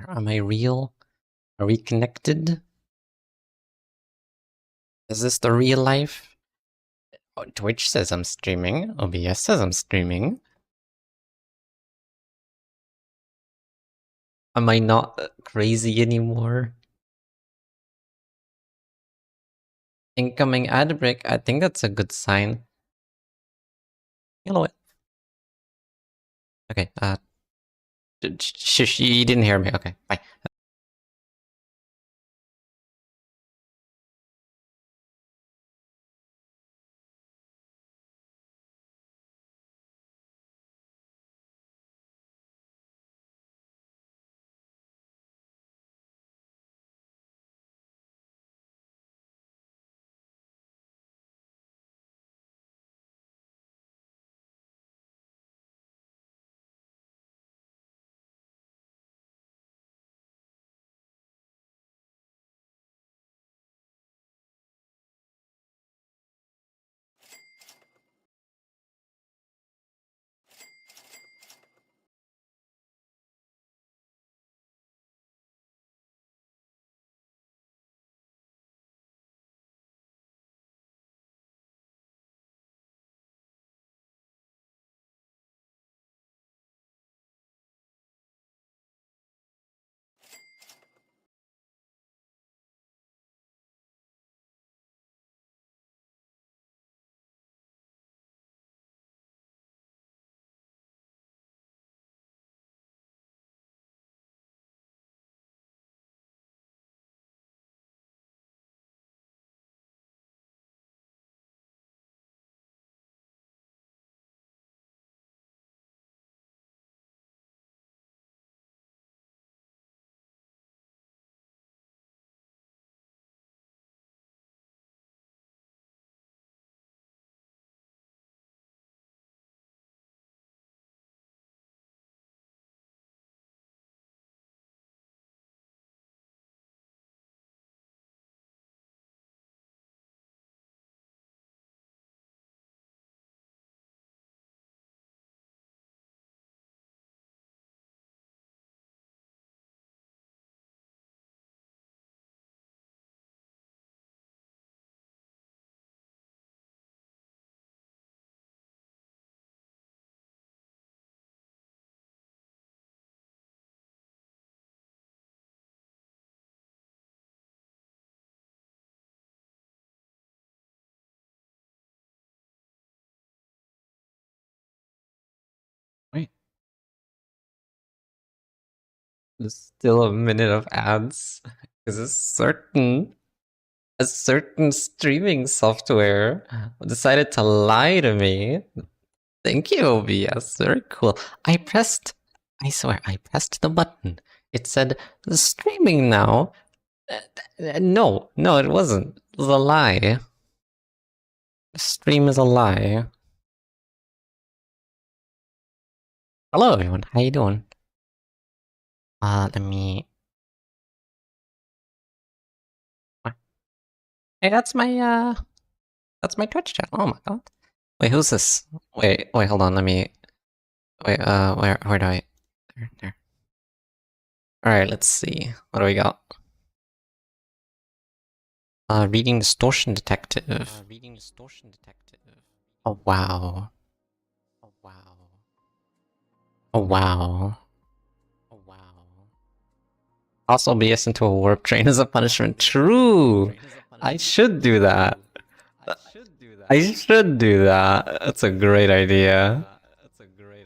Am I real? Are we connected? Is this the real life? Oh, Twitch says I'm streaming. OBS says I'm streaming. Am I not crazy anymore? Incoming ad break. I think that's a good sign. You know what? Okay, shush, you didn't hear me. Okay, bye. Wait. There's still a minute of ads. Is a certain streaming software decided to lie to me. Thank you, OBS. Very cool. I swear, I pressed the button. It said, streaming now. No, it wasn't. It was a lie. The stream is a lie. Hello, everyone. How you doing? Let me... Hey, that's my Twitch channel. Oh my god. Wait, who's this? Wait, hold on, let me... Wait, where do I... There. Alright, let's see. What do we got? Reading Distortion Detective. Oh wow. Oh wow. Also BS into a warp train as a punishment. True! I should do that. That's a great idea.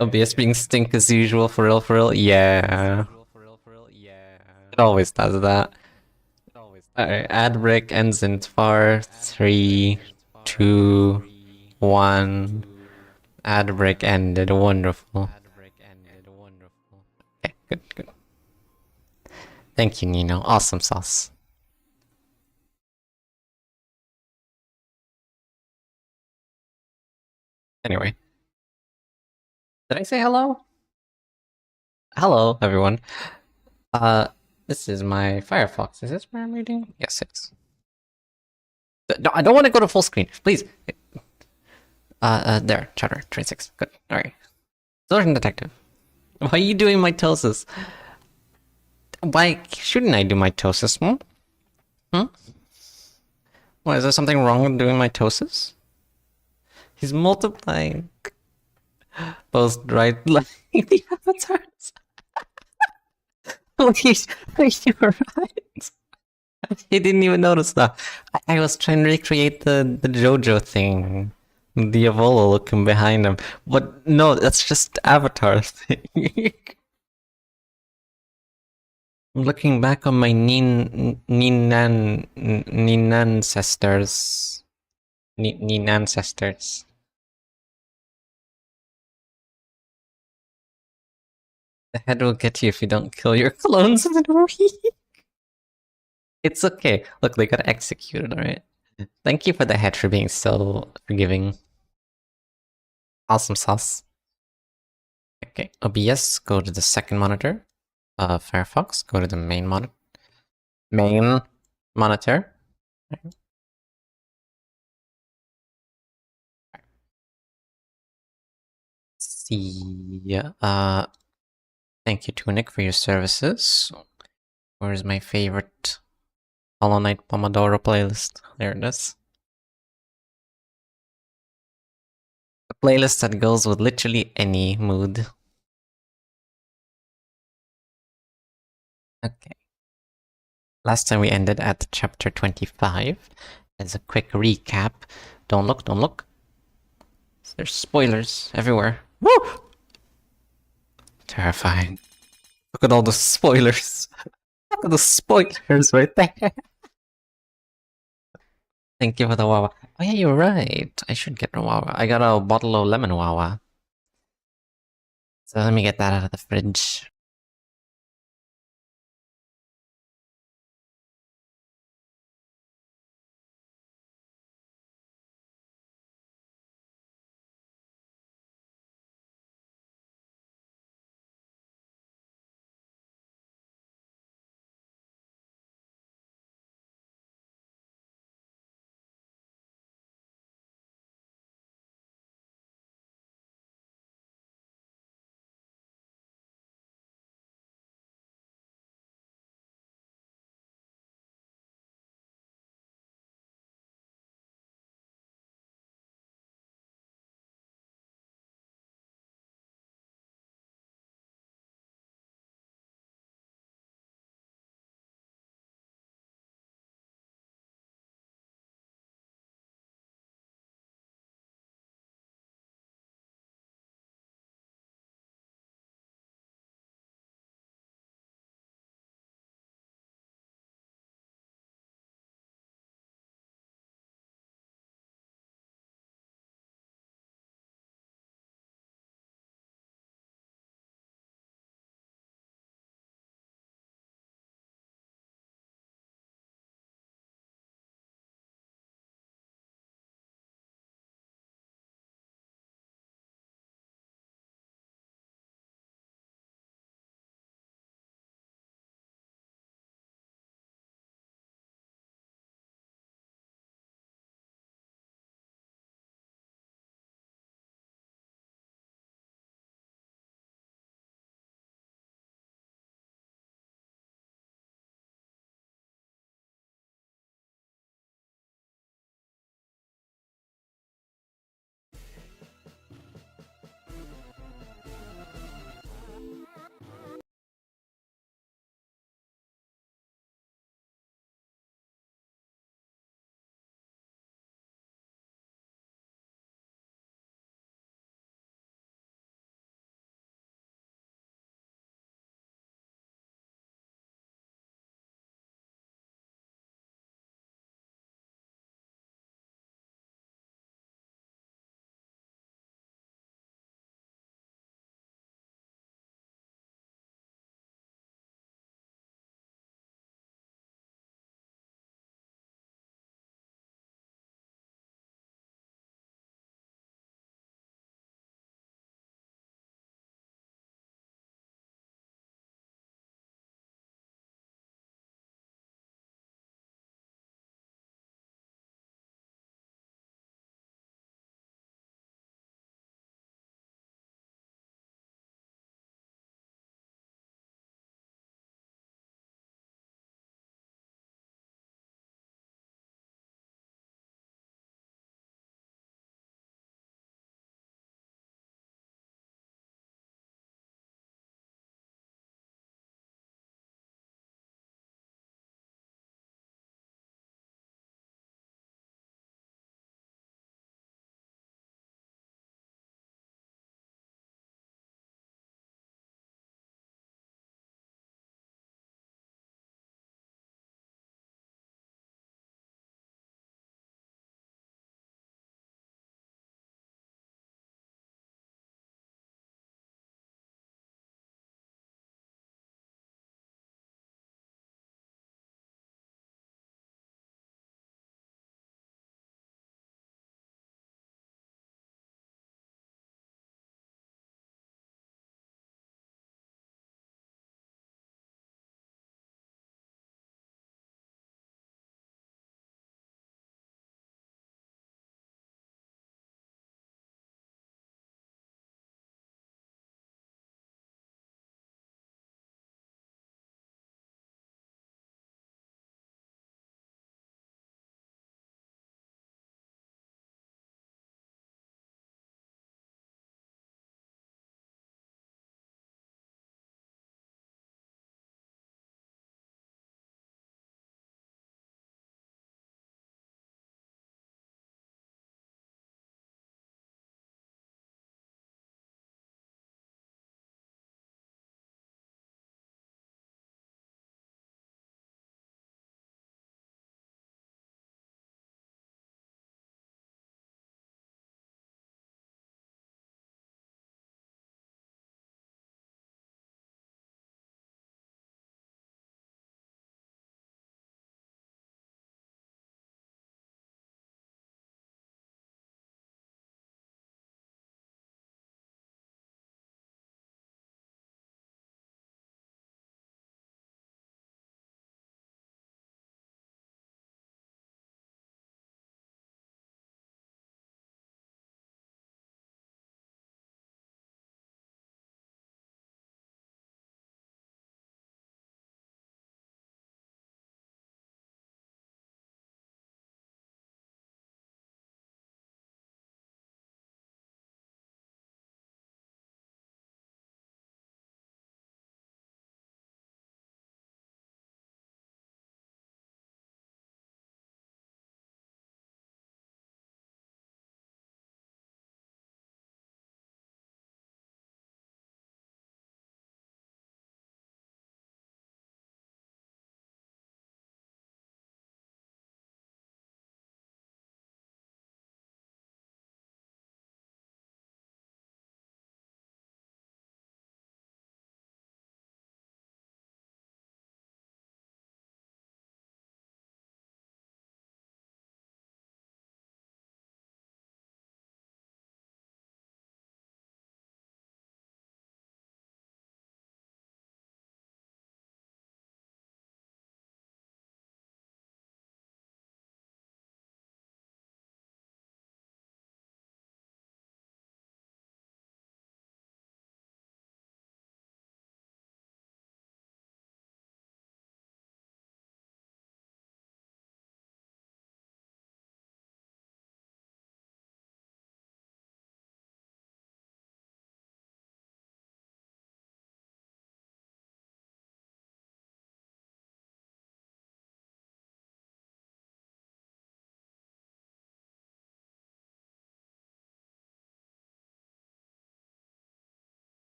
OBS being stink as usual, for real. Yeah. It always does that. Alright, ad break ends in far. 3, 2, 1. Ad break ended. Wonderful. Okay, good. Thank you, Nino. Awesome sauce. Anyway. Did I say hello? Hello, everyone. This is my Firefox. Is this where I'm reading? Yes, it is. No, I don't want to go to full screen. Please. There. Chatter. 26. Good. Alright. Distortion Detective. Why are you doing mitosis? Why shouldn't I do mitosis? Hmm? Hmm? Why, is there something wrong with doing mitosis? He's multiplying both right like the avatars. Please, you're right. He didn't even notice that. I was trying to recreate the JoJo thing. The Avolo looking behind him. But no, that's just Avatar thing. Looking back on my Nin ancestors. Nin ancestors. The head will get you if you don't kill your clones in a week. It's okay. Look, they got executed, alright? Thank you for the head for being so forgiving. Awesome sauce. Okay, OBS, go to the second monitor. Firefox, go to the main monitor. Main monitor. See, thank you, Tunic, for your services. Where's my favorite Hollow Knight Pomodoro playlist? There it is. A playlist that goes with literally any mood. Okay. Last time we ended at chapter 25. As a quick recap, don't look, don't look. There's spoilers everywhere. Woo! Terrifying. Look at all the spoilers. Look at the spoilers right there. Thank you for the Wawa. Oh yeah, you're right. I should get a Wawa. I got a bottle of lemon Wawa. So let me get that out of the fridge.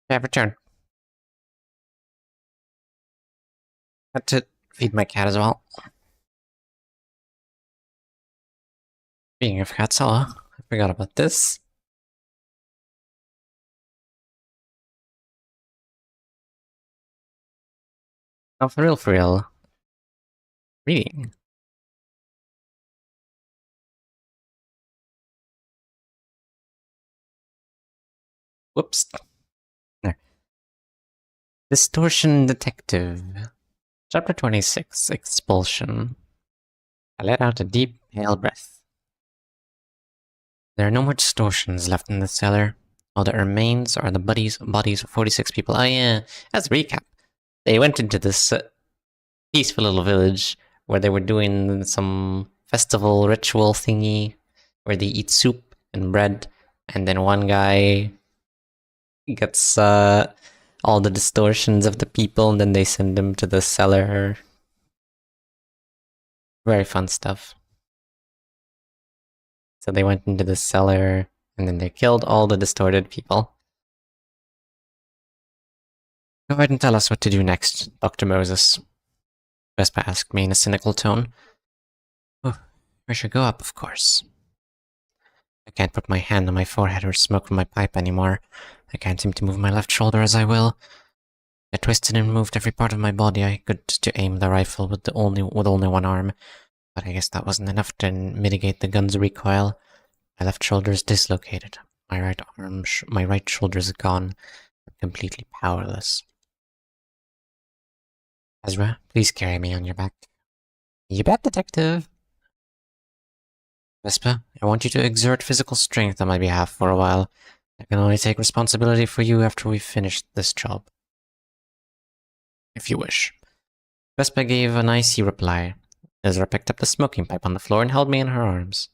I've returned. Had to feed my cat as well. Speaking of cats, I forgot about this. Oh, for real, for real. Reading. Whoops. There. Distortion Detective. Chapter 26, Expulsion. I let out a deep, pale breath. There are no more distortions left in the cellar. All that remains are the bodies of 46 people. Oh yeah, as a recap, they went into this peaceful little village where they were doing some festival ritual thingy where they eat soup and bread, and then one guy gets all the distortions of the people, and then they send them to the cellar. Very fun stuff. So they went into the cellar, and then they killed all the distorted people. Go ahead and tell us what to do next, Dr. Moses. Vespa asked me in a cynical tone. Oh, we should go up, of course. I can't put my hand on my forehead or smoke from my pipe anymore. I can't seem to move my left shoulder as I will. I twisted and moved every part of my body I could to aim the rifle with only one arm, but I guess that wasn't enough to mitigate the gun's recoil. My left shoulder is dislocated. My right shoulder is gone. I'm completely powerless. Ezra, please carry me on your back. You bet, detective. Vespa, I want you to exert physical strength on my behalf for a while. I can only take responsibility for you after we've finished this job. If you wish. Vespa gave an icy reply. Ezra picked up the smoking pipe on the floor and held me in her arms.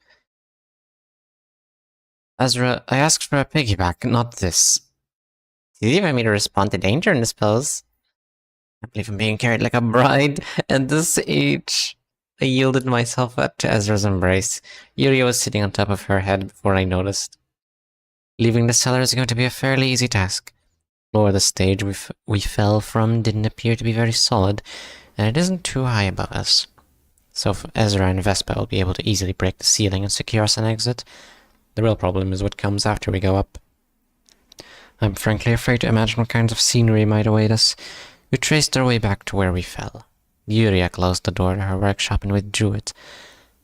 Ezra, I asked for a piggyback, not this. It's easy for me to respond to danger in this pose. I believe I'm being carried like a bride at this age. I yielded myself up to Ezra's embrace. Yuri was sitting on top of her head before I noticed. Leaving the cellar is going to be a fairly easy task. The floor of the stage we fell from didn't appear to be very solid, and it isn't too high above us. So Ezra and Vespa will be able to easily break the ceiling and secure us an exit. The real problem is what comes after we go up. I'm frankly afraid to imagine what kinds of scenery might await us. We traced our way back to where we fell. Yuria closed the door to her workshop and withdrew it.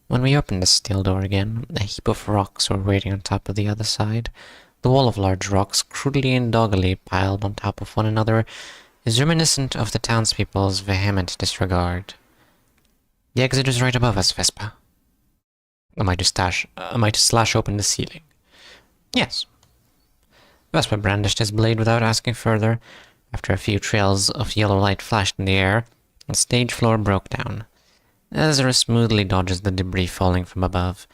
When we opened the steel door again, a heap of rocks were waiting on top of the other side. The wall of large rocks, crudely and doggedly piled on top of one another, is reminiscent of the townspeople's vehement disregard. The exit is right above us, Vespa. Am I to slash open the ceiling? Yes. Vespa brandished his blade without asking further. After a few trails of yellow light flashed in the air, the stage floor broke down. Ezra smoothly dodges the debris falling from above.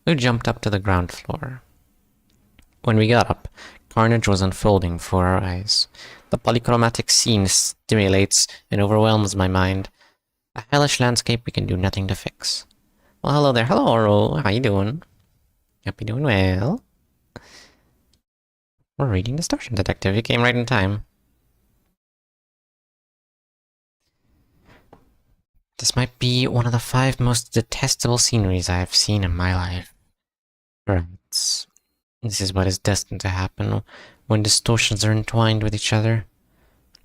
We jumped up to the ground floor. When we got up, carnage was unfolding before our eyes. The polychromatic scene stimulates and overwhelms my mind. A hellish landscape we can do nothing to fix. Well, hello there. Hello, Oro. How you doing? Hope you're doing well. We're reading Distortion Detective. You came right in time. This might be one of the 5 most detestable sceneries I have seen in my life. Perhaps this is what is destined to happen when distortions are entwined with each other.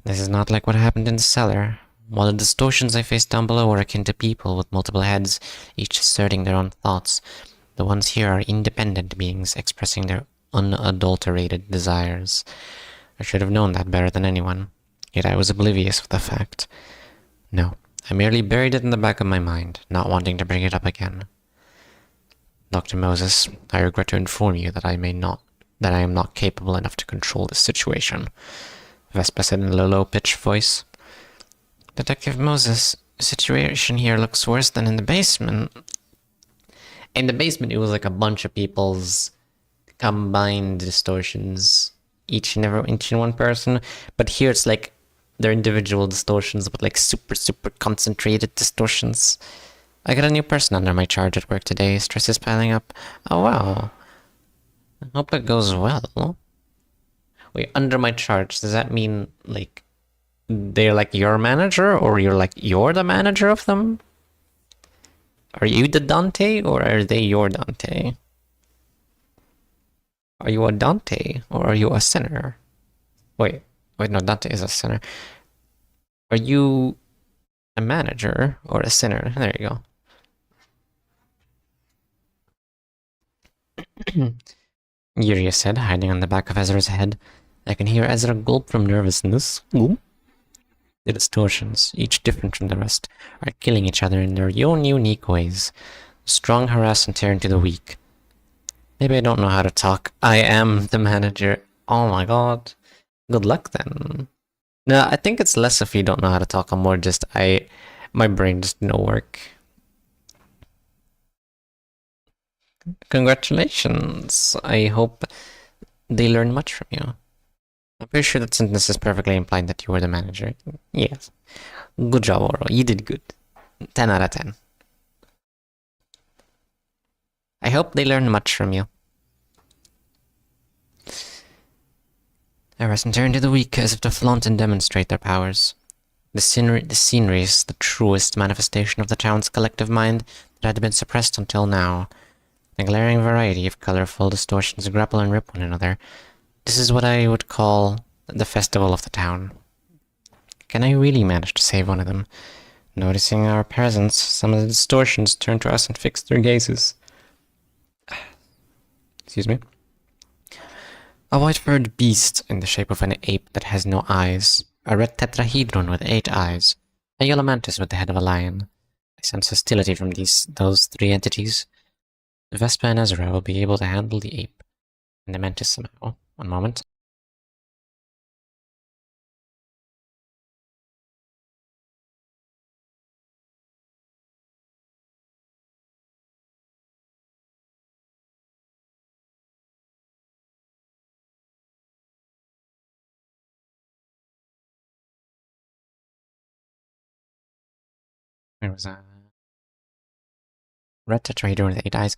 This is not like what happened in the cellar. While the distortions I faced down below are akin to people with multiple heads, each asserting their own thoughts, the ones here are independent beings expressing their unadulterated desires. I should have known that better than anyone, yet I was oblivious of the fact. No, I merely buried it in the back of my mind, not wanting to bring it up again. Dr. Moses, I regret to inform you that I am not capable enough to control this situation, Vespa said in a low-pitched voice. Detective Moses, the situation here looks worse than in the basement. In the basement, it was like a bunch of people's combined distortions, each and one person. But here it's like they're individual distortions, but like super concentrated distortions. I got a new person under my charge at work today. Stress is piling up. Oh wow. I hope it goes well. Wait, under my charge, does that mean like they're like your manager, or you're the manager of them? Are you the Dante, or are they your Dante? Are you a Dante, or are you a sinner? Wait, no, Dante is a sinner. Are you a manager or a sinner? There you go. Yuria said, hiding on the back of Ezra's head. I can hear Ezra gulp from nervousness. Gulp. The distortions, each different from the rest, are killing each other in their own unique ways. The strong harass and tear into the weak. Maybe I don't know how to talk. I am the manager. Oh my god. Good luck then. No, I think it's less if you don't know how to talk, and more just my brain just didn't work. Congratulations. I hope they learn much from you. I'm pretty sure that sentence is perfectly implying that you were the manager. Yes. Good job, Oro. You did good. 10 out of 10. I hope they learn much from you. Eras turn to the weak as if to flaunt and demonstrate their powers. The scenery is the truest manifestation of the town's collective mind that had been suppressed until now. A glaring variety of colorful distortions grapple and rip one another. This is what I would call the festival of the town. Can I really manage to save one of them? Noticing our presence, some of the distortions turn to us and fix their gazes. Excuse me. A white-furred beast in the shape of an ape that has no eyes. A red tetrahedron with 8 eyes. A yellow mantis with the head of a lion. I sense hostility from those 3 entities. Vespa and Ezra will be able to handle the ape and the mantis somehow. One moment. There was a red tetrahedron with 8 eyes.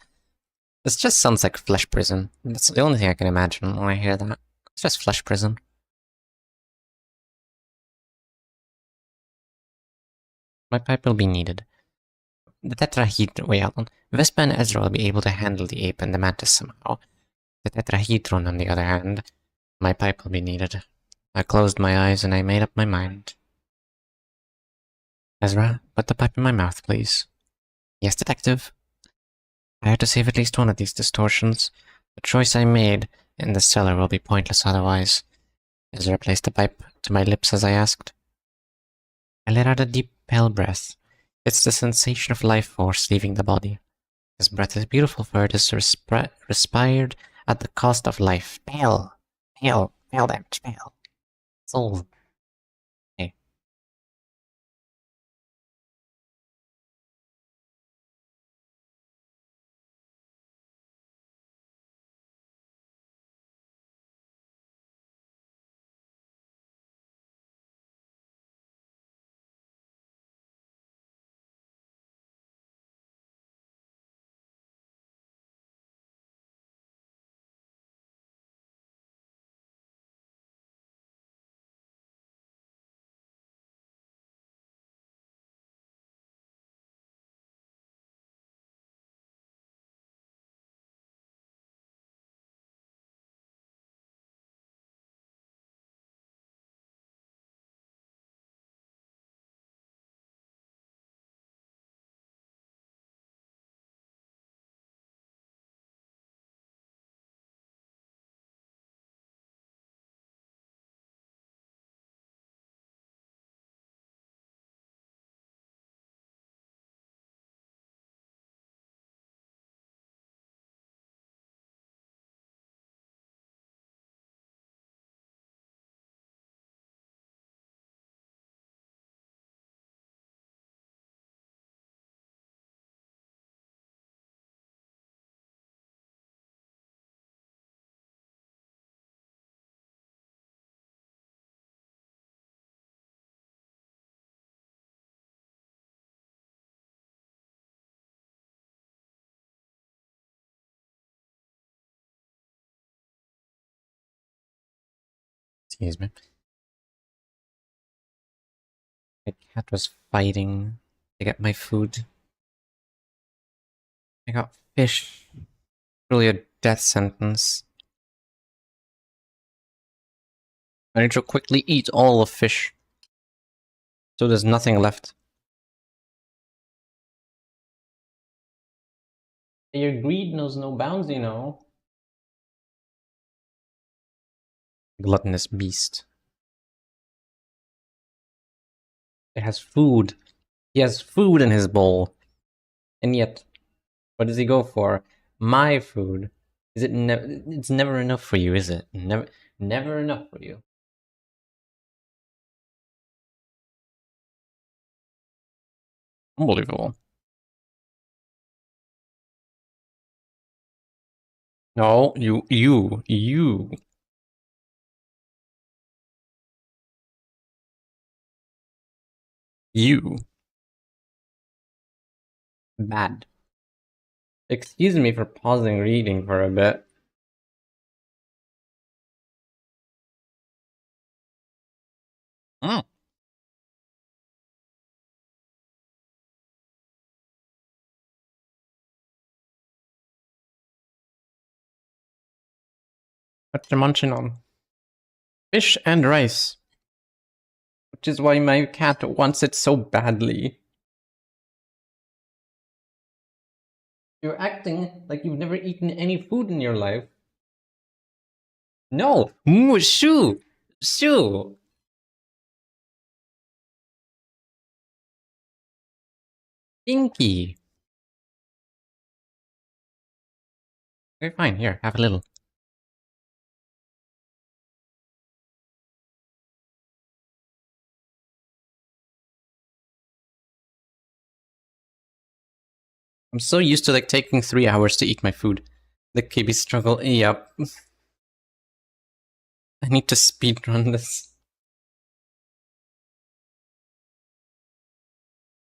This just sounds like flesh prison. That's the only thing I can imagine when I hear that. It's just flesh prison. My pipe will be needed. The tetrahedron. Wait, hold on. Vespa and Ezra will be able to handle the ape and the mantis somehow. The tetrahedron, on the other hand, my pipe will be needed. I closed my eyes and I made up my mind. Ezra, put the pipe in my mouth, please. Yes, detective. I had to save at least one of these distortions. The choice I made in the cellar will be pointless otherwise. Ezra placed the pipe to my lips as I asked. I let out a deep, pale breath. It's the sensation of life force leaving the body. This breath is beautiful, for it is respired at the cost of life. Pale! Pale! Pale damage, pale. Soul. Okay. Excuse me. My cat was fighting to get my food. I got fish. Really a death sentence. I need to quickly eat all the fish. So there's nothing left. Your greed knows no bounds, you know. Gluttonous beast. It has food. He has food in his bowl. And yet, what does he go for? My food. Is it never? It's never enough for you, is it? Never enough for you. Unbelievable. No, you. Bad. Excuse me for pausing reading for a bit. Mm. What you munching on? Fish and rice. Which is why my cat wants it so badly. You're acting like you've never eaten any food in your life. No! Shoo! Shoo! Pinky! Okay, fine, here, have a little. I'm so used to like taking 3 hours to eat my food. The KB struggle, yep. I need to speedrun this.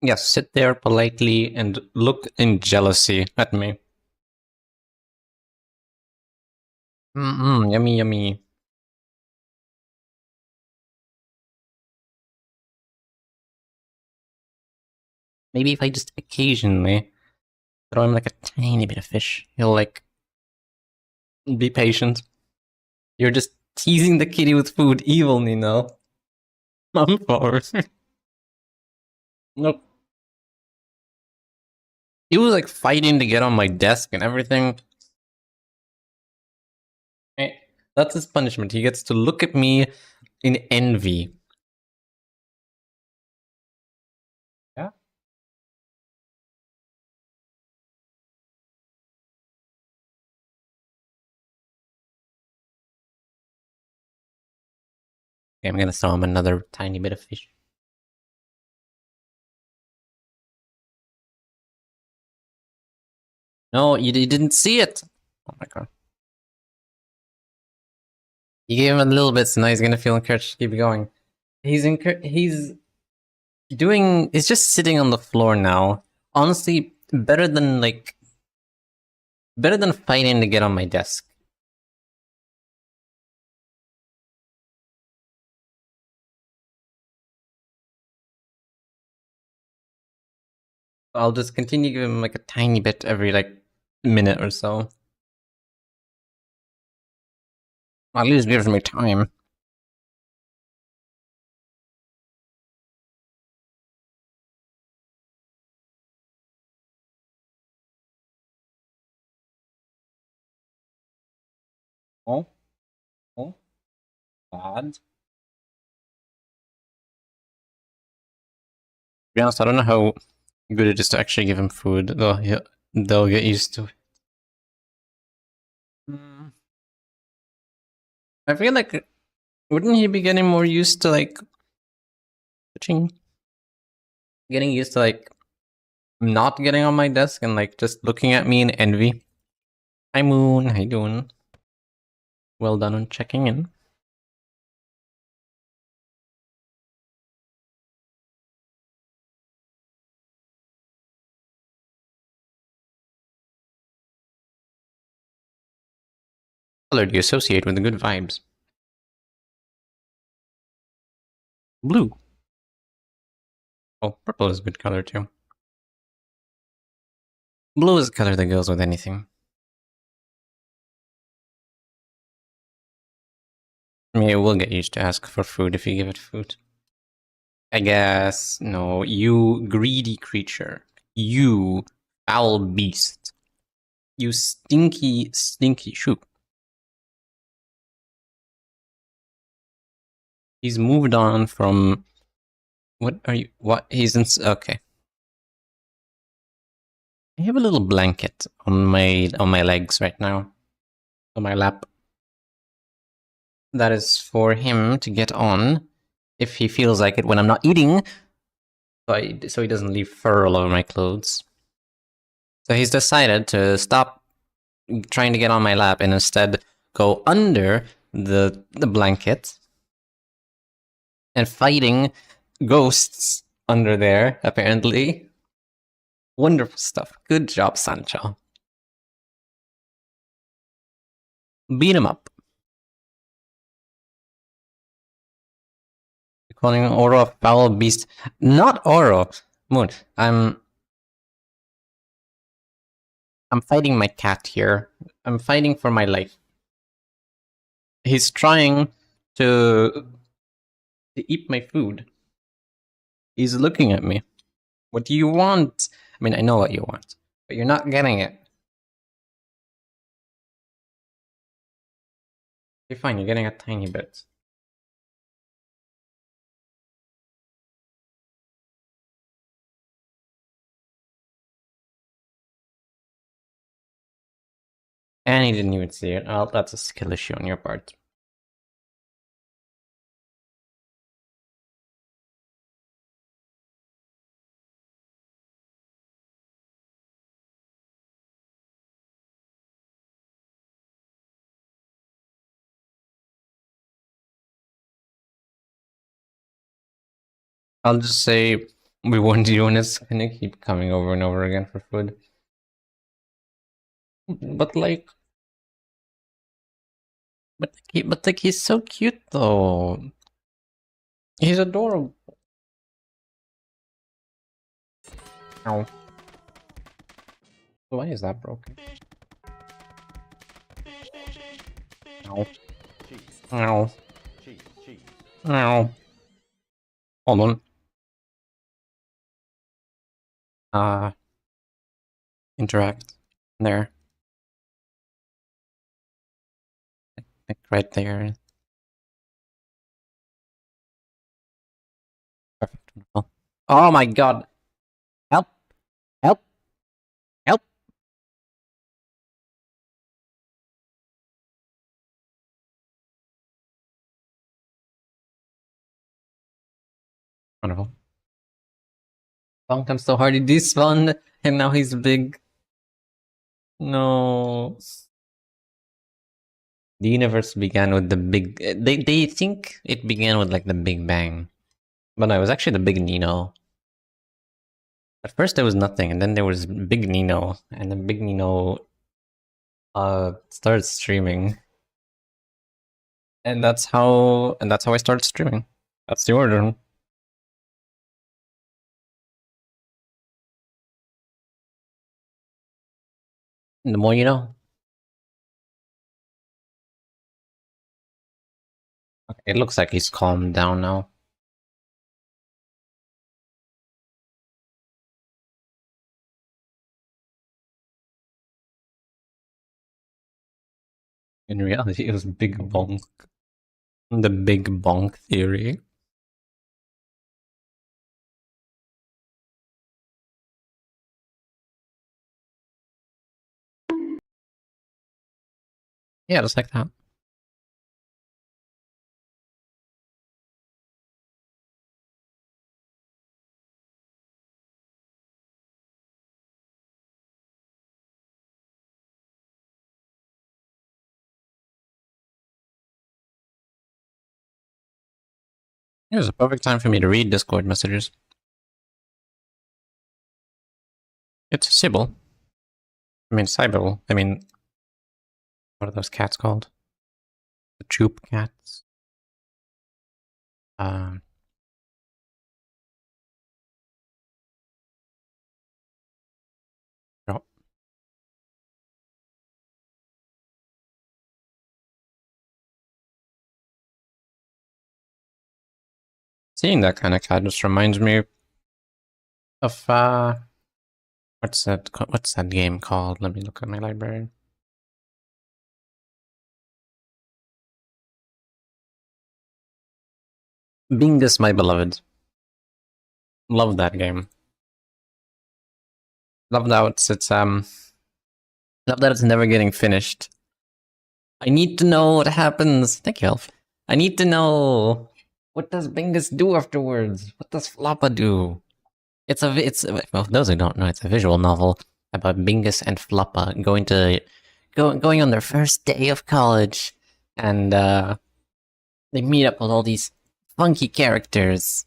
Yes, sit there politely and look in jealousy at me. Yummy, yummy. Maybe if I just occasionally throw him like a tiny bit of fish, he'll like be patient. You're just teasing the kitty with food evilly now. I'm sorry. Nope. He was like fighting to get on my desk and everything. That's his punishment. He gets to look at me in envy. Yeah. Okay, I'm gonna throw him another tiny bit of fish. No, you didn't see it. Oh my god. You gave him a little bit, so now he's gonna feel encouraged to keep going. He's doing. He's just sitting on the floor now. Honestly, better than fighting to get on my desk. I'll just continue giving him like a tiny bit every like minute or so. At least gives me time. Oh, oh, bad. To be honest, I don't know how good it is to actually give him food. They'll get used to it. I feel like wouldn't he be getting more used to like getting used to like not getting on my desk and like just looking at me in envy? Hi Moon, how you doing? Well done on checking in. Color do you associate with the good vibes? Blue. Oh, purple is a good color too. Blue is a color that goes with anything. I mean, it will get used to ask for food if you give it food. I guess. No, you greedy creature. You foul beast. You stinky, stinky shoe. He's moved on from... What are you... What? He's in... Okay. I have a little blanket on my legs right now. On my lap. That is for him to get on if he feels like it when I'm not eating. So he doesn't leave fur all over my clothes. So he's decided to stop trying to get on my lap and instead go under the blanket and fighting ghosts under there, apparently. Wonderful stuff. Good job, Sancho. Beat him up. You're calling Oro a foul beast. Not Oro. Moon, I'm fighting my cat here. I'm fighting for my life. He's trying to eat my food. He's looking at me. What do you want? I mean, I know what you want, but you're not getting it. You're fine, you're getting a tiny bit. And he didn't even see it. Oh, that's a skill issue on your part. I'll just say we won't do and it's gonna keep coming over and over again for food. But like... But like he's so cute though. He's adorable. Ow. Why is that broken? Ow. Ow. Ow. Hold on. Interact. There. Like right there. Perfect. Wonderful. Oh my god. Help. Help. Help. Wonderful. Long time so hard he despawned and now he's big. No. The universe began with the big... They think it began with like the Big Bang. But no, it was actually the Big Nino. At first there was nothing, and then there was Big Nino, and then Big Nino started streaming. And that's how I started streaming. That's the order. And the more you know. Okay, it looks like he's calmed down now. In reality, it was Big Bonk. The Big Bonk theory. Yeah, just like that. It was a perfect time for me to read Discord messages. It's Sybil. I mean, Sybil. I mean, what are those cats called? The troop cats. Seeing that kind of cat just reminds me of what's that game called? Let me look at my library. Bingus, My Beloved. Love that game. Love that love that it's never getting finished. I need to know what happens. Thank you, Elf. I need to know, what does Bingus do afterwards? What does Floppa do? Well, for those who don't know, it's a visual novel about Bingus and Floppa going on their first day of college, and they meet up with all these funky characters.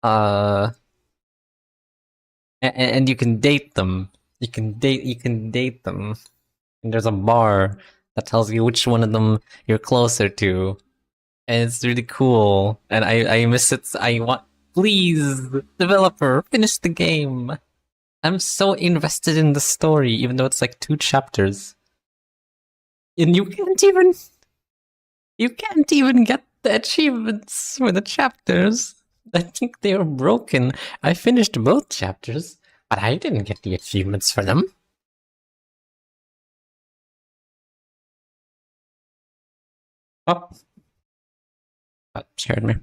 Uh, and you can date them. You can date them. And there's a bar that tells you which one of them you're closer to. And it's really cool. And I miss it. I want, please, developer, finish the game. I'm so invested in the story, even though it's like 2 chapters. And you can't even get the achievements for the chapters. I think they were broken. I finished both chapters, but I didn't get the achievements for them. Oh, that scared me.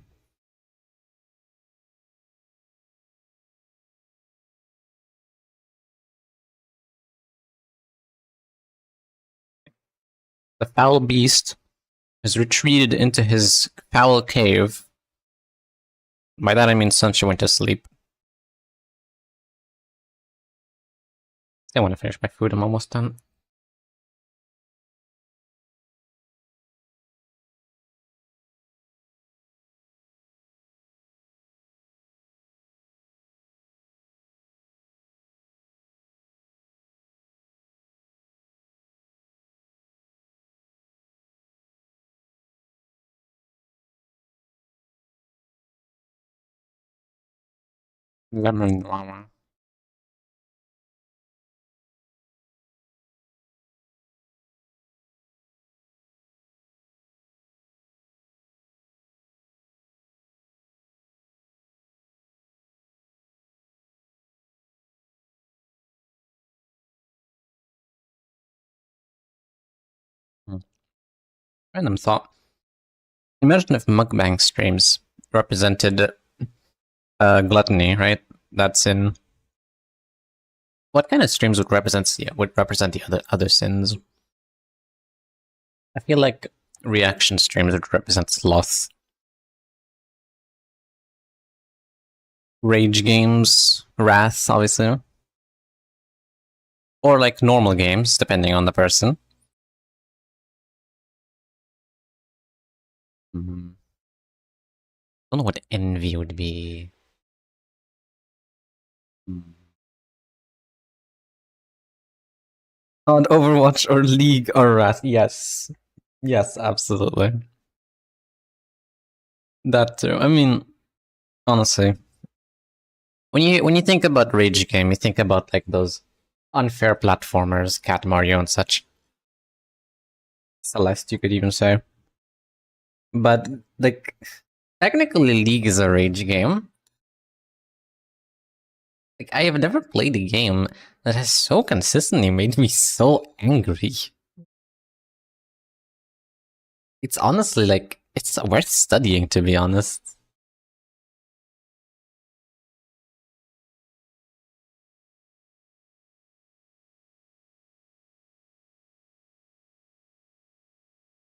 The foul beast has retreated into his foul cave. By that I mean Sunshine went to sleep. I want to finish my food, I'm almost done. Lemon llama. Random thought. Imagine if mukbang streams represented gluttony, right? That's in. What kind of streams would represent the other sins? I feel like reaction streams would represent sloth. Rage games, wrath, obviously, or like normal games, depending on the person. I don't know what envy would be. On Overwatch or League or Wrath, yes. Yes, absolutely. That too. I mean, honestly, when you think about rage game, you think about like those unfair platformers, Cat Mario and such. Celeste, you could even say. But like, technically, League is a rage game. Like, I have never played a game that has so consistently made me so angry. It's honestly like, it's worth studying, to be honest.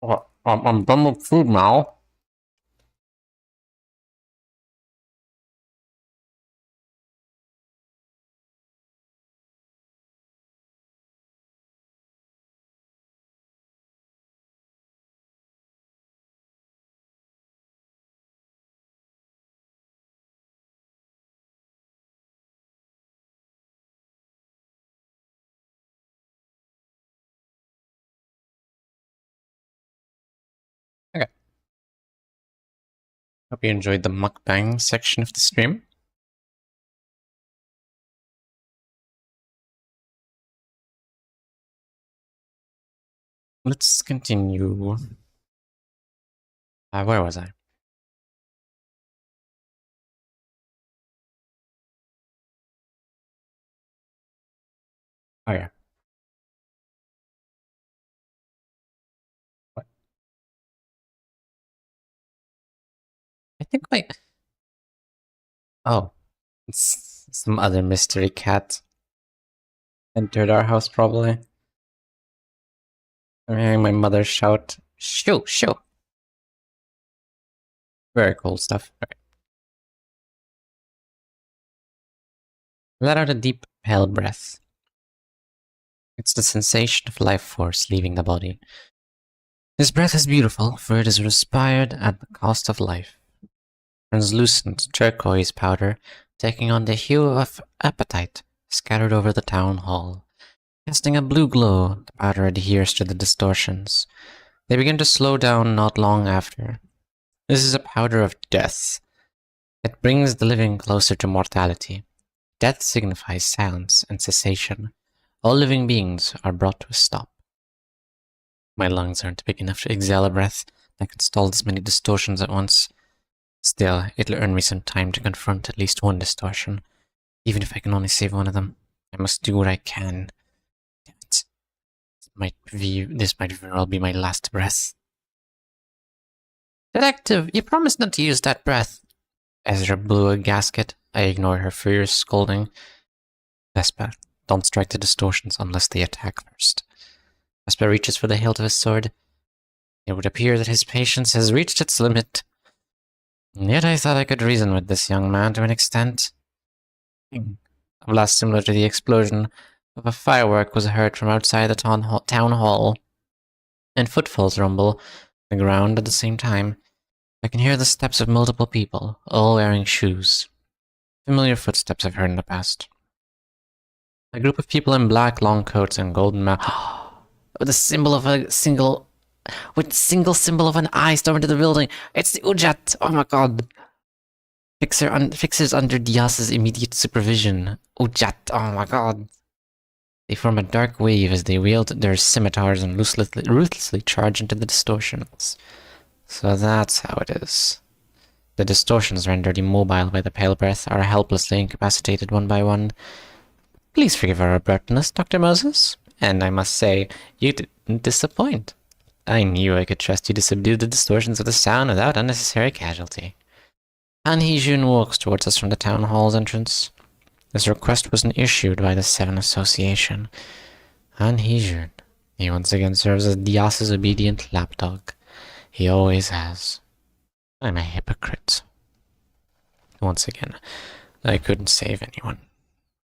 Oh, I'm done with food now. Okay. Hope you enjoyed the mukbang section of the stream. Let's continue. Where was I? Oh yeah. What? I think like oh, it's some other mystery cat entered our house probably. I'm hearing my mother shout, "Shoo, shoo!" Very cool stuff. Right. Let out a deep, pale breath. It's the sensation of life force leaving the body. His breath is beautiful, for it is respired at the cost of life. Translucent turquoise powder, taking on the hue of appetite, scattered over the town hall. Casting a blue glow, the powder adheres to the distortions. They begin to slow down not long after. This is a powder of death. It brings the living closer to mortality. Death signifies silence and cessation. All living beings are brought to a stop. My lungs aren't big enough to exhale a breath that could stall this many distortions at once. Still, it'll earn me some time to confront at least one distortion. Even if I can only save one of them, I must do what I can. This might very well be my last breath. Detective, you promised not to use that breath. Ezra blew a gasket. I ignored her furious scolding. Vespa, don't strike the distortions unless they attack first. Vespa reaches for the hilt of his sword. It would appear that his patience has reached its limit. Yet I thought I could reason with this young man to an extent. A blast similar to the explosion of a firework was heard from outside the town hall, and footfalls rumble the ground at the same time. I can hear the steps of multiple people, all wearing shoes. Familiar footsteps I've heard in the past. A group of people in black long coats and golden with the single symbol of an eye storm into the building. It's the Ujat! Oh my god! Fixers under Diaz's immediate supervision. Ujat! Oh my god! They form a dark wave as they wield their scimitars and ruthlessly charge into the distortions. So that's how it is. The distortions rendered immobile by the pale breath are helplessly incapacitated one by one. Please forgive our abruptness, Dr. Moses. And I must say, you didn't disappoint. I knew I could trust you to subdue the distortions of the sound without unnecessary casualty. Han Hee-jun walks towards us from the town hall's entrance. This request wasn't issued by the Seven Association. Han Hee-jun. He once again serves as Diaz's obedient lapdog. He always has. I'm a hypocrite. Once again, I couldn't save anyone.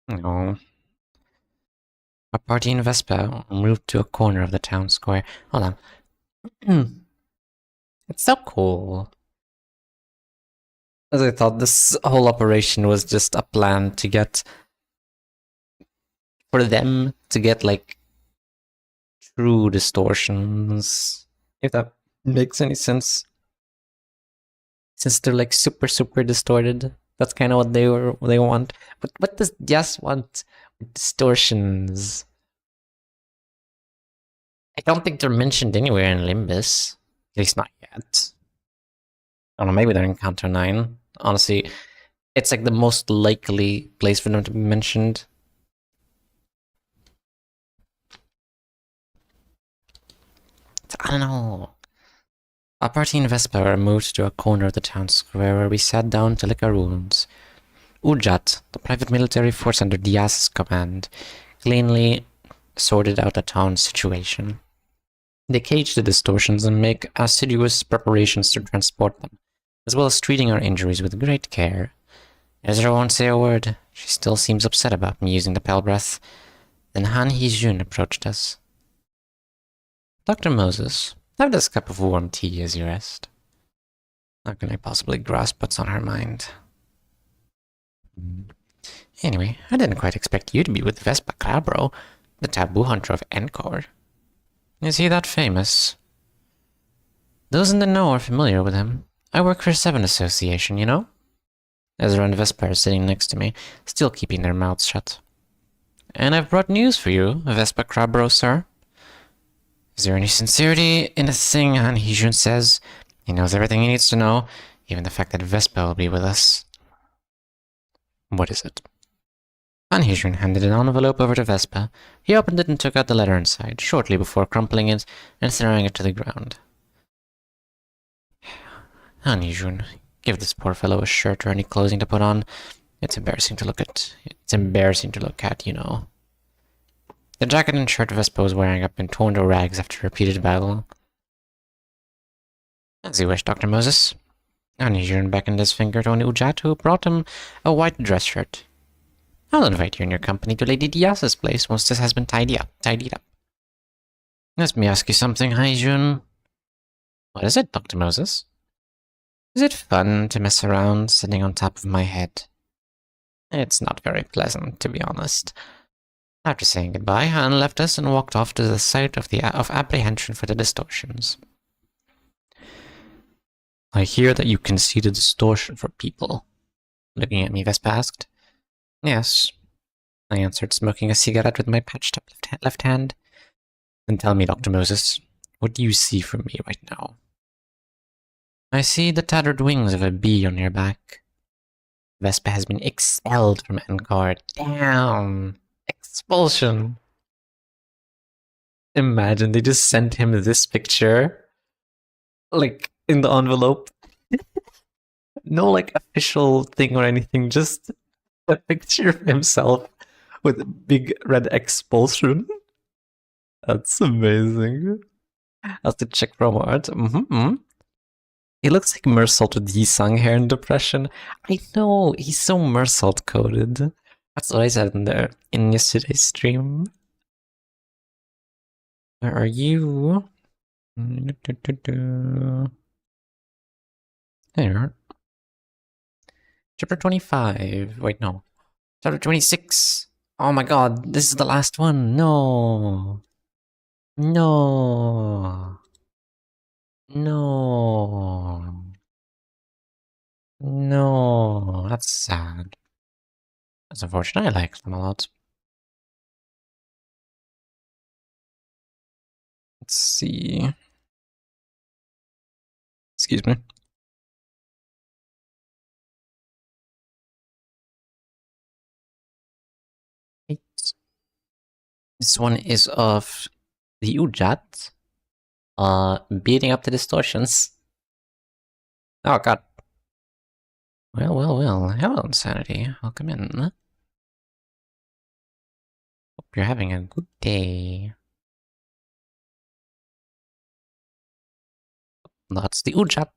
No. Our party in Vespa moved to a corner of the town square. Hold on. It's so cool. As I thought, this whole operation was just a plan to get... for them to get, like, true distortions. If that makes any sense. Since they're, like, super distorted. That's kind of what they want. But what does Diaz want with distortions? I don't think they're mentioned anywhere in Limbus. At least not yet. I don't know, maybe they're in Counter 9. Honestly, it's like the most likely place for them to be mentioned. I don't know. Our party and Vespa were moved to a corner of the town square where we sat down to lick our wounds. Ujat, the private military force under Diaz's command, cleanly sorted out the town's situation. They cage the distortions and make assiduous preparations to transport them, as well as treating our injuries with great care. EZRA won't say a word. She still seems upset about me using the pale breath. Then Han Hee-jun approached us. Dr. Moses, have this cup of warm tea as you rest. How can I possibly grasp what's on her mind? Anyway, I didn't quite expect you to be with Vespa Crabro, the taboo hunter of Encore. Is he that famous? Those in the know are familiar with him. I work for Seven Association, you know? Ezra and Vespa are sitting next to me, still keeping their mouths shut. And I've brought news for you, Vespa Crabro, sir. Is there any sincerity in the thing Han Hee-jun says? He knows everything he needs to know, even the fact that Vespa will be with us. What is it? Anhijun handed an envelope over to Vespa. He opened it and took out the letter inside, shortly before crumpling it and throwing it to the ground. Anhijun, give this poor fellow a shirt or any clothing to put on. It's embarrassing to look at. You know. The jacket and shirt Vespa was wearing had been torn to rags after repeated battle. As you wish, Dr. Moses. Anhijun beckoned his finger to an Ujat who brought him a white dress shirt. I'll invite you and your company to Lady Diaz's place once this has been tidied up. Let me ask you something, Haijun. What is it, Dr. Moses? Is it fun to mess around sitting on top of my head? It's not very pleasant, to be honest. After saying goodbye, Han left us and walked off to the site of apprehension for the distortions. I hear that you can see the distortion for people. Looking at me, Vespa asked. Yes, I answered, smoking a cigarette with my patched up left hand. Then tell me, Dr. Moses, what do you see from me right now? I see the tattered wings of a bee on your back. Vespa has been expelled from Encore. Damn! Expulsion! Imagine they just sent him this picture. Like, in the envelope. No, like, official thing or anything, just a picture of himself with a big red expulsion. That's amazing. I have to check promo art. He looks like Mersault with Yi-Sung hair and depression. I know, he's so Mersault coded. That's what I said in yesterday's stream. Where are you? There you are. Chapter 25. Wait, no. Chapter 26. Oh my god, this is the last one. No. No. No. No. That's sad. That's unfortunate. I like them a lot. Let's see. Excuse me. This one is of the Ujat beating up the distortions. Oh god. Well. Hello, Insanity. Welcome in. Hope you're having a good day. That's the Ujat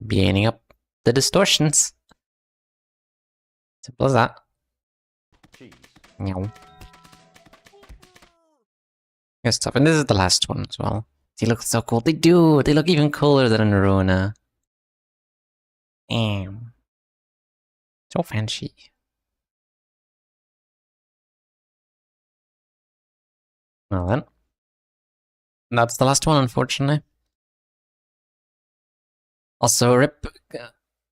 beating up the distortions. Simple as that. Meow. Good stuff, and this is the last one as well. They look so cool. They do! They look even cooler than in Runa. Damn. So fancy. Well then. That's the last one, unfortunately. Also, rip...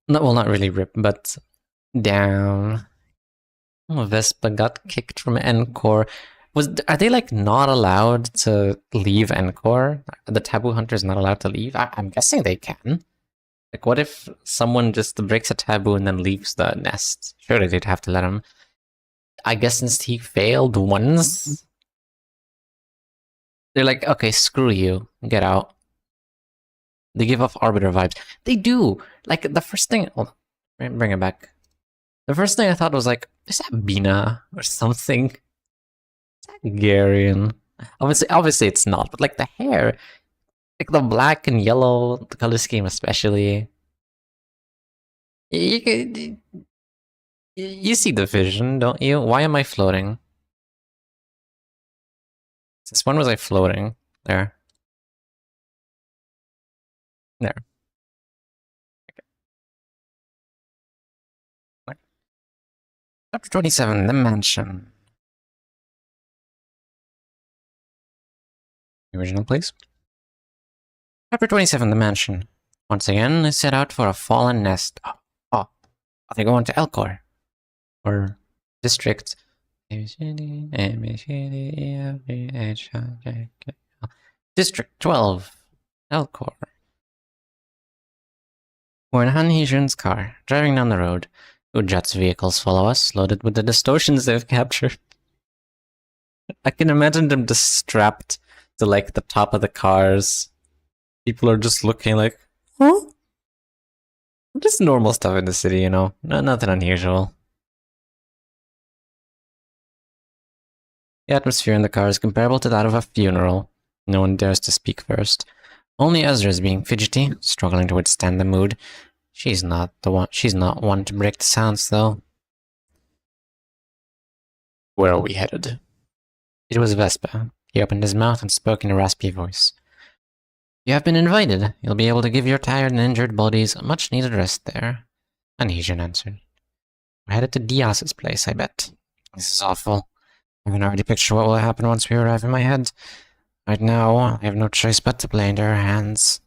well, not really rip, but... Down. Vespa got kicked from Encore. Are they, like, not allowed to leave Encore? The Taboo Hunter's not allowed to leave? I'm guessing they can. Like, what if someone just breaks a taboo and then leaves the nest? Surely they'd have to let him. I guess since he failed once... They're like, okay, screw you. Get out. They give off Arbiter vibes. They do! Like, the first thing... Hold on. Bring it back. The first thing I thought was like, is that Bina or something? Is that Garion? Obviously it's not, but like the hair, like the black and yellow, the color scheme especially. You see the vision, don't you? Why am I floating? Since when was I floating? There. There. Chapter 27, The Mansion. The original, please. Chapter 27, The Mansion. Once again, I set out for a fallen nest. Oh, are they going to Elcor? Or District? District 12, Elcor. We're in Han Hijun's car, driving down the road. Ujat's vehicles follow us, loaded with the distortions they've captured. I can imagine them just strapped to like the top of the cars. People are just looking like, huh? Just normal stuff in the city, you know? Nothing unusual. The atmosphere in the car is comparable to that of a funeral. No one dares to speak first. Only Ezra is being fidgety, struggling to withstand the mood. She's not one to break the silence, though. Where are we headed? It was Vespa. He opened his mouth and spoke in a raspy voice. You have been invited. You'll be able to give your tired and injured bodies a much-needed rest there. Anesian answered. We're headed to Diaz's place, I bet. This is awful. I can already picture what will happen once we arrive in my head. Right now, I have no choice but to play into her hands.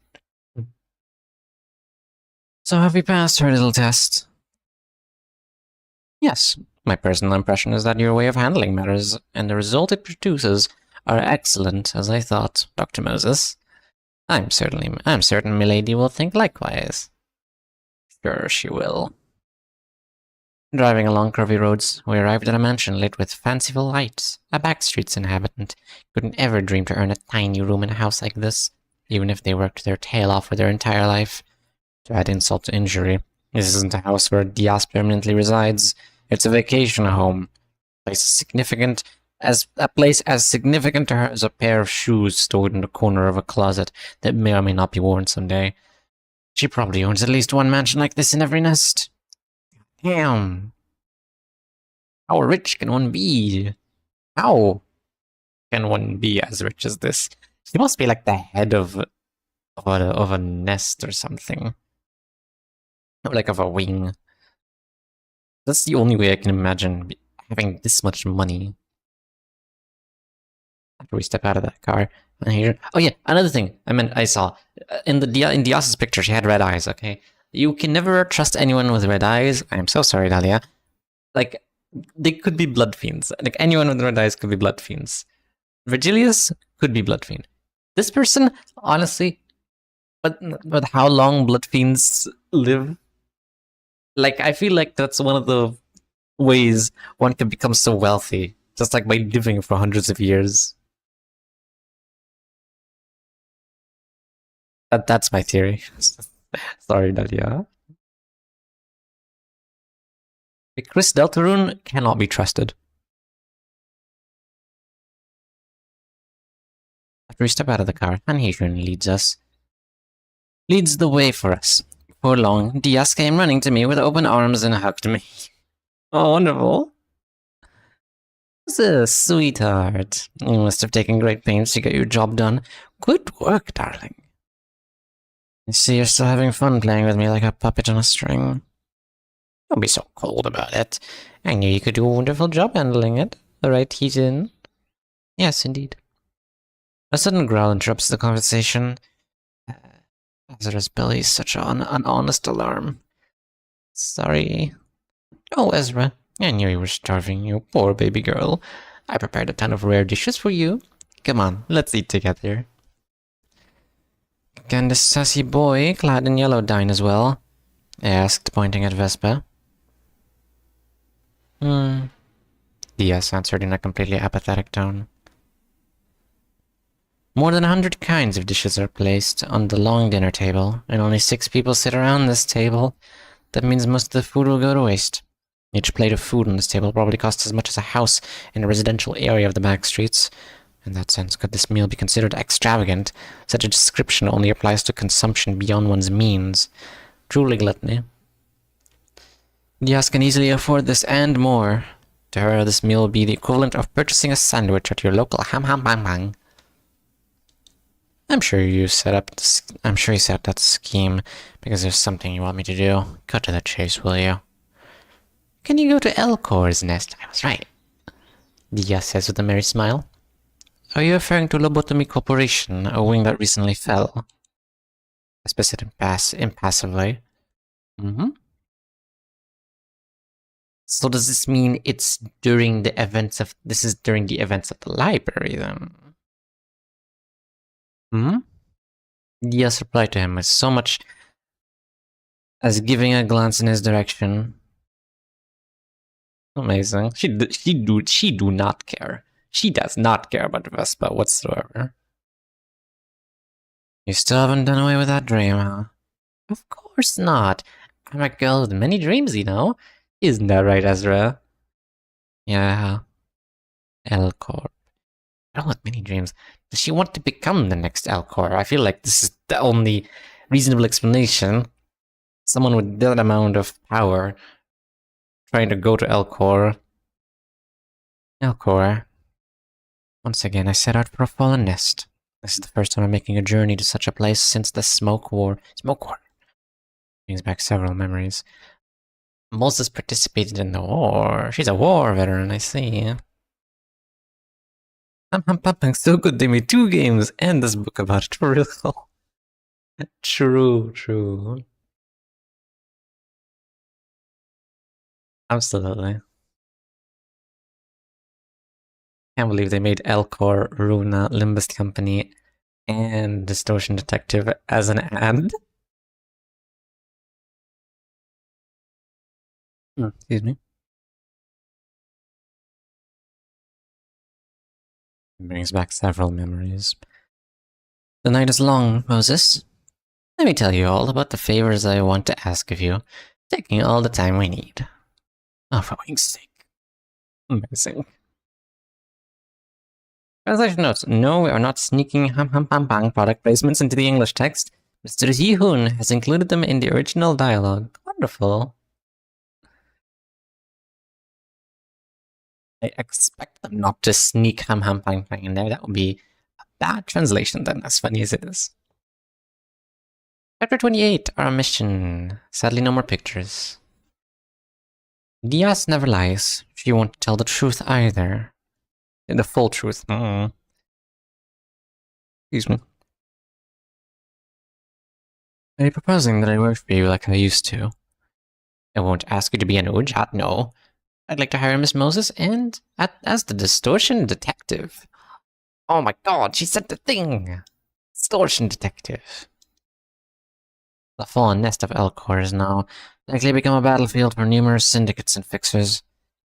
So have we passed her little test? Yes. My personal impression is that your way of handling matters and the result it produces are excellent, as I thought, Dr. Moses. I'm certain Milady will think likewise. Sure she will. Driving along curvy roads, we arrived at a mansion lit with fanciful lights. A backstreets inhabitant couldn't ever dream to earn a tiny room in a house like this, even if they worked their tail off for their entire life. To add insult to injury, this isn't a house where Diaz permanently resides. It's a vacation home. A place as significant to her as a pair of shoes stored in the corner of a closet that may or may not be worn someday. She probably owns at least one mansion like this in every nest. Damn. How rich can one be? How can one be as rich as this? She must be like the head of a nest or something. Or like of a wing. That's the only way I can imagine having this much money. After we step out of that car, and here, oh yeah, another thing I saw in Diaz's picture, she had red eyes. Okay, you can never trust anyone with red eyes. I'm so sorry, Dahlia. Like, they could be blood fiends. Like, anyone with red eyes could be blood fiends. Virgilius could be blood fiend. This person, honestly, but how long blood fiends live? Like, I feel like that's one of the ways one can become so wealthy, just like by living for hundreds of years. That's my theory. Sorry, Nadia. Chris Deltarune cannot be trusted. After we step out of the car, Anhesian leads the way for us. Before long, Diaz came running to me with open arms and hugged me. Oh, wonderful. It's a sweetheart. You must have taken great pains to get your job done. Good work, darling. I see you're still having fun playing with me like a puppet on a string. Don't be so cold about it. I knew you could do a wonderful job handling it. Right, he's in? Yes, indeed. A sudden growl interrupts the conversation. Ezra's belly is such an honest alarm. Sorry. Oh, Ezra, I knew you were starving, you poor baby girl. I prepared a ton of rare dishes for you. Come on, let's eat together. Can this sassy boy clad in yellow dine as well? I asked, pointing at Vespa. Diaz answered in a completely apathetic tone. More than 100 kinds of dishes are placed on the long dinner table, and only 6 people sit around this table. That means most of the food will go to waste. Each plate of food on this table probably costs as much as a house in a residential area of the back streets. In that sense, could this meal be considered extravagant? Such a description only applies to consumption beyond one's means. Truly gluttony. Diaz can easily afford this and more. To her, this meal will be the equivalent of purchasing a sandwich at your local ham. I'm sure you set up that scheme because there's something you want me to do. Cut to the chase, will you? Can you go to Elcor's nest? I was right. Diaz says with a merry smile. Are you referring to Lobotomy Corporation, a wing that recently fell? I said impassively. So does this mean it's during the events of the library then? Diaz replied to him with so much as giving a glance in his direction. Amazing. She do not care. She does not care about Vespa whatsoever. You still haven't done away with that dream, huh? Of course not. I'm a girl with many dreams, you know. Isn't that right, Ezra? Yeah. Elcor. Girl with many dreams. Does she want to become the next Elcor? I feel like this is the only reasonable explanation. Someone with that amount of power trying to go to Elcor. Elcor. Once again, I set out for a fallen nest. This is the first time I'm making a journey to such a place since the Smoke War. Smoke War brings back several memories. Moses participated in the war. She's a war veteran, I see. So good they made 2 games and this book about it for real. True. Absolutely. Can't believe they made Elcor, Runa, Limbus Company, and Distortion Detective as an ad. Excuse me. It brings back several memories. The night is long, Moses. Let me tell you all about the favors I want to ask of you, taking all the time we need. Oh, for wing's sake. Amazing. Translation notes. No, we are not sneaking bang product placements into the English text. Mr. Ji-hoon has included them in the original dialogue. Wonderful. I expect them not to sneak bang in there. That would be a bad translation then, as funny as it is. Chapter 28, our mission. Sadly, no more pictures. Diaz never lies. She won't tell the truth either. The full truth. Excuse me. Are you proposing that I work for you like I used to? I won't ask you to be an Ujat, no. I'd like to hire Miss Moses and as the Distortion Detective. Oh my god, she said the thing! Distortion Detective. The fallen nest of Elcor is now likely become a battlefield for numerous syndicates and fixers.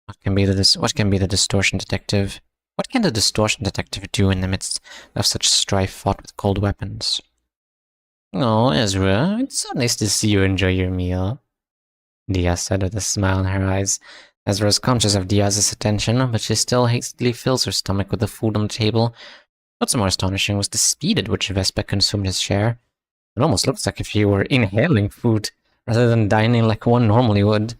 What can be the Distortion Detective? What can the Distortion Detective do in the midst of such strife fought with cold weapons? Oh, Ezra, it's so nice to see you enjoy your meal, Diaz said with a smile in her eyes. Ezra is conscious of Diaz's attention, but she still hastily fills her stomach with the food on the table. What's more astonishing was the speed at which Vespa consumed his share. It almost looks like if he were inhaling food, rather than dining like one normally would.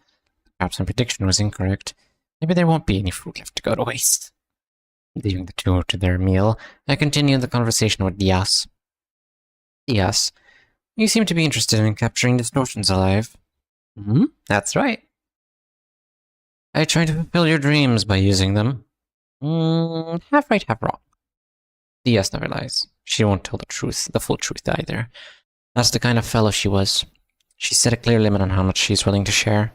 Perhaps my prediction was incorrect. Maybe there won't be any food left to go to waste. Leaving the two to their meal, I continued the conversation with Diaz. Diaz, you seem to be interested in capturing distortions alive. That's right. I try to fulfill your dreams by using them. Half right, half wrong. Diaz never lies. She won't tell the truth, the full truth either. That's the kind of fellow she was. She set a clear limit on how much she's willing to share.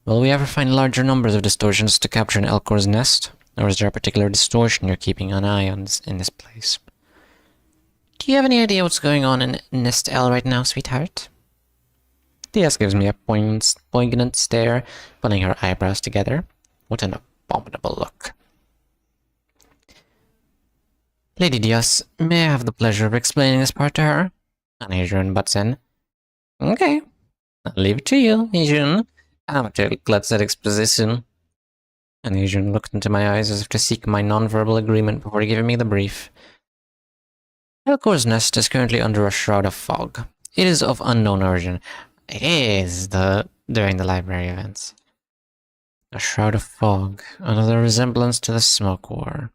Will we ever find larger numbers of distortions to capture in Elcor's nest? Or is there a particular distortion you're keeping an eye on in this place? Do you have any idea what's going on in Nest L right now, sweetheart? Diaz gives me a poignant stare, pulling her eyebrows together. What an abominable look. Lady Diaz, may I have the pleasure of explaining this part to her? And Adrian butts in. Okay, I'll leave it to you, Adrian. Amateur klutz at exposition. And Adrian looked into my eyes as if to seek my non-verbal agreement before giving me the brief. Elcor's nest is currently under a shroud of fog. It is of unknown origin. It is during the library events. A shroud of fog, another resemblance to the Smoke War.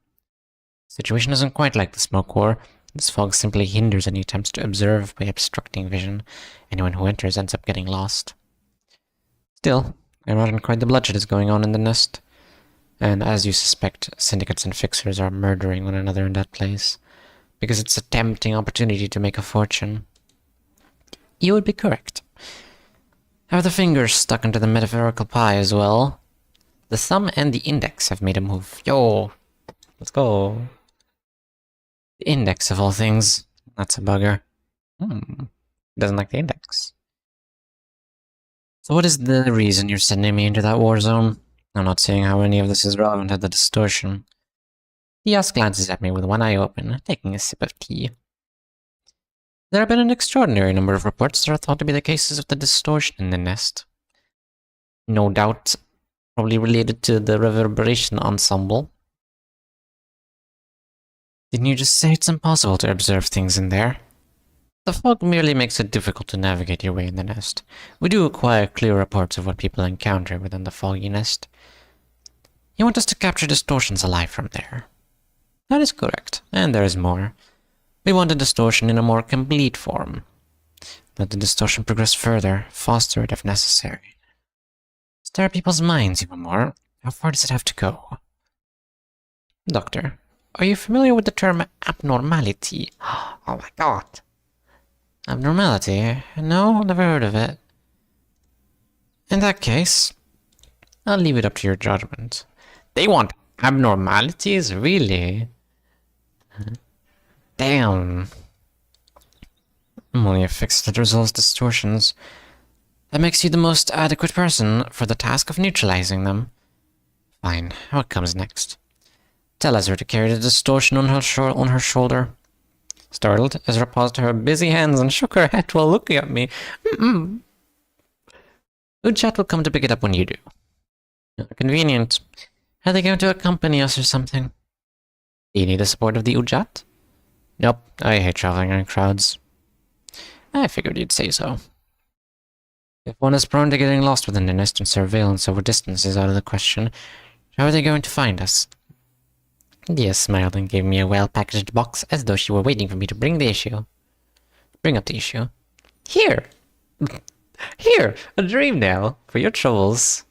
The situation isn't quite like the Smoke War. This fog simply hinders any attempts to observe by obstructing vision. Anyone who enters ends up getting lost. Still, I imagine quite the bloodshed is going on in the nest. And as you suspect, syndicates and fixers are murdering one another in that place. Because it's a tempting opportunity to make a fortune. You would be correct. Have the fingers stuck into the metaphorical pie as well. The thumb and the index have made a move. Yo, let's go. The index of all things. That's a bugger. Doesn't like the index. So what is the reason you're sending me into that war zone? I'm not seeing how any of this is relevant to the distortion. Diaz glances at me with one eye open, taking a sip of tea. There have been an extraordinary number of reports that are thought to be the cases of the distortion in the nest. No doubt, probably related to the reverberation ensemble. Didn't you just say it's impossible to observe things in there? The fog merely makes it difficult to navigate your way in the nest. We do acquire clear reports of what people encounter within the foggy nest. You want us to capture distortions alive from there? That is correct, and there is more. We want a distortion in a more complete form. Let the distortion progress further, foster it if necessary. Stir people's minds even more. How far does it have to go? Doctor, are you familiar with the term abnormality? Oh my god. Abnormality? No, never heard of it. In that case, I'll leave it up to your judgment. They want abnormalities? Really? Damn. Only a fix that resolves distortions. That makes you the most adequate person for the task of neutralizing them. Fine, what comes next? Tell Ezra to carry the distortion on her shoulder. Startled, Ezra paused her busy hands and shook her head while looking at me. Ujat will come to pick it up when you do. Convenient. Are they going to accompany us or something? Do you need the support of the Ujat? Nope, I hate traveling in crowds. I figured you'd say so. If one is prone to getting lost within the nest and surveillance over distance is out of the question, how are they going to find us? Dia smiled and gave me a well-packaged box as though she were waiting for me to bring up the issue. Here! Here! A dream nail! For your troubles.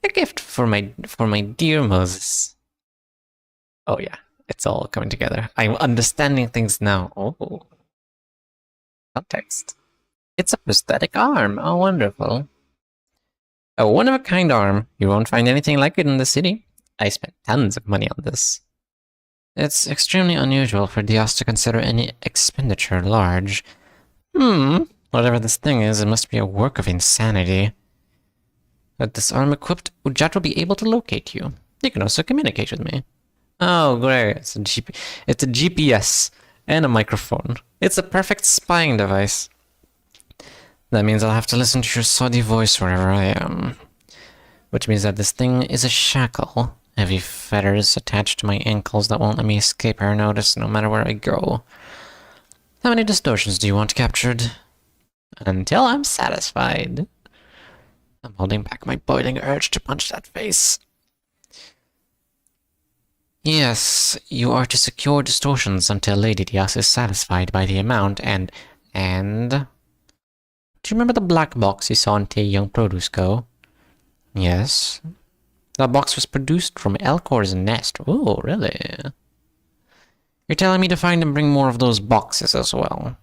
A gift for my dear Moses. Oh yeah, it's all coming together. I'm understanding things now. Oh. Context. It's a prosthetic arm. Oh, wonderful. A one-of-a-kind arm. You won't find anything like it in the city. I spent tons of money on this. It's extremely unusual for Dios to consider any expenditure large. Whatever this thing is, it must be a work of insanity. With this arm equipped, Ujat will be able to locate you. You can also communicate with me. Oh, great. It's a GPS and a microphone. It's a perfect spying device. That means I'll have to listen to your soddy voice wherever I am. Which means that this thing is a shackle. Heavy fetters attached to my ankles that won't let me escape her notice no matter where I go. How many distortions do you want captured? Until I'm satisfied. I'm holding back my boiling urge to punch that face. Yes, you are to secure distortions until Lady Diaz is satisfied by the amount and... Do you remember the black box you saw in Taeyong Produce Co? Yes. That box was produced from Elcor's nest. Oh, really? You're telling me to find and bring more of those boxes as well.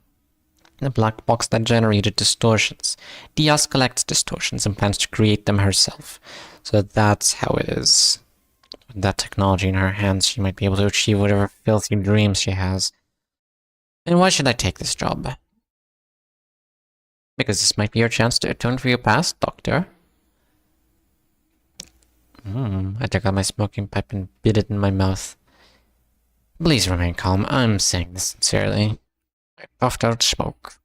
The black box that generated distortions. Diaz collects distortions and plans to create them herself. So that's how it is. With that technology in her hands, she might be able to achieve whatever filthy dreams she has. And why should I take this job? Because this might be your chance to atone for your past, Doctor. I took out my smoking pipe and bit it in my mouth. Please remain calm. I'm saying this sincerely. I puffed out smoke.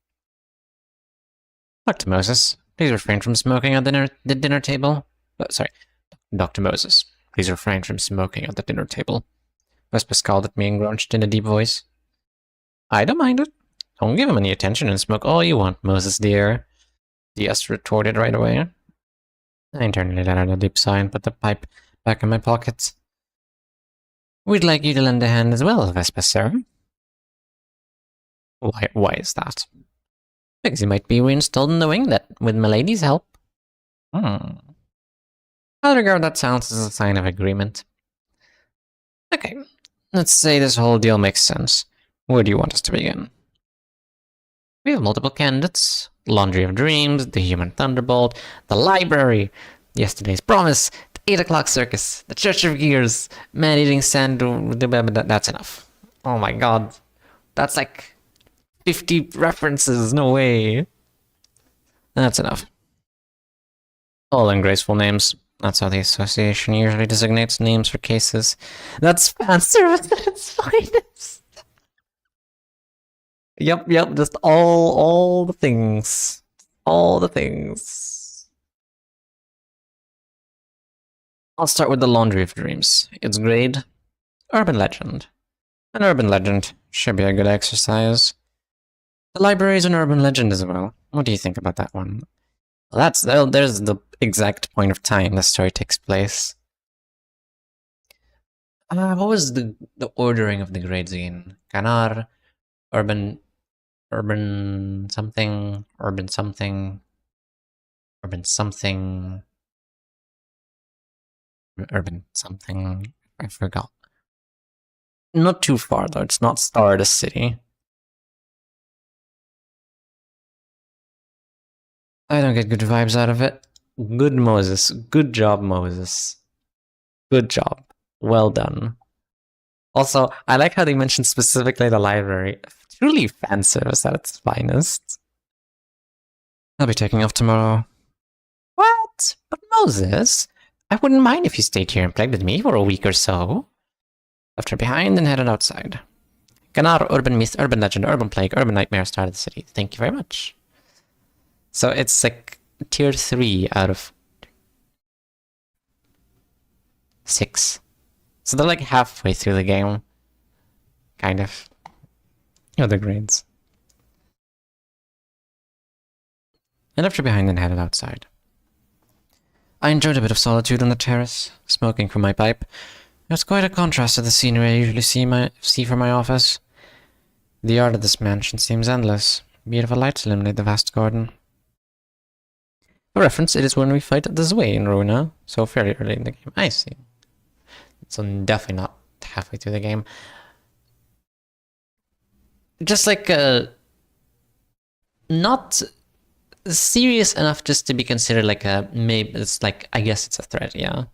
Dr. Moses, please refrain from smoking at the dinner table. Sorry, Dr. Moses, please refrain from smoking at the dinner table. Vespa scowled at me and grunched in a deep voice. I don't mind it. Don't give him any attention and smoke all you want, Moses dear. Diaz retorted right away. I internally let out a deep sigh and put the pipe back in my pocket. We'd like you to lend a hand as well, Vespa, sir. Why is that? Because he might be reinstalled in the wing that with Milady's help. I'll regard that silence as a sign of agreement. Okay, let's say this whole deal makes sense. Where do you want us to begin? We have multiple candidates. Laundry of Dreams, the Human Thunderbolt, the Library, Yesterday's Promise, the 8 o'clock Circus, the Church of Gears, Man-Eating Sand... That's enough. Oh my god. That's like 50 references, no way. That's enough. All ungraceful names. That's how the association usually designates names for cases. That's fan service at its finest. Yep, just all the things. All the things. I'll start with the Laundry of Dreams. Its grade, Urban Legend. An urban legend should be a good exercise. The library is an urban legend as well. What do you think about that one? Well, there's the exact point of time the story takes place. What was the ordering of the grades again? Canar, urban something, urban something, urban something, urban something. I forgot. Not too far though. It's not Stardust City. I don't get good vibes out of it. Good Moses. Good job, Moses. Good job. Well done. Also, I like how they mentioned specifically the library. Truly fan service at its finest. I'll be taking off tomorrow. What? But Moses, I wouldn't mind if you stayed here and played with me for a week or so. Left her behind and headed outside. Ganar, urban myth, urban legend, urban plague, urban nightmare started the city. Thank you very much. So it's like tier 3 out of 6. So they're like halfway through the game. Kind of. Other grades. I left her behind and headed outside. I enjoyed a bit of solitude on the terrace, smoking from my pipe. It was quite a contrast to the scenery I usually see from my office. The yard of this mansion seems endless. Beautiful lights illuminate the vast garden. For reference, it is when we fight the Zwei in Runa, so fairly early in the game. I see. So definitely not halfway through the game. Just like, not serious enough just to be considered like a, maybe it's like, I guess it's a threat, yeah.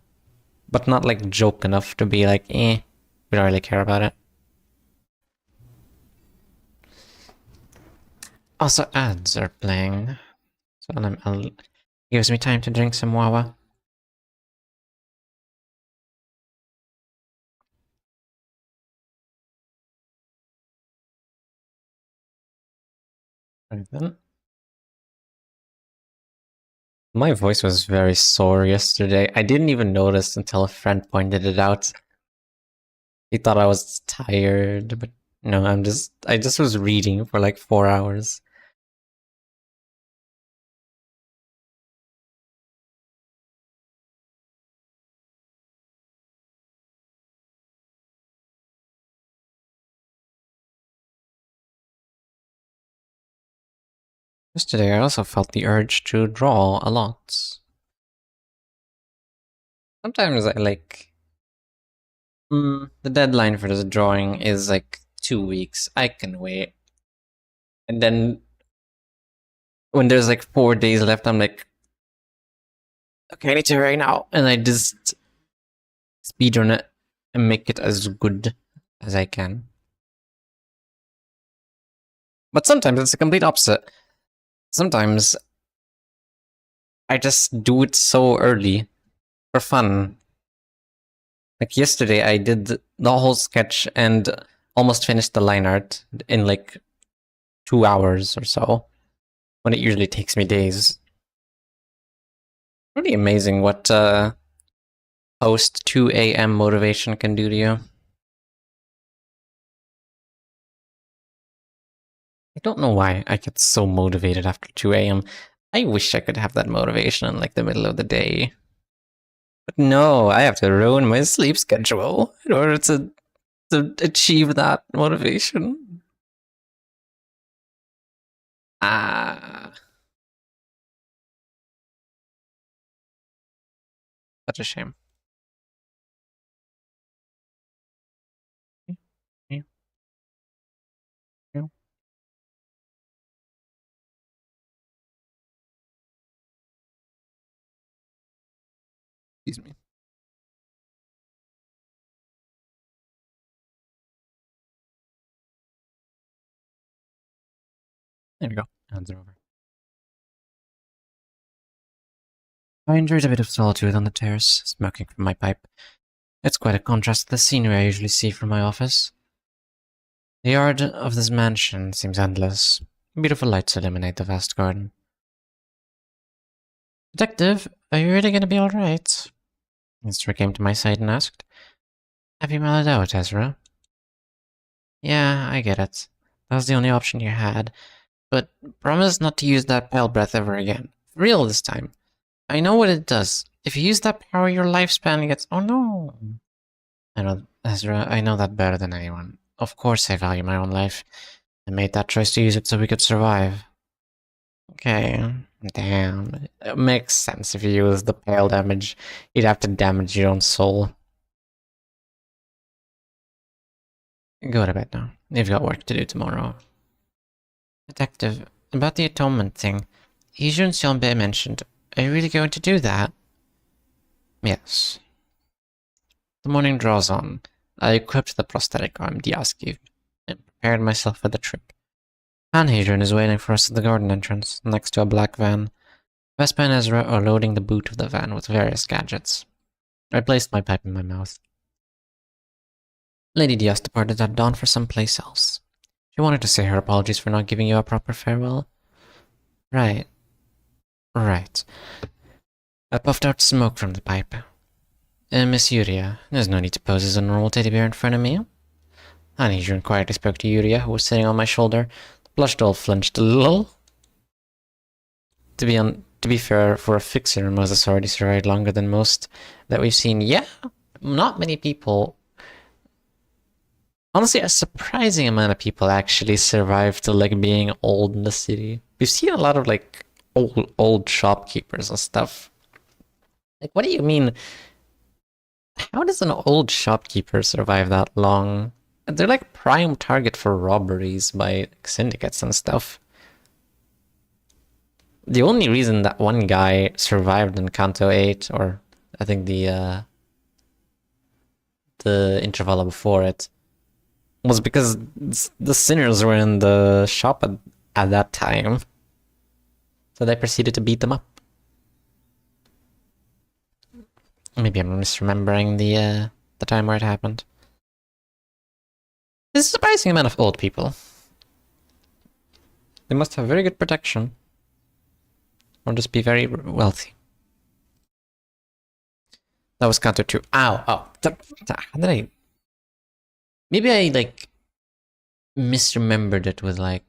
But not like joke enough to be like, we don't really care about it. Also, ads are playing. So it gives me time to drink some Wawa. Right then. My voice was very sore yesterday. I didn't even notice until a friend pointed it out. He thought I was tired, but no, I just was reading for like 4 hours. Yesterday I also felt the urge to draw a lot. Sometimes I like... the deadline for this drawing is like 2 weeks. I can wait. And then when there's like 4 days left, I'm like, okay, I need to right now. And I just speedrun it and make it as good as I can. But sometimes it's the complete opposite. Sometimes I just do it so early for fun. Like yesterday, I did the whole sketch and almost finished the line art in like 2 hours or so, when it usually takes me days. Really amazing what post 2 a.m. motivation can do to you. I don't know why I get so motivated after 2 a.m. I wish I could have that motivation in like the middle of the day. But no, I have to ruin my sleep schedule in order to achieve that motivation. Such a shame. Excuse me. There we go. Hands are over. I enjoyed a bit of solitude on the terrace, smoking from my pipe. It's quite a contrast to the scenery I usually see from my office. The yard of this mansion seems endless. Beautiful lights illuminate the vast garden. Detective, are you really gonna be alright? EZRA came to my side and asked. Have you mellowed out, Ezra? Yeah, I get it. That was the only option you had. But promise not to use that pale breath ever again. For real this time. I know what it does. If you use that power, your lifespan gets... Oh no! I know, Ezra, I know that better than anyone. Of course I value my own life. I made that choice to use it so we could survive. Okay, damn. It makes sense if you use the pale damage. You'd have to damage your own soul. Go to bed now. You've got work to do tomorrow. Detective, about the atonement thing. Yijun Xianbei mentioned. Are you really going to do that? Yes. The morning draws on. I equipped the prosthetic arm Diaz gave me, and prepared myself for the trip. Hadrian is waiting for us at the garden entrance, next to a black van. Vespa and EZRA are loading the boot of the van with various gadgets. I placed my pipe in my mouth. Lady Diaz departed at dawn for someplace else. She wanted to say her apologies for not giving you a proper farewell. Right. I puffed out smoke from the pipe. Miss Yuria, there's no need to pose as a normal teddy bear in front of me. Hadrian quietly spoke to Yuria, who was sitting on my shoulder. The plush doll flinched a little. To be fair, for a fixer, Moses already survived longer than most that we've seen. Yeah, not many people. Honestly, a surprising amount of people actually survived to, like, being old in the city. We've seen a lot of, like, old shopkeepers and stuff. Like, what do you mean? How does an old shopkeeper survive that long? They're like prime target for robberies by syndicates and stuff. The only reason that one guy survived in Kanto 8, or I think the intervala before it, was because the sinners were in the shop at that time. So they proceeded to beat them up. Maybe I'm misremembering the time where it happened. There's a surprising amount of old people. They must have very good protection. Or just be very wealthy. That was Kanto 2. Ow! Oh. How did I... Maybe I, like, misremembered it with, like,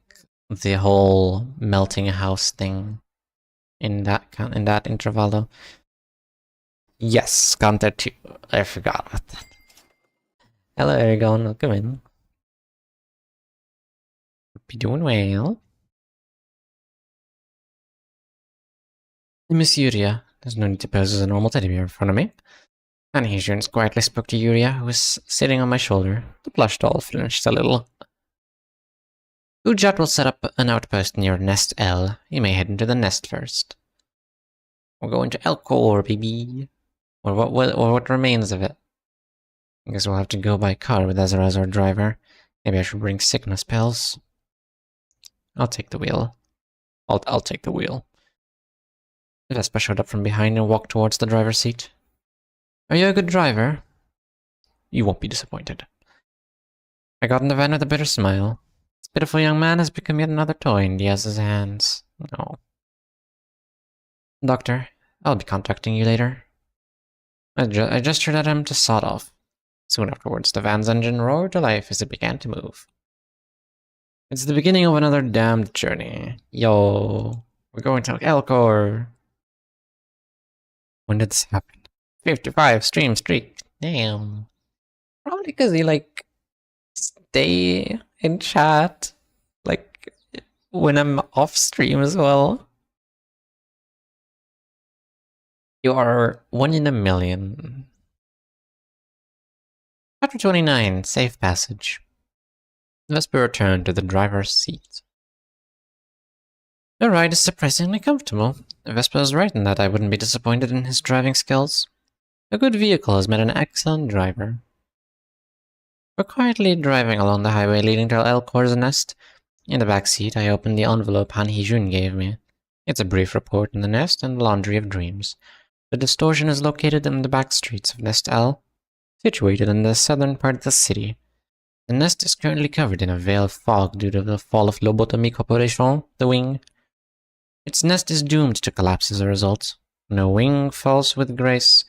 the whole melting a house thing in that intervalo. Yes, Kanto 2. I forgot about that. Hello, Aragon. Welcome in. Hope you're doing well. Miss Yuria, there's no need to pose as a normal teddy bear in front of me. Hadrian quietly spoke to Yuria, who was sitting on my shoulder. The plush doll flinched a little. Ujat will set up an outpost near Nest L. You may head into the nest first. We're going to Elcor, baby. Or what remains of it. I guess we'll have to go by car with EZRA as our driver. Maybe I should bring sickness pills. I'll take the wheel. I'll take the wheel. Vespa showed up from behind and walked towards the driver's seat. Are you a good driver? You won't be disappointed. I got in the van with a bitter smile. This pitiful young man has become yet another toy in Diaz's hands. No. Doctor, I'll be contacting you later. I gestured at him to sod off. Soon afterwards, the van's engine roared to life as it began to move. It's the beginning of another damned journey. Yo, we're going to Elcor. When did this happen? 55 stream streak. Damn. Probably because you, like, stay in chat, like, when I'm off stream as well. You are 1 in a million. Chapter 29, Safe Passage. Vesper returned to the driver's seat. The ride is surprisingly comfortable. Vesper was right in that I wouldn't be disappointed in his driving skills. A good vehicle has made an excellent driver. We're quietly driving along the highway leading to Elcor's nest. In the back seat, I opened the envelope Han Hijun gave me. It's a brief report on the nest and the laundry of dreams. The distortion is located in the back streets of Nest L, situated in the southern part of the city. The nest is currently covered in a veil of fog due to the fall of Lobotomy Corporation, the wing. Its nest is doomed to collapse as a result. When a wing falls with grace,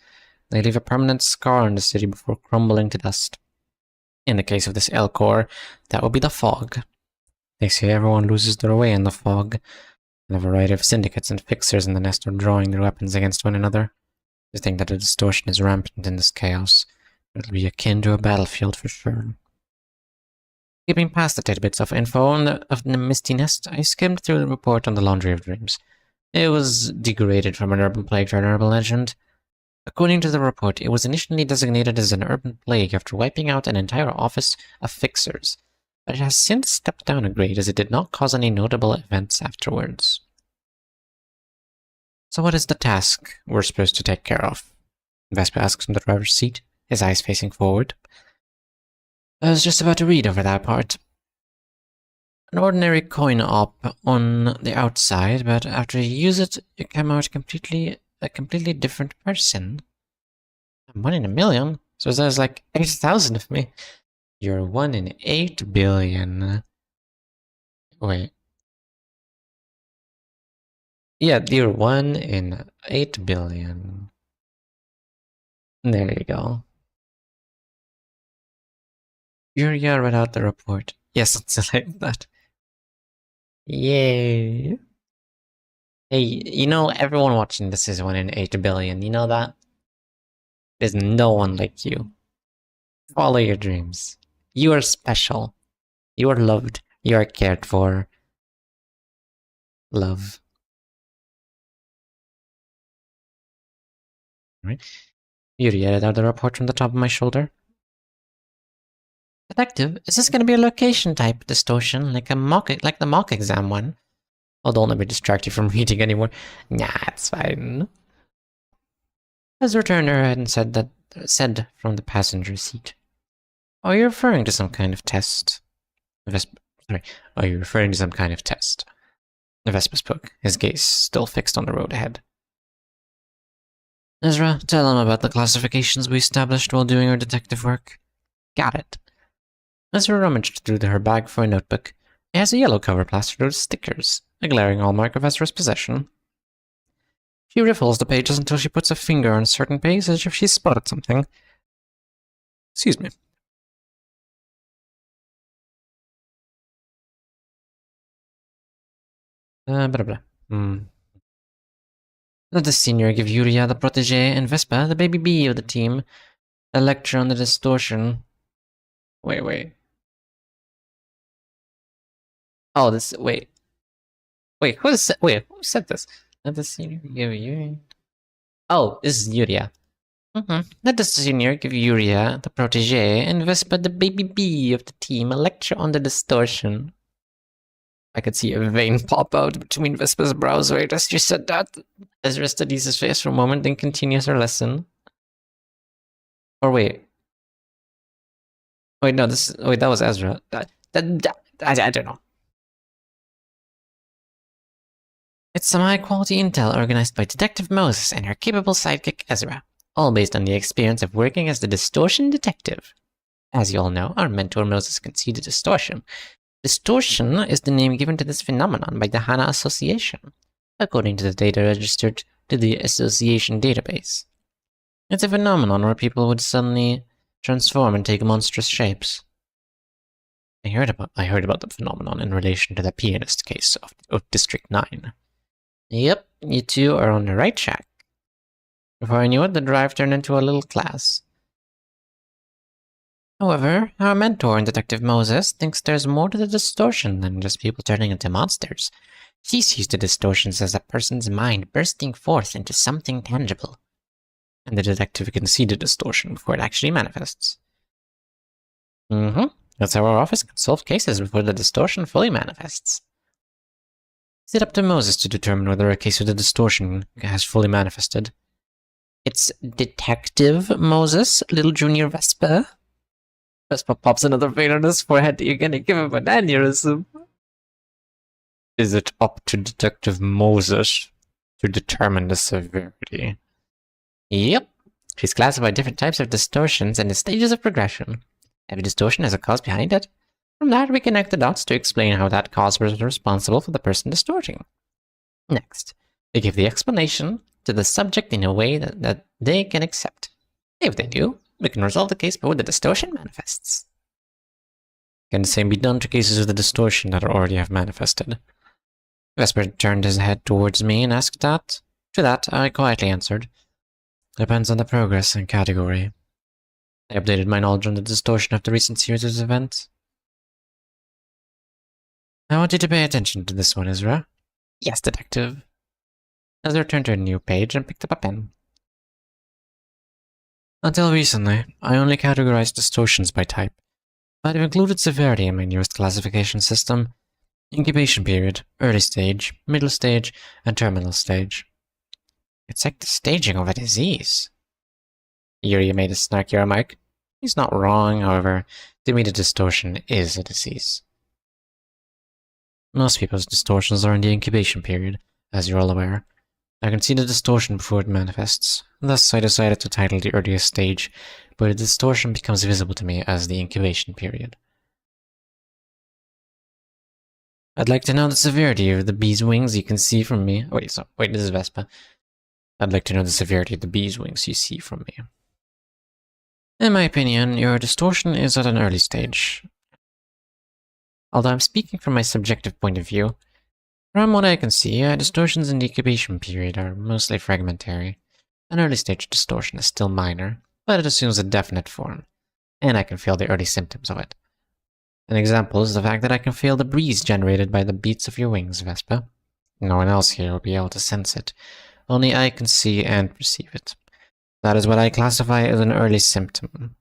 they leave a permanent scar on the city before crumbling to dust. In the case of this L core, that would be the fog. They say everyone loses their way in the fog, and a variety of syndicates and fixers in the nest are drawing their weapons against one another. They think that the distortion is rampant in this chaos. It'll be akin to a battlefield for sure. Skipping past the tidbits of info of the Misty Nest, I skimmed through the report on the Laundry of Dreams. It was degraded from an urban plague to an urban legend. According to the report, it was initially designated as an urban plague after wiping out an entire office of fixers, but it has since stepped down a grade as it did not cause any notable events afterwards. So what is the task we're supposed to take care of? Vespa asks from the driver's seat, his eyes facing forward. I was just about to read over that part. An ordinary coin op on the outside, but after you use it, you come out a completely different person. I'm 1 in a million, so there's like 8,000 of me. You're 1 in 8 billion. Wait. Yeah, you're 1 in 8 billion. There you go. Yuria read out the report. Yes, it's like that. Yay. Hey, you know, everyone watching this is 1 in 8 billion, you know that? There's no one like you. Follow your dreams. You are special. You are loved. You are cared for. Love. Right? Yuri read out the report from the top of my shoulder. Detective, is this going to be a location type distortion, like the mock exam one? Oh, don't let me distract you from reading anymore. Nah, it's fine. Ezra turned her head and said from the passenger seat. Are you referring to some kind of test? Are you referring to some kind of test? Vespa spoke, his gaze still fixed on the road ahead. Ezra, tell him about the classifications we established while doing our detective work. Got it. Ezra rummaged through her bag for a notebook. It has a yellow cover plastered with stickers, a glaring hallmark of Ezra's possession. She riffles the pages until she puts a finger on a certain page as if she spotted something. Excuse me. Blah blah. Let the senior give Yuria the protege and Vespa the baby bee of the team a lecture on the distortion. Wait. Oh, wait, who said this? Let the senior give Yuria. Oh, this is Yuria. Let the senior give Yuria the protege and Vespa the baby bee of the team a lecture on the distortion. I could see a vein pop out between Vespa's brows right as she said that. Ezra studies his face for a moment, then continues her lesson. Or wait, no, that was Ezra. I don't know. It's some high-quality intel organized by Detective Moses and her capable sidekick Ezra, all based on the experience of working as the Distortion Detective. As you all know, our mentor Moses can see the distortion. Distortion is the name given to this phenomenon by the HANA Association, according to the data registered to the Association database. It's a phenomenon where people would suddenly transform and take monstrous shapes. I heard about the phenomenon in relation to the pianist case of District 9. Yep, you two are on the right track. Before I knew it, the drive turned into a little class. However, our mentor in Detective Moses thinks there's more to the distortion than just people turning into monsters. She sees the distortions as a person's mind bursting forth into something tangible. And the detective can see the distortion before it actually manifests. That's how our office can solve cases before the distortion fully manifests. Is it up to Moses to determine whether a case of the distortion has fully manifested? It's Detective Moses, little junior Vespa. Vespa pops another vein on his forehead. You're gonna give him an aneurysm. Is it up to Detective Moses to determine the severity? Yep. She's classified different types of distortions and the stages of progression. Every distortion has a cause behind it. From that, we connect the dots to explain how that cause was responsible for the person distorting. Next, we give the explanation to the subject in a way that they can accept. If they do, we can resolve the case before the distortion manifests. Can the same be done to cases of the distortion that already have manifested? Vesper turned his head towards me and asked that. To that, I quietly answered, depends on the progress and category. I updated my knowledge on the distortion of the recent series of events. I want you to pay attention to this one, EZRA. Yes, Detective. EZRA turned to a new page and picked up a pen. Until recently, I only categorized distortions by type, but I've included severity in my newest classification system. Incubation period, early stage, middle stage, and terminal stage. It's like the staging of a disease. Yuri made a snarky remark. He's not wrong, however, to me the distortion is a disease. Most people's distortions are in the incubation period, as you're all aware. I can see the distortion before it manifests, thus I decided to title the earliest stage, but the distortion becomes visible to me as the incubation period. I'd like to know the severity of the bee's wings you can see from me. Wait, this is Vespa. I'd like to know the severity of the bee's wings you see from me. In my opinion, your distortion is at an early stage. Although I'm speaking from my subjective point of view, from what I can see, distortions in the incubation period are mostly fragmentary. An early stage distortion is still minor, but it assumes a definite form, and I can feel the early symptoms of it. An example is the fact that I can feel the breeze generated by the beats of your wings, Vespa. No one else here will be able to sense it. Only I can see and perceive it. That is what I classify as an early symptom.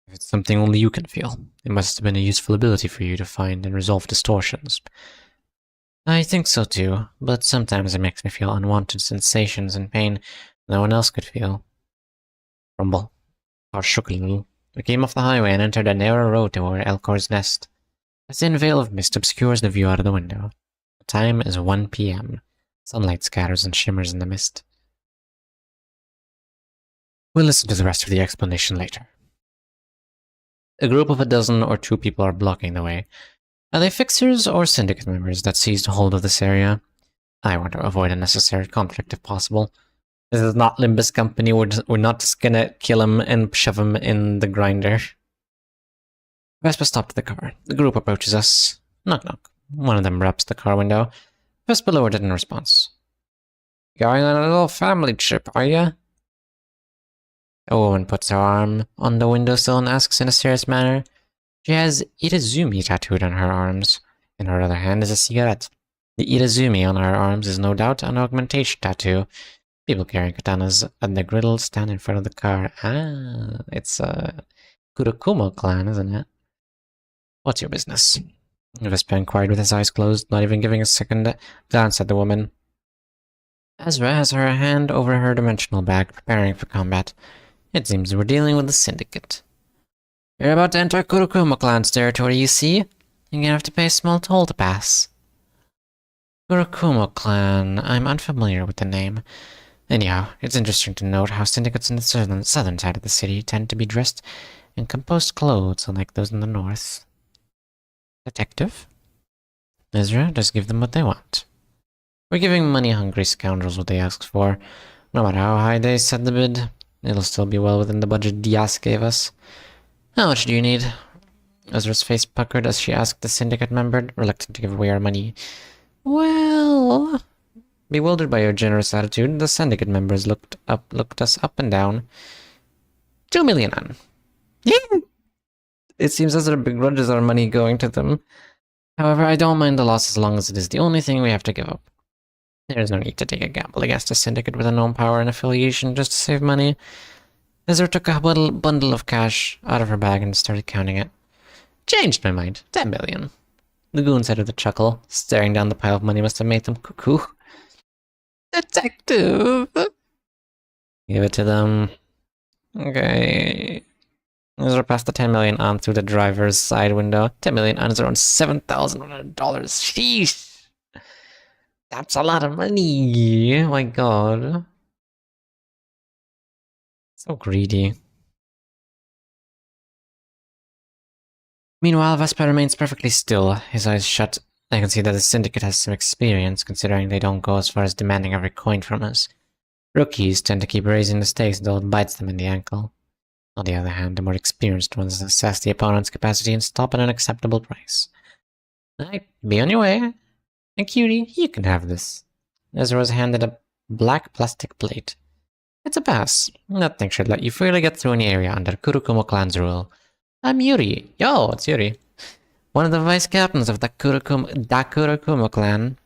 If it's something only you can feel, it must have been a useful ability for you to find and resolve distortions. I think so too, but sometimes it makes me feel unwanted sensations and pain no one else could feel. Rumble. Car shook a little. We came off the highway and entered a narrow road toward Elcor's nest. A thin veil of mist obscures the view out of the window. The time is 1 p.m. Sunlight scatters and shimmers in the mist. We'll listen to the rest of the explanation later. A group of 12 or 2 people are blocking the way. Are they fixers or syndicate members that seized hold of this area? I want to avoid unnecessary conflict if possible. This is not Limbus Company, we're not just gonna kill him and shove him in the grinder. Vespa stopped the car. The group approaches us. Knock knock. One of them raps the car window. Vespa lowered it in response. Going on a little family trip, are ya? A woman puts her arm on the windowsill and asks in a serious manner. She has Irizumi tattooed on her arms. In her other hand is a cigarette. The Irizumi on her arms is no doubt an augmentation tattoo. People carrying katanas at the griddle stand in front of the car. Ah, it's a Kurokumo clan, isn't it? What's your business? Vespa inquired with his eyes closed, not even giving a second glance at the woman. EZRA has her hand over her dimensional bag, preparing for combat. It seems we're dealing with the syndicate. You're about to enter Kurokumo clan's territory, you see? You're gonna have to pay a small toll to pass. Kurokumo clan, I'm unfamiliar with the name. Anyhow, it's interesting to note how syndicates in the southern side of the city tend to be dressed in composed clothes, unlike those in the north. Detective? EZRA, just give them what they want. We're giving money-hungry scoundrels what they ask for. No matter how high they set the bid, it'll still be well within the budget Diaz gave us. How much do you need? EZRA's face puckered as she asked the syndicate member, reluctant to give away our money. Well... Bewildered by your generous attitude, the syndicate members looked us up and down. 2 million on. Yeah! It seems EZRA begrudges our money going to them. However, I don't mind the loss as long as it is the only thing we have to give up. There is no need to take a gamble against a syndicate with a known power and affiliation just to save money. EZRA took a bundle of cash out of her bag and started counting it. Changed my mind. 10 million. The goon said with a chuckle. Staring down the pile of money must have made them cuckoo. Detective! Give it to them. Okay. EZRA passed the 10 million on through the driver's side window. 10 million on is around $7,100. Sheesh! That's a lot of money. Oh my god. So greedy. Meanwhile, Vesper remains perfectly still, his eyes shut. I can see that the Syndicate has some experience, considering they don't go as far as demanding every coin from us. Rookies tend to keep raising the stakes until it bites them in the ankle. On the other hand, the more experienced ones assess the opponent's capacity and stop at an acceptable price. Alright, be on your way. And cutie, you can have this. Ezra was handed a black plastic plate. It's a pass. Nothing should let you freely get through any area under Kurokumo clan's rule. I'm Yuri. Yo, it's Yuri. One of the vice captains of the Kurokumo clan.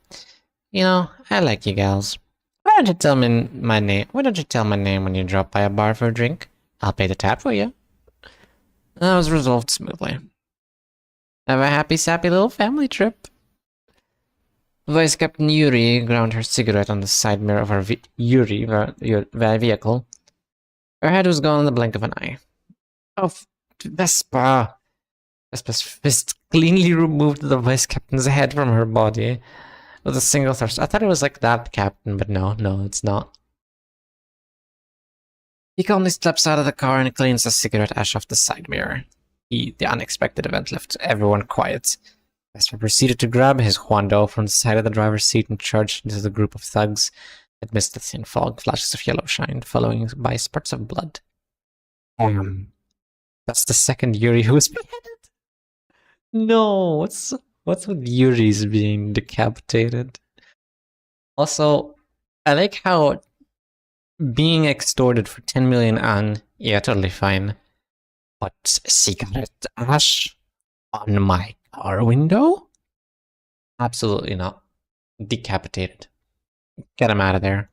You know, I like you gals. Why don't you tell me my name? Why don't you tell my name when you drop by a bar for a drink? I'll pay the tab for you. That was resolved smoothly. Have a happy, sappy little family trip. Vice Captain Yuri ground her cigarette on the side mirror of her vehicle. Her head was gone in the blink of an eye. Oh, Vespa! Vespa's fist cleanly removed the Vice Captain's head from her body with a single thrust. I thought it was like that, Captain, but no, it's not. He calmly steps out of the car and cleans the cigarette ash off the side mirror. The unexpected event left everyone quiet. Vesper proceeded to grab his Huando from the side of the driver's seat and charged into the group of thugs. Amidst the thin fog, flashes of yellow shined, following by spurts of blood. That's the second Yuri who was beheaded. No, what's with Yuri's being decapitated? Also, I like how being extorted for 10 million an, yeah, totally fine. But cigarette ash on my car window? Absolutely not. Decapitated. Get him out of there.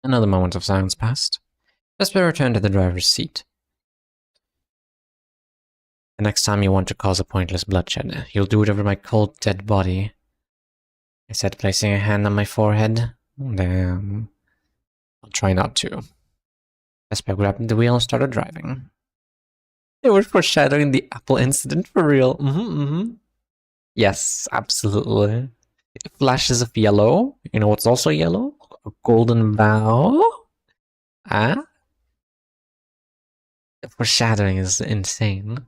Another moment of silence passed. Vesper returned to the driver's seat. The next time you want to cause a pointless bloodshed, you'll do it over my cold, dead body, I said, placing a hand on my forehead. Damn. I'll try not to. Vesper grabbed the wheel and started driving. They were foreshadowing the Apple incident for real. Yes, absolutely. Flashes of yellow. You know what's also yellow? A golden bow. Ah? The foreshadowing is insane.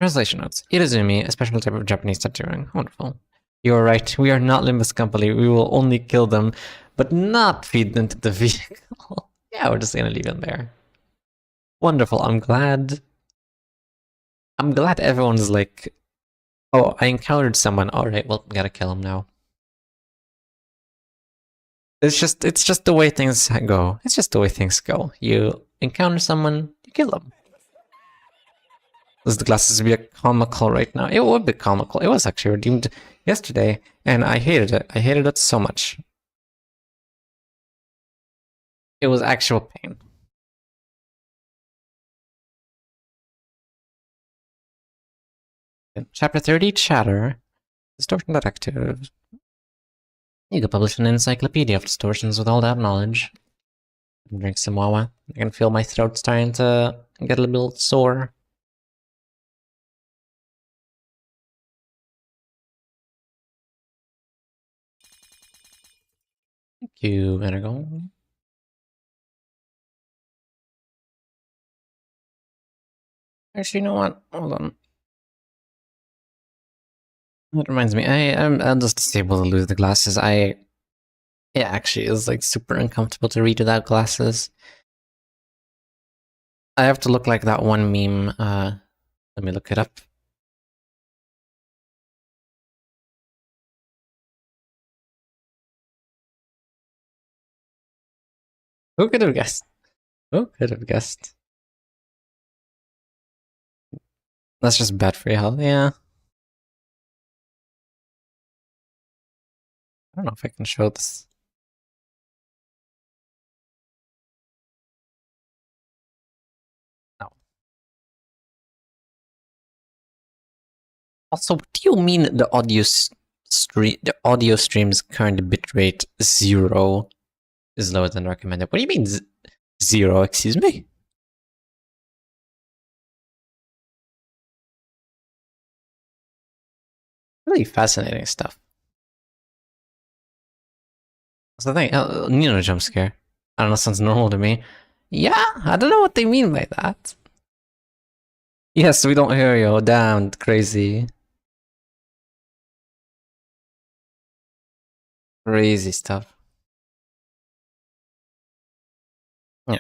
Translation notes. Irezumi, a special type of Japanese tattooing. Wonderful. You're right, we are not Limbus Company. We will only kill them, but not feed them to the vehicle. Yeah, we're just gonna leave them there. Wonderful, I'm glad everyone's like, oh, I encountered someone. Alright, well, gotta kill him now. It's just the way things go. It's just the way things go. You encounter someone, you kill them. Does the glasses be comical right now? It would be comical. It was actually redeemed yesterday, and I hated it. I hated it so much. It was actual pain. Chapter 30, Chatter. Distortion Detective. You could publish an encyclopedia of distortions with all that knowledge. Drink some wawa. I can feel my throat starting to get a little sore. Thank you, Energon. Actually, you know what? Hold on. That reminds me, I'll just disable the lose the glasses. It actually is like super uncomfortable to read without glasses. I have to look like that one meme. Let me look it up. Who could have guessed? Who could have guessed? That's just bad for your health, yeah. I don't know if I can show this. No. Also, what do you mean the audio The audio stream's current bitrate 0 is lower than recommended. What do you mean 0? Excuse me? Really fascinating stuff. What's the thing? Jump scare. I don't know, sounds normal to me. Yeah, I don't know what they mean by that. Yes, we don't hear you. Damn, crazy. Crazy stuff. Yeah.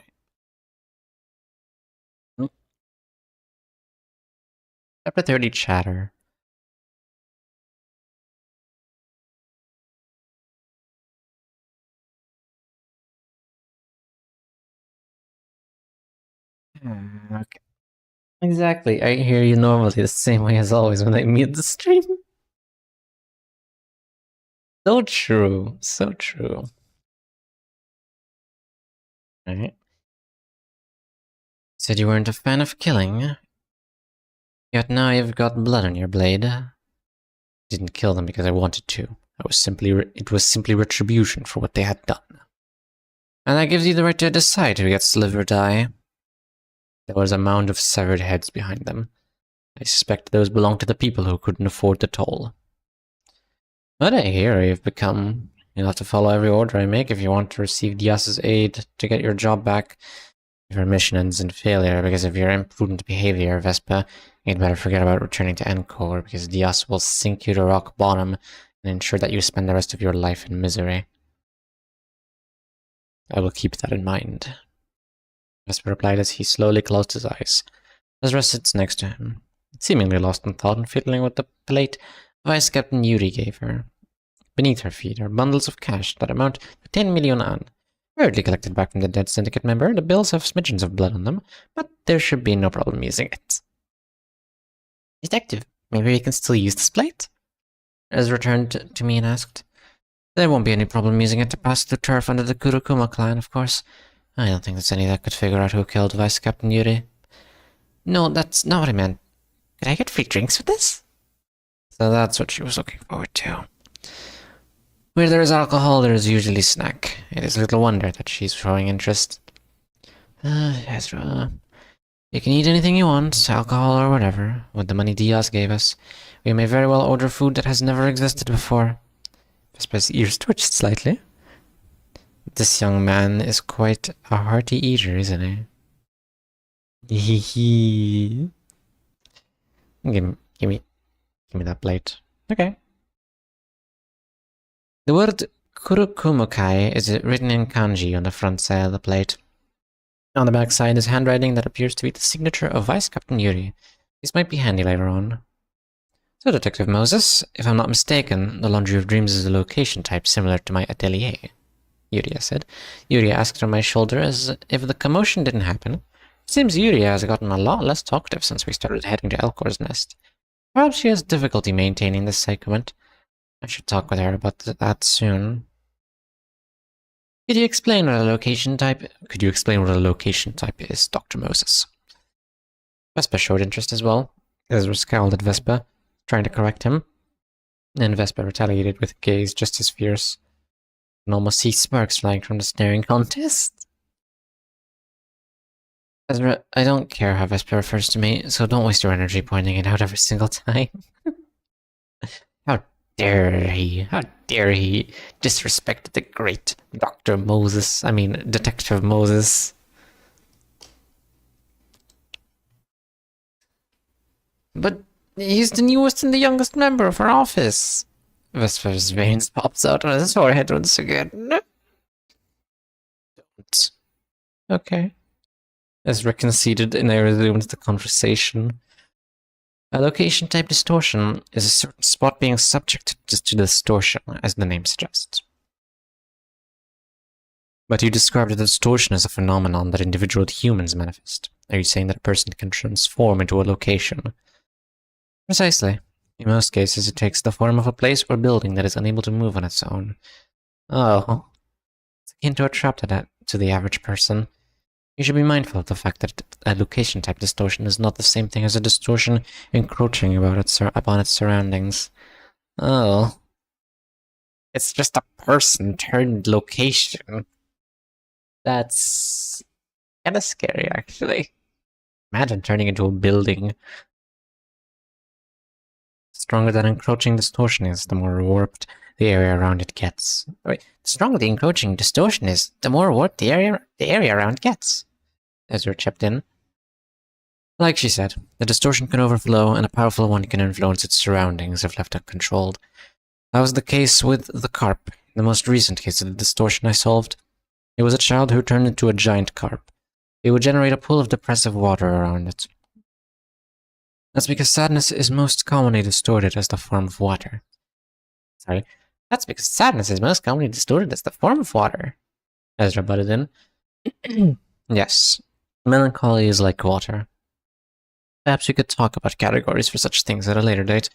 Chapter 30 chatter. Okay. Exactly. I hear you normally the same way as always when I mute the stream. So true. So true. Alright. Said you weren't a fan of killing. Yet now you've got blood on your blade. Didn't kill them because I wanted to. It was simply retribution for what they had done. And that gives you the right to decide who gets to live or die. There was a mound of severed heads behind them. I suspect those belonged to the people who couldn't afford the toll. What a hero you've become. You'll have to follow every order I make if you want to receive Diaz's aid to get your job back. If your mission ends in failure because of your imprudent behavior, Vespa, you'd better forget about returning to Encore, because Diaz will sink you to rock bottom and ensure that you spend the rest of your life in misery. I will keep that in mind. Vespa replied as he slowly closed his eyes. EZRA sits next to him, seemingly lost in thought and fiddling with the plate Vice Captain Yuri gave her. Beneath her feet are bundles of cash that amount to 10 million an. Hurriedly collected back from the dead syndicate member, the bills have smidgens of blood on them, but there should be no problem using it. Detective, maybe we can still use this plate? EZRA turned to me and asked. There won't be any problem using it to pass through turf under the Kurokuma clan, of course. I don't think there's any that could figure out who killed Vice Captain Yuri. No, that's not what I meant. Could I get free drinks with this? So that's what she was looking forward to. Where there is alcohol, there is usually snack. It is little wonder that she's showing interest. EZRA. You can eat anything you want, alcohol or whatever, with the money Diaz gave us. We may very well order food that has never existed before. Vespa's ears twitched slightly. This young man is quite a hearty eater, isn't he? Hee. Give me that plate. Okay. The word Kurokumukai is written in kanji on the front side of the plate. On the back side is handwriting that appears to be the signature of Vice Captain Yuri. This might be handy later on. So, Detective Moses, if I'm not mistaken, the Laundry of Dreams is a location type similar to my atelier. Yuria said. Yuria asked on my shoulder as if the commotion didn't happen. It seems Yuria has gotten a lot less talkative since we started heading to Elcor's nest. Perhaps she has difficulty maintaining this sacrament. I should talk with her about that soon. Could you explain what a location type is, Dr. Moses? Vespa showed interest as well. EZRA scowled at Vespa, trying to correct him, and Vespa retaliated with a gaze just as fierce. You can almost see sparks flying from the staring contest. EZRA, I don't care how Vespa refers to me, so don't waste your energy pointing it out every single time. How dare he disrespect the great Detective Moses. But he's the newest and the youngest member of our office. Vespa's veins pops out on his forehead once again. Don't. Okay. EZRA conceded and I resumed the conversation. A location-type distortion is a certain spot being subject to distortion, as the name suggests. But you described the distortion as a phenomenon that individual humans manifest. Are you saying that a person can transform into a location? Precisely. In most cases, it takes the form of a place or building that is unable to move on its own. Oh. It's akin to a trap to the average person. You should be mindful of the fact that a location-type distortion is not the same thing as a distortion encroaching upon its surroundings. Oh. It's just a person turned location. That's kind of scary, actually. Imagine turning into a building. Stronger than encroaching distortion is, the more warped the area around it gets. Wait, the stronger the encroaching distortion is, the more warped the area around gets. Ezra chipped in. Like she said, the distortion can overflow, and a powerful one can influence its surroundings if left uncontrolled. That was the case with the carp, the most recent case of the distortion I solved. It was a child who turned into a giant carp. It would generate a pool of depressive water around it. That's because sadness is most commonly distorted as the form of water. Sorry. That's because sadness is most commonly distorted as the form of water. Ezra butted in. Yes. Melancholy is like water. Perhaps we could talk about categories for such things at a later date.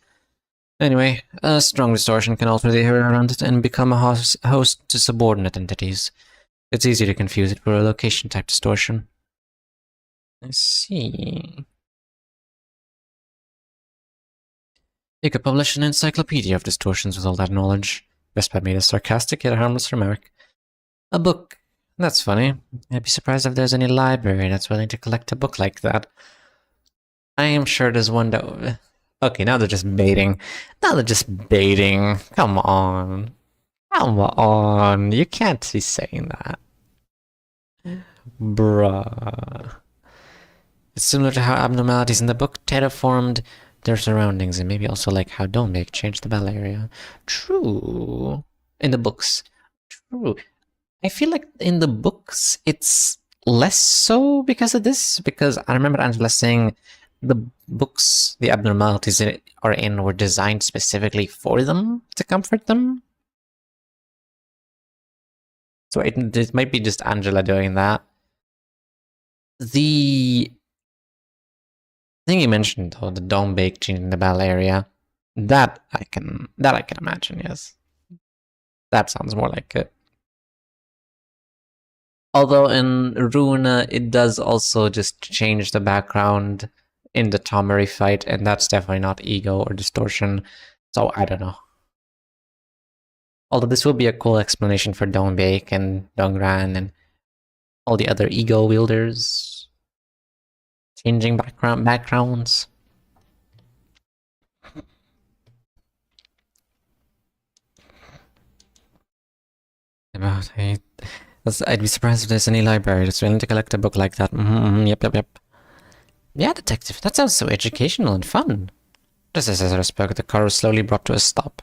Anyway, a strong distortion can alter the area around it and become a host to subordinate entities. It's easy to confuse it for a location-type distortion. I see. You could publish an encyclopedia of distortions with all that knowledge. Vespa made a sarcastic yet harmless remark. A book. That's funny. I'd be surprised if there's any library that's willing to collect a book like that. I am sure there's one that... Okay, now they're just baiting. Now they're just baiting. Come on. Come on. You can't be saying that. Bruh. It's similar to how abnormalities in the book terraformed their surroundings, and maybe also like how Domebake changed the battle area. True. In the books. True. I feel like in the books it's less so because of this, because I remember Angela saying the books the abnormalities are in were designed specifically for them, to comfort them. So it might be just Angela doing that. The thing you mentioned, though, the Domebake changing the battle area, that I can imagine, yes. That sounds more like it. Although in Runa, it does also just change the background in the Tomari fight, and that's definitely not ego or distortion, so I don't know. Although this will be a cool explanation for Dongbake and Dongran and all the other ego wielders. Changing backgrounds. I'd be surprised if there's any library that's willing to collect a book like that. Yep. Yeah, detective, that sounds so educational and fun. Just as Ezra spoke, the car was slowly brought to a stop.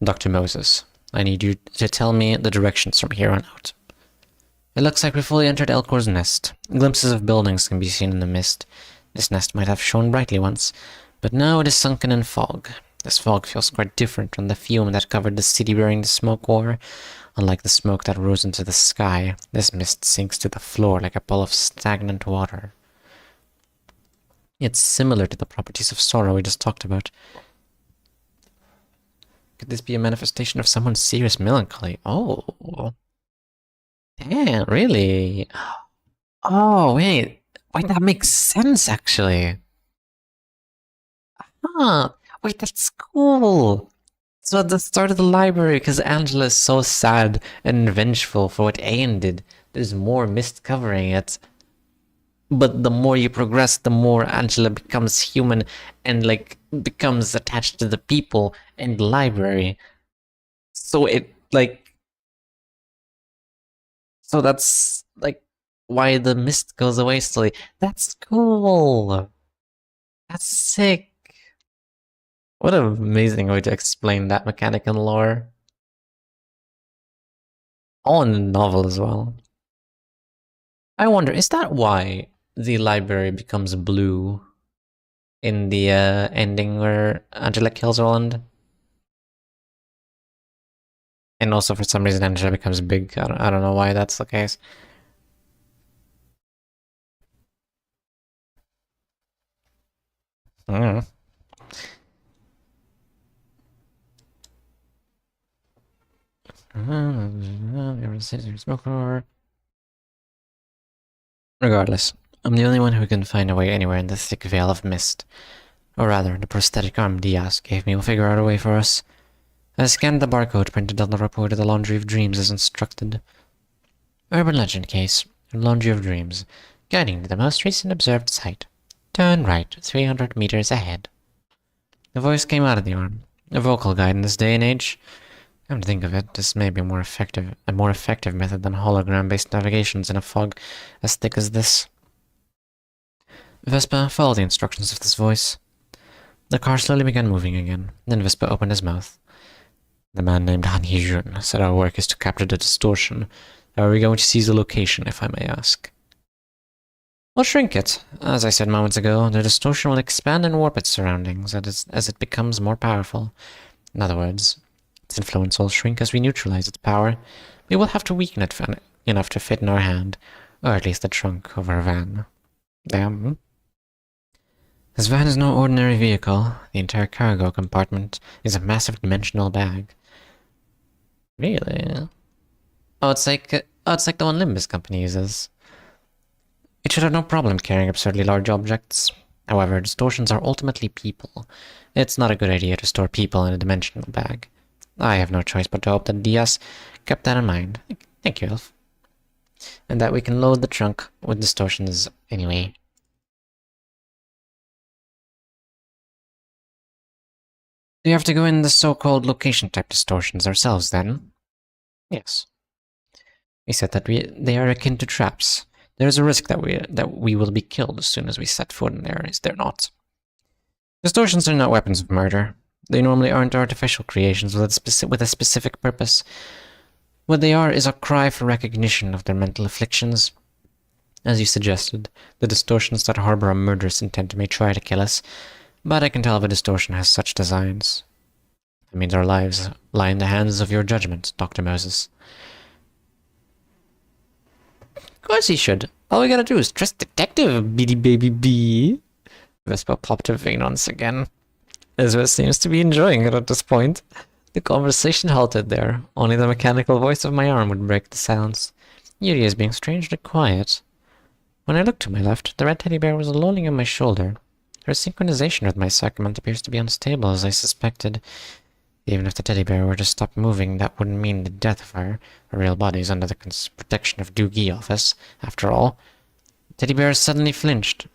Dr. Moses, I need you to tell me the directions from here on out. It looks like we fully entered Elcor's nest. Glimpses of buildings can be seen in the mist. This nest might have shone brightly once, but now it is sunken in fog. This fog feels quite different from the fume that covered the city during the smoke war. Unlike the smoke that rose into the sky, this mist sinks to the floor like a pool of stagnant water. It's similar to the properties of sorrow we just talked about. Could this be a manifestation of someone's serious melancholy? Oh. Damn, really? Oh, wait, that makes sense, actually. Wait, that's cool. So at the start of the library, because Angela is so sad and vengeful for what Ayan did, there's more mist covering it. But the more you progress, the more Angela becomes human and, like, becomes attached to the people in the library. So it, like... So that's, like, why the mist goes away slowly. That's cool! That's sick! What an amazing way to explain that mechanic in lore. All in the novel as well. I wonder, is that why the library becomes blue in the ending where Angela kills Roland? And also for some reason Angela becomes big. I don't know why that's the case. I don't know. Regardless, I'm the only one who can find a way anywhere in the thick veil of mist. Or rather, the prosthetic arm Diaz gave me will figure out a way for us. I scanned the barcode printed on the report of the Laundry of Dreams as instructed. Urban legend case, Laundry of Dreams, guiding to the most recent observed site. Turn right, 300 meters ahead. The voice came out of the arm. A vocal guide in this day and age. Come to think of it, this may be a more effective method than hologram-based navigations in a fog as thick as this. Vespa, follow the instructions of this voice. The car slowly began moving again. Then Vespa opened his mouth. The man named Han Hee-jun said our work is to capture the distortion. How are we going to seize the location, if I may ask? We'll shrink it. As I said moments ago, the distortion will expand and warp its surroundings as it becomes more powerful. In other words, its influence will shrink as we neutralize its power. We will have to weaken it enough to fit in our hand, or at least the trunk of our van. Damn. This van is no ordinary vehicle. The entire cargo compartment is a massive dimensional bag. Really? Oh, it's like the one Limbus Company uses. It should have no problem carrying absurdly large objects. However, distortions are ultimately people. It's not a good idea to store people in a dimensional bag. I have no choice but to hope that DS kept that in mind. Thank you, Elf. And that we can load the trunk with distortions anyway. We have to go in the so-called location-type distortions ourselves, then? Yes. We said that they are akin to traps. There is a risk that we will be killed as soon as we set foot in there, is there not? Distortions are not weapons of murder. They normally aren't artificial creations with a specific purpose. What they are is a cry for recognition of their mental afflictions. As you suggested, the distortions that harbor a murderous intent may try to kill us, but I can tell if a distortion has such designs. That means our lives lie in the hands of your judgment, Dr. Moses. Of course he should. All we gotta do is trust Detective, beady baby bee. Vespa popped her vein once again. Ezra seems to be enjoying it at this point. The conversation halted there. Only the mechanical voice of my arm would break the silence. Yuri is being strangely quiet. When I looked to my left, the red teddy bear was lolling on my shoulder. Her synchronization with my sacrament appears to be unstable, as I suspected. Even if the teddy bear were to stop moving, that wouldn't mean the death of her. Her real body is under the protection of Doogie office, after all. The teddy bear suddenly flinched.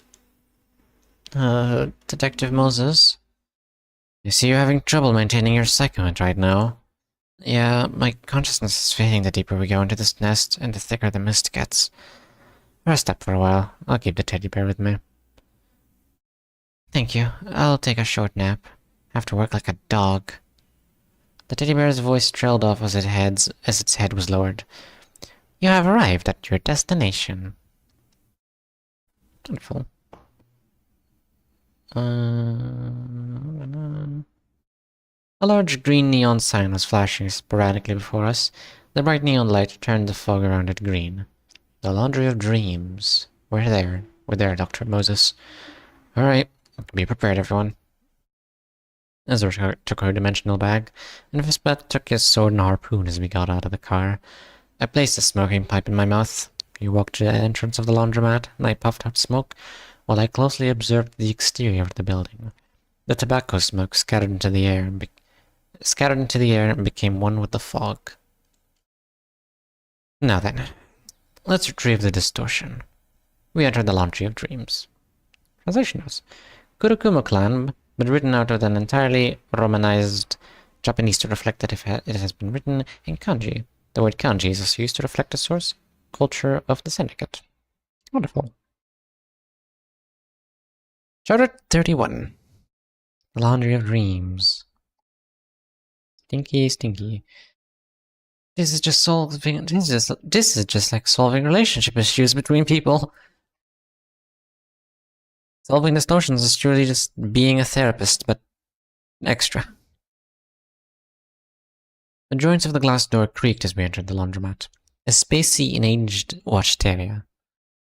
Detective Moses? I see you're having trouble maintaining your sacrament right now. Yeah, my consciousness is fading the deeper we go into this nest, and the thicker the mist gets. Rest up for a while. I'll keep the teddy bear with me. Thank you. I'll take a short nap. Have to work like a dog. The teddy bear's voice trailed off as its head was lowered. You have arrived at your destination. Wonderful. A large green neon sign was flashing sporadically before us. The bright neon light turned the fog around it green. The Laundry of Dreams. We're there. We're there, Dr. Moses. Alright. Be prepared, everyone. Ezra took her dimensional bag, and Vespa took his sword and harpoon as we got out of the car. I placed a smoking pipe in my mouth. We walked to the entrance of the laundromat, and I puffed out smoke, while I closely observed the exterior of the building. The tobacco smoke scattered into the air and became one with the fog. Now then, let's retrieve the distortion. We entered the Laundry of Dreams. Translation notes. Kurokumo clan, but written out of an entirely romanized Japanese to reflect that it has been written in kanji. The word kanji is also used to reflect the source culture of the syndicate. Wonderful. Chapter 31. The Laundry of Dreams. Stinky, stinky. This is just like solving relationship issues between people. Solving distortions is truly just being a therapist, but extra. The joints of the glass door creaked as we entered the laundromat. A spacey and aged washed area,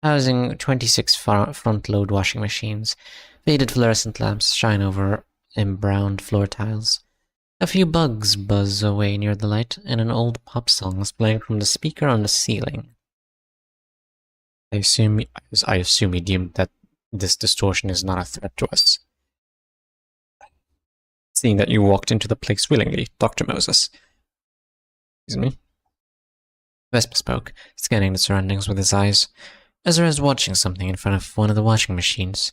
housing 26 front-load washing machines. Faded fluorescent lamps shine over embrowned floor tiles. A few bugs buzz away near the light, and an old pop song is playing from the speaker on the ceiling. I assume he deemed that this distortion is not a threat to us. seeing that you walked into the place willingly, Dr. Moses. Excuse me. Vespa spoke, scanning the surroundings with his eyes. Ezra is watching something in front of one of the washing machines.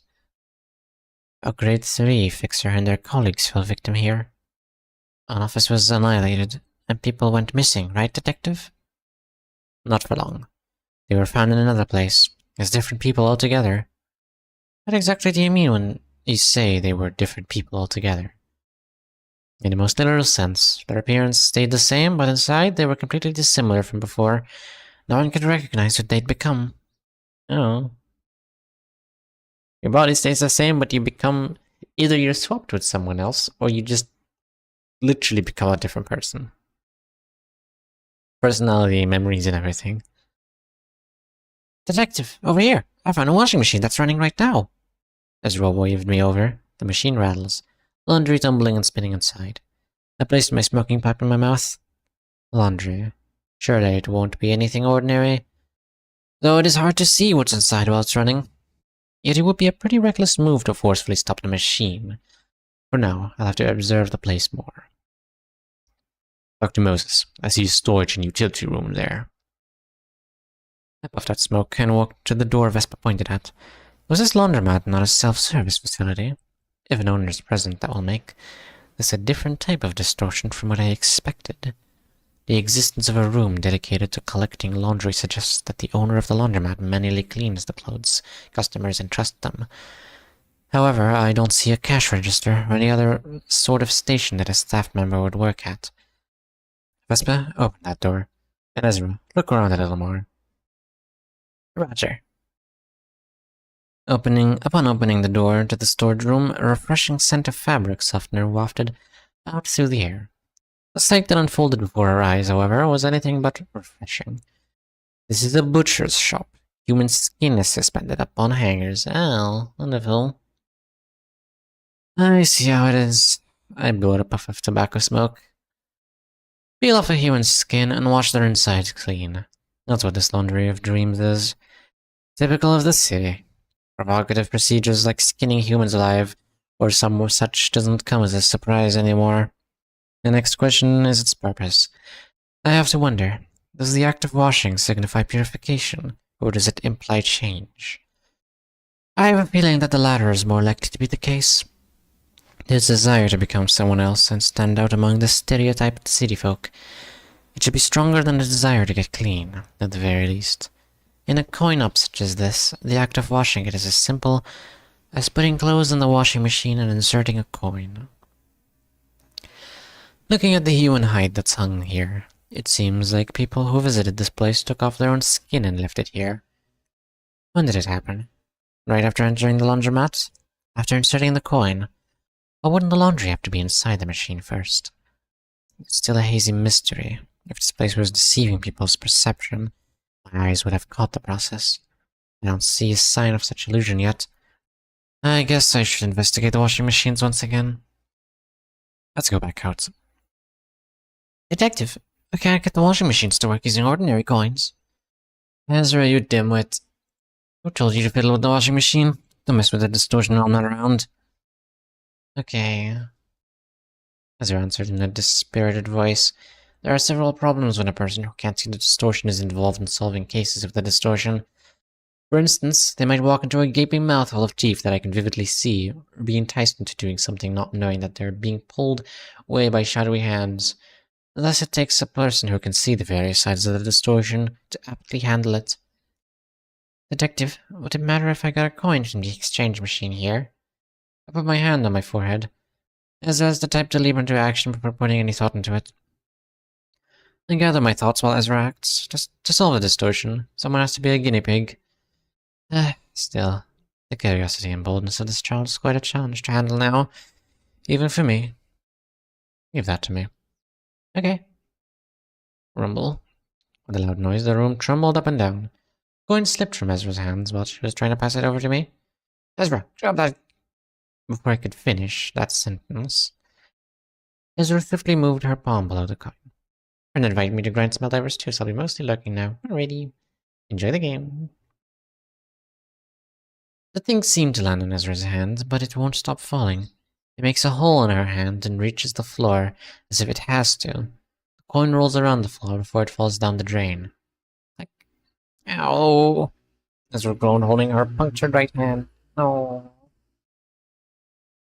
A grade 3 fixer and their colleagues fell victim here. An office was annihilated, and people went missing, right, Detective? Not for long. They were found in another place, as different people altogether. What exactly do you mean when you say they were different people altogether? In the most literal sense, their appearance stayed the same, but inside they were completely dissimilar from before. No one could recognize what they'd become. Oh. Your body stays the same, but you become... either you're swapped with someone else, or you just literally become a different person. Personality, memories, and everything. Detective, over here! I found a washing machine that's running right now! Ezra waved me over. The machine rattles, laundry tumbling and spinning inside. I placed my smoking pipe in my mouth. Laundry. Surely it won't be anything ordinary. Though it is hard to see what's inside while it's running. Yet it would be a pretty reckless move to forcefully stop the machine. For now, I'll have to observe the place more. Dr. Moses, I see a storage and utility room there. I puffed out smoke and walked to the door Vespa pointed at. Was this laundromat not a self-service facility? If an owner is present, that will make this a different type of distortion from what I expected. The existence of a room dedicated to collecting laundry suggests that the owner of the laundromat manually cleans the clothes customers entrust them. However, I don't see a cash register or any other sort of station that a staff member would work at. Vespa, open that door. And Ezra, look around a little more. Roger. Upon opening the door to the storage room, a refreshing scent of fabric softener wafted out through the air. The sight that unfolded before our eyes, however, was anything but refreshing. This is a butcher's shop. Human skin is suspended up on hangers. Oh, wonderful. I see how it is. I blew out a puff of tobacco smoke. Peel off a human skin and wash their insides clean. That's what this laundry of dreams is. Typical of the city. Provocative procedures like skinning humans alive, or some such, doesn't come as a surprise anymore. The next question is its purpose. I have to wonder, does the act of washing signify purification, or does it imply change? I have a feeling that the latter is more likely to be the case. This desire to become someone else and stand out among the stereotyped city folk. It should be stronger than the desire to get clean, at the very least. In a coin-op such as this, the act of washing it is as simple as putting clothes in the washing machine and inserting a coin. Looking at the hue and hide that's hung here, it seems like people who visited this place took off their own skin and left it here. When did it happen? Right after entering the laundromat? After inserting the coin? Or wouldn't the laundry have to be inside the machine first? It's still a hazy mystery. If this place was deceiving people's perception, my eyes would have caught the process. I don't see a sign of such illusion yet. I guess I should investigate the washing machines once again. Let's go back out. Detective, I can't get the washing machines to work using ordinary coins. Ezra, you dimwit. Who told you to fiddle with the washing machine? Don't mess with the distortion while I'm not around. Okay. Ezra answered in a dispirited voice. There are several problems when a person who can't see the distortion is involved in solving cases of the distortion. For instance, they might walk into a gaping mouth full of teeth that I can vividly see, or be enticed into doing something not knowing that they're being pulled away by shadowy hands. Thus it takes a person who can see the various sides of the distortion to aptly handle it. Detective, would it matter if I got a coin from the exchange machine here? I put my hand on my forehead. Ezra's the type to leap into action before putting any thought into it. I gather my thoughts while Ezra acts. Just to solve the distortion, someone has to be a guinea pig. Still, the curiosity and boldness of this child is quite a challenge to handle now, even for me. Give that to me. Okay. Rumble. With a loud noise, the room trembled up and down. Coin slipped from Ezra's hands while she was trying to pass it over to me. Ezra, drop that. Before I could finish that sentence, Ezra swiftly moved her palm below the coin. And invited me to grind some Eldivers too, so I'll be mostly lurking now. Alrighty. Enjoy the game. The thing seemed to land on Ezra's hand, but it won't stop falling. It makes a hole in her hand and reaches the floor as if it has to. The coin rolls around the floor before it falls down the drain. Like, ow! Ezra groaned, holding her punctured right hand. Oh.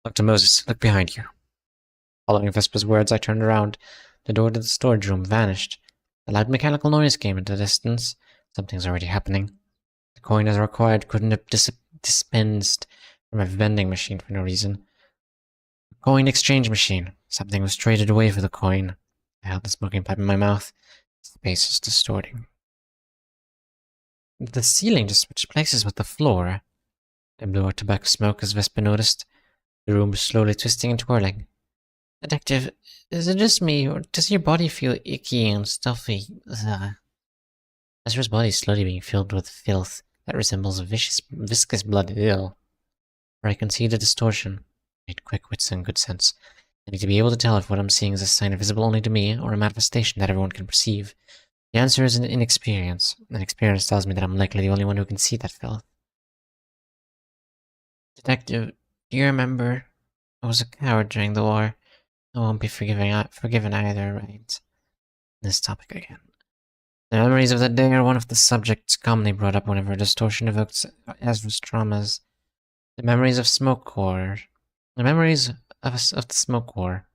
Dr. Moses, look behind you. Following Vespa's words, I turned around. The door to the storage room vanished. A loud mechanical noise came into the distance. Something's already happening. The coin as required couldn't have dispensed from a vending machine for no reason. A coin exchange machine. Something was traded away for the coin. I held the smoking pipe in my mouth. Space is distorting. The ceiling just switched places with the floor. I blew out tobacco smoke as Vespa noticed. The room was slowly twisting and twirling. Detective, is it just me, or does your body feel icky and stuffy? Ezra's body is slowly being filled with filth that resembles viscous blood. Ew. Where I can see the distortion. I need quick wits and good sense. I need to be able to tell if what I'm seeing is a sign visible only to me, or a manifestation that everyone can perceive. The answer is inexperience, and experience tells me that I'm likely the only one who can see that filth. Detective, do you remember? I was a coward during the war. I won't be forgiven either, right? This topic again. The memories of that day are one of the subjects commonly brought up whenever distortion evokes Ezra's traumas. The memories of smoke core. The memories of the smoke core.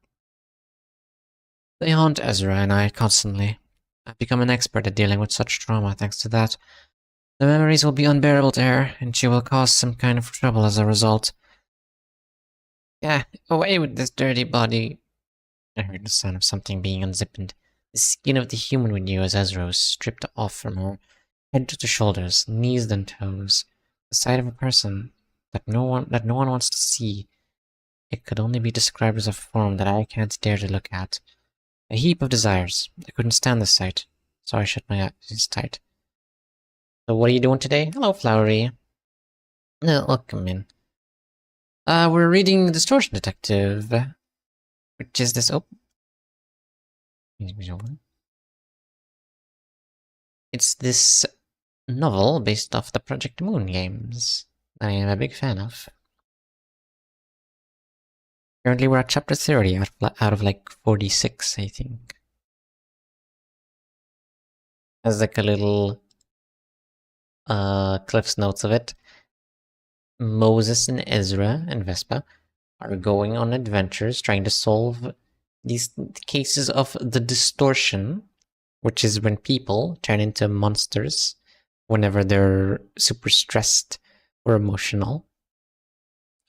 They haunt Ezra and I constantly. I've become an expert at dealing with such trauma thanks to that. The memories will be unbearable to her, and she will cause some kind of trouble as a result. Yeah, away with this dirty body. I heard the sound of something being unzipped. The skin of the human we knew as Ezra was stripped off from her, head to shoulders, knees and toes. The sight of a person that no one wants to see. It could only be described as a form that I can't dare to look at. A heap of desires. I couldn't stand the sight, so I shut my eyes tight. So what are you doing today? Hello, Flowery. No, oh, come in. We're reading Distortion Detective. Which is this? Oh. It's this novel based off the Project Moon games that I am a big fan of. Currently we're at chapter 30 out of like 46, I think. As like a little Cliff's Notes of it. Moses and Ezra and Vespa are going on adventures trying to solve these cases of the distortion, which is when people turn into monsters whenever they're super stressed or emotional.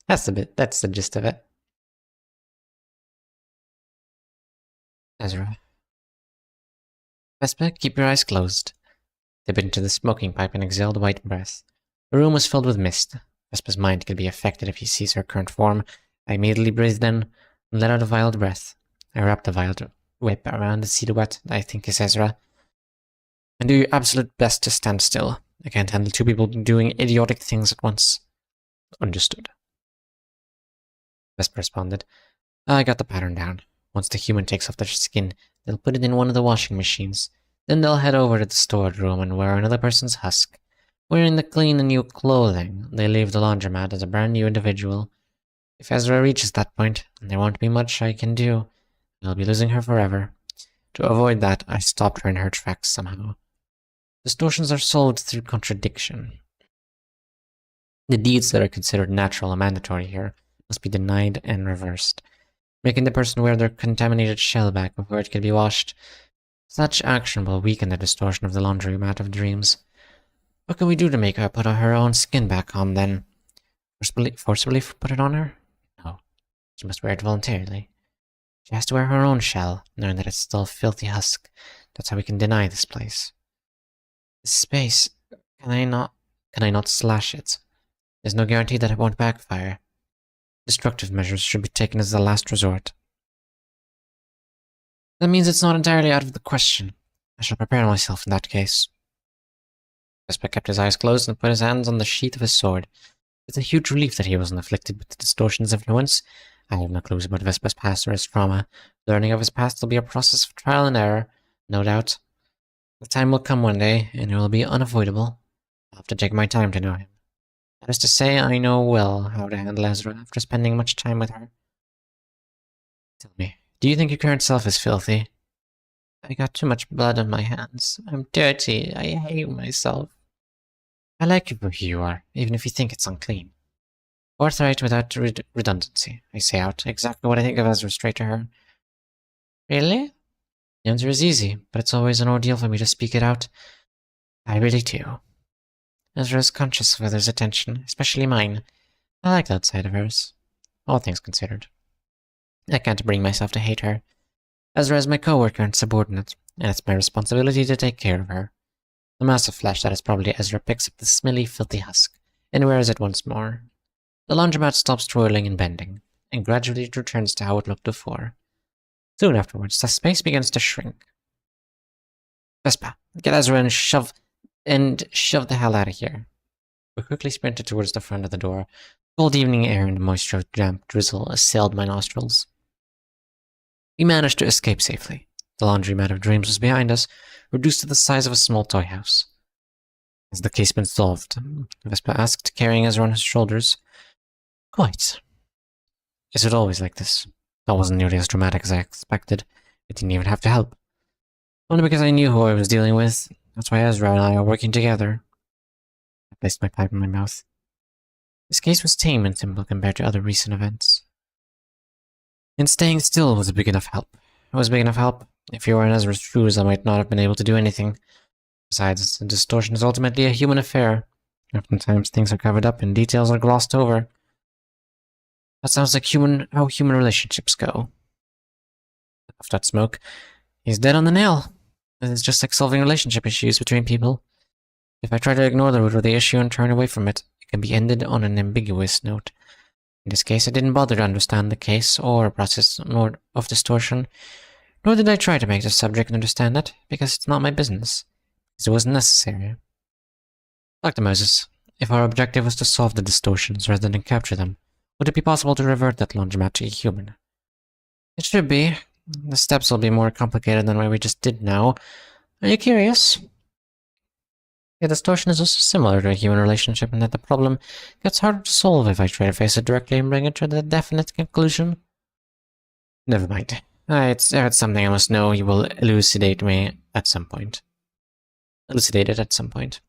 That's the gist of it. Ezra. Vespa, keep your eyes closed. They bit into the smoking pipe and exhaled white breath. The room was filled with mist. Vespa's mind could be affected if he sees her current form. I immediately breathed in and let out a violent breath. I wrapped the violent whip around the silhouette that I think is Ezra. And do your absolute best to stand still. I can't handle two people doing idiotic things at once. Understood. Vespa responded. I got the pattern down. Once the human takes off their skin, they'll put it in one of the washing machines. Then they'll head over to the storage room and wear another person's husk. Wearing the clean and new clothing, they leave the laundromat as a brand new individual. If Ezra reaches that point, there won't be much I can do. I'll be losing her forever. To avoid that, I stopped her in her tracks somehow. Distortions are solved through contradiction. The deeds that are considered natural and mandatory here must be denied and reversed, making the person wear their contaminated shell back before it can be washed. Such action will weaken the distortion of the laundromat of dreams. What can we do to make her put her own skin back on, then? Forcibly put it on her? No. She must wear it voluntarily. She has to wear her own shell, knowing that it's still a filthy husk. That's how we can deny this place. This space, can I not slash it? There's no guarantee that it won't backfire. Destructive measures should be taken as the last resort. That means it's not entirely out of the question. I shall prepare myself in that case. Vespa kept his eyes closed and put his hands on the sheath of his sword. It's a huge relief that he wasn't afflicted with the distortion's influence. I have no clues about Vespa's past or his trauma. Learning of his past will be a process of trial and error, no doubt. The time will come one day, and it will be unavoidable. I'll have to take my time to know him. That is to say, I know well how to handle Ezra after spending much time with her. Tell me, do you think your current self is filthy? I got too much blood on my hands. I'm dirty. I hate myself. I like you for who you are, even if you think it's unclean. Forthright without redundancy. I say out exactly what I think of Ezra straight to her. Really? The answer is easy, but it's always an ordeal for me to speak it out. I really do. Ezra is conscious of others' attention, especially mine. I like that side of hers. All things considered. I can't bring myself to hate her. Ezra is my co-worker and subordinate, and it's my responsibility to take care of her. The mass of flesh that is probably Ezra picks up the smelly, filthy husk, and wears it once more. The laundromat stops twirling and bending, and gradually returns to how it looked before. Soon afterwards, the space begins to shrink. Vespa, get Ezra and shove the hell out of here. We quickly sprinted towards the front of the door. Cold evening air and moisture damp drizzle assailed my nostrils. We managed to escape safely. The laundromat of dreams was behind us, reduced to the size of a small toy house. Has the case been solved? Vespa asked, carrying Ezra on his shoulders. Quite. Is it always like this? That wasn't nearly as dramatic as I expected. It didn't even have to help. Only because I knew who I was dealing with. That's why Ezra and I are working together. I placed my pipe in my mouth. This case was tame and simple compared to other recent events. And staying still was a big enough help. It was big enough help. If you were in Ezra's shoes, I might not have been able to do anything. Besides, the distortion is ultimately a human affair. Oftentimes things are covered up and details are glossed over. That sounds like how human relationships go. Puffed out smoke. He's dead on the nail. It's just like solving relationship issues between people. If I try to ignore the root of the issue and turn away from it, it can be ended on an ambiguous note. In this case, I didn't bother to understand the case or process of distortion, nor did I try to make the subject understand it, because it's not my business. Because it wasn't necessary. Dr. Moses, if our objective was to solve the distortions rather than capture them, would it be possible to revert that laundromat to a human? It should be. The steps will be more complicated than what we just did now. Are you curious? The distortion is also similar to a human relationship in that the problem gets harder to solve if I try to face it directly and bring it to the definite conclusion. Never mind. It's something I must know. You will elucidate me at some point. Elucidate it at some point.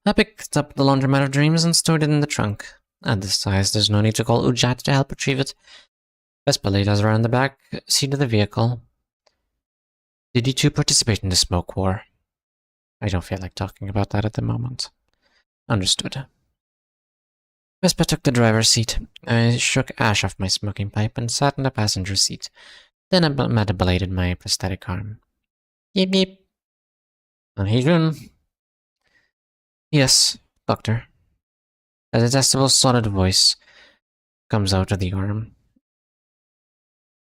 I picked up the laundromat of dreams and stored it in the trunk. At this size, there's no need to call Ujat to help retrieve it. Vespa laid us around the back seat of the vehicle. Did you two participate in the smoke war? I don't feel like talking about that at the moment. Understood. Vespa took the driver's seat. I shook ash off my smoking pipe and sat in the passenger seat. Then I manipulated my prosthetic arm. Beep beep. Adrian. Yes, doctor. A detestable, solid voice comes out of the arm.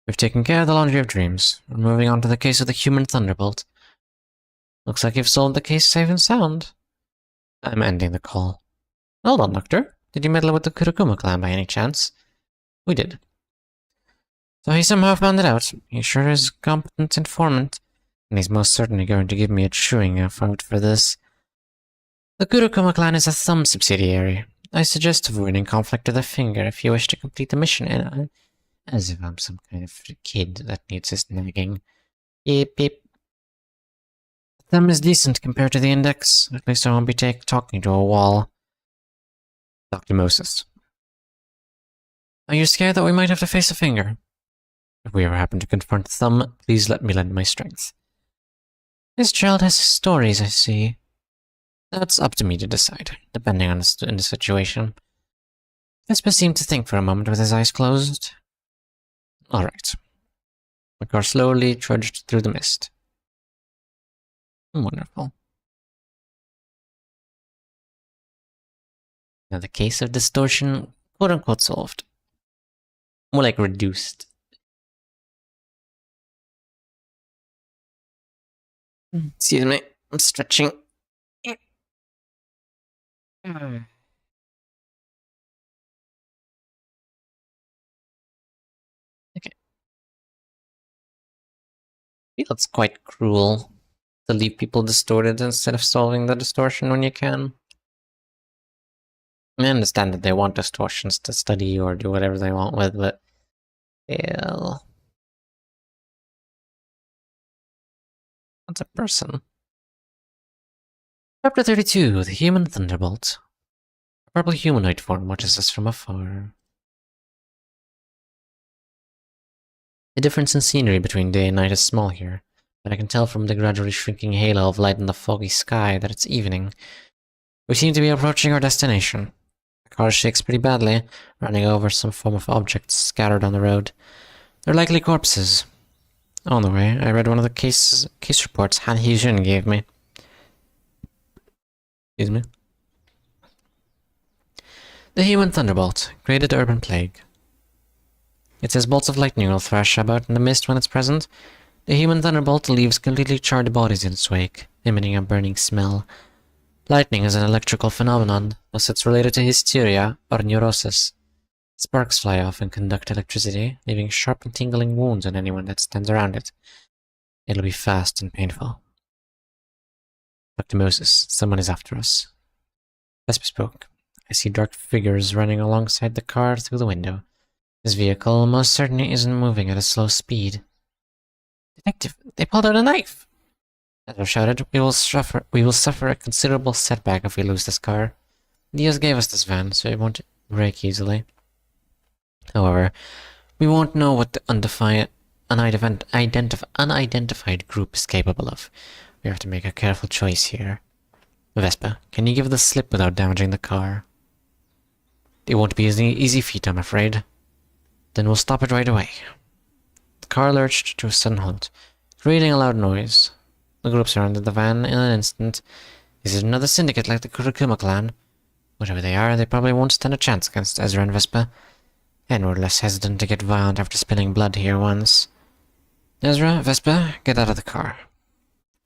We've taken care of the laundry of dreams. We're moving on to the case of the human thunderbolt. Looks like you've solved the case safe and sound. I'm ending the call. Hold on, Doctor. Did you meddle with the Kurokuma clan by any chance? We did. So he somehow found it out. He sure is a competent informant, and he's most certainly going to give me a chewing out for this. The Kurokuma clan is a thumb subsidiary. I suggest avoiding conflict with the finger if you wish to complete the mission, and as if I'm some kind of kid that needs his nagging. Beep beep. The thumb is decent compared to the index. At least I won't be talking to a wall. Dr. Moses. Are you scared that we might have to face a finger? If we ever happen to confront the thumb, please let me lend my strength. This child has his stories, I see. That's up to me to decide, depending on the situation. Vespa seemed to think for a moment with his eyes closed. All right. The car slowly trudged through the mist. Wonderful. Now the case of distortion, quote-unquote, solved. More like reduced. Excuse me, I'm stretching. Okay. Feels quite cruel to leave people distorted instead of solving the distortion when you can. I understand that they want distortions to study or do whatever they want with, but Well, what's a person? Chapter 32, The Human Thunderbolt. A purple humanoid form watches us from afar. The difference in scenery between day and night is small here, but I can tell from the gradually shrinking halo of light in the foggy sky that it's evening. We seem to be approaching our destination. The car shakes pretty badly, running over some form of objects scattered on the road. They're likely corpses. On the way, I read one of the case reports Han Hee-jun gave me. Excuse me. The Human Thunderbolt, created urban plague. It says bolts of lightning will thrash about in the mist when it's present. The Human Thunderbolt leaves completely charred bodies in its wake, emitting a burning smell. Lightning is an electrical phenomenon, thus it's related to hysteria or neurosis. Sparks fly off and conduct electricity, leaving sharp and tingling wounds on anyone that stands around it. It'll be fast and painful. Dr. Moses, someone is after us. Vesper spoke. I see dark figures running alongside the car through the window. This vehicle most certainly isn't moving at a slow speed. Detective, they pulled out a knife! Ezra shouted, we will suffer a considerable setback if we lose this car. Diaz gave us this van, so it won't break easily. However, we won't know what the unidentified group is capable of. We have to make a careful choice here. Vespa, can you give the slip without damaging the car? It won't be an easy feat, I'm afraid. Then we'll stop it right away. The car lurched to a sudden halt, creating a loud noise. The group surrounded the van in an instant. Is it another syndicate like the Kurokuma clan? Whatever they are, they probably won't stand a chance against Ezra and Vespa. And we're less hesitant to get violent after spilling blood here once. Ezra, Vespa, get out of the car.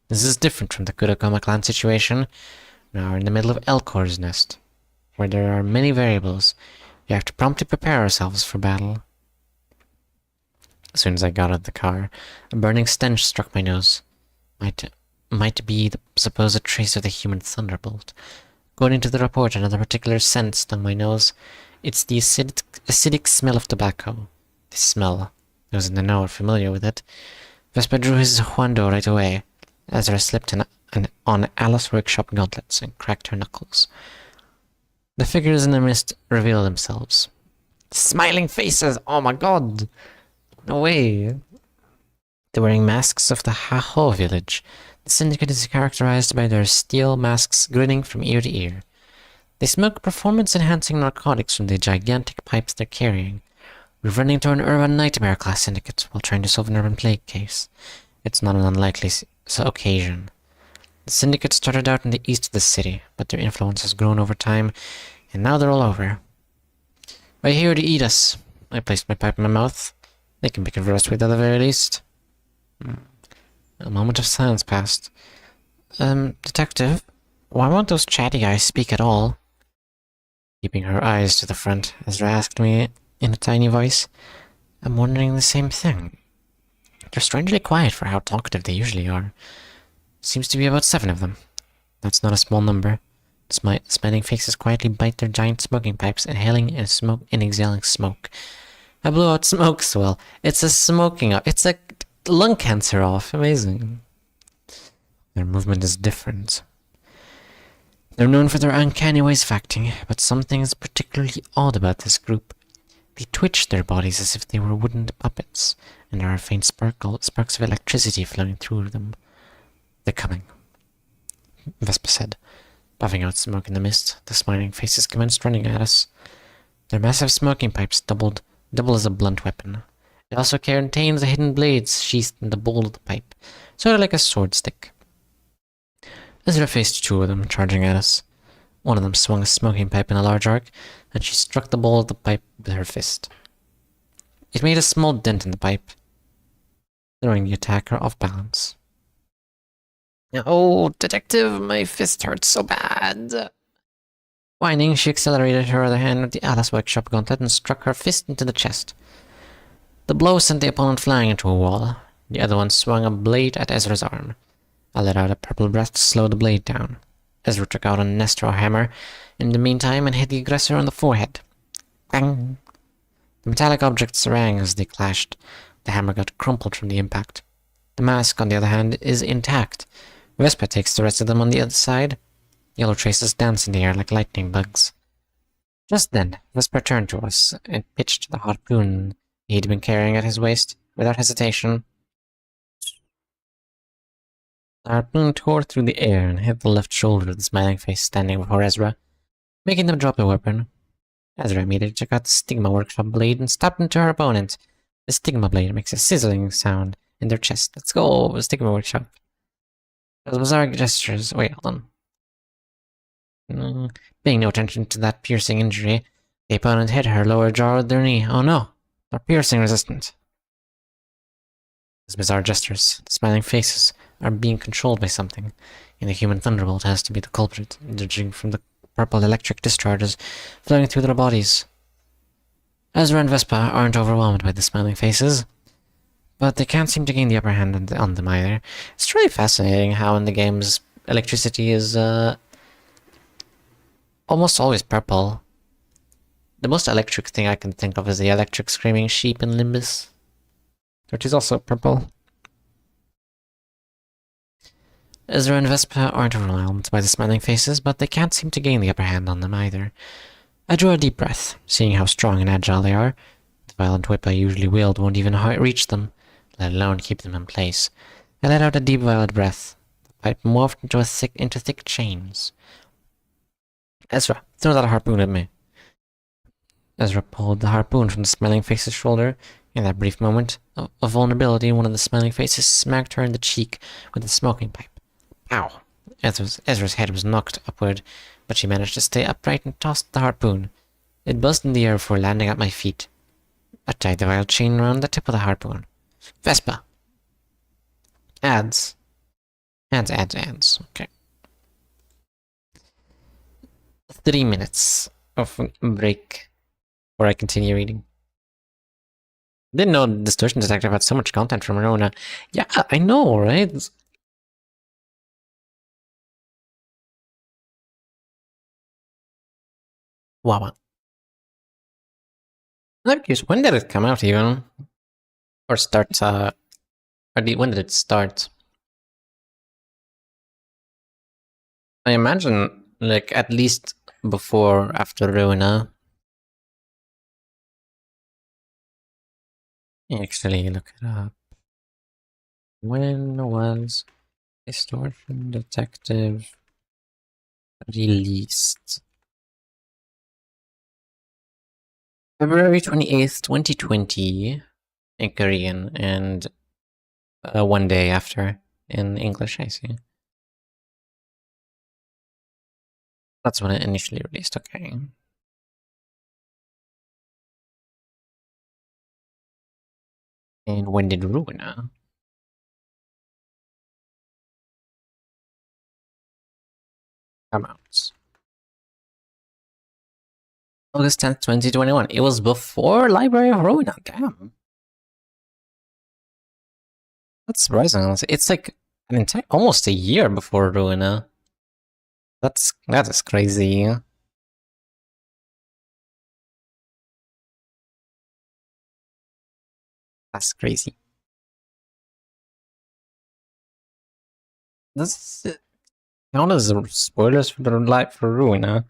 This is different from the Kurokuma clan situation. We are in the middle of Elcor's nest, where there are many variables. We have to promptly prepare ourselves for battle. As soon as I got out of the car, a burning stench struck my nose. Might be the supposed trace of the human thunderbolt. According to the report, another particular scent stung my nose. It's the acidic smell of tobacco. This smell. Those in the know are familiar with it. Vespa drew his huando right away. Ezra slipped on Alice workshop gauntlets and cracked her knuckles. The figures in the mist revealed themselves. Smiling faces! Oh my god! No way! They're wearing masks of the RAHHHHH village. The syndicate is characterized by their steel masks grinning from ear to ear. They smoke performance-enhancing narcotics from the gigantic pipes they're carrying. We're running into an urban nightmare-class syndicate while trying to solve an urban plague case. It's not an unlikely occasion. The syndicate started out in the east of the city, but their influence has grown over time, and now they're all over. We're here to eat us. I placed my pipe in my mouth. They can be conversed with at the very least. A moment of silence passed. Detective, why won't those chatty guys speak at all? Keeping her eyes to the front, Ezra asked me in a tiny voice. I'm wondering the same thing. They're strangely quiet for how talkative they usually are. Seems to be about 7 of them. That's not a small number. Smiling faces quietly bite their giant smoking pipes, inhaling and exhaling smoke. I blew out smoke swell. It's a smoking off. It's a lung cancer off. Amazing. Their movement is different. They're known for their uncanny ways of acting, but something is particularly odd about this group. They twitch their bodies as if they were wooden puppets, and there are faint sparks of electricity flowing through them. They're coming, Vespa said, puffing out smoke in the mist. The smiling faces commenced running at us. Their massive smoking pipes double as a blunt weapon. It also contains the hidden blades sheathed in the bowl of the pipe, sort of like a sword stick. Ezra faced 2 of them, charging at us. One of them swung a smoking pipe in a large arc, and she struck the bowl of the pipe with her fist. It made a small dent in the pipe, throwing the attacker off balance. Oh, detective, my fist hurts so bad. Whining, she accelerated her other hand with the Alice workshop gauntlet and struck her fist into the chest. The blow sent the opponent flying into a wall. The other one swung a blade at Ezra's arm. I let out a purple breath to slow the blade down. Ezra took out a Nestro hammer in the meantime and hit the aggressor on the forehead. Bang! The metallic objects rang as they clashed. The hammer got crumpled from the impact. The mask, on the other hand, is intact. Vespa takes the rest of them on the other side. Yellow traces dance in the air like lightning bugs. Just then, Vesper turned to us and pitched the harpoon he'd been carrying at his waist, without hesitation. The harpoon tore through the air and hit the left shoulder of the smiling face standing before Ezra, making them drop the weapon. Ezra immediately took out the Stigma Workshop blade and stabbed into her opponent. The Stigma blade makes a sizzling sound in their chest. Let's go, Stigma Workshop. Those bizarre gestures. Wait, hold on. Paying no attention to that piercing injury, the opponent hit her lower jaw with their knee. Oh no, they're piercing resistant. These bizarre gestures, the smiling faces, are being controlled by something, and the human thunderbolt has to be the culprit, judging from the purple electric discharges flowing through their bodies. Ezra and Vespa aren't overwhelmed by the smiling faces, but they can't seem to gain the upper hand on them either. It's really fascinating how in the games electricity is almost always purple. The most electric thing I can think of is the electric screaming sheep in Limbus, which is also purple. Ezra and Vespa aren't overwhelmed by the smiling faces, but they can't seem to gain the upper hand on them either. I drew a deep breath, seeing how strong and agile they are. The violent whip I usually wield won't even reach them, let alone keep them in place. I let out a deep, violent breath. The pipe morphed into thick chains. Ezra, throw that harpoon at me. Ezra pulled the harpoon from the smiling face's shoulder. In that brief moment of vulnerability, one of the smiling faces smacked her in the cheek with the smoking pipe. Ow! Ezra's head was knocked upward, but she managed to stay upright and tossed the harpoon. It buzzed in the air before landing at my feet. I tied the vile chain around the tip of the harpoon. Vespa! Ads. Ads. Okay. 3 minutes of break before I continue reading. Didn't know Distortion Detective had so much content from Rona. Yeah, I know, right? Wow. I'm curious, when did it come out even? Or start, when did it start? I imagine, like, at least before, after Ruina. Actually, look it up. When was Distortion Detective released? February 28th, 2020 in Korean, and one day after in English, I see. That's when it initially released, okay. And when did Ruina come out? August 10th, 2021. It was before Library of Ruina, damn. That's surprising, honestly. It's like an entire, almost a year before Ruina. That is crazy. That's crazy. Does it count as spoilers for the life for Ruina?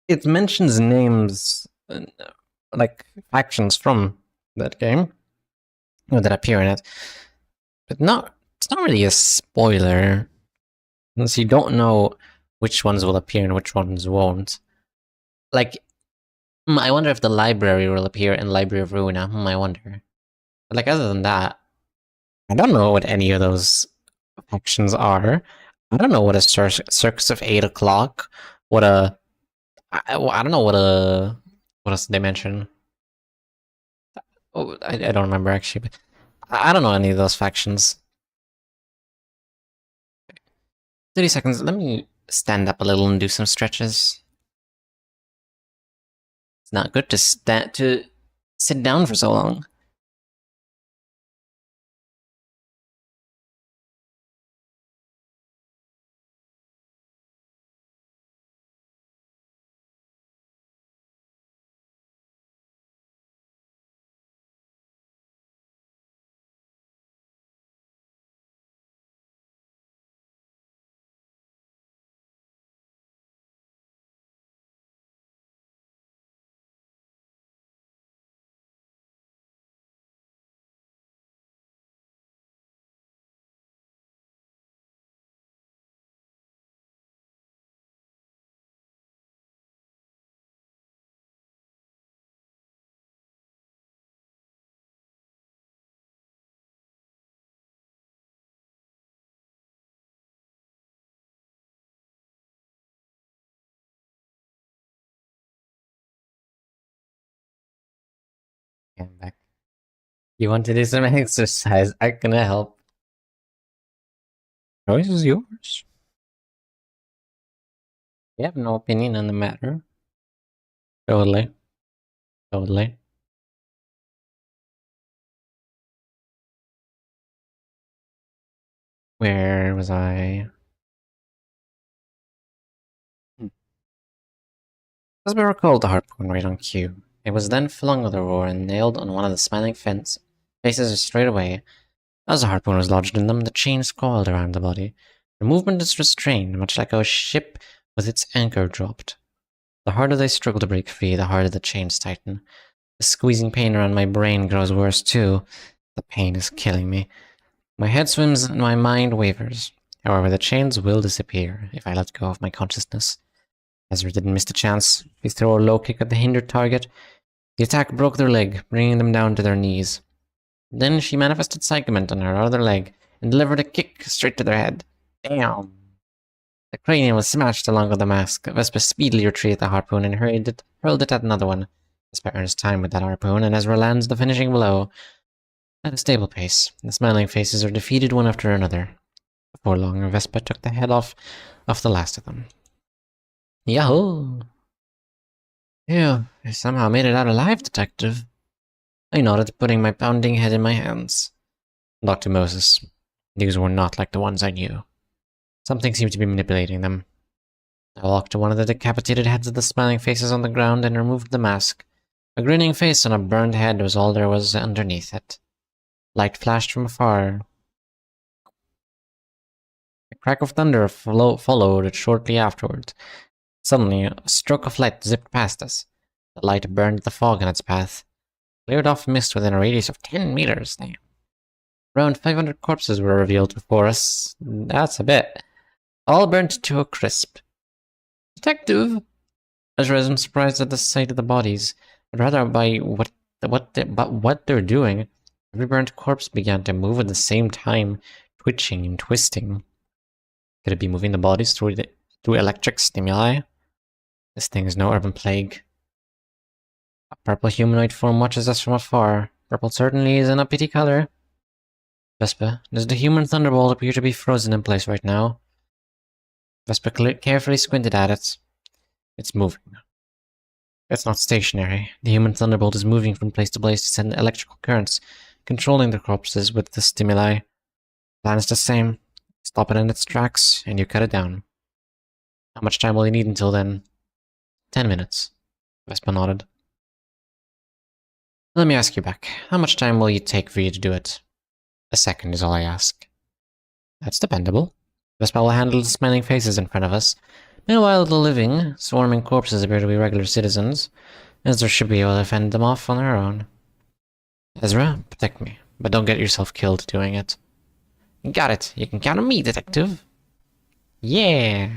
It mentions names, like factions from that game, or that appear in it, but it's not really a spoiler, since you don't know which ones will appear and which ones won't. Like, I wonder if the library will appear in Library of Ruina. I wonder. But like, other than that, I don't know what any of those factions are. I don't know what a Circus of 8 o'clock, what a... I don't know what else did they mention? Oh, I don't remember actually, but I don't know any of those factions. 30 seconds, let me stand up a little and do some stretches. It's not good to sit down for so long. I'm back. You want to do some exercise? I'm gonna help. Choice is yours. You have no opinion on the matter. Totally. Totally. Where was I? As we recalled, the harpoon right on cue. It was then flung with a roar and nailed on one of the smiling faces straight away. As the harpoon was lodged in them, the chains coiled around the body. The movement is restrained, much like a ship with its anchor dropped. The harder they struggle to break free, the harder the chains tighten. The squeezing pain around my brain grows worse too. The pain is killing me. My head swims and my mind wavers. However, the chains will disappear if I let go of my consciousness. EZRA didn't miss the chance. He threw a low kick at the hindered target. The attack broke their leg, bringing them down to their knees. Then she manifested Psychement on her other leg and delivered a kick straight to their head. Damn! The cranium was smashed along with the mask. Vespa speedily retrieved the harpoon and hurled it at another one. Vespa earns time with that harpoon, and EZRA lands the finishing blow. At a stable pace, the smiling faces are defeated one after another. Before long, Vespa took the head off the last of them. Yahoo! You somehow made it out alive, Detective. I nodded, putting my pounding head in my hands. Dr. Moses, these were not like the ones I knew. Something seemed to be manipulating them. I walked to one of the decapitated heads of the smiling faces on the ground and removed the mask. A grinning face and a burned head was all there was underneath it. Light flashed from afar. A crack of thunder followed it shortly afterward. Suddenly, a stroke of light zipped past us. The light burned the fog in its path. Cleared off mist within a radius of 10 meters. Damn. Around 500 corpses were revealed before us. That's a bit. All burnt to a crisp. Detective! EZRA isn't surprised at the sight of the bodies, but rather by what they're doing. Every burnt corpse began to move at the same time, twitching and twisting. Could it be moving the bodies through electric stimuli? This thing is no urban plague. A purple humanoid form watches us from afar. Purple certainly isn't a pretty color. Vespa, does the human thunderbolt appear to be frozen in place right now? Vespa carefully squinted at it. It's moving. It's not stationary. The human thunderbolt is moving from place to place to send electrical currents, controlling the corpses with the stimuli. Plan is the same. Stop it in its tracks, and you cut it down. How much time will you need until then? 10 minutes. Vespa nodded. Let me ask you back. How much time will it take for you to do it? A second is all I ask. That's dependable. Vespa will handle the smiling faces in front of us. Meanwhile, the living, swarming corpses appear to be regular citizens. EZRA should be able to fend them off on her own. EZRA, protect me, but don't get yourself killed doing it. Got it. You can count on me, Detective. Yeah.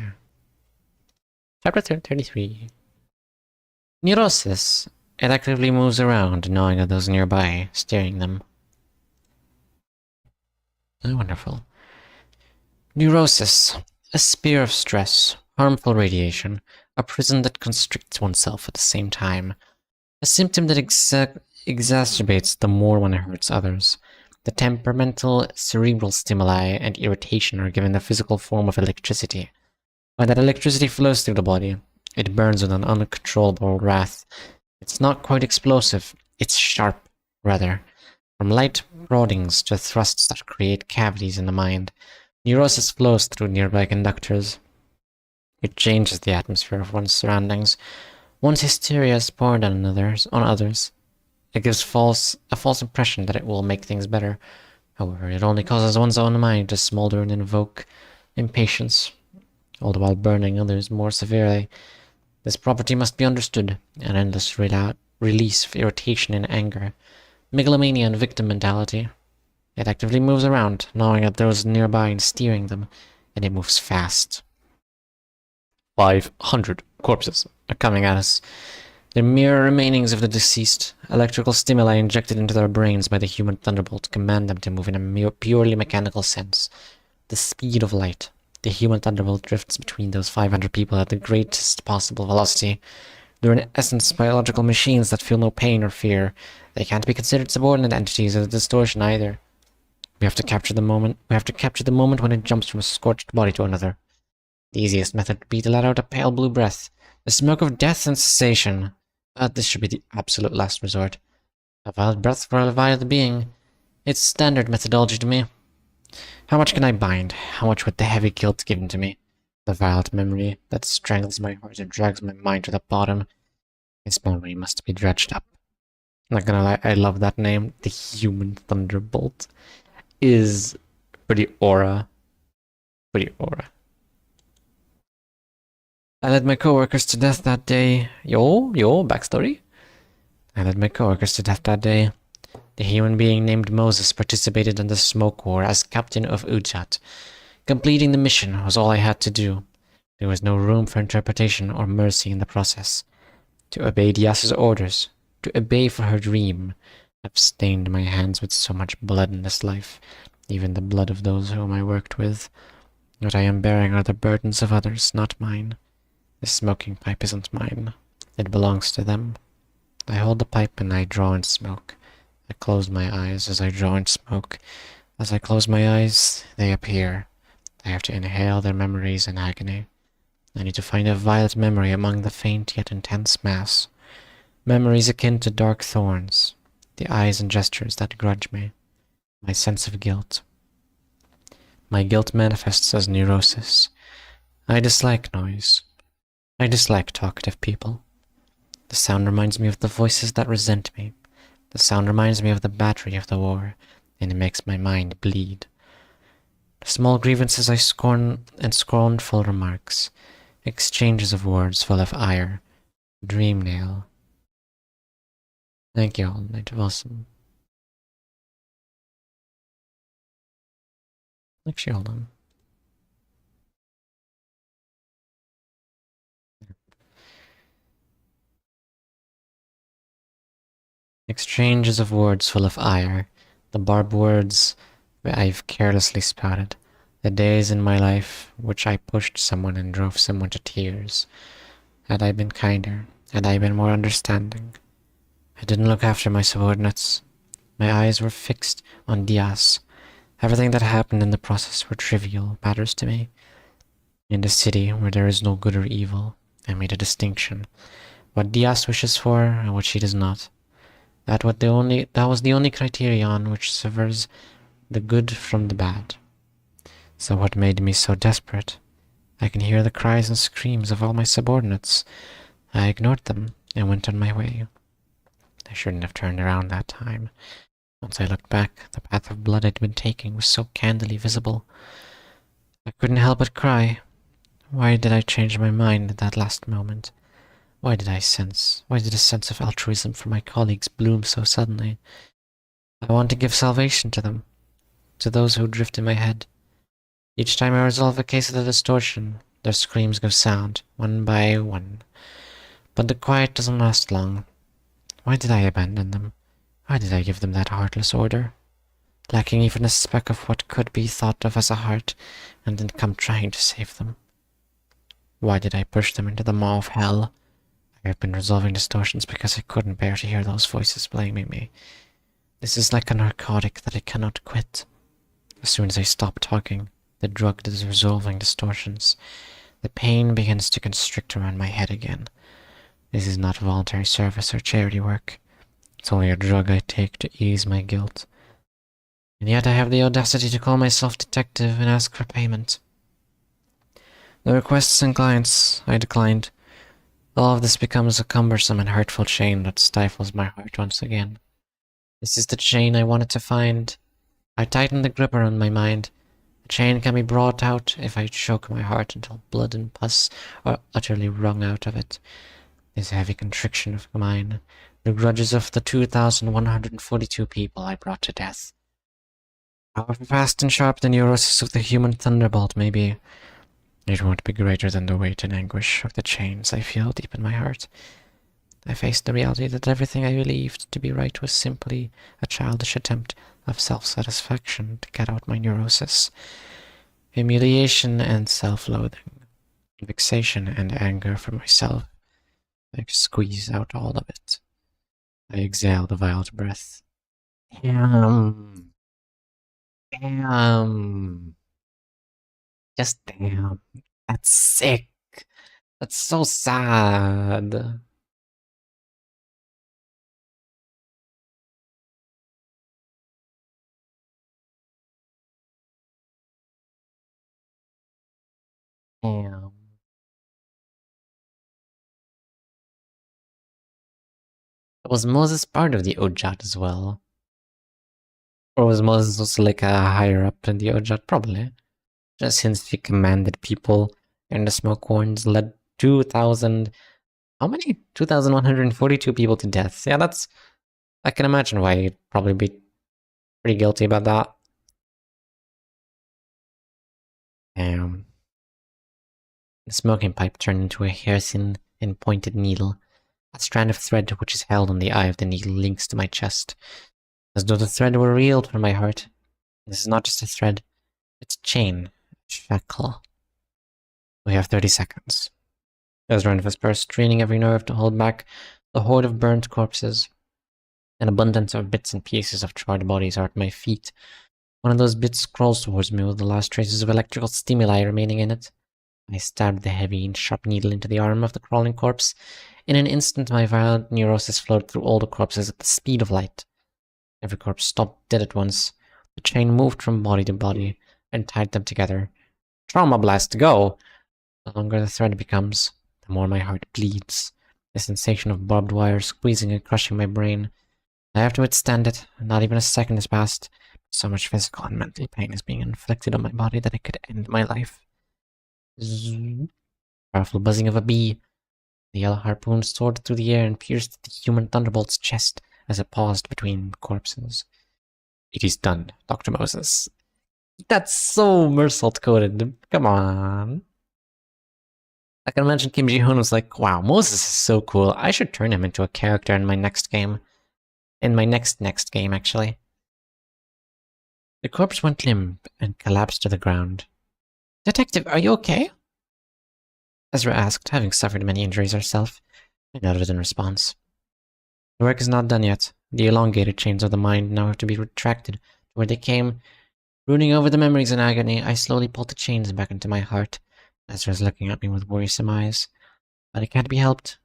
Chapter 33. Neurosis. It actively moves around, gnawing at those nearby, steering them. Oh, wonderful. Neurosis. A spear of stress, harmful radiation, a prison that constricts oneself at the same time. A symptom that exacerbates the more one hurts others. The temperamental, cerebral stimuli and irritation are given the physical form of electricity. When that electricity flows through the body, it burns with an uncontrollable wrath. It's not quite explosive, it's sharp, rather. From light proddings to thrusts that create cavities in the mind, neurosis flows through nearby conductors. It changes the atmosphere of one's surroundings. One's hysteria is poured on others. It gives a false impression that it will make things better. However, it only causes one's own mind to smolder and invoke impatience, all the while burning others more severely. This property must be understood, an endless release of irritation and anger, megalomania and victim mentality. It actively moves around, gnawing at those nearby and steering them, and it moves fast. 500 corpses are coming at us. The mere remainings of the deceased, electrical stimuli injected into their brains by the human thunderbolt command them to move in a purely mechanical sense. The speed of light. The human thunderbolt drifts between those 500 people at the greatest possible velocity. They're in essence biological machines that feel no pain or fear. They can't be considered subordinate entities of the distortion either. We have to capture the moment. We have to capture the moment when it jumps from a scorched body to another. The easiest method would be to let out a pale blue breath, the smoke of death and cessation. But this should be the absolute last resort. A vile breath for a vile being. It's standard methodology to me. How much can I bind? How much with the heavy guilt given to me? The vile memory that strangles my heart and drags my mind to the bottom. This memory must be dredged up. Not gonna lie, I love that name. The Human Thunderbolt is pretty aura. Pretty aura. I led my coworkers to death that day. Yo, backstory? I led my coworkers to death that day. The human being named Moses participated in the smoke war as captain of Ujat. Completing the mission was all I had to do. There was no room for interpretation or mercy in the process. To obey Dias's orders, to obey for her dream. I've stained my hands with so much blood in this life, even the blood of those whom I worked with. What I am bearing are the burdens of others, not mine. The smoking pipe isn't mine. It belongs to them. I hold the pipe and I draw in smoke. I close my eyes as I draw in smoke. As I close my eyes, they appear. I have to inhale their memories in agony. I need to find a violet memory among the faint yet intense mass. Memories akin to dark thorns. The eyes and gestures that grudge me. My sense of guilt. My guilt manifests as neurosis. I dislike noise. I dislike talkative people. The sound reminds me of the voices that resent me. The sound reminds me of the battery of the war, and it makes my mind bleed. Small grievances I scorn, and scornful remarks. Exchanges of words full of ire. Dream nail. Thank you all, Night of Awesome. Actually, hold on. Exchanges of words full of ire, the barbed words I've carelessly spouted, the days in my life which I pushed someone and drove someone to tears. Had I been kinder, had I been more understanding. I didn't look after my subordinates. My eyes were fixed on Diaz. Everything that happened in the process were trivial matters to me. In the city where there is no good or evil, I made a distinction. What Diaz wishes for and what she does not. That was the only criterion which severs the good from the bad. So what made me so desperate? I can hear the cries and screams of all my subordinates. I ignored them and went on my way. I shouldn't have turned around that time. Once I looked back, the path of blood I'd been taking was so candidly visible. I couldn't help but cry. Why did I change my mind at that last moment? Why did a sense of altruism for my colleagues bloom so suddenly? I want to give salvation to them, to those who drift in my head. Each time I resolve a case of the distortion, their screams go sound, one by one. But the quiet doesn't last long. Why did I abandon them? Why did I give them that heartless order? Lacking even a speck of what could be thought of as a heart, and then come trying to save them. Why did I push them into the maw of hell? I have been resolving distortions because I couldn't bear to hear those voices blaming me. This is like a narcotic that I cannot quit. As soon as I stop talking, the drug that is resolving distortions, the pain begins to constrict around my head again. This is not voluntary service or charity work. It's only a drug I take to ease my guilt. And yet I have the audacity to call myself detective and ask for payment. The requests and clients I declined. All of this becomes a cumbersome and hurtful chain that stifles my heart once again. This is the chain I wanted to find. I tighten the grip around my mind. The chain can be brought out if I choke my heart until blood and pus are utterly wrung out of it. This heavy constriction of mine, the grudges of the 2,142 people I brought to death. However fast and sharp the neurosis of the human thunderbolt may be, it won't be greater than the weight and anguish of the chains I feel deep in my heart. I faced the reality that everything I believed to be right was simply a childish attempt of self-satisfaction to get out my neurosis. Humiliation and self-loathing, vexation and anger for myself, I squeeze out all of it. I exhale the vile breath. Damn. Damn. Just damn. That's sick. That's so sad. Damn. Was Moses part of the Ojat as well? Or was Moses also like a higher up in the Ojat? Probably. Just since he commanded people and the smoke horns led 2,000. How many? 2,142 people to death. Yeah, that's. I can imagine why he'd probably be pretty guilty about that. Damn. The smoking pipe turned into a hair-thin and pointed needle. A strand of thread which is held on the eye of the needle links to my chest, as though the thread were reeled from my heart. This is not just a thread, it's a chain, a shackle. We have 30 seconds. EZRA whispers, straining every nerve to hold back the horde of burnt corpses. An abundance of bits and pieces of charred bodies are at my feet. One of those bits crawls towards me with the last traces of electrical stimuli remaining in it. I stabbed the heavy and sharp needle into the arm of the crawling corpse. In an instant, my violent neurosis flowed through all the corpses at the speed of light. Every corpse stopped dead at once. The chain moved from body to body and tied them together. Trauma blast, go! The longer the thread becomes, the more my heart bleeds. The sensation of barbed wire squeezing and crushing my brain. I have to withstand it. Not even a second has passed. So much physical and mental pain is being inflicted on my body that it could end my life. Zzz. Powerful buzzing of a bee. The yellow harpoon soared through the air and pierced the human thunderbolt's chest as it paused between corpses. It is done, Dr. Moses. That's so Mersault coded. Come on. I can imagine Kim Ji-hoon was like, wow, Moses is so cool. I should turn him into a character in my next game. In my next game, actually. The corpse went limp and collapsed to the ground. Detective, are you okay? EZRA asked, having suffered many injuries herself. I nodded in response. The work is not done yet. The elongated chains of the mind now have to be retracted to where they came. Brooding over the memories in agony, I slowly pulled the chains back into my heart. EZRA's looking at me with worrisome eyes. But it can't be helped.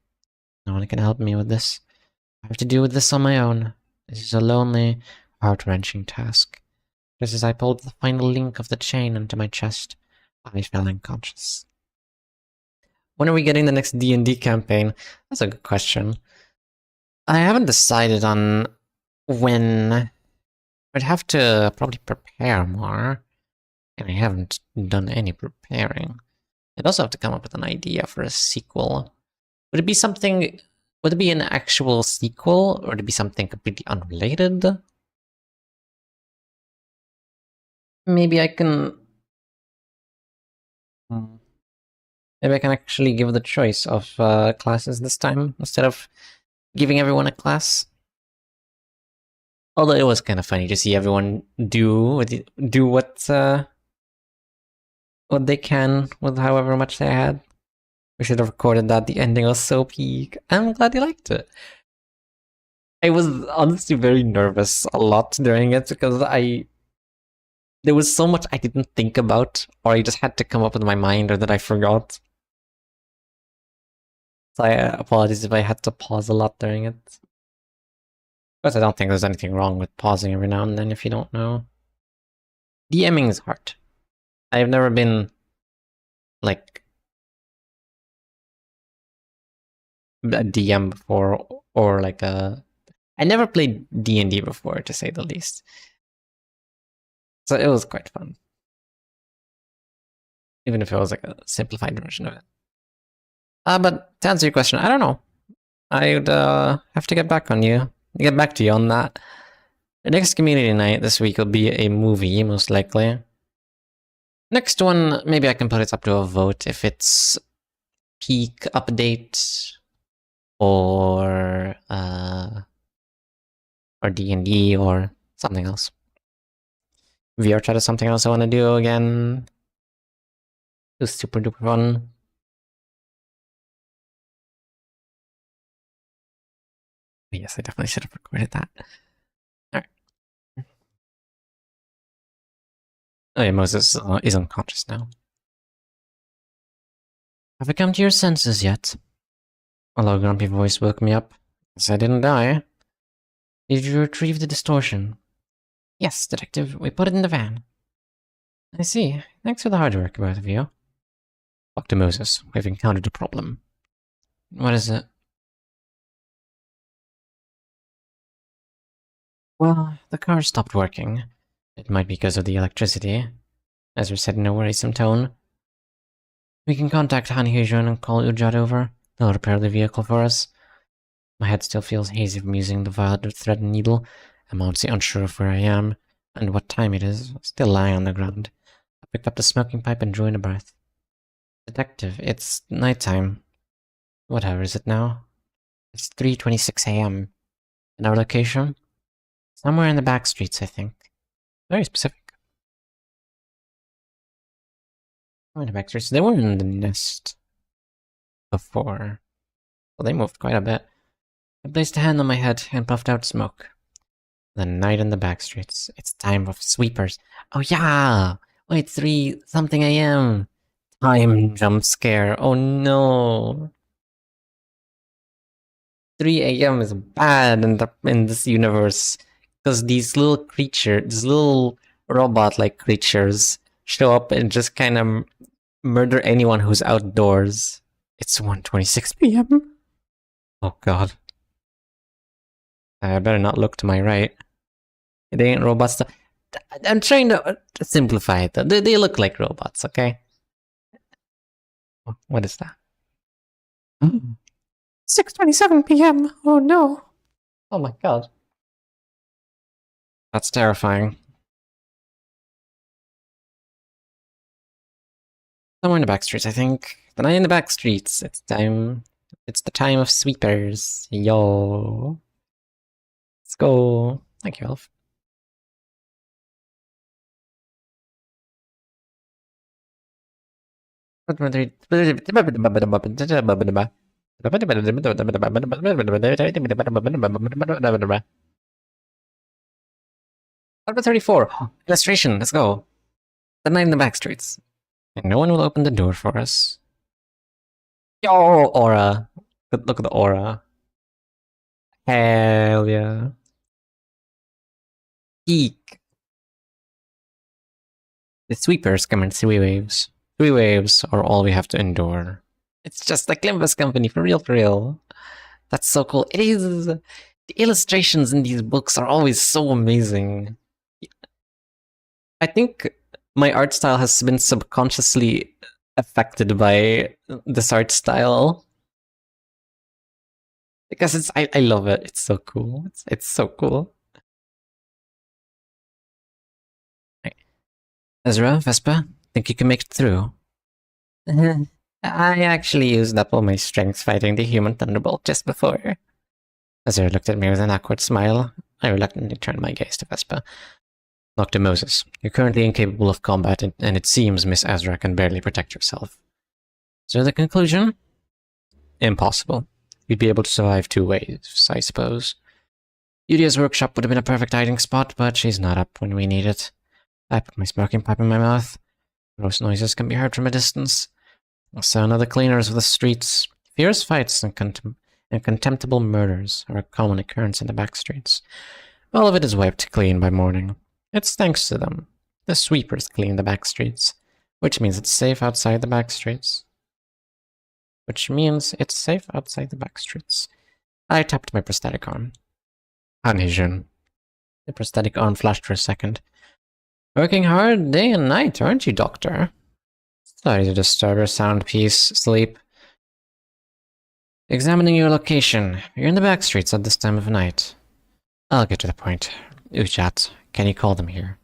No one can help me with this. I have to deal with this on my own. This is a lonely, heart-wrenching task. Just as I pulled the final link of the chain into my chest, I fell unconscious. When are we getting the next D&D campaign? That's a good question. I haven't decided on when. I'd have to probably prepare more, and I haven't done any preparing. I'd also have to come up with an idea for a sequel. Would it be something... Would it be an actual sequel, or would it be something completely unrelated? Maybe I can... Maybe I can actually give the choice of classes this time, instead of giving everyone a class. Although it was kind of funny to see everyone do what they can with however much they had. We should have recorded that. The ending was so peak. I'm glad you liked it. I was honestly very nervous a lot during it because there was so much I didn't think about, or I just had to come up with my mind, or that I forgot. So I apologize if I had to pause a lot during it. But I don't think there's anything wrong with pausing every now and then if you don't know. DMing is hard. I've never been, like, a DM before, or like a... I never played D&D before, to say the least. So it was quite fun. Even if it was like a simplified version of it. But to answer your question, I don't know. I'd have to get back to you on that. The next community night this week will be a movie, most likely. Next one, maybe I can put it up to a vote if it's peak update or D&D or something else. VR chat is something else I want to do again. It was super duper fun. Yes, I definitely should have recorded that. Alright. Oh yeah, Moses is unconscious now. Have you come to your senses yet? A low grumpy voice woke me up. Guess I didn't die. Did you retrieve the distortion? Yes, detective. We put it in the van. I see. Thanks for the hard work, both of you. Dr. Moses, we've encountered a problem. What is it? Well, the car stopped working. It might be because of the electricity. Ezra said in a worrisome tone. We can contact Han Heijun and call Ujat over. They'll repair the vehicle for us. My head still feels hazy from using the violet thread and needle. I'm honestly unsure of where I am and what time it is. Still lying on the ground. I picked up the smoking pipe and drew in a breath. Detective, it's nighttime. What hour is it now? It's 3:26 a.m. And our location? Somewhere in the back streets, I think. Very specific. Somewhere in the back streets. They were in the nest before. Well, they moved quite a bit. I placed a hand on my head and puffed out smoke. The night in the back streets. It's time for sweepers. Oh yeah! Wait, 3 something a.m. Time jump scare. Oh no! 3 a.m. is bad in this universe because these little robot-like creatures show up and just kind of murder anyone who's outdoors. It's 1:26 p.m. Oh god. I better not look to my right. They ain't robots. I'm trying to simplify it. They look like robots, okay? What is that? 6:27 p.m. Oh no. Oh my god. That's terrifying. Somewhere in the back streets, I think. The night in the back streets. It's time. It's the time of sweepers. Yo. Let's go. Thank you, Elf. Number 34. Illustration. Let's go. The night in the back streets. And no one will open the door for us. Yo, aura. Look at the aura. Hell yeah. Eek. The sweepers come in 3 waves. 3 waves are all we have to endure. It's just like Limbus Company, for real, for real. That's so cool. It is. The illustrations in these books are always so amazing. I think my art style has been subconsciously affected by this art style. Because I love it. It's so cool. It's so cool. Right. Ezra, Vespa, think you can make it through? I actually used up all my strength fighting the human thunderbolt just before. Ezra looked at me with an awkward smile. I reluctantly turned my gaze to Vespa. Dr. Moses, you're currently incapable of combat, and it seems Miss Ezra can barely protect herself. So the conclusion? Impossible. You'd be able to survive 2 waves, I suppose. Yudia's workshop would have been a perfect hiding spot, but she's not up when we need it. I put my smoking pipe in my mouth. Gross noises can be heard from a distance. The sound of the cleaners of the streets. Fierce fights and contemptible murders are a common occurrence in the back streets. All of it is wiped clean by morning. It's thanks to them. The sweepers clean the back streets, which means it's safe outside the back streets. I tapped my prosthetic arm. Anijun. The prosthetic arm flashed for a second. Working hard day and night, aren't you, Doctor? Sorry to disturb your sound peace, sleep. Examining your location. You're in the back streets at this time of night. I'll get to the point. Ujat, can you call them here?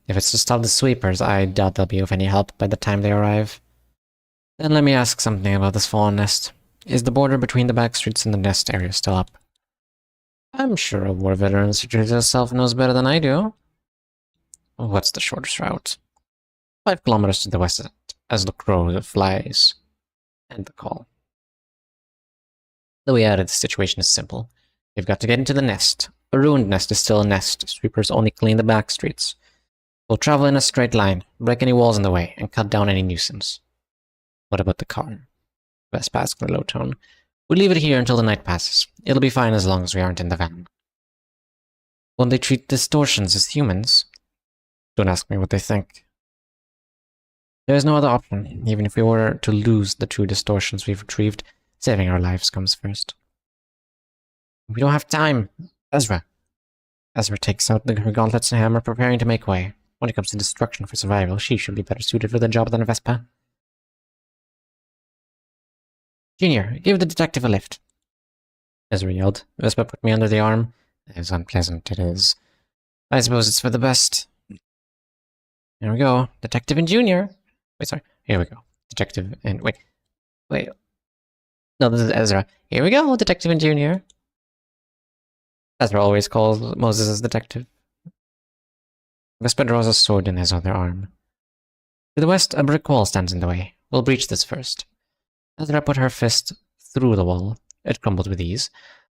If it's to stop the sweepers, I doubt they'll be of any help by the time they arrive. Then let me ask something about this fallen nest. Is the border between the back streets and the nest area still up? I'm sure a war veteran such as yourself knows better than I do. What's the shortest route? 5 kilometers to the west as the crow flies. End the call. The way out of the situation is simple. We've got to get into the nest. A ruined nest is still a nest. Sweepers only clean the back streets. We'll travel in a straight line, break any walls in the way, and cut down any nuisance. What about the car? Vespa asked in a low tone. We'll leave it here until the night passes. It'll be fine as long as we aren't in the van. Won't they treat distortions as humans? Don't ask me what they think. There is no other option. Even if we were to lose the two distortions we've retrieved, saving our lives comes first. We don't have time. EZRA. EZRA takes out her gauntlets and hammer, preparing to make way. When it comes to destruction for survival, she should be better suited for the job than Vespa. Junior, give the detective a lift. EZRA yelled. Vespa put me under the arm. As unpleasant it is. I suppose it's for the best. Here we go. Detective and Junior. Wait, sorry. Here we go. Detective and... Wait. No, this is EZRA. Here we go, Detective and Junior. EZRA always calls Moses as detective. Vespa draws a sword in his other arm. To the west, a brick wall stands in the way. We'll breach this first. EZRA put her fist through the wall. It crumbled with ease.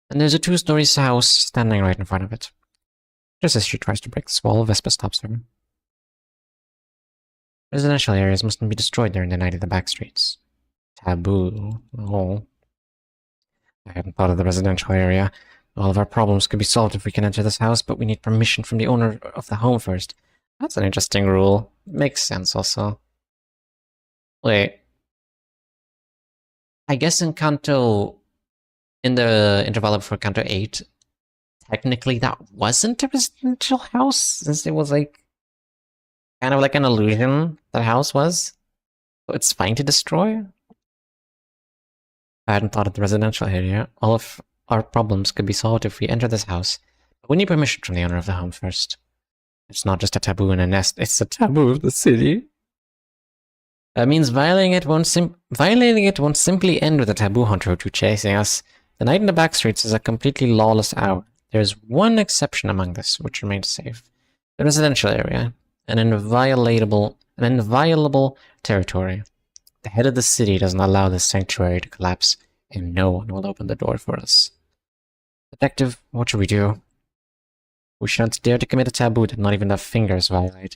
And there's a two-story house standing right in front of it. Just as she tries to break this wall, Vespa stops her. Residential areas mustn't be destroyed during the night in the back streets. Taboo. Oh. I hadn't thought of the residential area. All of our problems could be solved if we can enter this house, but we need permission from the owner of the home first. That's an interesting rule. Makes sense also. Wait. I guess in the interval for Canto 8, technically that wasn't a residential house, since it was like kind of like an illusion that house was. So it's fine to destroy. I hadn't thought of the residential area. All of our problems could be solved if we enter this house. But we need permission from the owner of the home first. It's not just a taboo in a nest, it's a taboo of the city. That means violating it won't simply end with a taboo hunter or two chasing us. The night in the back streets is a completely lawless hour. There's one exception among this, which remains safe. The residential area, an inviolable territory. The head of the city doesn't allow this sanctuary to collapse, and no one will open the door for us. Detective, what should we do? We shan't dare to commit a taboo that not even the fingers violate.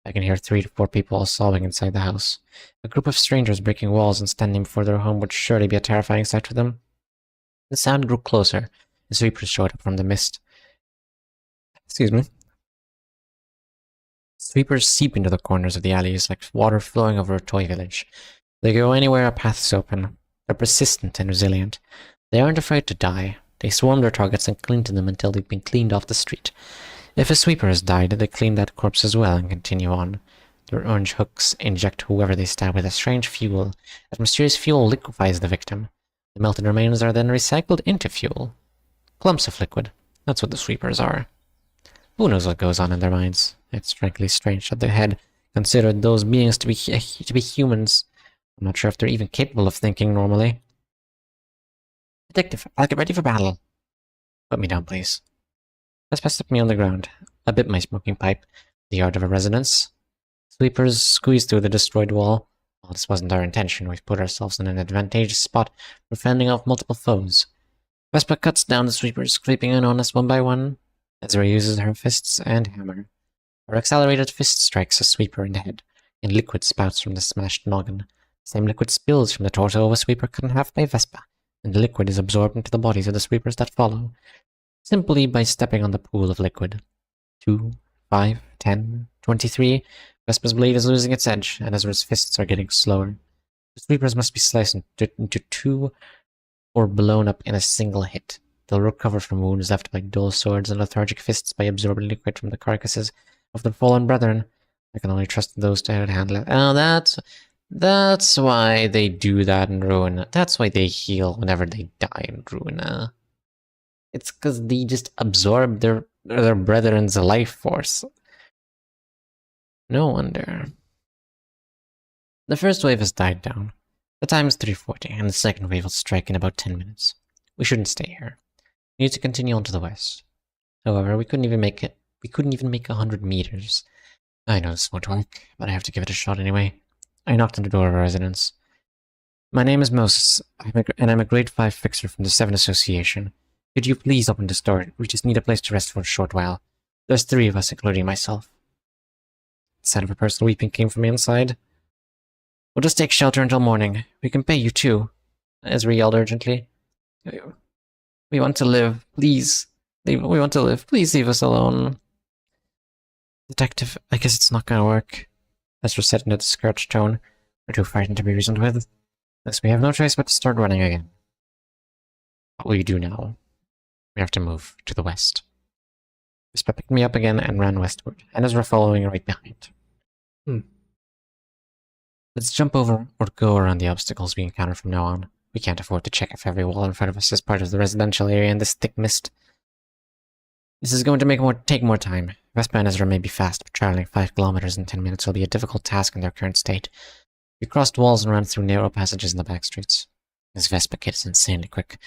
I can hear 3 to 4 people all sobbing inside the house. A group of strangers breaking walls and standing before their home would surely be a terrifying sight for them. The sound grew closer. The sweepers showed up from the mist. Excuse me. Sweepers seep into the corners of the alleys like water flowing over a toy village. They go anywhere a path is open. They're persistent and resilient. They aren't afraid to die. They swarm their targets and cling to them until they've been cleaned off the street. If a sweeper has died, they clean that corpse as well and continue on. Their orange hooks inject whoever they stab with a strange fuel. That mysterious fuel liquefies the victim. The melted remains are then recycled into fuel. Clumps of liquid. That's what the sweepers are. Who knows what goes on in their minds? It's frankly strange that they had considered those beings to be humans. I'm not sure if they're even capable of thinking normally. Detective, I'll get ready for battle. Put me down, please. Vespa stepped me on the ground. I bit my smoking pipe. The yard of a residence. Sweepers squeezed through the destroyed wall. While this wasn't our intention, we've put ourselves in an advantageous spot for fending off multiple foes. Vespa cuts down the sweepers, creeping in on us one by one. EZRA uses her fists and hammer. Her accelerated fist strikes a sweeper in the head, and liquid spouts from the smashed noggin. The same liquid spills from the torso of a sweeper cut in half by Vespa, and the liquid is absorbed into the bodies of the sweepers that follow, simply by stepping on the pool of liquid. 2, 5, 10, 23. Vespa's blade is losing its edge, and EZRA's fists are getting slower. The sweepers must be sliced into 2 or blown up in a single hit. They'll recover from wounds left by dull swords and lethargic fists by absorbing liquid from the carcasses of their fallen brethren. I can only trust those to handle it. Oh, that's why they do that in Ruin. That's why they heal whenever they die in Ruin. It's because they just absorb their brethren's life force. No wonder. The first wave has died down. The time is 3:40, and the second wave will strike in about 10 minutes. We shouldn't stay here. We need to continue on to the west. However, we couldn't even make 100 meters. I know this won't work, but I have to give it a shot anyway. I knocked on the door of a residence. My name is Moses, and I'm a grade 5 fixer from the 7 Association. Could you please open this door? We just need a place to rest for a short while. There's 3 of us, including myself. The sound of a person weeping came from inside. We'll just take shelter until morning. We can pay you too, Ezra yelled urgently. We want to live. Please. We want to live. Please leave us alone. Detective, I guess it's not gonna work. Ezra said in a discouraged tone. We're too frightened to be reasoned with. Thus we have no choice but to start running again. What will you do now? We have to move to the west. Vespa picked me up again and ran westward, and Ezra following right behind. Let's jump over or go around the obstacles we encounter from now on. We can't afford to check if every wall in front of us is part of the residential area in this thick mist. This is going to take more time. Vespa and Ezra may be fast, but traveling 5 kilometers in 10 minutes will be a difficult task in their current state. We crossed walls and ran through narrow passages in the back streets. This Vespa kid is insanely quick,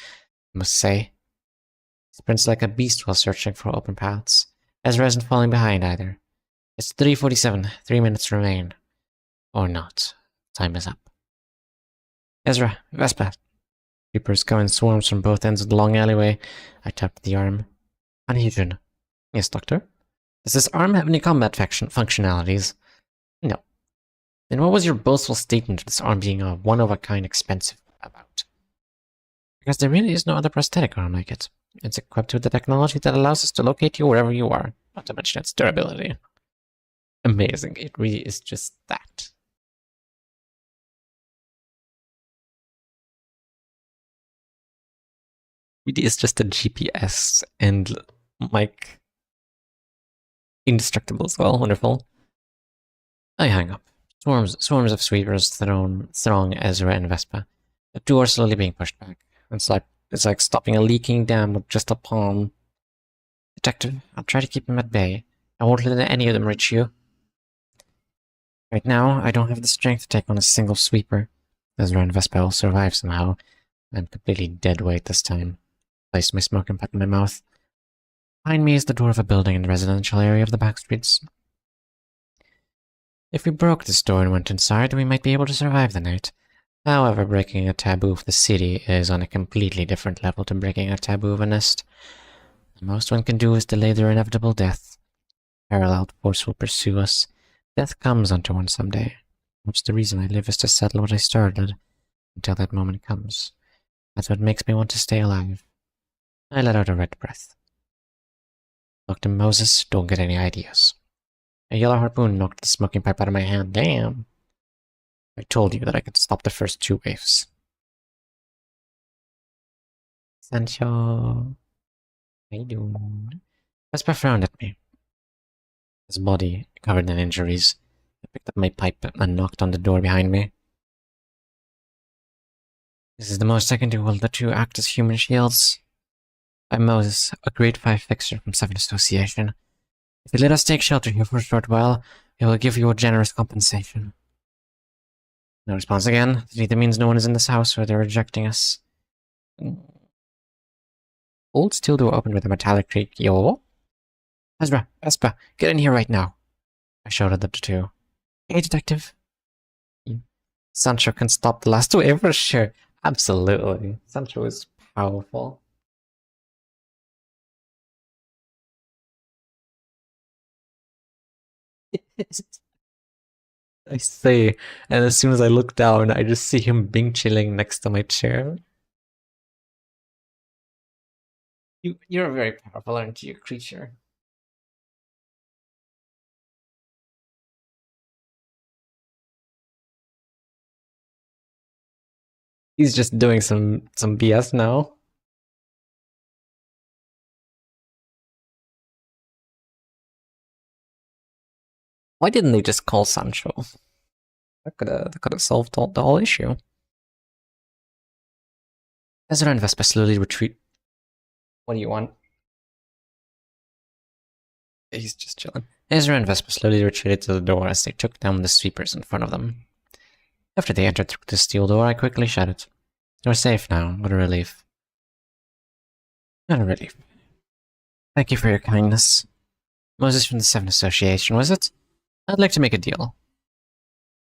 I must say. He sprints like a beast while searching for open paths. Ezra isn't falling behind either. It's 3:47, 3 minutes remain. Or not. Time is up. Ezra, Vespa. Creepers come in swarms from both ends of the long alleyway. I tapped the arm. Unhidden. Yes, Doctor? Does this arm have any combat functionalities? No. Then what was your boastful statement of this arm being a one-of-a-kind expensive about? Because there really is no other prosthetic arm like it. It's equipped with the technology that allows us to locate you wherever you are, not to mention its durability. Amazing. It really is just that. Really is just a GPS and, like, indestructible as well. Wonderful. I hang up. Swarms of sweepers throng Ezra and Vespa. The 2 are slowly being pushed back. It's like stopping a leaking dam with just a palm. Detective, I'll try to keep them at bay. I won't let any of them reach you. Right now, I don't have the strength to take on a single sweeper. Ezra and Vespa will survive somehow. I'm completely dead weight this time. Placed my smoking pipe in my mouth. Behind me is the door of a building in the residential area of the back streets. If we broke this door and went inside, we might be able to survive the night. However, breaking a taboo of the city is on a completely different level to breaking a taboo of a nest. The most one can do is delay their inevitable death. Paralleled force will pursue us. Death comes unto one someday. Perhaps the reason I live is to settle what I started, until that moment comes. That's what makes me want to stay alive. I let out a red breath. Dr. Moses, don't get any ideas. A yellow harpoon knocked the smoking pipe out of my hand. Damn. I told you that I could stop the first 2 waves. Sancho. How you doing? Vespa frowned at me. His body covered in injuries. I picked up my pipe and knocked on the door behind me. This is the most I can do. Will the 2 act as human shields? I'm Moses, a grade 5 fixer from 7 Association. If you let us take shelter here for a short while, we will give you a generous compensation. No response again. That either means no one is in this house or they're rejecting us. Old steel door opened with a metallic creak. Yo? Ezra, Vespa, get in here right now. I shouted at the 2. Hey, detective. Sancho can stop the last wave for sure. Absolutely. Sancho is powerful. I say, and as soon as I look down, I just see him being chilling next to my chair. You're very powerful, aren't you, creature? He's just doing some BS now. Why didn't they just call Sancho? That could have solved the whole issue. Ezra and Vespa slowly retreat. What do you want? He's just chilling. Ezra and Vespa slowly retreated to the door as they took down the sweepers in front of them. After they entered through the steel door, I quickly shut it. We're safe now. What a relief. What a relief. Thank you for your kindness. Moses from the 7 Association, was it? I'd like to make a deal.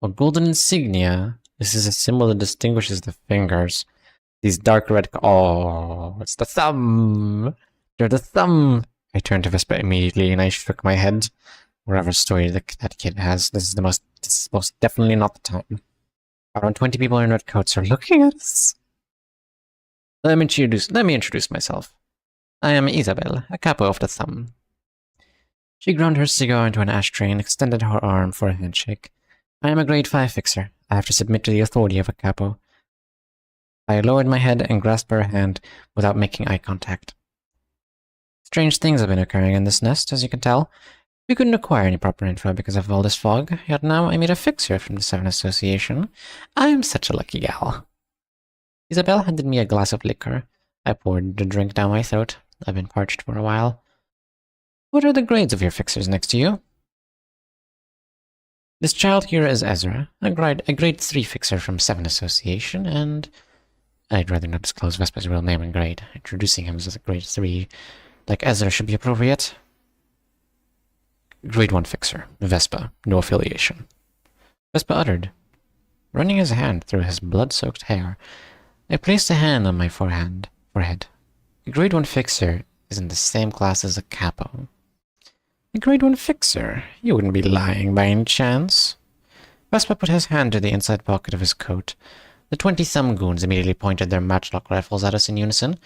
For golden insignia, this is a symbol that distinguishes the fingers. These dark red... Oh, it's the thumb! You're the thumb! I turned to Vespa immediately and I shook my head. Whatever story that kid has, this is most definitely not the time. Around 20 people in red coats are looking at us. Let me introduce myself. I am Isabel, a capo of the thumb. She ground her cigar into an ashtray and extended her arm for a handshake. I am a grade 5 fixer. I have to submit to the authority of a capo. I lowered my head and grasped her hand without making eye contact. Strange things have been occurring in this nest, as you can tell. We couldn't acquire any proper info because of all this fog, yet now I meet a fixer from the Seven Association. I am such a lucky gal. Isabel handed me a glass of liquor. I poured the drink down my throat. I've been parched for a while. What are the grades of your fixers next to you? This child here is EZRA, a grade 3 fixer from Seven Association, and... I'd rather not disclose Vespa's real name and grade. Introducing him as a grade 3, like EZRA, should be appropriate. Grade 1 fixer, Vespa, no affiliation. Vespa uttered, running his hand through his blood-soaked hair. I placed a hand on my forehead. A grade 1 fixer is in the same class as a capo. A grade 1 fixer? You wouldn't be lying by any chance? Vespa put his hand to the inside pocket of his coat. The 20 thumb goons immediately pointed their matchlock rifles at us in unison.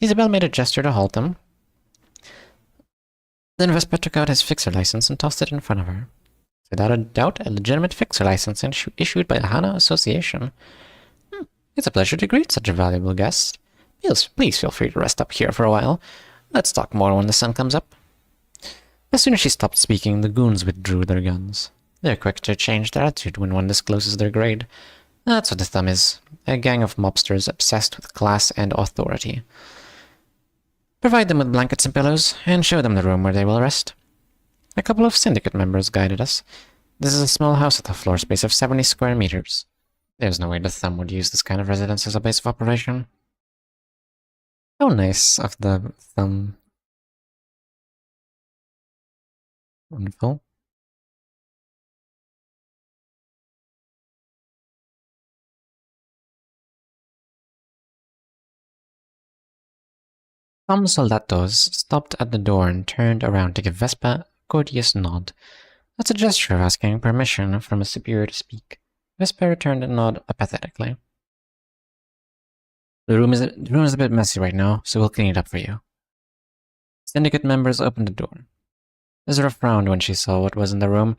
Isabel made a gesture to halt them. Then Vespa took out his fixer license and tossed it in front of her. Without a doubt, a legitimate fixer license issued by the HANA Association. It's a pleasure to greet such a valuable guest. Please feel free to rest up here for a while. Let's talk more when the sun comes up. As soon as she stopped speaking, the goons withdrew their guns. They're quick to change their attitude when one discloses their grade. That's what the thumb is. A gang of mobsters obsessed with class and authority. Provide them with blankets and pillows, and show them the room where they will rest. A couple of syndicate members guided us. This is a small house with a floor space of 70 square meters. There's no way the thumb would use this kind of residence as a base of operation. How nice of the thumb. Wonderful. Some soldatos stopped at the door and turned around to give Vespa a courteous nod. That's a gesture of asking permission from a superior to speak. Vespa returned a nod apathetically. The room is a bit messy right now, so we'll clean it up for you. Syndicate members opened the door. Ezra frowned when she saw what was in the room.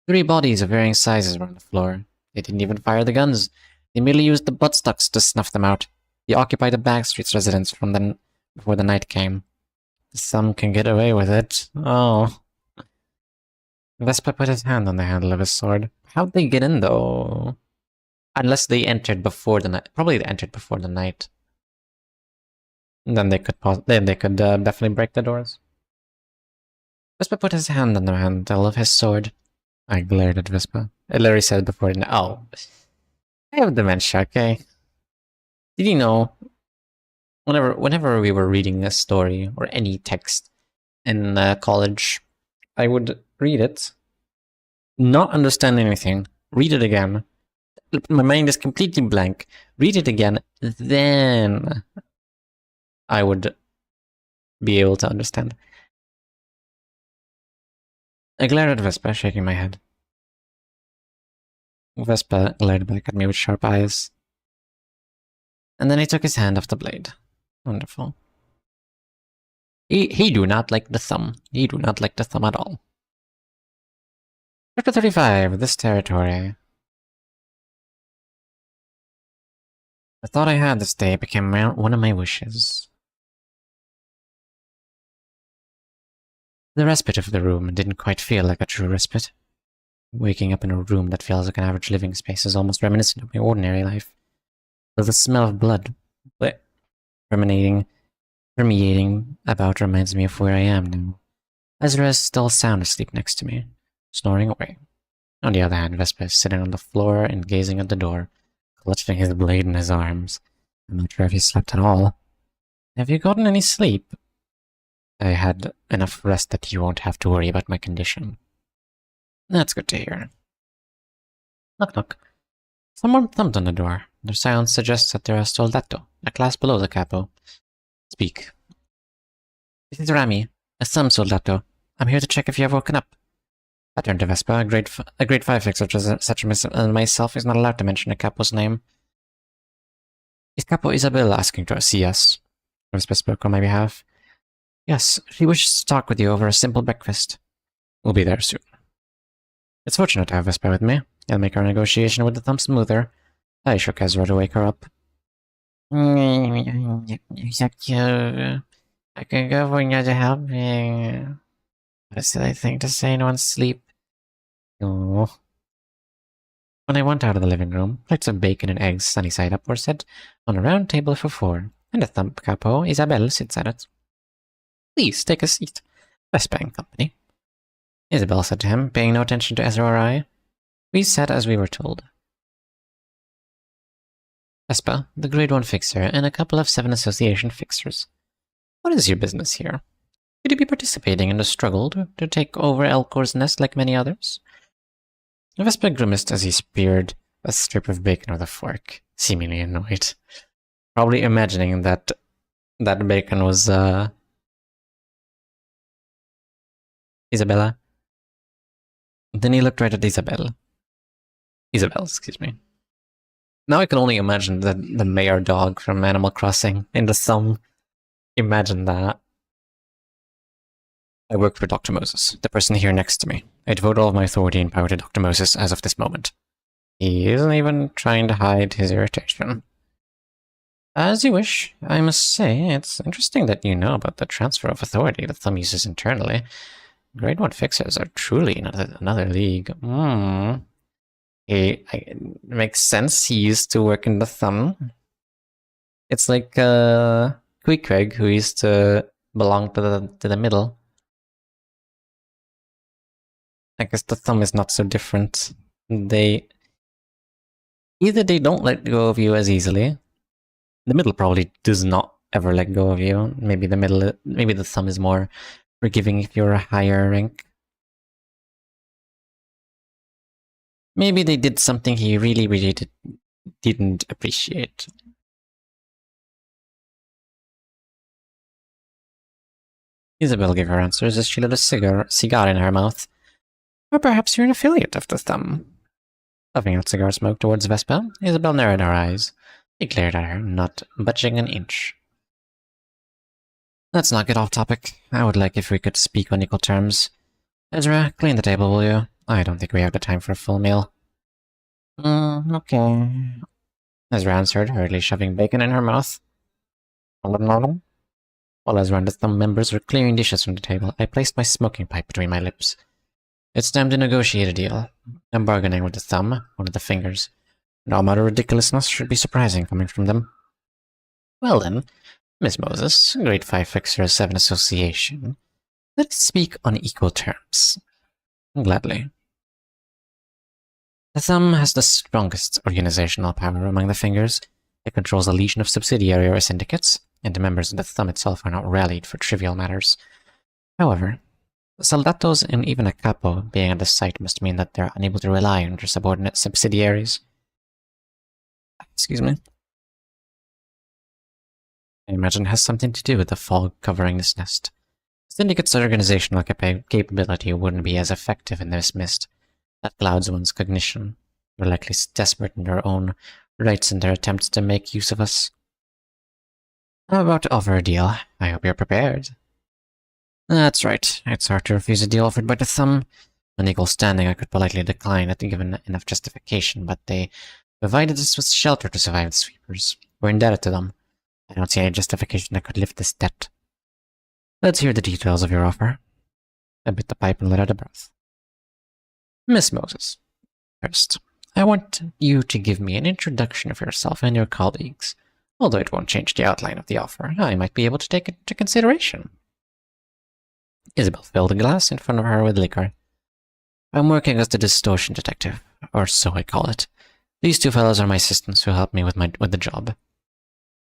3 bodies of varying sizes were on the floor. They didn't even fire the guns. They merely used the buttstocks to snuff them out. They occupied the Backstreet's residence before the night came. Some can get away with it. Oh. Vespa put his hand on the handle of his sword. How'd they get in, though? Unless they entered before the night. Probably they entered before the night. And then they could definitely break the doors. Vespa put his hand on the handle of his sword. I glared at Vespa. Larry said before, oh, I have dementia, okay? Did you know, whenever we were reading a story or any text in college, I would read it, not understand anything, read it again. My mind is completely blank. Read it again, then I would be able to understand. I glared at Vespa, shaking my head. Vespa glared back at me with sharp eyes. And then he took his hand off the blade. Wonderful. He do not like the thumb. He do not like the thumb at all. Chapter 35, this territory. The thought I had this day became one of my wishes. The respite of the room didn't quite feel like a true respite. Waking up in a room that feels like an average living space is almost reminiscent of my ordinary life. Though the smell of blood permeating about reminds me of where I am now. Ezra is still sound asleep next to me, snoring away. On the other hand, Vespa is sitting on the floor and gazing at the door, clutching his blade in his arms. I'm not sure if he slept at all. Have you gotten any sleep? I had enough rest that you won't have to worry about my condition. That's good to hear. Knock knock. Someone thumped on the door. Their silence suggests that they're a soldato, a class below the capo. Speak. This is Rami, a thumb soldato. I'm here to check if you have woken up. I turned to Vespa. A grade 5 fixer such as myself is not allowed to mention a capo's name. Is Capo Isabel asking to see us? Vespa spoke on my behalf. Yes, she wishes to talk with you over a simple breakfast. We'll be there soon. It's fortunate to have Vespa with me. It'll make our negotiation with the thumb smoother. I shook Ezra to wake her up. I can go for you to help me. What a silly thing to say in one's sleep. Oh. When I went out of the living room, plates of bacon and eggs sunny side up were set on a round table for 4, and the thumb capo Isabel sits at it. Please take a seat. Vespa and company. Isabel said to him, paying no attention to Ezra or I. We sat as we were told. Vespa, the grade 1 fixer, and a couple of 7 association fixers. What is your business here? Could you be participating in the struggle to take over Elcor's nest like many others? Vespa grimaced as he speared a strip of bacon with a fork, seemingly annoyed. Probably imagining that that bacon was, Isabella. Then he looked right at Isabel, excuse me. Now I can only imagine the mayor dog from Animal Crossing in the thumb. Imagine that. I work for Dr. Moses, the person here next to me. I devote all of my authority and power to Dr. Moses as of this moment. He isn't even trying to hide his irritation. As you wish. I must say, it's interesting that you know about the transfer of authority the thumb uses internally. Grade 1 fixers are truly another league. It makes sense. He used to work in the thumb. It's like Queequeg, who used to belong to the middle. I guess the thumb is not so different. Either they don't let go of you as easily. The middle probably does not ever let go of you. Maybe the thumb is more forgiving if you're a higher rank. Maybe they did something he really didn't appreciate. Isabel gave her answers as she lit a cigar in her mouth. Or perhaps you're an affiliate of the thumb. Puffing out cigar smoke towards Vespa, Isabel narrowed her eyes. He glared at her, not budging an inch. Let's not get off topic. I would like if we could speak on equal terms. Ezra, clean the table, will you? I don't think we have the time for a full meal. Okay. Ezra answered, hurriedly shoving bacon in her mouth. While Ezra and the thumb members were clearing dishes from the table, I placed my smoking pipe between my lips. It's time to negotiate a deal. I'm bargaining with the thumb, one of the fingers. No amount of ridiculousness should be surprising coming from them. Well then, Miss Moses, grade 5 fixer 7 association. Let us speak on equal terms. Gladly. The thumb has the strongest organizational power among the fingers. It controls a legion of subsidiary or syndicates, and the members of the thumb itself are not rallied for trivial matters. However, soldatos and even a capo being at the site must mean that they're unable to rely on their subordinate subsidiaries. Excuse me. I imagine it has something to do with the fog covering this nest. Syndicate's organizational capability wouldn't be as effective in this mist. That clouds one's cognition. They're likely desperate in their own rights in their attempts to make use of us. I'm about to offer a deal. I hope you're prepared. That's right. It's hard to refuse a deal offered by the thumb. On equal standing, I could politely decline it given enough justification, but they provided us with shelter to survive the sweepers. We're indebted to them. I don't see any justification that could lift this debt. Let's hear the details of your offer. I bit the pipe and let out a breath. Miss Moses, first, I want you to give me an introduction of yourself and your colleagues. Although it won't change the outline of the offer, I might be able to take it into consideration. Isabel filled a glass in front of her with liquor. I'm working as the Distortion Detective, or so I call it. These two fellows are my assistants who help me with the job.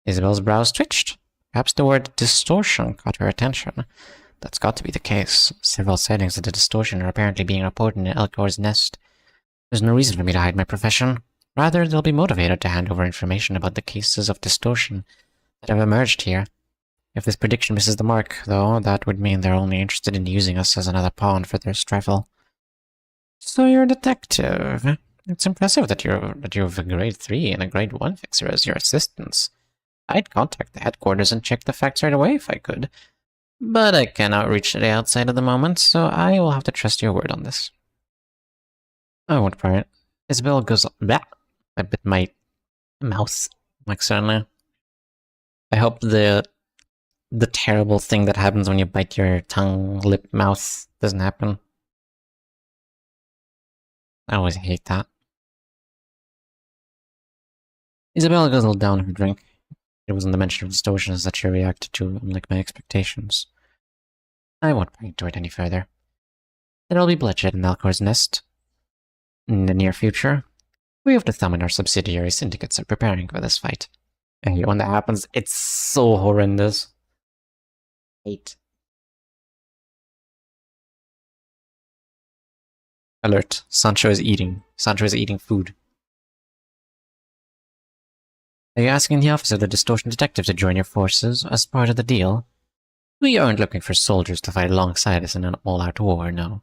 Isabel's brows twitched. Perhaps the word distortion caught her attention. That's got to be the case. Several sightings of the distortion are apparently being reported in Elcor's nest. There's no reason for me to hide my profession. Rather, they'll be motivated to hand over information about the cases of distortion that have emerged here. If this prediction misses the mark, though, that would mean they're only interested in using us as another pawn for their strife. So you're a detective. It's impressive that you have a grade 3 and a grade 1 fixer as your assistants. I'd contact the headquarters and check the facts right away if I could. But I cannot reach the outside at the moment, so I will have to trust your word on this. I won't pry it. Isabel goes back. I bit my mouth accidentally. I hope the terrible thing that happens when you bite your tongue, lip, mouth doesn't happen. I always hate that. Isabella guzzled down her drink. It wasn't the mention of distortions that she reacted to, unlike my expectations. I won't bring into it any further. There'll be bloodshed in Alcor's nest. In the near future, we of the Thumb and our subsidiary syndicates are preparing for this fight. And when that happens, it's so horrendous. Hate. Alert. Sancho is eating. Sancho is eating food. Are you asking the office of the Distortion Detective to join your forces as part of the deal? We aren't looking for soldiers to fight alongside us in an all-out war, no.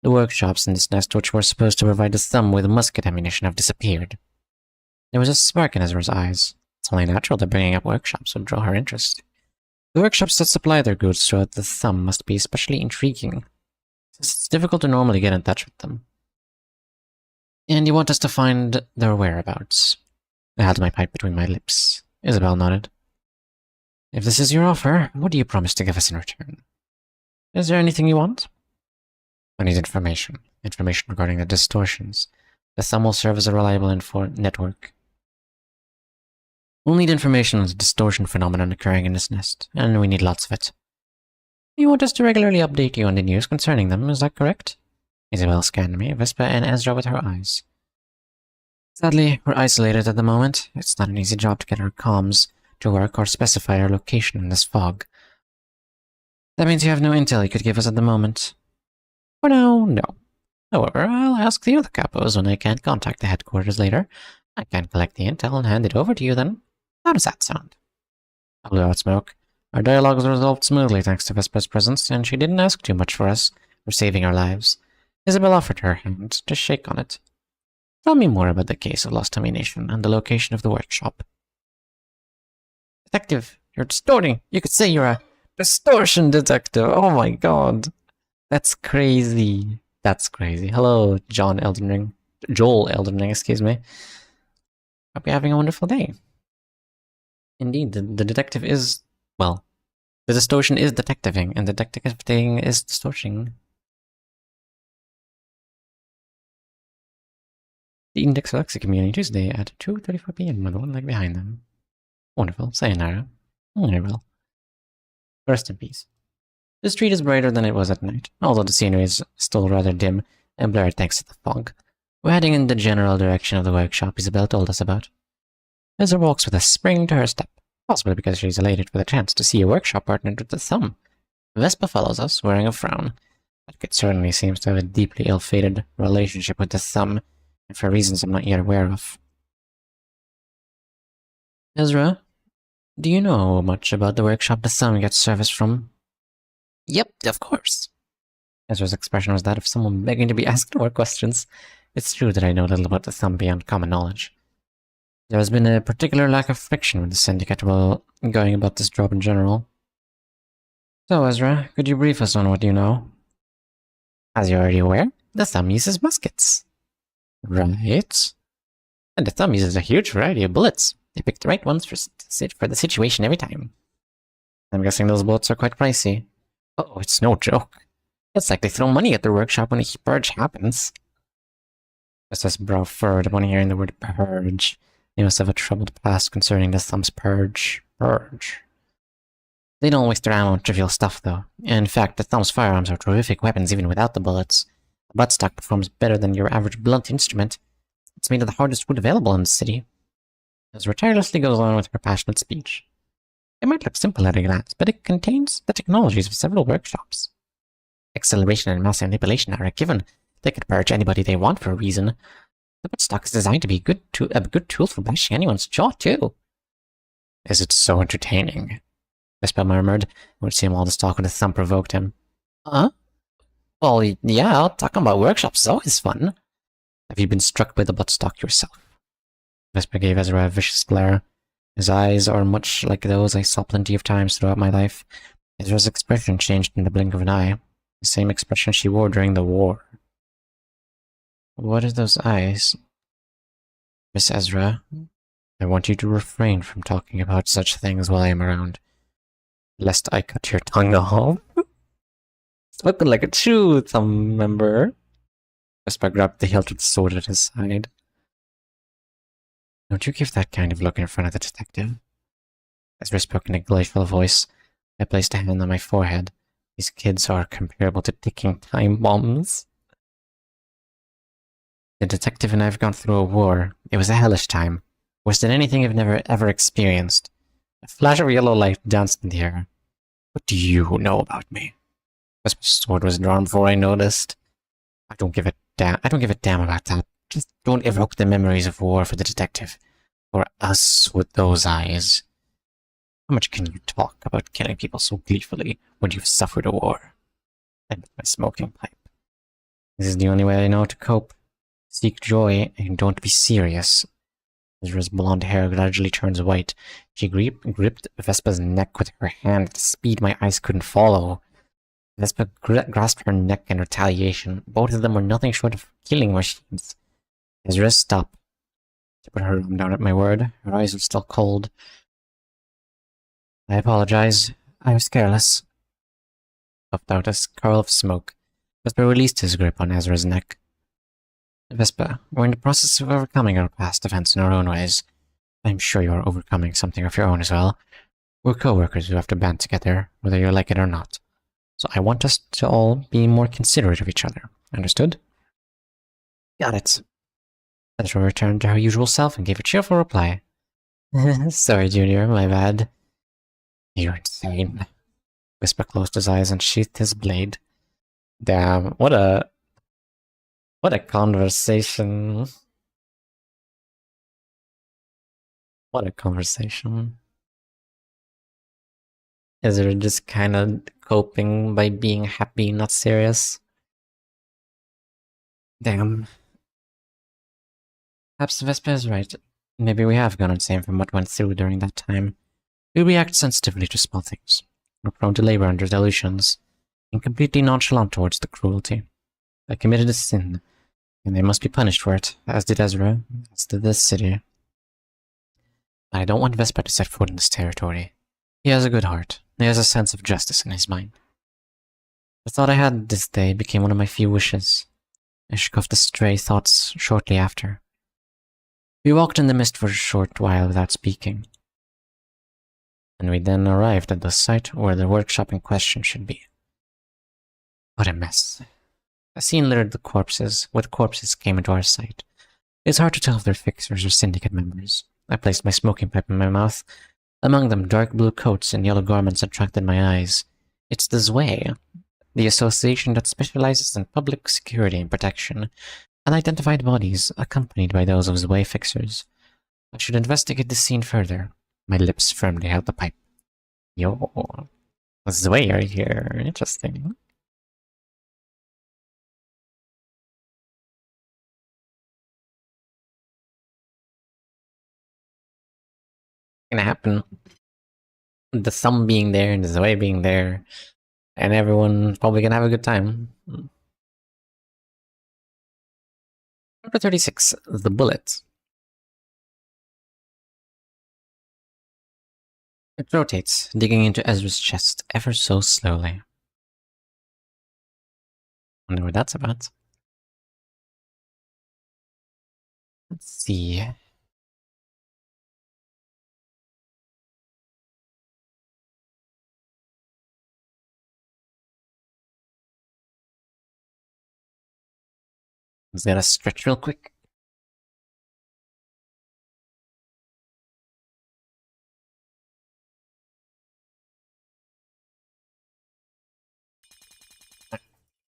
The workshops in this nest which were supposed to provide the Thumb with musket ammunition have disappeared. There was a spark in Ezra's eyes. It's only natural that bringing up workshops would draw her interest. The workshops that supply their goods throughout the Thumb must be especially intriguing, since it's difficult to normally get in touch with them. And you want us to find their whereabouts? I held my pipe between my lips. Isabel nodded. If this is your offer, what do you promise to give us in return? Is there anything you want? I need information. Information regarding the distortions. The Thumb will serve as a reliable network. We'll need information on the distortion phenomenon occurring in this nest, and we need lots of it. You want us to regularly update you on the news concerning them, is that correct? Isabel scanned me, Vespa and Ezra with her eyes. Sadly, we're isolated at the moment. It's not an easy job to get our comms to work or specify our location in this fog. That means you have no intel you could give us at the moment. For now, no. However, I'll ask the other capos when I can't contact the headquarters later. I can collect the intel and hand it over to you then. How does that sound? I blew out smoke. Our dialogue was resolved smoothly thanks to Vespa's presence, and she didn't ask too much for us, for saving our lives. Isabel offered her hand to shake on it. Tell me more about the case of lost ammunition and the location of the workshop. Detective, you're distorting. You could say you're a distortion detective. Oh my god. That's crazy. That's crazy. Hello, Joel Elden Ring, excuse me. Hope you're having a wonderful day. Indeed, the detective is, well, the distortion is detectiving, and detectiving is distorting. The Index Lexi Community Tuesday at 2:34 p.m. with one leg behind them. Wonderful. Sayonara. Very well. Rest in peace. The street is brighter than it was at night, although the scenery is still rather dim and blurred thanks to the fog. We're heading in the general direction of the workshop Isabel told us about. Ezra walks with a spring to her step, possibly because she's elated for the chance to see a workshop partnered with the Thumb. Vespa follows us, wearing a frown. That kid certainly seems to have a deeply ill-fated relationship with the Thumb, and for reasons I'm not yet aware of. Ezra, do you know much about the workshop the Thumb gets service from? Yep, of course. Ezra's expression was that of someone begging to be asked more questions. It's true that I know little about the Thumb beyond common knowledge. There has been a particular lack of friction with the syndicate while going about this job in general. So, Ezra, could you brief us on what you know? As you're already aware, the Thumb uses muskets. Right. And the Thumb uses a huge variety of bullets. They pick the right ones for the situation every time. I'm guessing those bullets are quite pricey. Oh, it's no joke. It's like they throw money at their workshop when a purge happens. Vespa's brow furrowed upon hearing the word purge. They must have a troubled past concerning the Thumb's purge. Purge. They don't waste their ammo on trivial stuff, though. In fact, the Thumb's firearms are terrific weapons even without the bullets. The buttstock performs better than your average blunt instrument. It's made of the hardest wood available in the city. Ezra tirelessly goes on with her passionate speech. It might look simple at a glance, but it contains the technologies of several workshops. Acceleration and mass manipulation are a given. They could purge anybody they want for a reason. The buttstock is designed to be a good tool for bashing anyone's jaw, too. Is it so entertaining? Vespa murmured. It would seem all this talk with a thump provoked him. Huh? Well, yeah, talking about workshops is always fun. Have you been struck by the buttstock yourself? Vespa gave Ezra a vicious glare. His eyes are much like those I saw plenty of times throughout my life. Ezra's expression changed in the blink of an eye. The same expression she wore during the war. What are those eyes? Miss Ezra, I want you to refrain from talking about such things while I am around, lest I cut your tongue off. Spoken like a true thumb member. Vespa grabbed the hilt of the sword at his side. Don't you give that kind of look in front of the detective. Ezra spoke in a glacial voice. I placed a hand on my forehead. These kids are comparable to ticking time bombs. The detective and I have gone through a war. It was a hellish time. Worse than anything I've never ever experienced. A flash of yellow light danced in the air. What do you know about me? Vespa's sword was drawn before I noticed. I don't give a damn about that. Just don't evoke the memories of war for the detective. For us with those eyes. How much can you talk about killing people so gleefully when you've suffered a war? I lit my smoking pipe. This is the only way I know to cope. Seek joy and don't be serious. Ezra's blonde hair gradually turns white. She gripped Vespa's neck with her hand at a speed my eyes couldn't follow. Vespa grasped her neck in retaliation. Both of them were nothing short of killing machines. Ezra stopped. She put her arm down at my word. Her eyes were still cold. I apologize. I was careless. Puffed out a curl of smoke. Vespa released his grip on Ezra's neck. Vespa, we're in the process of overcoming our past events in our own ways. I'm sure you are overcoming something of your own as well. We're co-workers who have to band together, whether you like it or not. So I want us to all be more considerate of each other. Understood? Got it. Ezra returned to her usual self and gave a cheerful reply. Sorry, Junior, my bad. You're insane. Whisper closed his eyes and sheathed his blade. Damn, what a conversation. What a conversation. Ezra just kind of coping by being happy, not serious. Damn. Perhaps Vespa is right. Maybe we have gone insane from what went through during that time. We react sensitively to small things. We're prone to labor under delusions, and completely nonchalant towards the cruelty. I committed a sin, and they must be punished for it, as did Ezra, as did this city. I don't want Vespa to set foot in this territory. He has a good heart. He has a sense of justice in his mind. The thought I had this day became one of my few wishes. I shook off the stray thoughts shortly after. We walked in the mist for a short while without speaking, and we then arrived at the site where the workshop in question should be. What a mess. A scene littered the corpses, where the corpses came into our sight. It's hard to tell if they're fixers or syndicate members. I placed my smoking pipe in my mouth. Among them, dark blue coats and yellow garments attracted my eyes. It's the ZWAY, the association that specializes in public security and protection, unidentified bodies accompanied by those of ZWAY fixers. I should investigate this scene further. My lips firmly held the pipe. Yo, ZWAY are here. Interesting. Gonna happen. The thumb being there and the ZWAY being there, and everyone probably gonna have a good time. Number 36, the bullet. It rotates, digging into Ezra's chest ever so slowly. Wonder what that's about. Let's see. Is that a stretch real quick?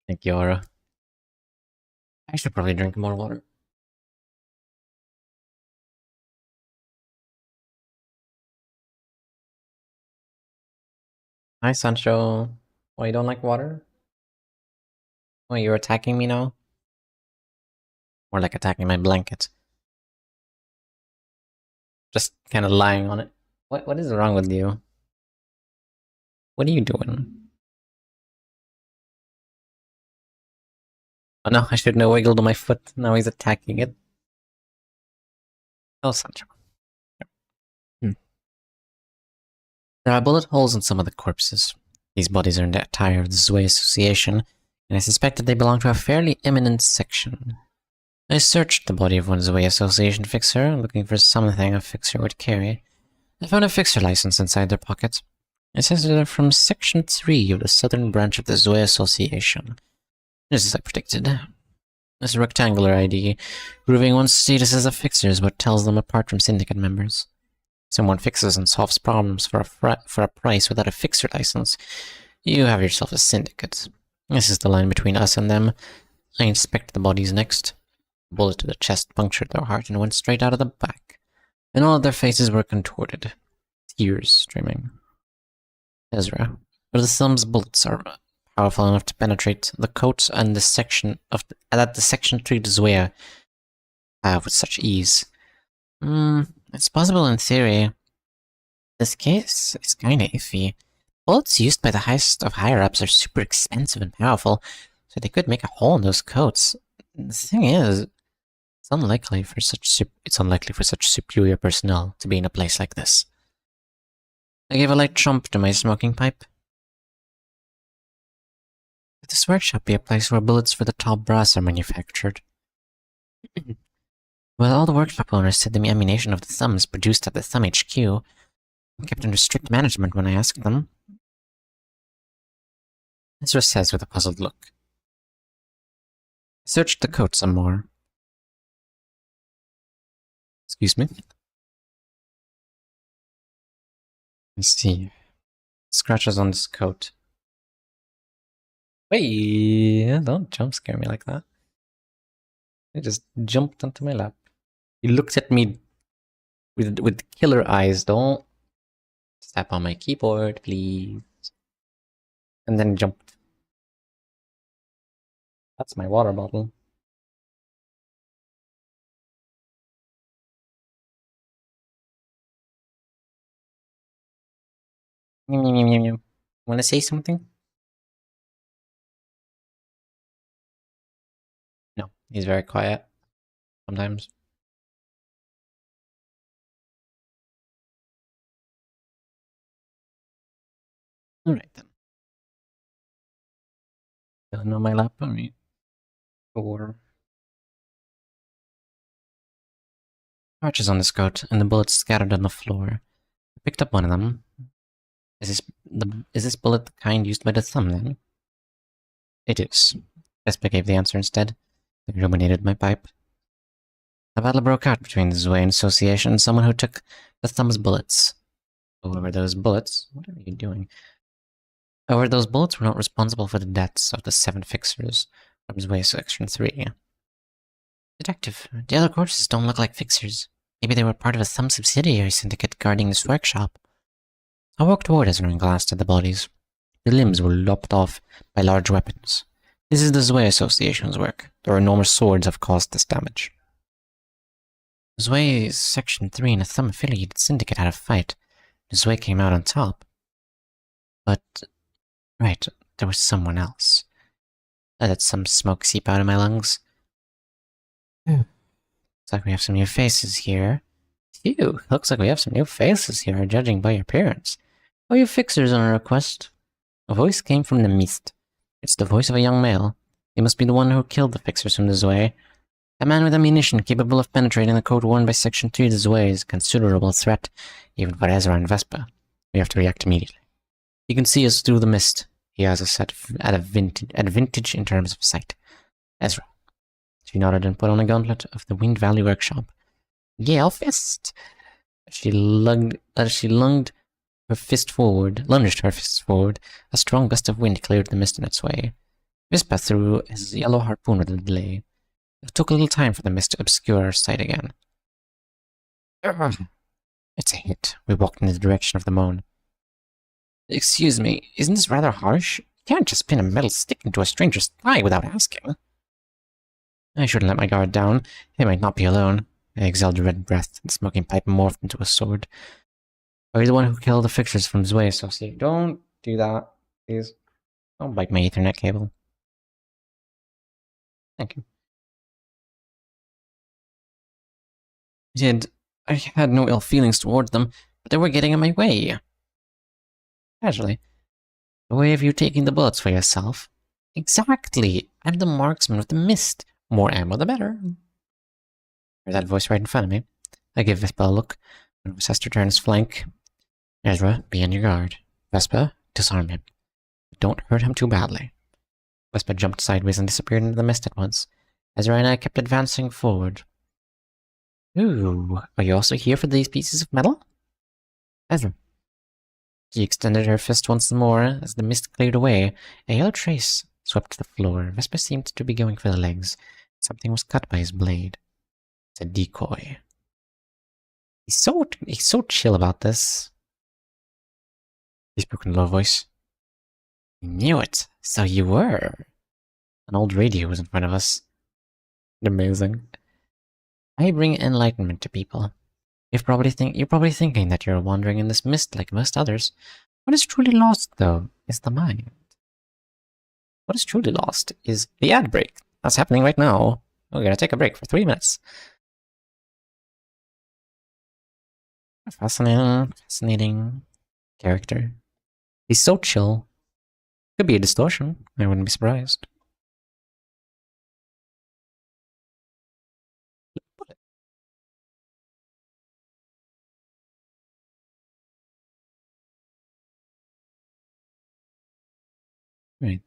Thank you, Aura. I should probably drink more water. Hi, Sancho. Why you don't like water? Oh, you're attacking me now? More like attacking my blanket. Just kind of lying on it. What is wrong with you? What are you doing? Oh no, I shouldn't have wiggled my foot. Now he's attacking it. Oh, Sancho. There are bullet holes in some of the corpses. These bodies are in the attire of the Zwei Association, and I suspect that they belong to a fairly eminent section. I searched the body of one Zwei Association fixer, looking for something a fixer would carry. I found a fixer license inside their pocket. It says they're from Section 3 of the southern branch of the Zwei Association. Just as I predicted. This rectangular ID, proving one's status as a fixer is what tells them apart from syndicate members. Someone fixes and solves problems for a price without a fixer license. You have yourself a syndicate. This is the line between us and them. I inspected the bodies next. A bullet to the chest punctured their heart and went straight out of the back. And all of their faces were contorted, tears streaming. EZRA, but the thumb's bullets are powerful enough to penetrate the coat and the section of that the Section 3 Zwei have with such ease. It's possible in theory. This case is kinda iffy. Bullets used by the highest of higher-ups are super expensive and powerful, so they could make a hole in those coats. The thing is, it's unlikely for such superior personnel to be in a place like this. I gave a light chomp to my smoking pipe. Could this workshop be a place where bullets for the top brass are manufactured? Well, all the workshop owners said the ammunition of the Thumb is produced at the Thumb HQ, and kept under strict management when I asked them. Ezra says with a puzzled look. I searched the coat some more. Excuse me? I see. Scratches on this coat. Wait, don't jump scare me like that. He just jumped onto my lap. He looked at me with killer eyes. Don't step on my keyboard, please. And then jumped. That's my water bottle. Wanna say something? No, he's very quiet. Sometimes. Alright then. Done on my lap, alright. Or arches on this coat, and the bullets scattered on the floor. I picked up one of them. Is this bullet the kind used by the Thumb, then? It is. Vespa gave the answer instead. They illuminated my pipe. A battle broke out between the Zwei Association and someone who took the Thumb's bullets. However, those bullets... What are you doing? However, those bullets were not responsible for the deaths of the 7 fixers from Zwei Section 3. Detective, the other corpses don't look like fixers. Maybe they were part of a Thumb subsidiary syndicate guarding this workshop. I walked toward Ezra and glanced at the bodies. The limbs were lopped off by large weapons. This is the Zwei Association's work. Their enormous swords have caused this damage. Zwei Section 3 and a Thumb-affiliated syndicate had a fight. The Zwei came out on top. But... right, there was someone else. I let some smoke seep out of my lungs. Looks like we have some new faces here. Phew, looks like we have some new faces here, judging by your appearance. Oh, you fixers on a request? A voice came from the mist. It's the voice of a young male. He must be the one who killed the fixers from the Zwei. A man with ammunition capable of penetrating the code worn by Section 3 of the Zwei is a considerable threat, even for Ezra and Vespa. We have to react immediately. He can see us through the mist. He has us at advantage in terms of sight. Ezra. She nodded and put on a gauntlet of the Wind Valley workshop. Gale fist! She lunged her fist forward. A strong gust of wind cleared the mist in its way. Vispa threw his yellow harpoon with a delay. It took a little time for the mist to obscure our sight again. It's a hit. We walked in the direction of the moan. Excuse me, isn't this rather harsh? You can't just pin a metal stick into a stranger's thigh without asking. I shouldn't let my guard down. They might not be alone. I exhaled a red breath, and the smoking pipe morphed into a sword. Are you the one who killed the fixtures from Zwei, Saucy? Don't do that, please. Don't bite my Ethernet cable. Thank you. I had no ill feelings toward them, but they were getting in my way. Casually. The way of you taking the bullets for yourself. Exactly. I'm the marksman with the mist. More ammo, the better. Heard that voice right in front of me. I give Vespa a look. When Sester turns flank. Ezra, be on your guard. Vespa, disarm him. But don't hurt him too badly. Vespa jumped sideways and disappeared into the mist at once. Ezra and I kept advancing forward. Ooh, are you also here for these pieces of metal? Ezra. She extended her fist once more as the mist cleared away. A yellow trace swept the floor. Vespa seemed to be going for the legs. Something was cut by his blade. It's a decoy. He's so chill about this. He spoke in a low voice. I knew it. So you were. An old radio was in front of us. Amazing. I bring enlightenment to people. You're probably thinking that you're wandering in this mist like most others. What is truly lost, though, is the mind. What is truly lost is the ad break. That's happening right now. We're gonna take a break for 3 minutes. Fascinating character. He's so chill. Could be a distortion. I wouldn't be surprised. Right.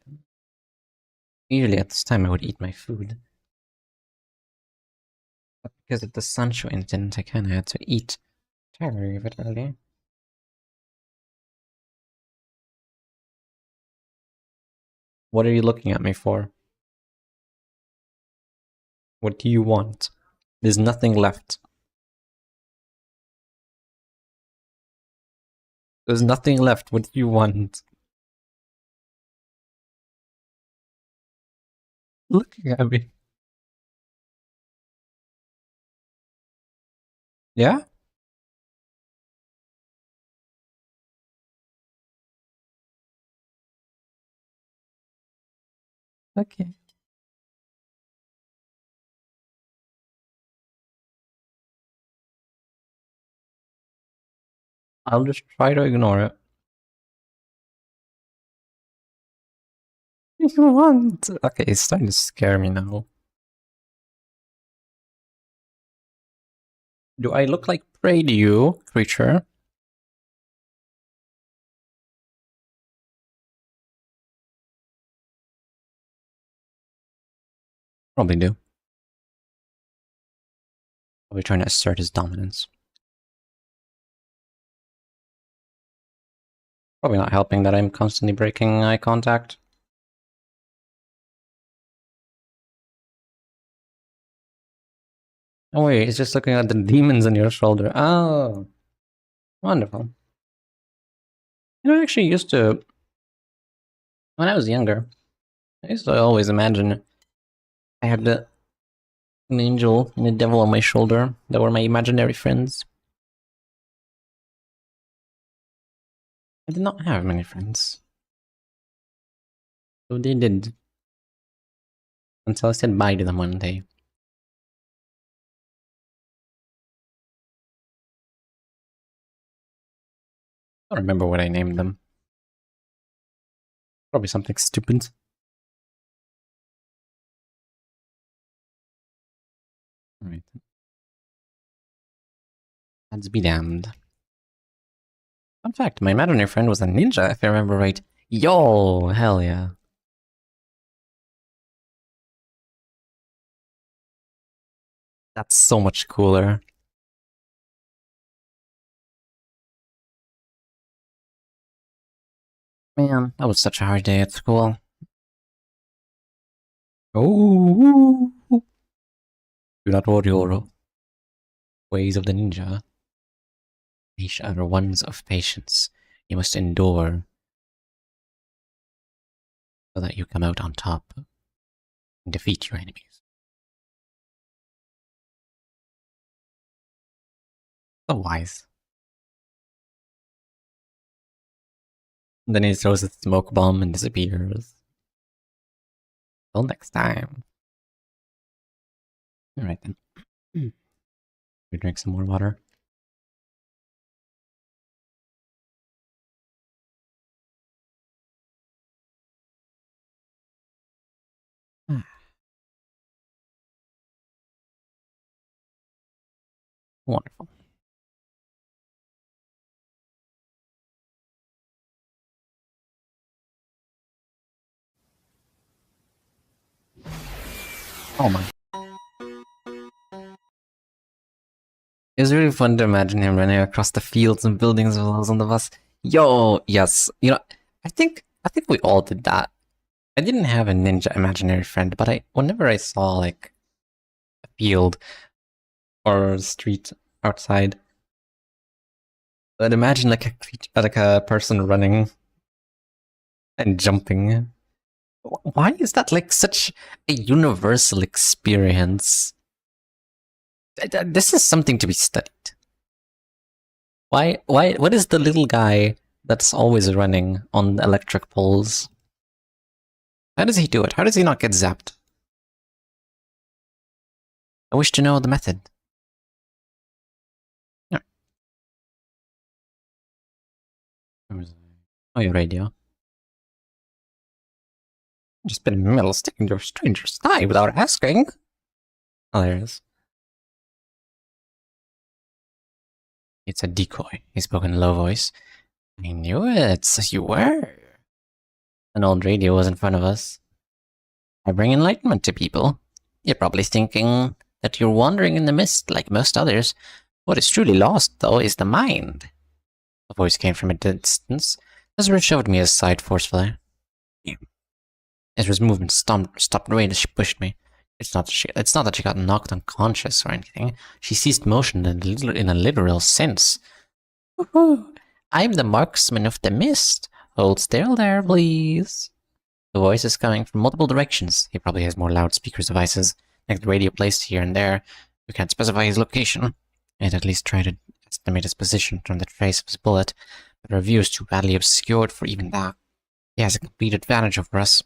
Usually at this time I would eat my food. But because of the Sancho incident, I kinda had to eat entirely of it early. What are you looking at me for? What do you want? There's nothing left. There's nothing left. What do you want? Looking at me. Yeah? Okay. I'll just try to ignore it. You want? Okay, it's starting to scare me now. Do I look like prey to you, creature? Probably do. Probably trying to assert his dominance. Probably not helping that I'm constantly breaking eye contact. Oh wait, it's just looking at the demons on your shoulder. Oh. Wonderful. You know, I actually used to... When I was younger, I used to always imagine I had an angel and a devil on my shoulder that were my imaginary friends. I did not have many friends. So they did. Until I said bye to them one day. I don't remember what I named them. Probably something stupid. Alright. Let's be damned. Fun fact, my imaginary friend was a ninja, if I remember right. Yo! Hell yeah. That's so much cooler. Man, that was such a hard day at school. Oh! Do not worry, Oro. Ways of the ninja. Are ones of patience. You must endure so that you come out on top and defeat your enemies. So wise. And then he throws a smoke bomb and disappears. Till next time. Alright then. We drink some more water. Wonderful. Oh my. It was really fun to imagine him running across the fields and buildings while I was on the bus. Yo, yes. You know, I think we all did that. I didn't have a ninja imaginary friend, but whenever I saw like a field or a street outside, I'd imagine like a person running and jumping. Why is that like such a universal experience? This is something to be studied. What is the little guy that's always running on electric poles? How does he do it? How does he not get zapped? I wish to know the method. Yeah. Oh, your radio. Just been in the middle sticking to a stranger's thigh without asking. Oh, there it is. It's a decoy, he spoke in a low voice. I knew it, so you were. An old radio was in front of us. I bring enlightenment to people. You're probably thinking that you're wandering in the mist like most others. What is truly lost, though, is the mind. A voice came from a distance. Ezra shoved me aside forcefully. Ezra's movement stopped right as she pushed me. It's not that she got knocked unconscious or anything. She ceased motion in a literal sense. Woohoo! I'm the marksman of the mist. Hold still there, please. The voice is coming from multiple directions. He probably has more loudspeaker devices, like the radio placed here and there. We can't specify his location. I'd at least try to estimate his position from the trace of his bullet, but our view is too badly obscured for even that. He has a complete advantage over us.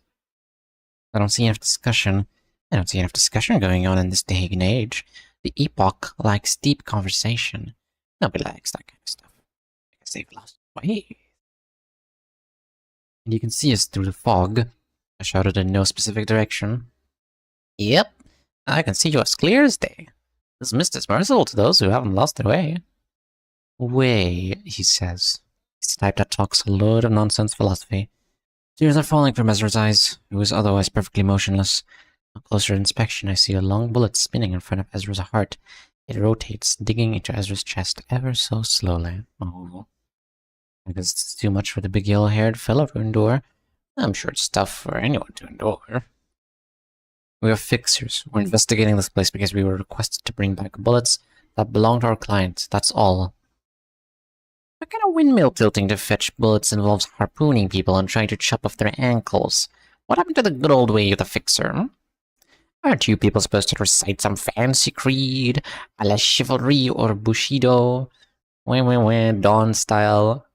I don't see enough discussion going on in this day and age. The epoch lacks deep conversation. Nobody likes that kind of stuff. Because they've lost way. And you can see us through the fog. I shouted in no specific direction. Yep, I can see you as clear as day. This mist is merciful to those who haven't lost their way. Way, he says. He's the type that talks a load of nonsense philosophy. Tears are falling from Ezra's eyes, who is otherwise perfectly motionless. On closer inspection, I see a long bullet spinning in front of Ezra's heart. It rotates, digging into Ezra's chest ever so slowly. Oh. I guess it's too much for the big yellow-haired fellow to endure. I'm sure it's tough for anyone to endure. We are fixers. We're investigating this place because we were requested to bring back bullets that belong to our client. That's all. What kind of windmill tilting to fetch bullets involves harpooning people and trying to chop off their ankles? What happened to the good old way of the fixer? Aren't you people supposed to recite some fancy creed, a la chivalry or bushido? Dawn style.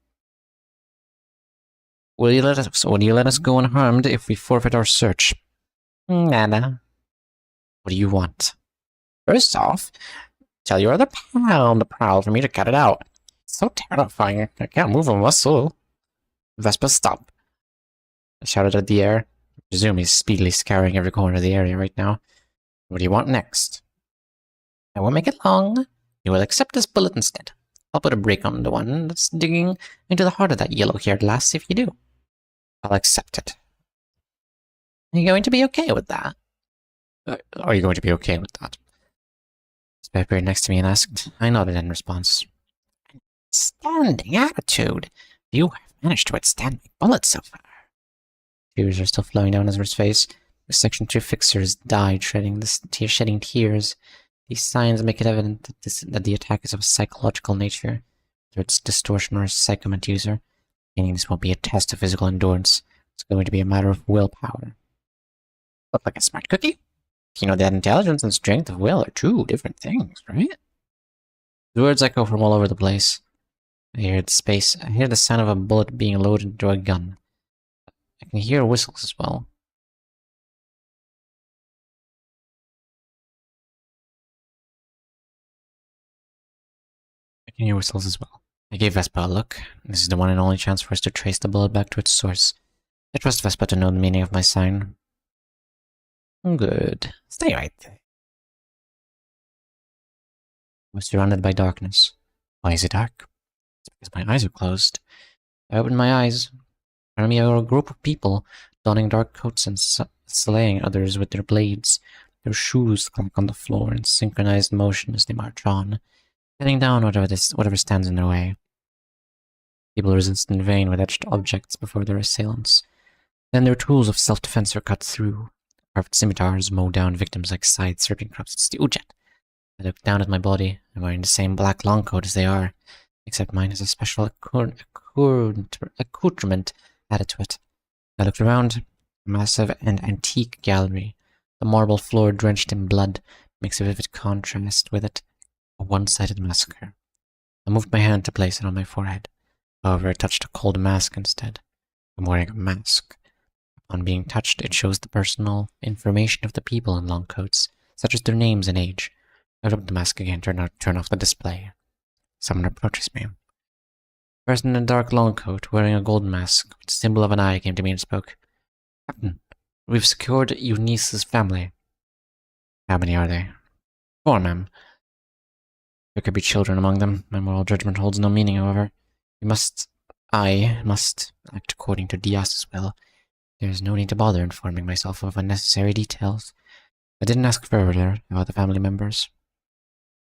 Will you let us go unharmed if we forfeit our search? Nada. What do you want? First off, tell your other pal on the prowl for me to cut it out. It's so terrifying. I can't move a muscle. Vespa, stop. I shouted at the air. I presume he's speedily scouring every corner of the area right now. What do you want next? I won't make it long. You will accept this bullet instead. I'll put a break on the one that's digging into the heart of that yellow-haired lass if you do. I'll accept it. Are you going to be okay with that? Are you going to be okay with that? Spy appeared next to me and asked. I nodded in response. Standing attitude. You have managed to withstand my bullets so far. Tears are still flowing down Ezra's face. The Section 2 fixers died, shedding tears. These signs make it evident that the attack is of a psychological nature, whether it's distortion or a psychoment user. Meaning this won't be a test of physical endurance. It's going to be a matter of willpower. Look like a smart cookie? You know that intelligence and strength of will are two different things, right? The words echo from all over the place. I hear the sound of a bullet being loaded into a gun. I can hear whistles as well. I gave Vespa a look. This is the one and only chance for us to trace the bullet back to its source. I trust Vespa to know the meaning of my sign. Good. Stay right there. I was surrounded by darkness. Why is it dark? It's because my eyes are closed. I opened my eyes. Around me are a group of people, donning dark coats and slaying others with their blades. Their shoes clank on the floor in synchronized motion as they march on, cutting down whatever stands in their way. People resist in vain with etched objects before their assailants. Then their tools of self-defense are cut through. Carved scimitars mow down victims like scythes serping crops. It's the Ujat. I look down at my body. I'm wearing the same black long coat as they are, except mine has a special accoutrement added to it. I looked around. A massive and antique gallery. The marble floor drenched in blood makes a vivid contrast with it. A one-sided massacre. I moved my hand to place it on my forehead. However, I touched a cold mask instead. I'm wearing a mask. Upon being touched, it shows the personal information of the people in long coats, such as their names and age. I opened the mask again to turn off the display. Someone approaches me. A person in a dark long coat, wearing a gold mask, with the symbol of an eye, came to me and spoke. Captain, we've secured Eunice's family. How many are they? 4, ma'am. There could be children among them. My moral judgment holds no meaning, however. I must act according to Diaz's will. There is no need to bother informing myself of unnecessary details. I didn't ask further about the family members.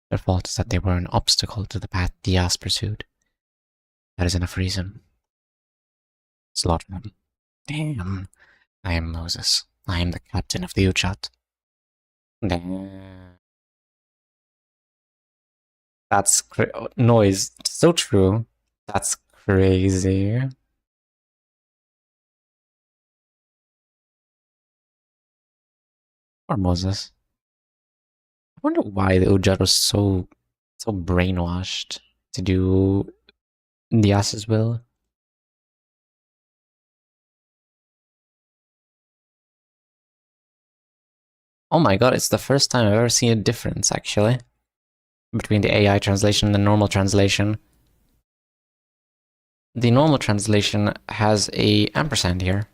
Their fault is that they were an obstacle to the path Diaz pursued. That is enough reason. Slaughter them. Damn. I am Moses. I am the captain of the Uchat. Damn. That's noise. So true. That's crazy. Or Moses. I wonder why the Ujat was so brainwashed to do Diaz's will. Oh my god, it's the first time I've ever seen a difference, actually, between the AI translation and the normal translation. The normal translation has a ampersand here.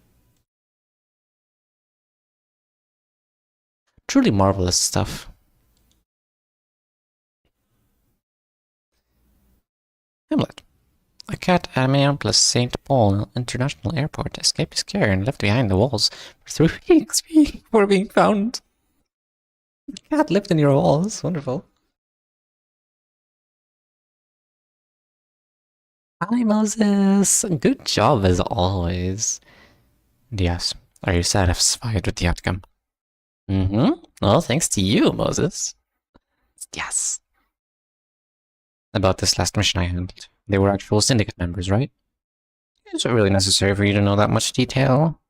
Truly marvelous stuff. Hamlet. A cat at Minneapolis St. Paul International Airport escaped his care and left behind the walls for 3 weeks before being found. The cat lived in your walls. Wonderful. Hi, Moses. Good job as always. Yes. Are you satisfied with the outcome? Mm-hmm. Well, thanks to you, Moses. Yes. About this last mission I handled. They were actual syndicate members, right? Is it really necessary for you to know that much detail?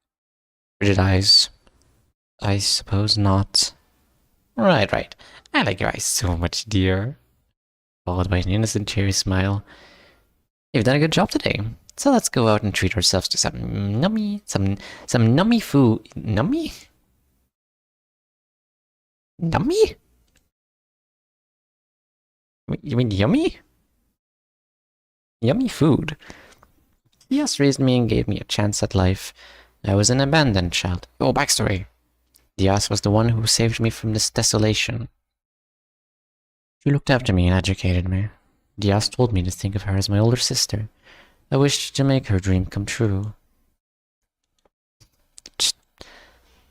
Rigid eyes. I suppose not. Right. I like your eyes so much, dear. Followed by an innocent, cheery smile. You've done a good job today. So let's go out and treat ourselves to some nummy food. Nummy? Nummy? You mean yummy? Yummy food. Yes, raised me and gave me a chance at life. I was an abandoned child. Oh, backstory. Diaz was the one who saved me from this desolation. She looked after me and educated me. Diaz told me to think of her as my older sister. I wished to make her dream come true.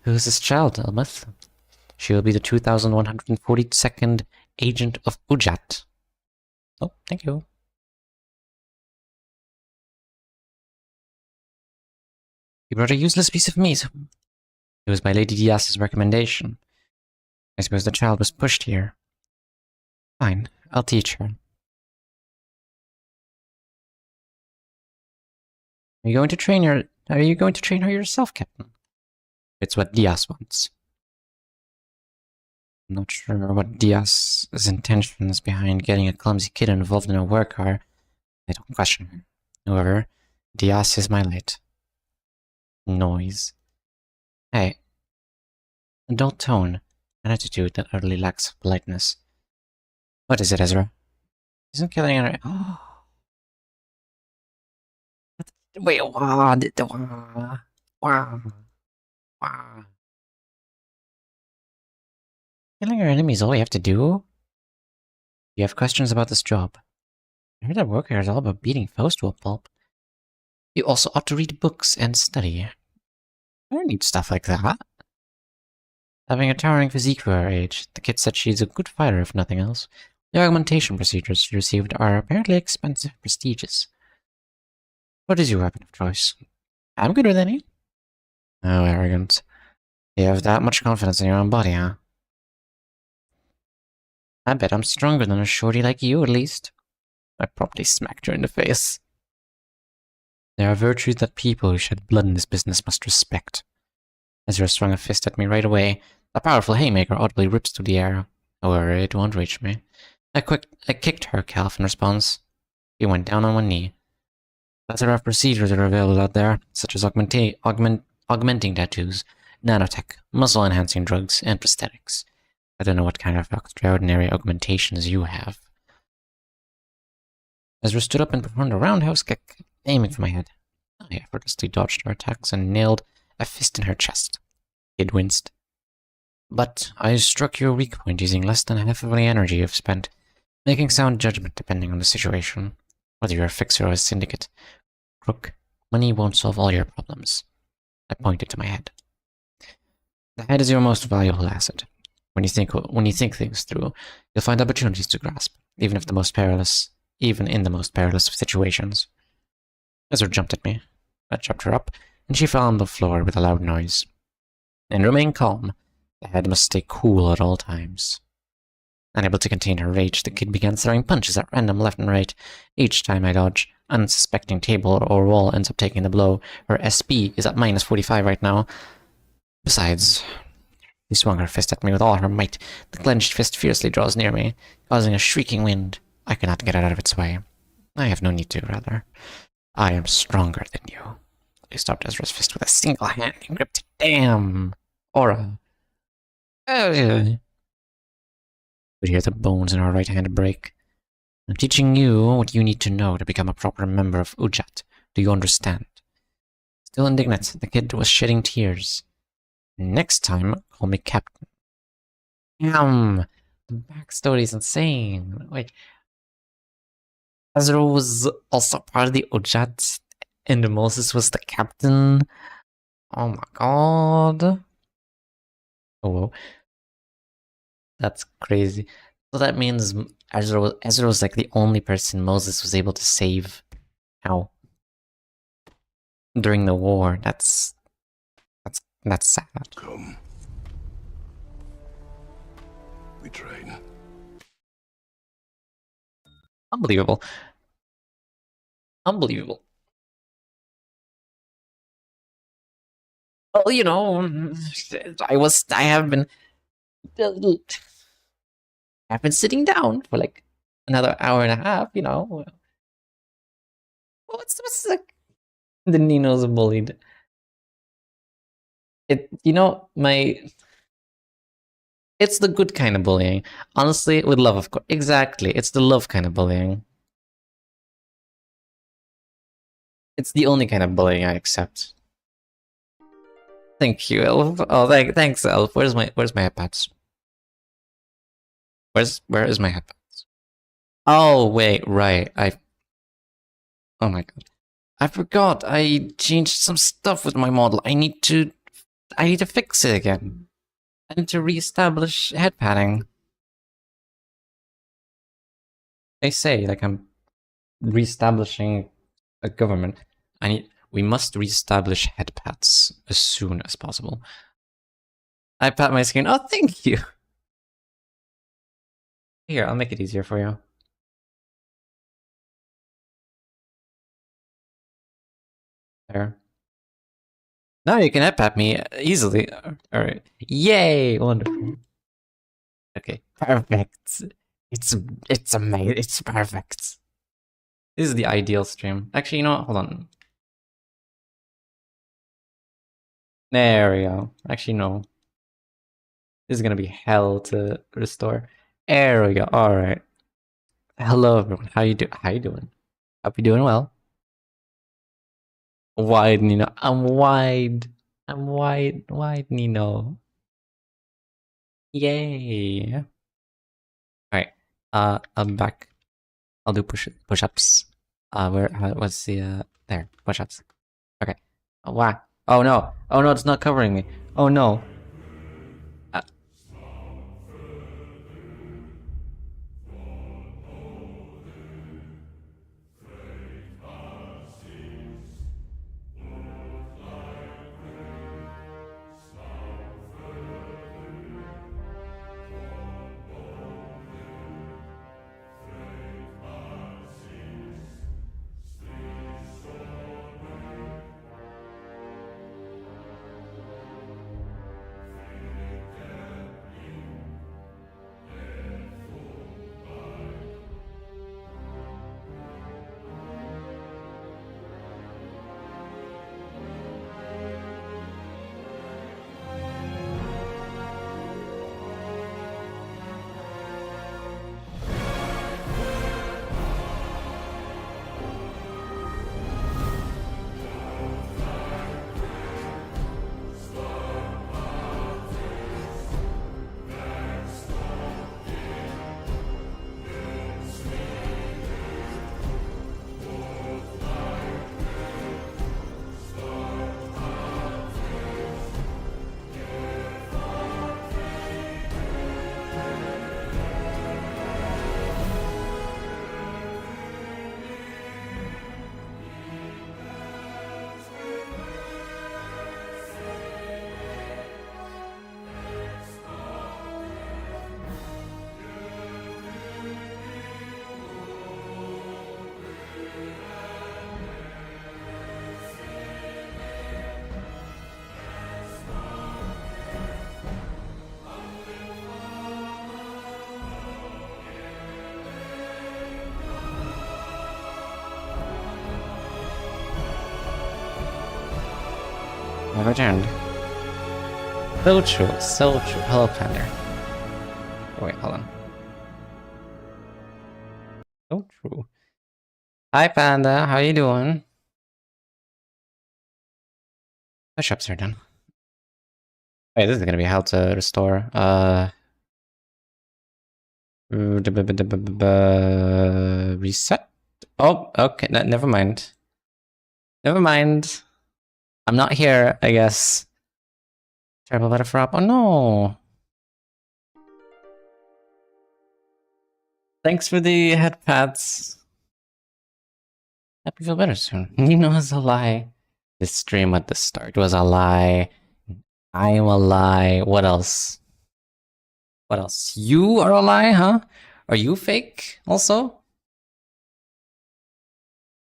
Who's this child, Elmeth? She will be the 2142nd agent of Ujat. Oh, thank you. You brought a useless piece of meat. It was by Lady Diaz's recommendation. I suppose the child was pushed here. Fine, I'll teach her. Are you going to train her yourself, Captain? It's what Diaz wants. I'm not sure what Diaz's intentions behind getting a clumsy kid involved in a war car. I don't question her. However, Diaz is my light. Noise. Hey. Adult tone. An attitude that utterly lacks politeness. What is it, Ezra? Isn't killing her... Wait, killing our enemy is all we have to do? You have questions about this job. I heard that worker is all about beating foes to a pulp. You also ought to read books and study. I don't need stuff like that. Having a towering physique for her age, the kid said she's a good fighter if nothing else. The augmentation procedures she received are apparently expensive and prestigious. What is your weapon of choice? I'm good with any. Oh, arrogant. You have that much confidence in your own body, huh? I bet I'm stronger than a shorty like you, at least. I promptly smacked her in the face. There are virtues that people who shed blood in this business must respect. Ezra swung a fist at me right away. The powerful haymaker audibly rips through the air. However, it won't reach me. I kicked her calf in response. He went down on one knee. Plethora of procedures are available out there, such as augmenting tattoos, nanotech, muscle-enhancing drugs, and prosthetics. I don't know what kind of extraordinary augmentations you have. Ezra stood up and performed a roundhouse kick, aiming for my head. I effortlessly dodged her attacks and nailed a fist in her chest. Kid winced. But I struck your weak point using less than half of the energy you've spent, making sound judgment depending on the situation. Whether you're a fixer or a syndicate, crook, money won't solve all your problems. I pointed to my head. The head is your most valuable asset. When you think things through, you'll find opportunities to grasp, even in the most perilous of situations. Ezra jumped at me. I chopped her up, and she fell on the floor with a loud noise. And remain calm. The head must stay cool at all times. Unable to contain her rage, the kid began throwing punches at random left and right. Each time I dodge, unsuspecting table or wall ends up taking the blow. Her SP is at minus 45 right now. Besides, she swung her fist at me with all her might. The clenched fist fiercely draws near me, causing a shrieking wind. I cannot get out of its way. I have no need to, rather. I am stronger than you. I stopped Ezra's fist with a single hand and gripped it. Damn! Aura. Could hear the bones in her right hand break. I'm teaching you what you need to know to become a proper member of Ujat. Do you understand? Still indignant, the kid was shedding tears. Next time, call me Captain. Damn! The backstory is insane. Wait. Ezra was also part of the Ujat, and Moses was the captain. Oh my god. Oh, whoa. That's crazy. So that means Ezra was like the only person Moses was able to save. How? During the war. That's sad. Come. We train. Unbelievable. Unbelievable. Well, you know, I've been sitting down for like another hour and a half, you know. What's the Nino's bullied? It's the good kind of bullying. Honestly, with love, of course. Exactly. It's the love kind of bullying. It's the only kind of bullying I accept. Thank you, Elf. Oh, thanks, Elf. Where's my headpats? Where is my headpats? Oh wait, right. Oh my god. I forgot. I changed some stuff with my model. I need to fix it again. I need to reestablish head padding. They say like I'm reestablishing a government. We must reestablish head pats as soon as possible. I pat my screen. Oh, thank you. Here, I'll make it easier for you. There. Now you can headpat me easily. Alright. Yay! Wonderful. Okay. Perfect. It's amazing. It's perfect. This is the ideal stream. Actually, you know what? Hold on. There we go. Actually, no. This is gonna be hell to restore. There we go. Alright. Hello everyone. How you doing? Hope you're doing well. Wide Nino. I'm wide. Wide Nino. Yay. Alright. I'm back. I'll do push-ups. What's the there, push-ups. Okay. Oh, wow. Oh no. Oh no, it's not covering me. Oh no. I returned. So true, so true. Hello, Panda. Oh, wait, hold on. So true. Hi, Panda. How you doing? Push-ups are done. Wait, this is gonna be how to restore. Reset? Oh, okay. Never mind. Never mind. I'm not here, I guess. Terrible better for up. Oh no. Thanks for the head pats. Hope you feel better soon. You know it's a lie. This stream at the start was a lie. I'm a lie. What else? What else? You are a lie, huh? Are you fake also?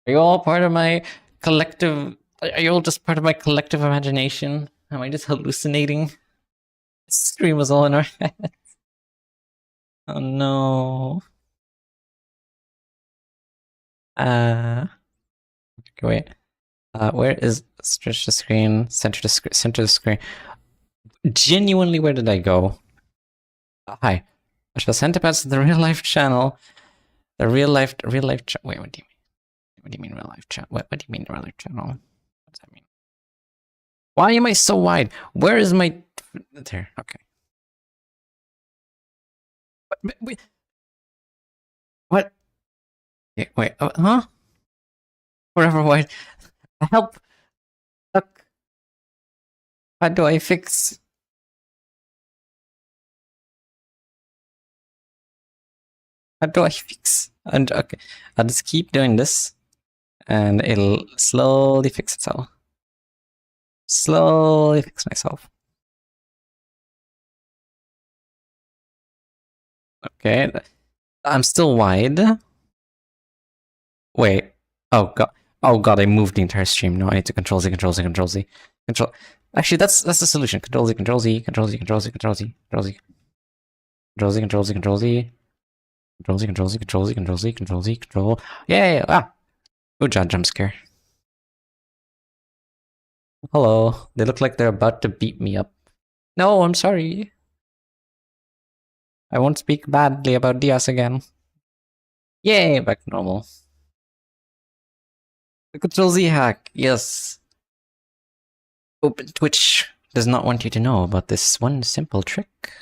Are you all part of my collective... Are you all just part of my collective imagination? Am I just hallucinating? This stream was all in our heads. Oh no. Okay, wait. Where is stretch the screen? Center the screen. Genuinely, where did I go? Hi. I shall send it past the real life channel. The real life chat. Wait, what do you mean? What do you mean real life chat? What do you mean real life channel? What does that mean? Why am I so wide? Where is my... There, okay. Wait. What? Wait, huh? Forever wide. Help! Look. How do I fix... How do I fix? And okay, I'll just keep doing this, and it'll slowly fix itself. Slowly fix myself. Okay, I'm still wide. Wait. Oh god. Oh god, I moved the entire stream. No, I need to control Z, control Z, control Z. Control. Actually, that's the solution. Control Z, control Z, control Z, control Z, control Z, control Z. Control Z, control Z, control Z. Control Z, control Z, control Z, control Z, control Z, control. Yay! Ah! Good job, jump scare. Hello. They look like they're about to beat me up. No, I'm sorry. I won't speak badly about Diaz again. Yay, back to normal. The Control Z hack, yes. Open Twitch does not want you to know about this one simple trick.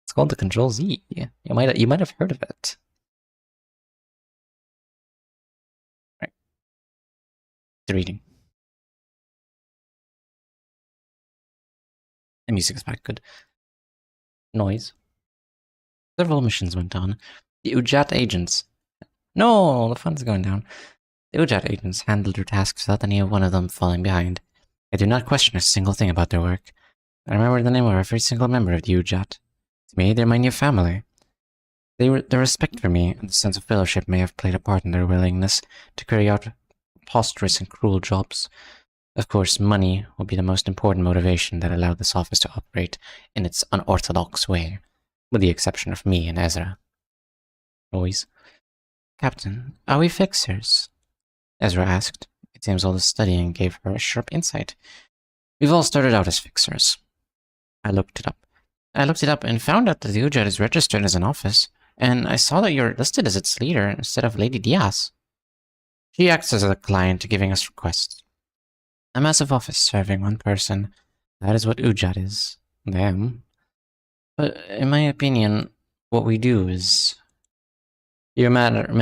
It's called the Control Z. You might have heard of it. Right. The reading. The music is back good. Noise. Several missions went on. The Ujat agents. No, the fun's going down. The Ujat agents handled their tasks without any one of them falling behind. I do not question a single thing about their work. I remember the name of every single member of the Ujat. To me, they're my new family. Their respect for me and the sense of fellowship may have played a part in their willingness to carry out preposterous and cruel jobs. Of course, money will be the most important motivation that allowed this office to operate in its unorthodox way, with the exception of me and Ezra. Always. Captain, are we fixers? Ezra asked. It seems all the studying gave her a sharp insight. We've all started out as fixers. I looked it up and found out that the Ujat is registered as an office, and I saw that you're listed as its leader instead of Lady Diaz. She acts as a client, giving us requests. A massive office serving one person. That is what Ujat is. Them. But in my opinion, what we do is... Your opinion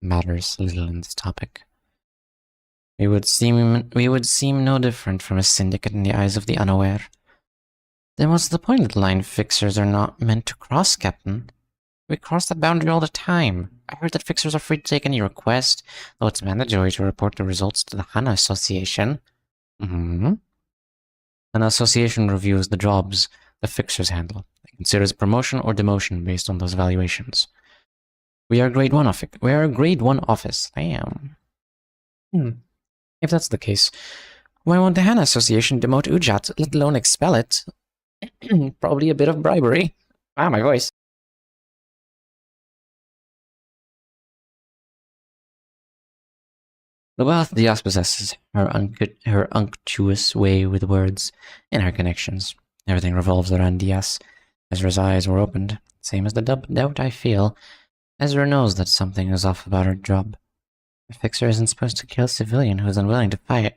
matters little in this topic. We would seem no different from a syndicate in the eyes of the unaware. Then what's the point of the line fixers are not meant to cross, Captain? We cross that boundary all the time. I heard that fixers are free to take any request, though it's mandatory to report the results to the HANA Association. HANA Association reviews the jobs the fixers handle. It considers promotion or demotion based on those evaluations. We are a grade 1 office. Damn. If that's the case, why won't the HANA Association demote Ujat, let alone expel it? Probably a bit of bribery. Ah, my voice. The wealth Diaz possesses, her unctuous way with words, and her connections. Everything revolves around Diaz. Ezra's eyes were opened, same as the doubt I feel. Ezra knows that something is off about her job. A fixer isn't supposed to kill a civilian who is unwilling to fight.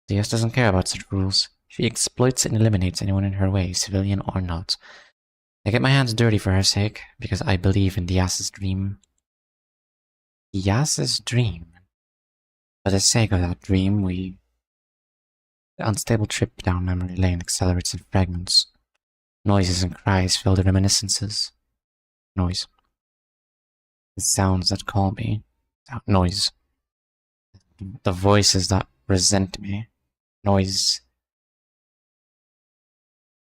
Diaz doesn't care about such rules. She exploits and eliminates anyone in her way, civilian or not. I get my hands dirty for her sake, because I believe in Diaz's dream. Diaz's dream? For the sake of that dream, the unstable trip down memory lane accelerates in fragments. Noises and cries fill the reminiscences. Noise. The sounds that call me. Noise. The voices that resent me. Noise.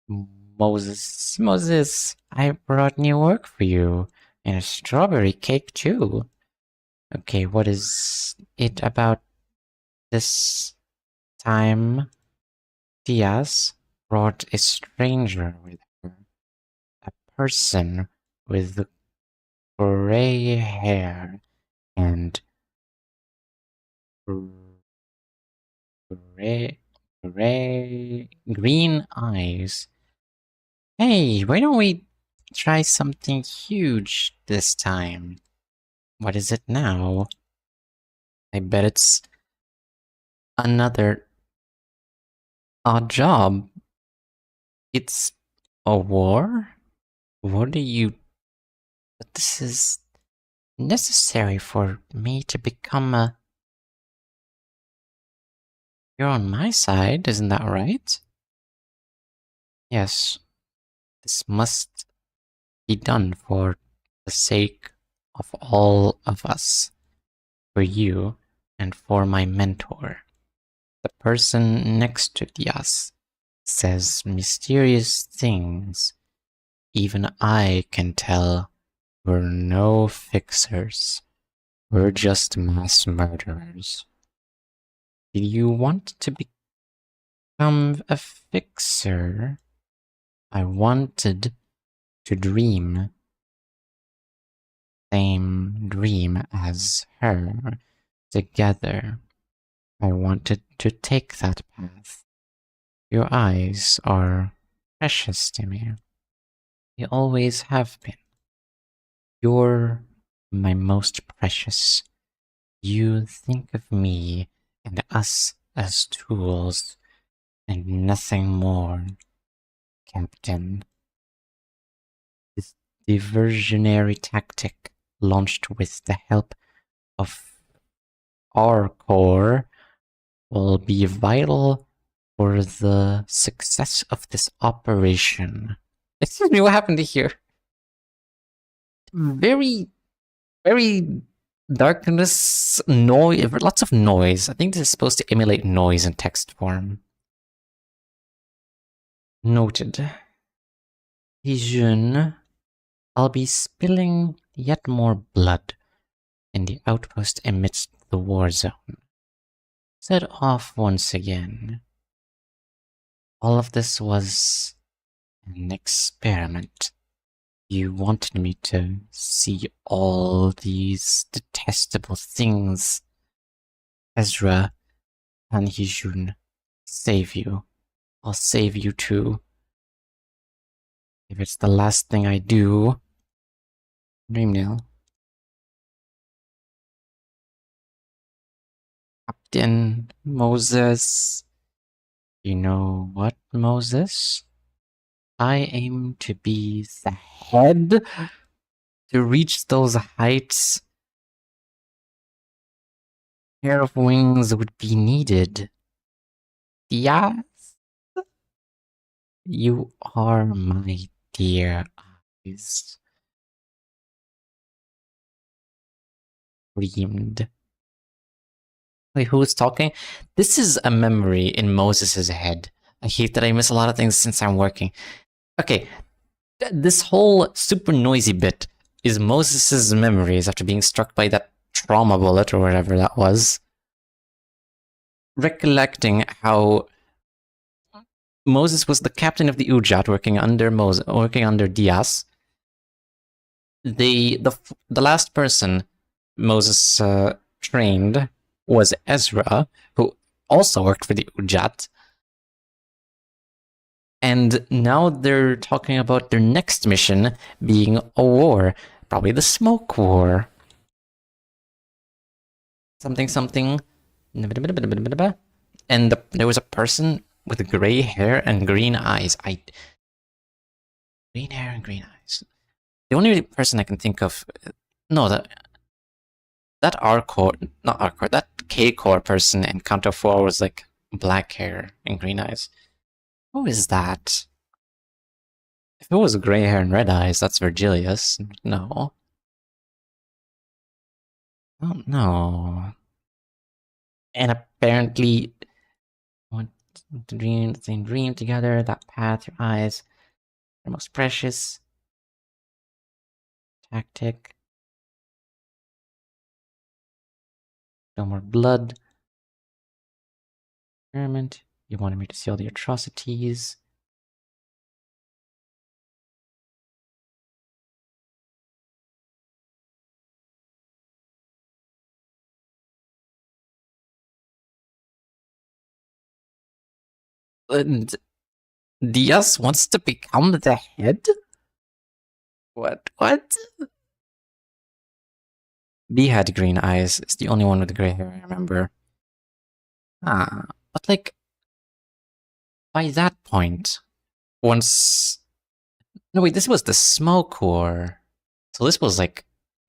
Moses, I brought new work for you. And a strawberry cake too. Okay, what is it about this time? Diaz brought a stranger with her. A person with gray hair and green eyes. Hey, why don't we try something huge this time? What is it now? I bet it's another odd job. It's a war? What do you... But this is necessary for me to become a... You're on my side, isn't that right? Yes. This must be done for the sake of all of us. For you and for my mentor. The person next to Diaz says mysterious things Even I can tell we're no fixers. We're just mass murderers. Do you want to become a fixer? I wanted to dream. Same dream as her. Together. I wanted to take that path. Your eyes are precious to me. They always have been. You're my most precious. You think of me and us as tools and nothing more, Captain. This diversionary tactic, launched with the help of our core, will be vital for the success of this operation. Excuse me, what happened here? Very, very darkness, noise, lots of noise. I think this is supposed to emulate noise in text form. Noted. Jun, I'll be spilling yet more blood in the outpost amidst the war zone. Set off once again. All of this was an experiment. You wanted me to see all these detestable things. EZRA and Hijun, save you. I'll save you too. If it's the last thing I do. Dreamnail. Captain Moses. You know what, Moses? I aim to be the head. To reach those heights, a pair of wings would be needed. Yes. You are my dear eyes. Dreamed. Wait, who's talking? This is a memory in Moses' head. I hate that I miss a lot of things since I'm working. Okay, this whole super noisy bit is Moses' memories after being struck by that trauma bullet or whatever that was. Recollecting how Moses was the captain of the Ujat working under Diaz. The last person Moses trained was EZRA, who also worked for the Ujat. And now they're talking about their next mission being a war. Probably the Smoke War. Something, something. And there was a person with gray hair and green eyes. Green hair and green eyes. The only person I can think of... No, that R-core... Not R-core. That K-core person in Counter 4 was like black hair and green eyes. Who is that? If it was gray hair and red eyes, that's Virgilius. No. Oh, no. And apparently, want to dream the same dream together, that path, your eyes, your most precious. Tactic. No more blood. Experiment. You wanted me to see all the atrocities. And Diaz wants to become the head? What? B had green eyes. It's the only one with gray hair I remember. But like, by that point, once... No, wait, this was the Smoke War. So this was like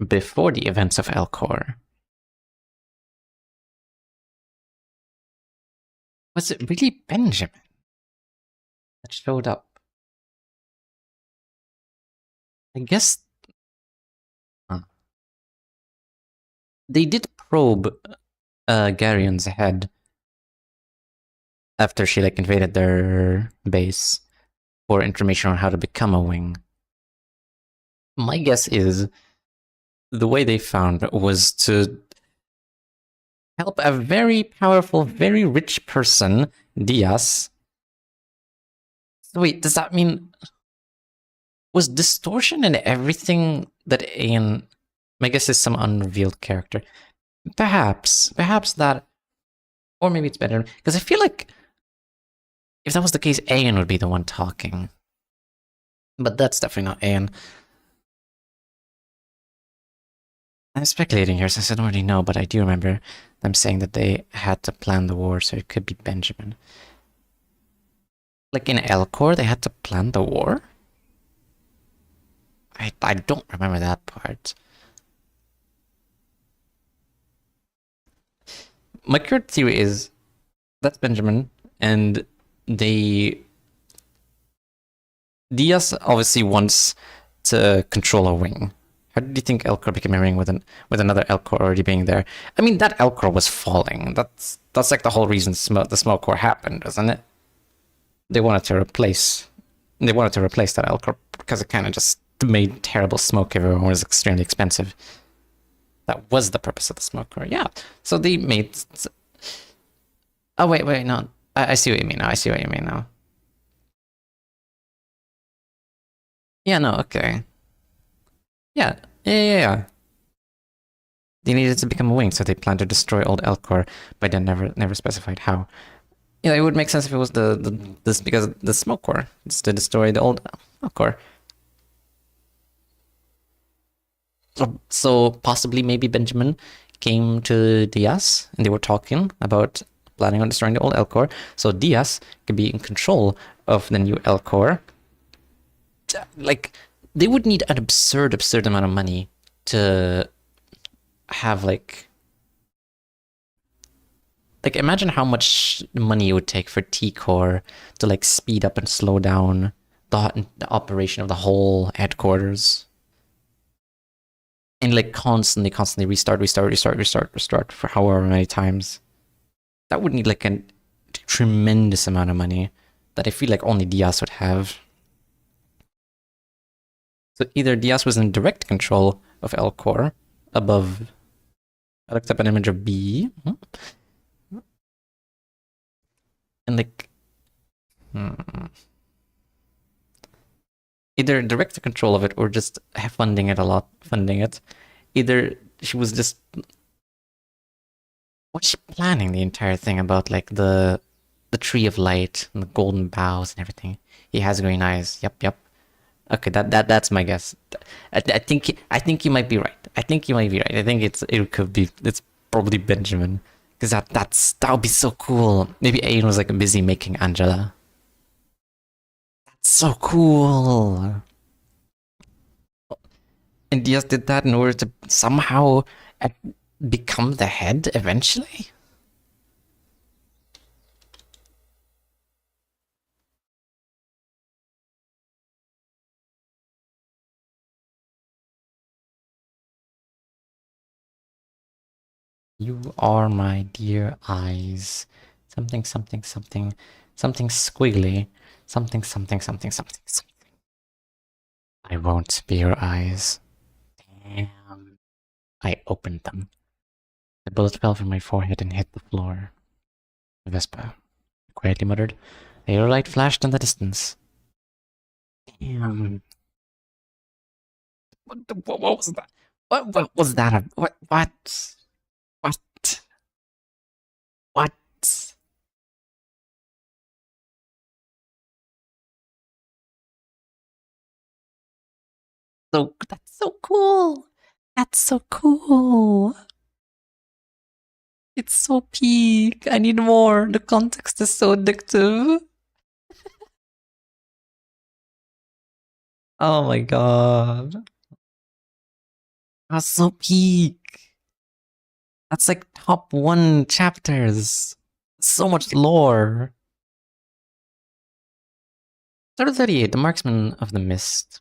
before the events of Elcor. Was it really Benjamin that showed up? I guess... They did probe Garion's head after she like invaded their base for information on how to become a wing. My guess is the way they found was to help a very powerful, very rich person, Diaz. So wait, does that mean was Distortion and everything that Ian, my guess is some unrevealed character. Perhaps that, or maybe it's better because I feel like if that was the case, Ian would be the one talking. But that's definitely not Ian. I'm speculating here since I don't really know, but I do remember them saying that they had to plan the war, so it could be Benjamin. Like in Elcor, they had to plan the war? I don't remember that part. My current theory is that's Benjamin, and Diaz obviously wants to control a wing. How did you think Elcor became a ring with another Elcor already being there? I mean, that Elcor was falling. That's like the whole reason the smoke core happened, isn't it? They wanted to replace that Elcor because it kind of just made terrible smoke everywhere and was extremely expensive. That was the purpose of the smoke core, yeah. So they made. Oh wait, no. I see what you mean now. Yeah, no, okay. Yeah. They needed to become a wing, so they planned to destroy old Elcor, but then never specified how. Yeah, it would make sense if it was this because the smoke core. It's to destroy the old Elcor. So possibly maybe Benjamin came to Diaz and they were talking about planning on destroying the old Elcor. So Diaz could be in control of the new Elcor. Like, they would need an absurd amount of money to have like imagine how much money it would take for T-Core to like speed up and slow down the operation of the whole headquarters. And like constantly restart for however many times. That would need like a tremendous amount of money that I feel like only Diaz would have. So either Diaz was in direct control of Elcor above. I looked up an image of B. And like either direct control of it or just funding it. Either she was just what's she planning the entire thing about like the tree of light and the golden boughs and everything. He has green eyes. Yep. Okay, that's my guess. I think you might be right. I think it's probably Benjamin. Because that would be so cool. Maybe Aiden was like busy making Angela. That's so cool. And Diaz did that in order to somehow become the head eventually? You are my dear eyes. Something squiggly. Something. I won't be your eyes. Damn. I opened them. The bullet fell from my forehead and hit the floor. Vespa quietly muttered. A yellow light flashed in the distance. Damn. What was that? What was that? What? So that's so cool. That's so cool. It's so peak. I need more. The context is so addictive. Oh my god. That's so peak. That's like top 1 chapters. So much lore. Chapter 38, the marksman of the mist.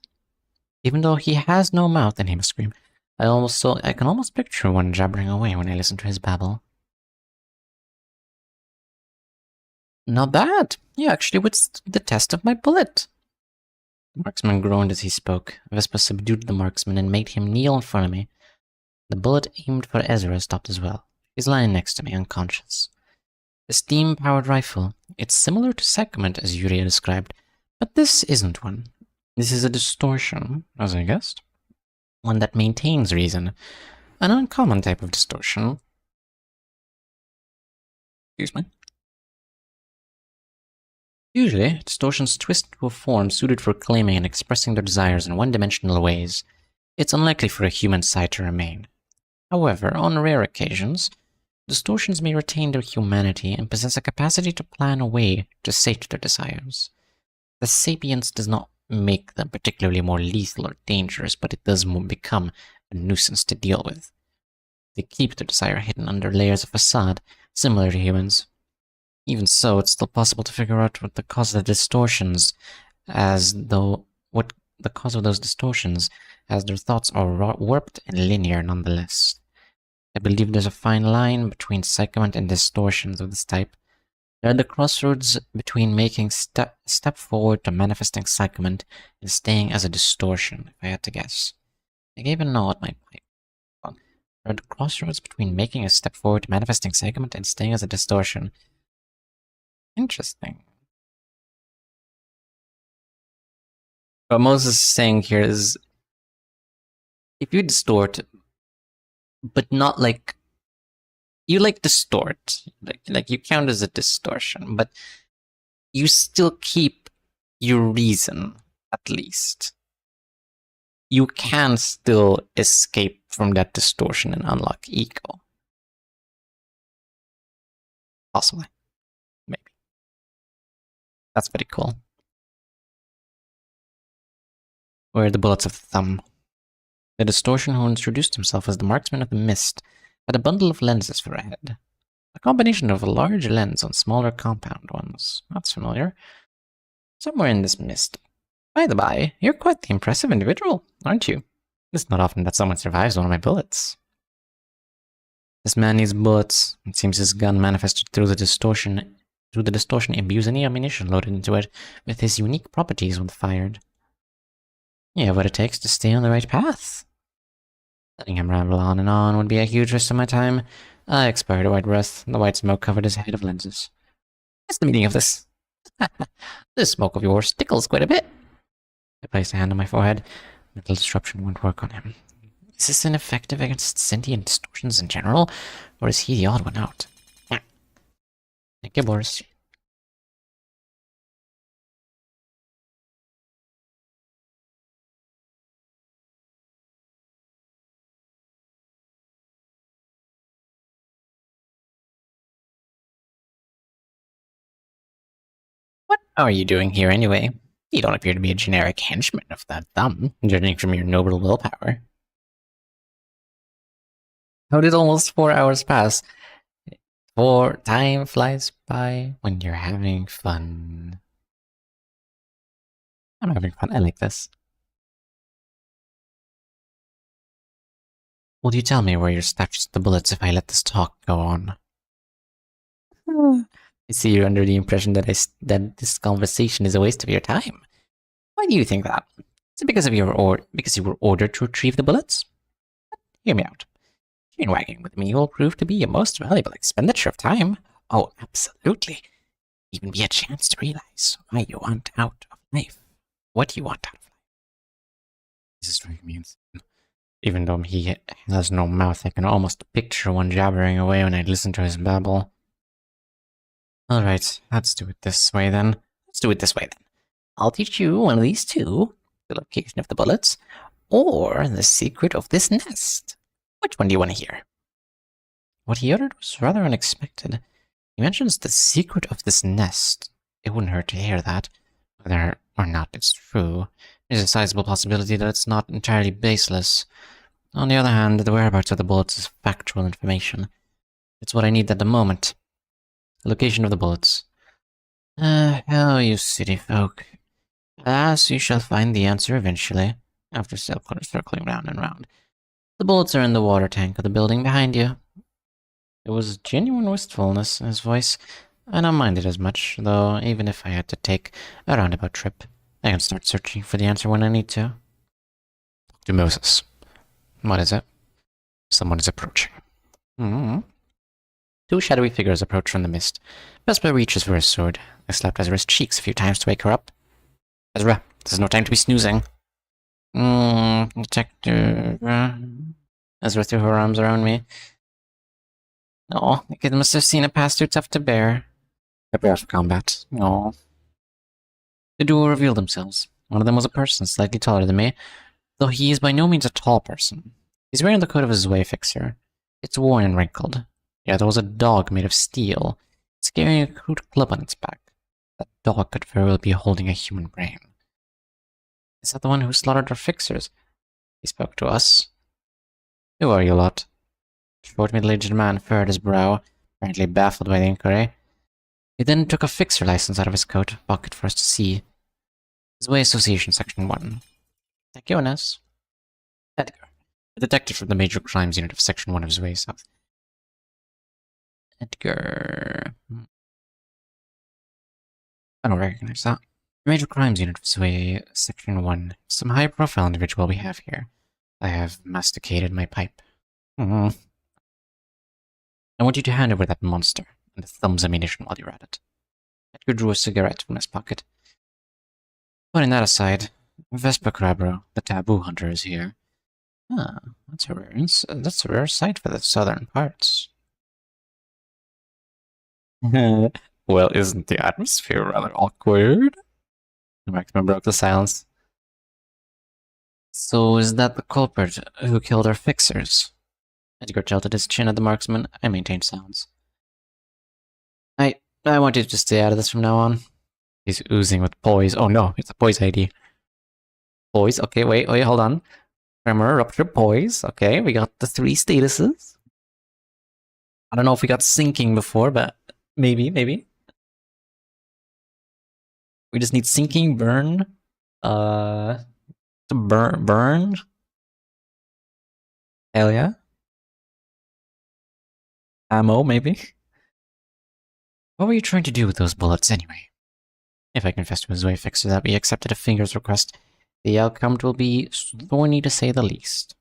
Even though he has no mouth and he must scream, I can almost picture one jabbering away when I listen to his babble. Not bad. You actually withstood the test of my bullet. The marksman groaned as he spoke. Vespa subdued the marksman and made him kneel in front of me. The bullet aimed for EZRA stopped as well. He's lying next to me, unconscious. The steam-powered rifle. It's similar to segment, as Yuria described, but this isn't one. This is a distortion, as I guessed. One that maintains reason. An uncommon type of distortion. Excuse me. Usually, distortions twist to a form suited for claiming and expressing their desires in one-dimensional ways. It's unlikely for a human side to remain. However, on rare occasions, distortions may retain their humanity and possess a capacity to plan a way to sate their desires. The sapience does not make them particularly more lethal or dangerous, but it does become a nuisance to deal with. They keep their desire hidden under layers of facade, similar to humans. Even so, it's still possible to figure out what the cause of the distortions, as their thoughts are warped and linear nonetheless. I believe there's a fine line between segment and distortions of this type. They're at the crossroads between making step forward to manifesting segment and staying as a distortion, if I had to guess. I gave a nod, They're at the crossroads between making a step forward to manifesting segment and staying as a distortion. Interesting. What Moses is saying here is, if you distort, but not like, you distort, like you count as a distortion, but you still keep your reason, at least. You can still escape from that distortion and unlock ego. Possibly. Maybe. That's pretty cool. Where are the bullets of the thumb? The distortion who introduced himself as the marksman of the mist had a bundle of lenses for a head. A combination of a large lens on smaller compound ones. That's familiar. Somewhere in this mist. By the by, you're quite the impressive individual, aren't you? It's not often that someone survives one of my bullets. This man needs bullets. It seems his gun manifested through the distortion imbues any ammunition loaded into it with his unique properties when fired. You have what it takes to stay on the right path. Letting him ramble on and on would be a huge waste of my time. I expired a white breath, and the white smoke covered his head of lenses. What's the meaning of this? This smoke of yours tickles quite a bit. I placed a hand on my forehead. Mental disruption won't work on him. Is this ineffective against sentient distortions in general, or is he the odd one out? Thank you, Boris. What are you doing here anyway? You don't appear to be a generic henchman of that thumb, judging from your noble willpower. How did almost 4 hours pass? Time flies by when you're having fun. I'm having fun, I like this. Will you tell me where you stashed the bullets if I let this talk go on? I see you're under the impression that this conversation is a waste of your time. Why do you think that? Is it because you were ordered to retrieve the bullets? Hear me out. Chain wagging with me will prove to be a most valuable expenditure of time. Oh, absolutely. Even be a chance to realize why you want out of life. What you want out of life. This is driving me insane. Even though he has no mouth, I can almost picture one jabbering away when I listen to his babble. Alright, let's do it this way then. I'll teach you one of these two, the location of the bullets, or the secret of this nest. Which one do you want to hear? What he uttered was rather unexpected. He mentions the secret of this nest. It wouldn't hurt to hear that. Whether or not it's true, there's a sizable possibility that it's not entirely baseless. On the other hand, the whereabouts of the bullets is factual information. It's what I need at the moment. The location of the bullets. Oh, you city folk. Alas, you shall find the answer eventually, after circling round and round. The bullets are in the water tank of the building behind you. There was genuine wistfulness in his voice, and I minded as much, though even if I had to take a roundabout trip. I can start searching for the answer when I need to. Talk to Moses. What is it? Someone is approaching. Two shadowy figures approach from the mist. Vesper reaches for his sword. I slapped Ezra's cheeks a few times to wake her up. Ezra, this is no time to be snoozing. Detective. Ezra threw her arms around me. Oh, the kid must have seen a past too tough to bear. Prepare for combat. Oh. The duo revealed themselves. One of them was a person slightly taller than me, though he is by no means a tall person. He's wearing the coat of his wayfixer. It's worn and wrinkled. The other was a dog made of steel. It's carrying a crude club on its back. That dog could very well be holding a human brain. Is that the one who slaughtered our fixers? He spoke to us. Who are you lot? A short middle-aged man furrowed his brow, apparently baffled by the inquiry. He then took a fixer license out of his coat pocket for us to see. His Way Association Section 1. Thank you, Ines. Edgar, a detective from the Major Crimes Unit of Section 1 of his Way South. Edgar... I don't recognize that. Major Crimes Unit of Sway Section 1. Some high-profile individual we have here. I have masticated my pipe. I want you to hand over that monster and the thumb's ammunition while you're at it. Edgar drew a cigarette from his pocket. Putting that aside, Vespa Crabro, the taboo hunter, is here. Ah, that's a rare sight for the southern parts. Well, isn't the atmosphere rather awkward? The marksman broke the silence. So is that the culprit who killed our fixers? Edgar tilted his chin at the marksman. I maintained silence. I want you to stay out of this from now on. He's oozing with poise. Oh no, it's a poise ID. Poise, okay, wait, hold on. Tremor, rupture, poise. Okay, we got the 3 statuses. I don't know if we got sinking before, but maybe. We just need sinking, burn. Burn. Hell yeah. Ammo, maybe. What were you trying to do with those bullets anyway? If I confess to his way fixer that we accepted a finger's request, the outcome will be thorny to say the least.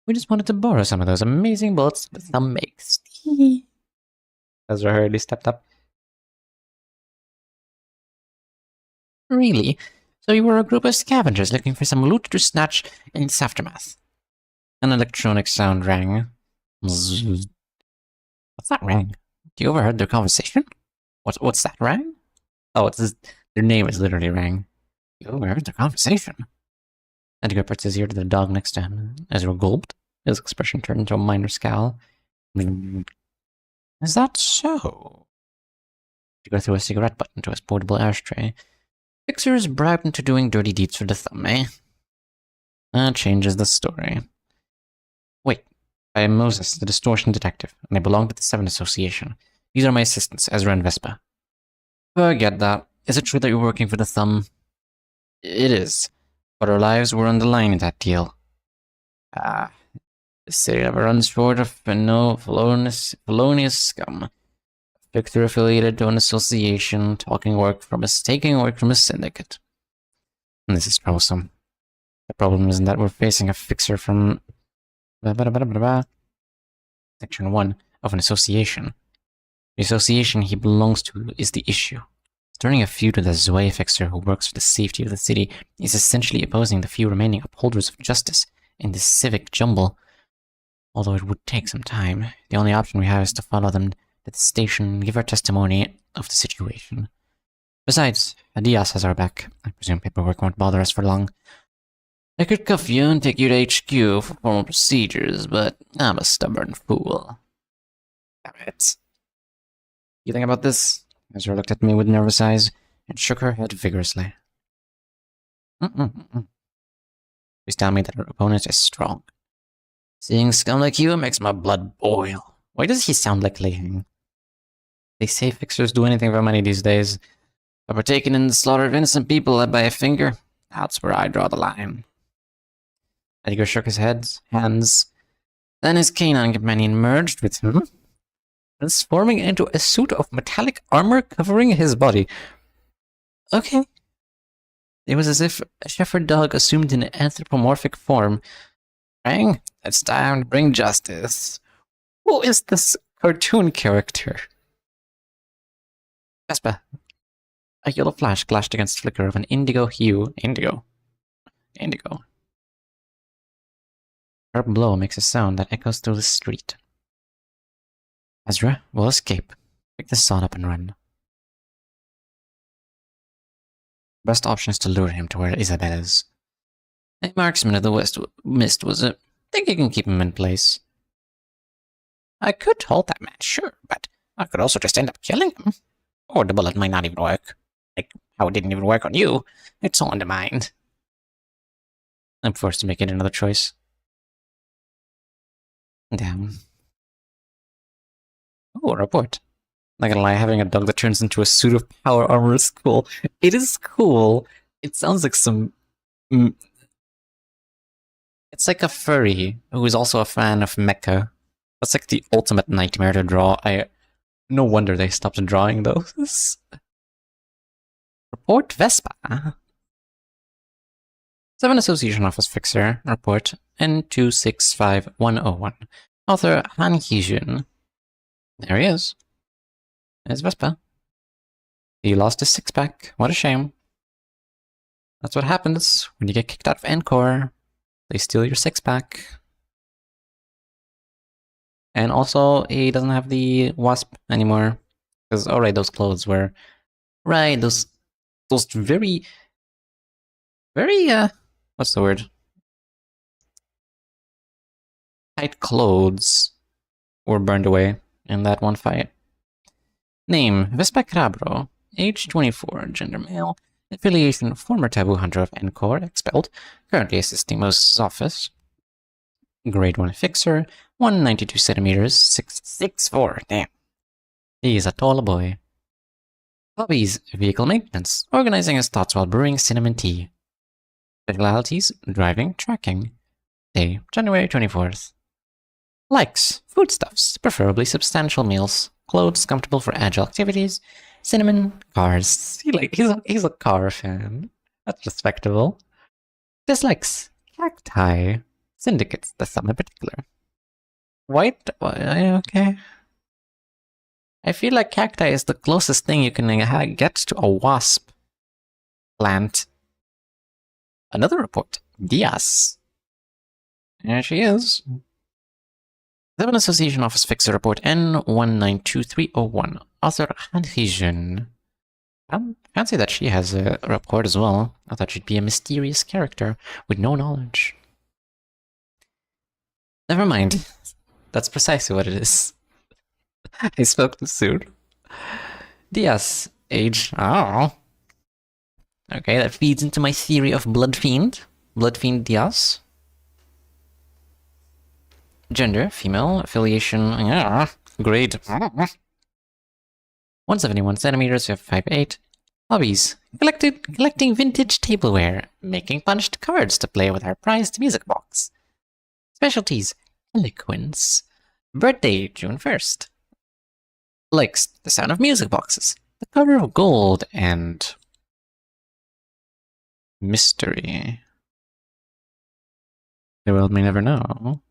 We just wanted to borrow some of those amazing bullets that Thumb makes. Ezra hurriedly stepped up. Really? So you were a group of scavengers looking for some loot to snatch in its aftermath? An electronic sound rang. What's that rang? You overheard their conversation? What's that rang? Oh, their name is literally rang. You overheard their conversation. Edgar puts his ear to the dog next to him. Ezra gulped. His expression turned into a minor scowl. Is that so? Edgar threw a cigarette butt into his portable ashtray. Fixers bribed into doing dirty deeds for the Thumb, eh? That changes the story. Wait, I am Moses, the Distortion Detective, and I belong to the 7 Association. These are my assistants, Ezra and Vespa. Forget that. Is it true that you're working for the Thumb? It is. But our lives were on the line in that deal. The city never runs short of felonious scum. Fixer affiliated to an association, taking work from a syndicate. And this is troublesome. The problem isn't that we're facing a fixer from Section 1 of an association. The association he belongs to is the issue. Starting a feud with a Zwei fixer who works for the safety of the city is essentially opposing the few remaining upholders of justice in this civic jumble. Although it would take some time, the only option we have is to follow them to the station and give our testimony of the situation. Besides, Diaz has our back. I presume paperwork won't bother us for long. I could cuff you and take you to HQ for formal procedures, but I'm a stubborn fool. Damn it. You think about this? Ezra looked at me with nervous eyes and shook her head vigorously. Please tell me that her opponent is strong. Seeing scum like you makes my blood boil. Why does he sound like Laying? They say fixers do anything for money these days. But partaking in the slaughter of innocent people led by a finger, that's where I draw the line. Edgar shook his hands. Then his canine companion merged with him, transforming into a suit of metallic armor covering his body. Okay, It was as if a shepherd dog assumed an anthropomorphic form. Rang, it's time to bring justice. Who is this cartoon character? Vespa. A yellow flash clashed against the flicker of an indigo hue. Indigo. Sharp blow makes a sound that echoes through the street. Ezra will escape. Pick the sod up and run. Best option is to lure him to where Isabel is. A marksman of the West Mist was a... think you can keep him in place. I could hold that man, sure, but I could also just end up killing him. Or the bullet might not even work. Like, how it didn't even work on you. It's all undermined. I'm forced to make it another choice. Damn. Oh, a report. Not gonna lie, having a dog that turns into a suit of power armor is cool. It is cool. It sounds like some... It's like a furry who is also a fan of mecha. That's like the ultimate nightmare to draw. No wonder they stopped drawing those. Report Vespa. 7 Association Office Fixer. Report N265101. Author Han Hee-jun. There he is. There's Vespa. He lost his six-pack. What a shame. That's what happens when you get kicked out of Encore. They steal your six-pack. And also, he doesn't have the wasp anymore. Because, alright, those clothes were... Right, those very... what's the word? Tight clothes were burned away in that one fight. Name, Vespa Crabro. Age 24, gender male. Affiliation, former taboo hunter of Encore, expelled. Currently assisting Moses' office. Grade 1 fixer. 192 centimeters, 6'4". Damn. He's a tall boy. Hobbies, vehicle maintenance. Organizing his thoughts while brewing cinnamon tea. Specialities, driving, tracking. Day, January 24th. Likes, foodstuffs, preferably substantial meals. Clothes comfortable for agile activities. Cinnamon, cars. He's a car fan. That's respectable. Dislikes, cacti. Syndicates, the some in particular. White? Okay. I feel like cacti is the closest thing you can get to a wasp plant. Another report. Diaz. There she is. 7 Association Office Fixer Report N192301. Author Han Hee-jun. Fancy that she has a report as well. I thought she'd be a mysterious character with no knowledge. Never mind. That's precisely what it is. I spoke too soon. Diaz. Age. Oh. Okay, that feeds into my theory of Blood Fiend. Blood Fiend Diaz. Gender, female. Affiliation, grade. 171 centimeters, 5'8". Hobbies, collecting vintage tableware. Making punched cards to play with our prized music box. Specialties, eloquence. Birthday, June 1st. Likes the sound of music boxes. The cover of gold and... mystery. The world may never know.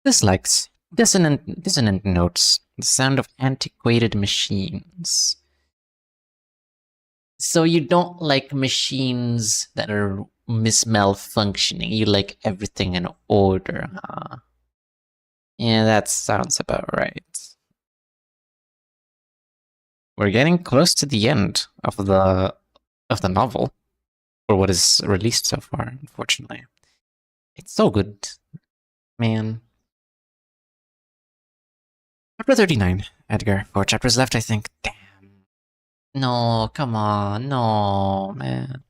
Dislikes, dissonant notes, the sound of antiquated machines. So you don't like machines that are malfunctioning. You like everything in order, huh? Yeah, that sounds about right. We're getting close to the end of the novel, or what is released so far, unfortunately. It's so good, man. Chapter 39, Edgar. 4 chapters left, I think. Damn. No, come on, no, man.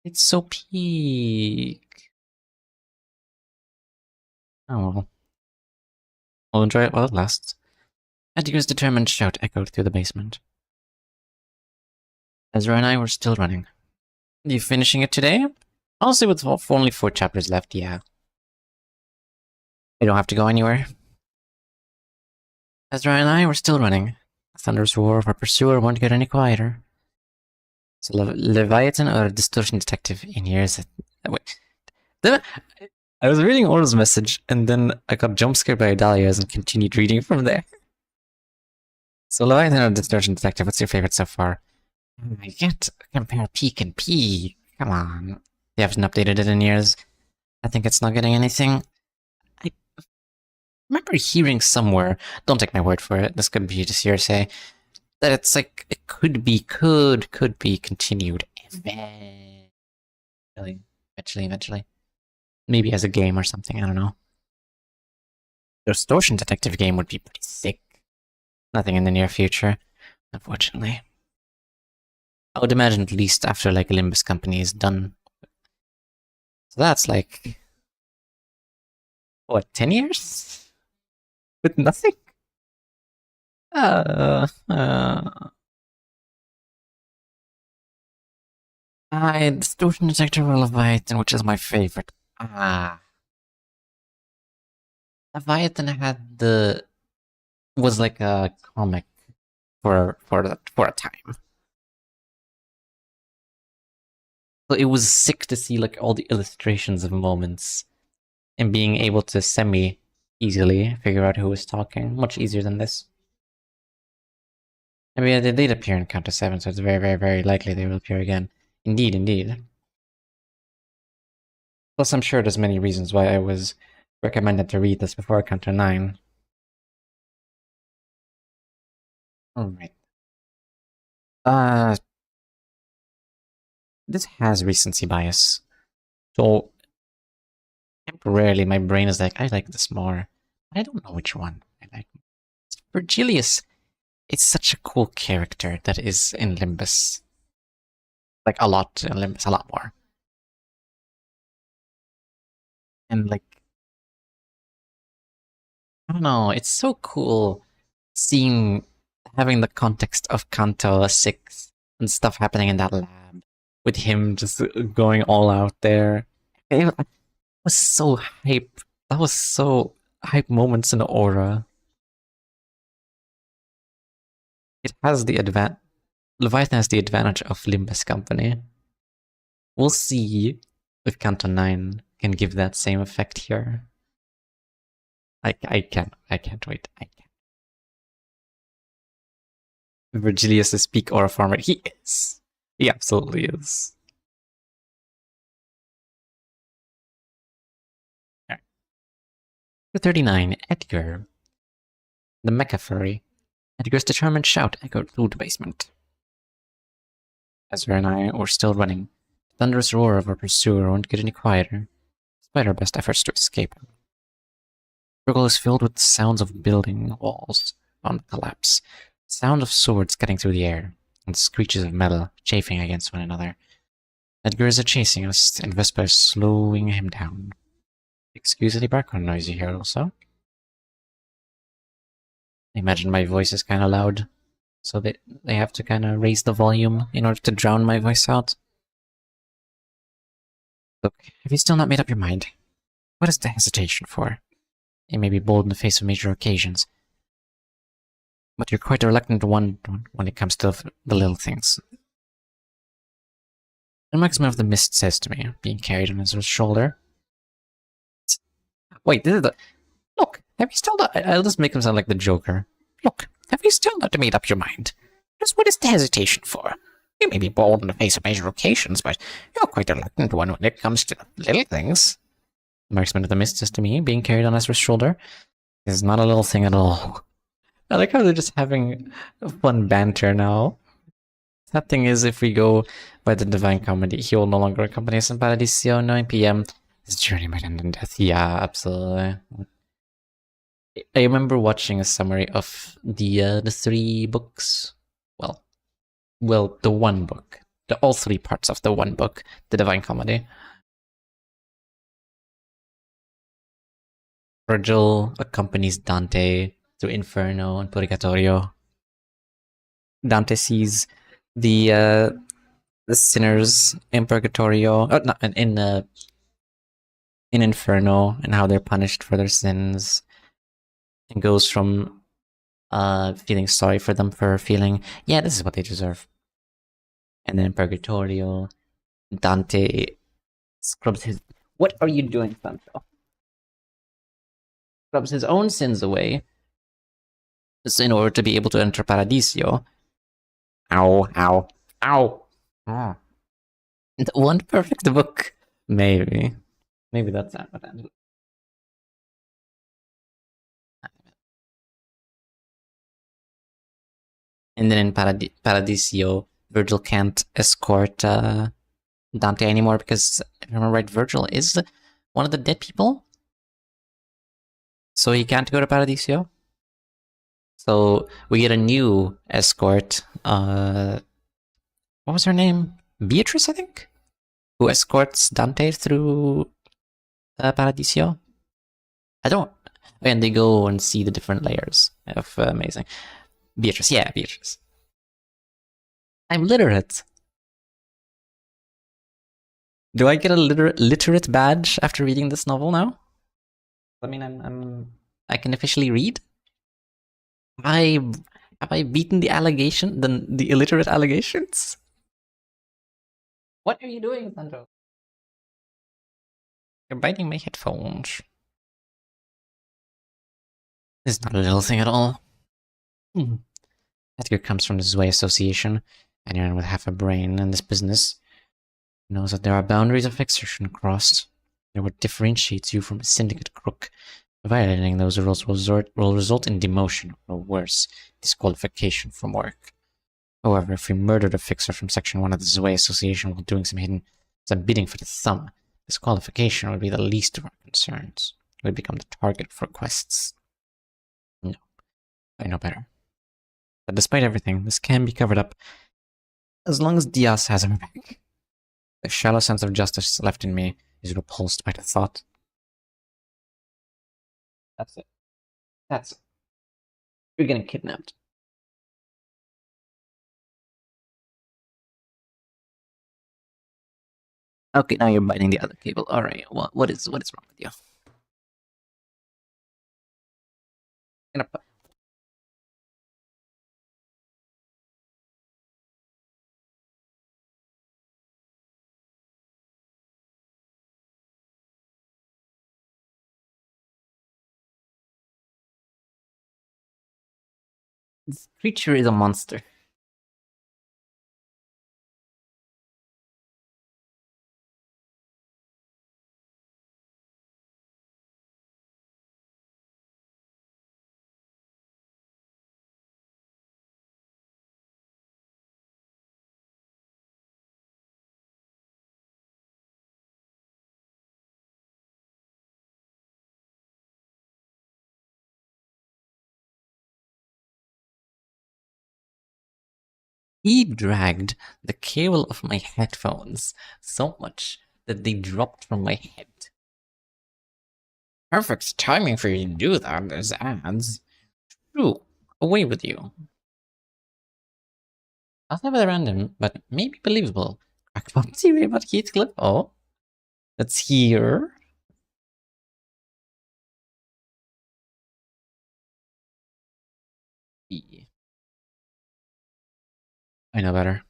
It's so peak. Oh well. We'll enjoy it while it lasts. Edgar's determined shout echoed through the basement. Ezra and I were still running. You finishing it today? Honestly, with only 4 chapters left, yeah. You don't have to go anywhere. Ezra and I were still running. The thunderous roar of our pursuer won't get any quieter. So Leviathan or Distortion Detective in years. Wait. Then I was reading Oral's message, and then I got jump scared by Dahlia's and continued reading from there. So Leviathan or Distortion Detective, what's your favorite so far? I can't compare Peak and P. Come on. They haven't updated it in years. I think it's not getting anything. I remember hearing somewhere, don't take my word for it, this could be just hearsay, that it's like, it could be continued eventually. Maybe as a game or something, I don't know. The Distortion Detective game would be pretty sick. Nothing in the near future, unfortunately. I would imagine at least after like Limbus Company is done. So that's like, what, 10 years? With nothing? Distortion Detective or Leviathan, which is my favorite? Leviathan was like a comic for a time. So it was sick to see like all the illustrations of moments and being able to semi-easily figure out who was talking. Much easier than this. I mean, they did appear in Counter 7, so it's very likely they will appear again. Indeed. Plus, I'm sure there's many reasons why I was recommended to read this before Counter 9. Alright. This has recency bias. So, temporarily my brain is like, I like this more. I don't know which one I like. Virgilius, it's such a cool character that is in Limbus. Like, a lot in Limbus, a lot more. And like, I don't know, it's so cool having the context of Kanto 6 and stuff happening in that lab, with him just going all out there. It was so hype. That was so hype moments in Aura. It has the Leviathan has the advantage of Limbus Company. We'll see if Kanto 9 can give that same effect here. I can't wait. I can't. Virgilius is peak aura farmer. He is. He absolutely is. Right. 39, Edgar. The Mecha Furry. Edgar's determined shout echoed through the basement. Ezra and I were still running. The thunderous roar of our pursuer won't get any quieter, despite our best efforts to escape him. The circle is filled with the sounds of building walls on the collapse, the sound of swords cutting through the air, and screeches of metal chafing against one another. Edgar is chasing us, and Vespa is slowing him down. Excuse any background noise you hear also. I imagine my voice is kind of loud, so they have to kind of raise the volume in order to drown my voice out. Look, have you still not made up your mind? What is the hesitation for? You may be bold in the face of major occasions, but you're quite a reluctant one when it comes to the little things. The marksman of the mist says to me, being carried on his shoulder. Wait, this is the... Look, have you still not... I'll just make him sound like the Joker. Look, have you still not made up your mind? Just what is the hesitation for? You may be bold in the face of major occasions, but you're quite a reluctant one when it comes to little things. The marksman of the mist says to me, being carried on Ezra's shoulder. This is not a little thing at all. I like how they're just having fun banter now. That thing is, if we go by the Divine Comedy, he will no longer accompany us in Paradiso, 9 p.m. His journey might end in death. Yeah, absolutely. I remember watching a summary of the 3 books. Well, the one book. All 3 parts of the one book, the Divine Comedy. Virgil accompanies Dante through Inferno and Purgatorio. Dante sees the sinners in Purgatorio, in Inferno, and how they're punished for their sins, and goes from feeling sorry for them for feeling, yeah, this is what they deserve, And then in Purgatorio, Dante scrubs his... What are you doing, Sancho? Scrubs his own sins away in order to be able to enter Paradiso. Ow, ow, ow! Ah. One perfect book. Maybe. Maybe that's not what I'm... And then in Paradiso, Virgil can't escort Dante anymore because, if I remember right, Virgil is one of the dead people. So he can't go to Paradiso. So we get a new escort. What was her name? Beatrice, I think? Who escorts Dante through Paradiso. I don't... And they go and see the different layers of amazing. Beatrice, yeah, Beatrice. I'm literate. Do I get a literate badge after reading this novel now? I mean, I can officially read? Have I beaten the allegation, the illiterate allegations? What are you doing, Sancho? You're biting my headphones. This is not a little thing at all. Edgar comes from the Zwei Association. Anyone with half a brain in this business knows that there are boundaries of exertion crossed. They're what differentiates you from a syndicate crook. Violating those rules will result in demotion, or worse, disqualification from work. However, if we murdered a fixer from Section 1 of the Zwei Association while doing some bidding for the thumb, disqualification would be the least of our concerns. We'd become the target for quests. No, I know better. But despite everything, this can be covered up as long as Diaz has him back. The shallow sense of justice left in me is repulsed by the thought. That's it. That's it. You're getting kidnapped. Okay, now you're biting the other cable. Alright, what is wrong with you? This creature is a monster. He dragged the cable of my headphones so much that they dropped from my head. Perfect timing for you to do that, there's ads. True, away with you. I'll have it random, but maybe believable. Crackpot theory about Heathcliff? Oh, that's here. I know better.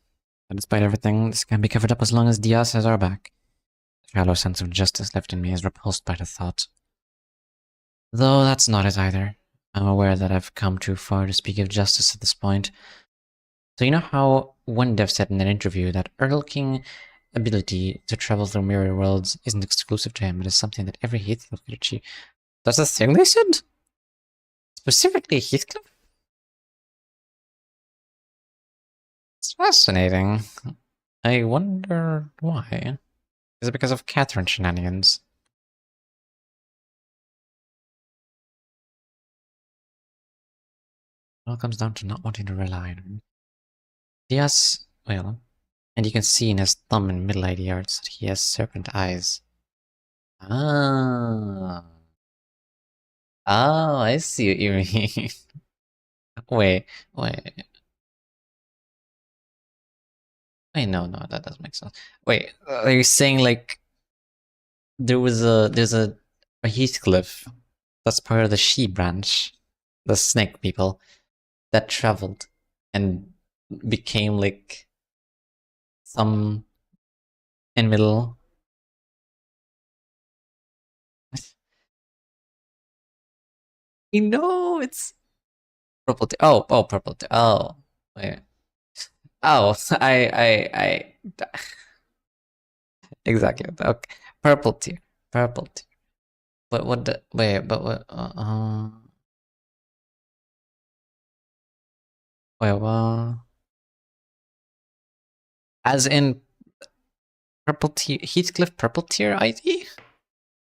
But despite everything, this can be covered up as long as Diaz has our back. The shallow sense of justice left in me is repulsed by the thought. Though that's not it either. I'm aware that I've come too far to speak of justice at this point. So you know how one dev said in an interview that Earl King's ability to travel through mirror worlds isn't exclusive to him, it is something that every Heathcliff could achieve. That's the thing they said? Specifically Heathcliff? It's fascinating. I wonder why. Is it because of Catherine shenanigans? It all comes down to not wanting to rely on him. Diaz, well, and you can see in his thumb and middle yards that he has serpent eyes. Ah. Oh, I see what you mean. Wait. Wait, no, that doesn't make sense. Wait, are you saying like there's a Heathcliff that's part of the she branch, the snake people, that traveled and became like some in middle. You know, it's purple. Oh, purple. Oh, wait. Oh, exactly. Okay, purple tier. Purple tier. But what the wait? But what? Wait, what? As in purple tier, Heathcliff purple tier ID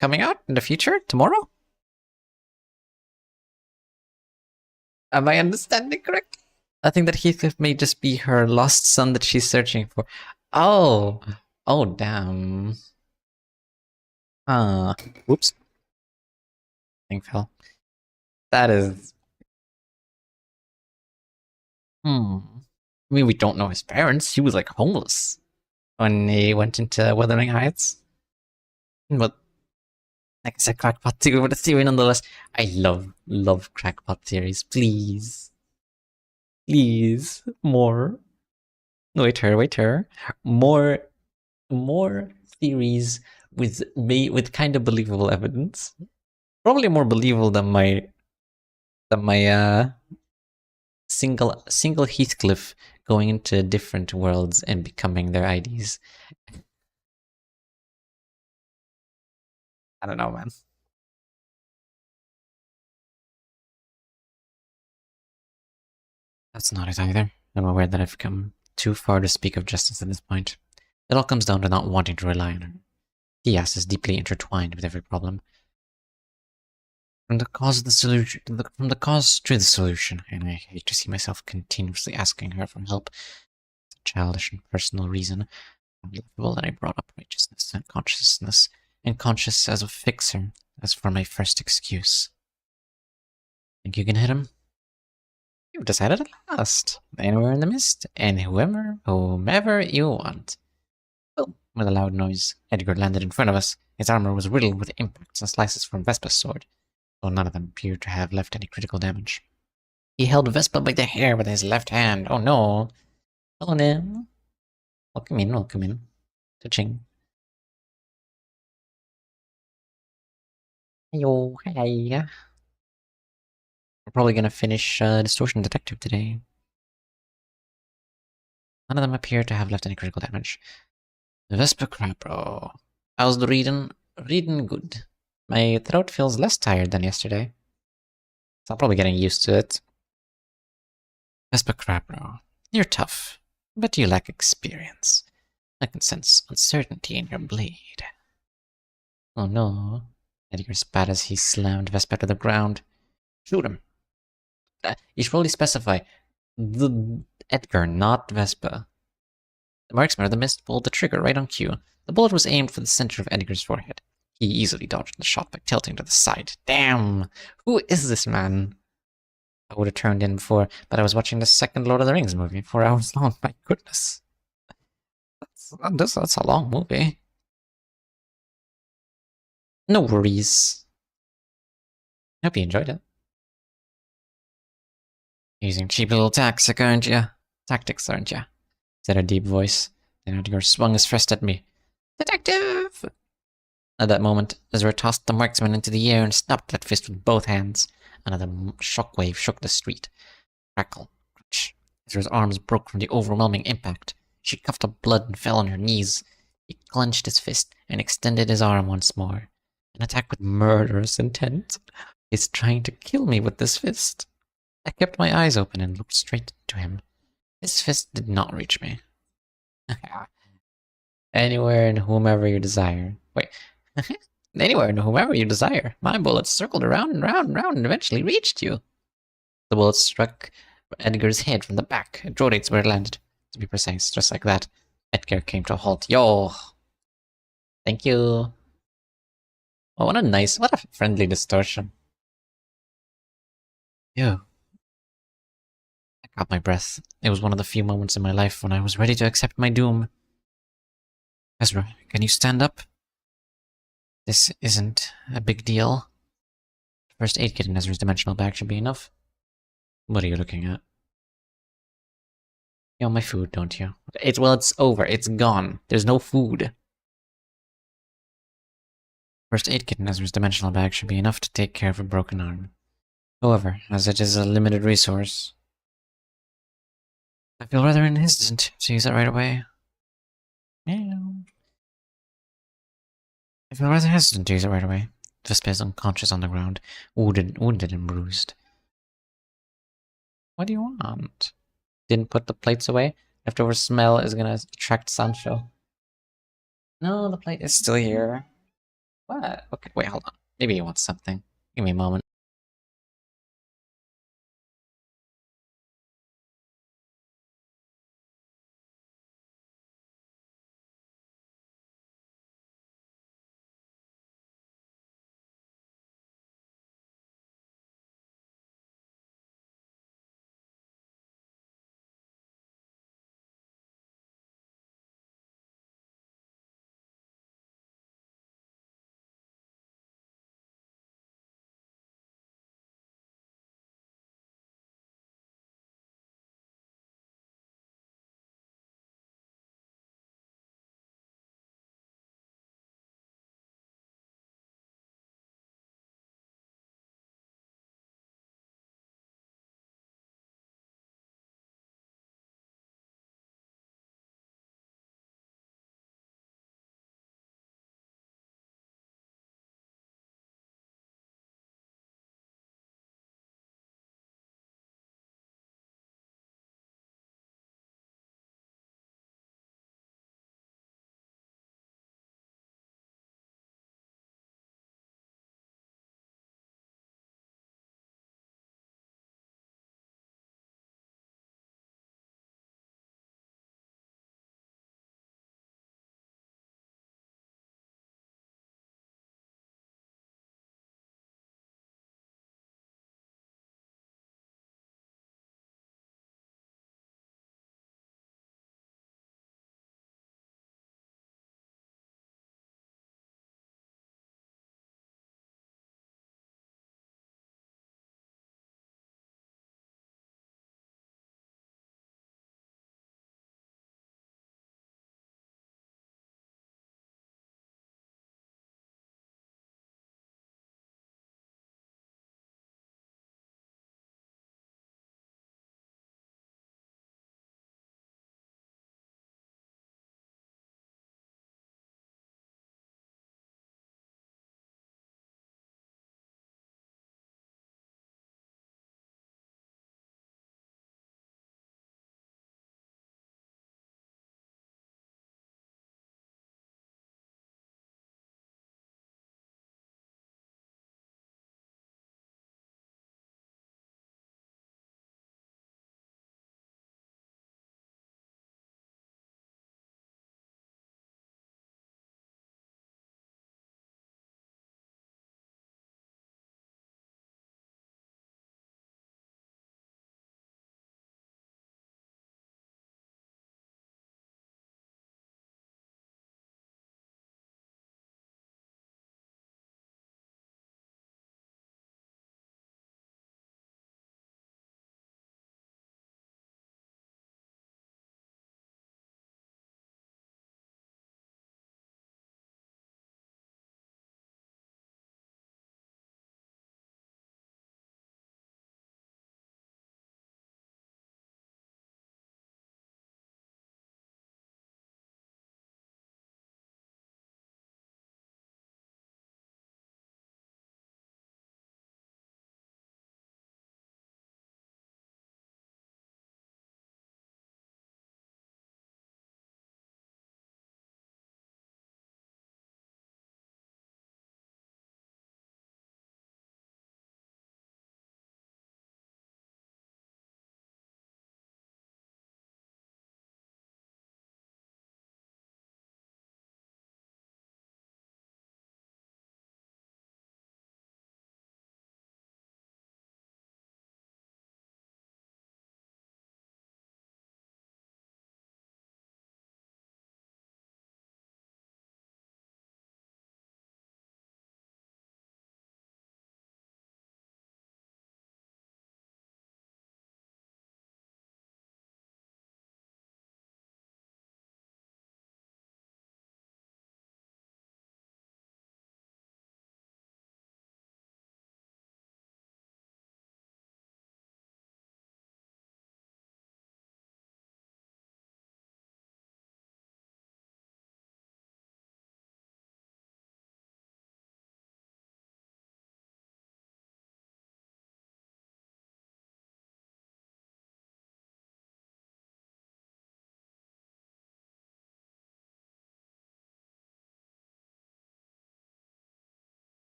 coming out in the future tomorrow? Am I understanding correctly? I think that Heathcliff may just be her lost son that she's searching for. Oh, oh, damn. Whoops. Thing fell. That is. I mean, we don't know his parents. He was like homeless when he went into Wuthering Heights. But like I said, crackpot theory with a theory nonetheless. I love crackpot theories. Please, please, more. Wait her. More theories with kind of believable evidence. Probably more believable than my single Heathcliff going into different worlds and becoming their IDs. I don't know, man. That's not it either. I'm aware that I've come too far to speak of justice at this point. It all comes down to not wanting to rely on her. The ass is deeply intertwined with every problem. From the cause of the solution, from the cause to the solution, and I hate to see myself continuously asking her for help. It's a childish and personal reason. I'm laughable that I brought up righteousness and conscious as a fixer, as for my first excuse. Think you can hit him? You've decided at last. Anywhere in the mist, and whomever you want. Well, with a loud noise, Edgar landed in front of us. His armor was riddled with impacts and slices from Vespa's sword, though none of them appeared to have left any critical damage. He held Vespa by the hair with his left hand. Oh no. Oh no. Welcome in. Touching. Yo, hey. We're probably gonna finish Distortion Detective today. None of them appear to have left any critical damage. Vespa crap, bro. How's the reading? Reading good. My throat feels less tired than yesterday. So I'm probably getting used to it. Vespa crap, bro. You're tough, but you lack experience. I can sense uncertainty in your blade. Oh no. Edgar spat as he slammed Vespa to the ground. Shoot him. You should probably specify the Edgar, not Vespa. The marksman of the mist pulled the trigger right on cue. The bullet was aimed for the center of Edgar's forehead. He easily dodged the shot by tilting to the side. Damn! Who is this man? I would have turned in before, but I was watching the second Lord of the Rings movie, 4 hours long. My goodness. That's a long movie. No worries. Hope you enjoyed it. Using cheap little tactics, aren't ya? Said a deep voice. Then Edgar swung his fist at me. Detective! At that moment, Ezra tossed the marksman into the air and snapped that fist with both hands. Another shockwave shook the street. Crackle, crunch. Ezra's arms broke from the overwhelming impact. She coughed up blood and fell on her knees. He clenched his fist and extended his arm once more. An attack with murderous intent. He's trying to kill me with this fist. I kept my eyes open and looked straight into him. His fist did not reach me. Anywhere and whomever you desire. Wait. Anywhere and whomever you desire. My bullets circled around and round and round and eventually reached you. The bullet struck Edgar's head from the back. It rotates where it landed. To be precise, just like that. Edgar came to a halt. Yo! Thank you. Oh, what a friendly distortion. Yo. I caught my breath. It was one of the few moments in my life when I was ready to accept my doom. Ezra, can you stand up? This isn't a big deal. First aid kit in Ezra's dimensional bag should be enough. What are you looking at? You want my food, don't you? It's over. It's gone. There's no food. First aid kit in Ezra's dimensional bag should be enough to take care of a broken arm. However, as it is a limited resource, I feel rather hesitant to use it right away. Meow. I feel rather hesitant to use it right away. Vespa is unconscious on the ground, wounded and bruised. What do you want? Didn't put the plates away? Leftover smell is gonna attract Sancho. No, the plate is still here. What? Okay, wait, hold on. Maybe he wants something. Give me a moment.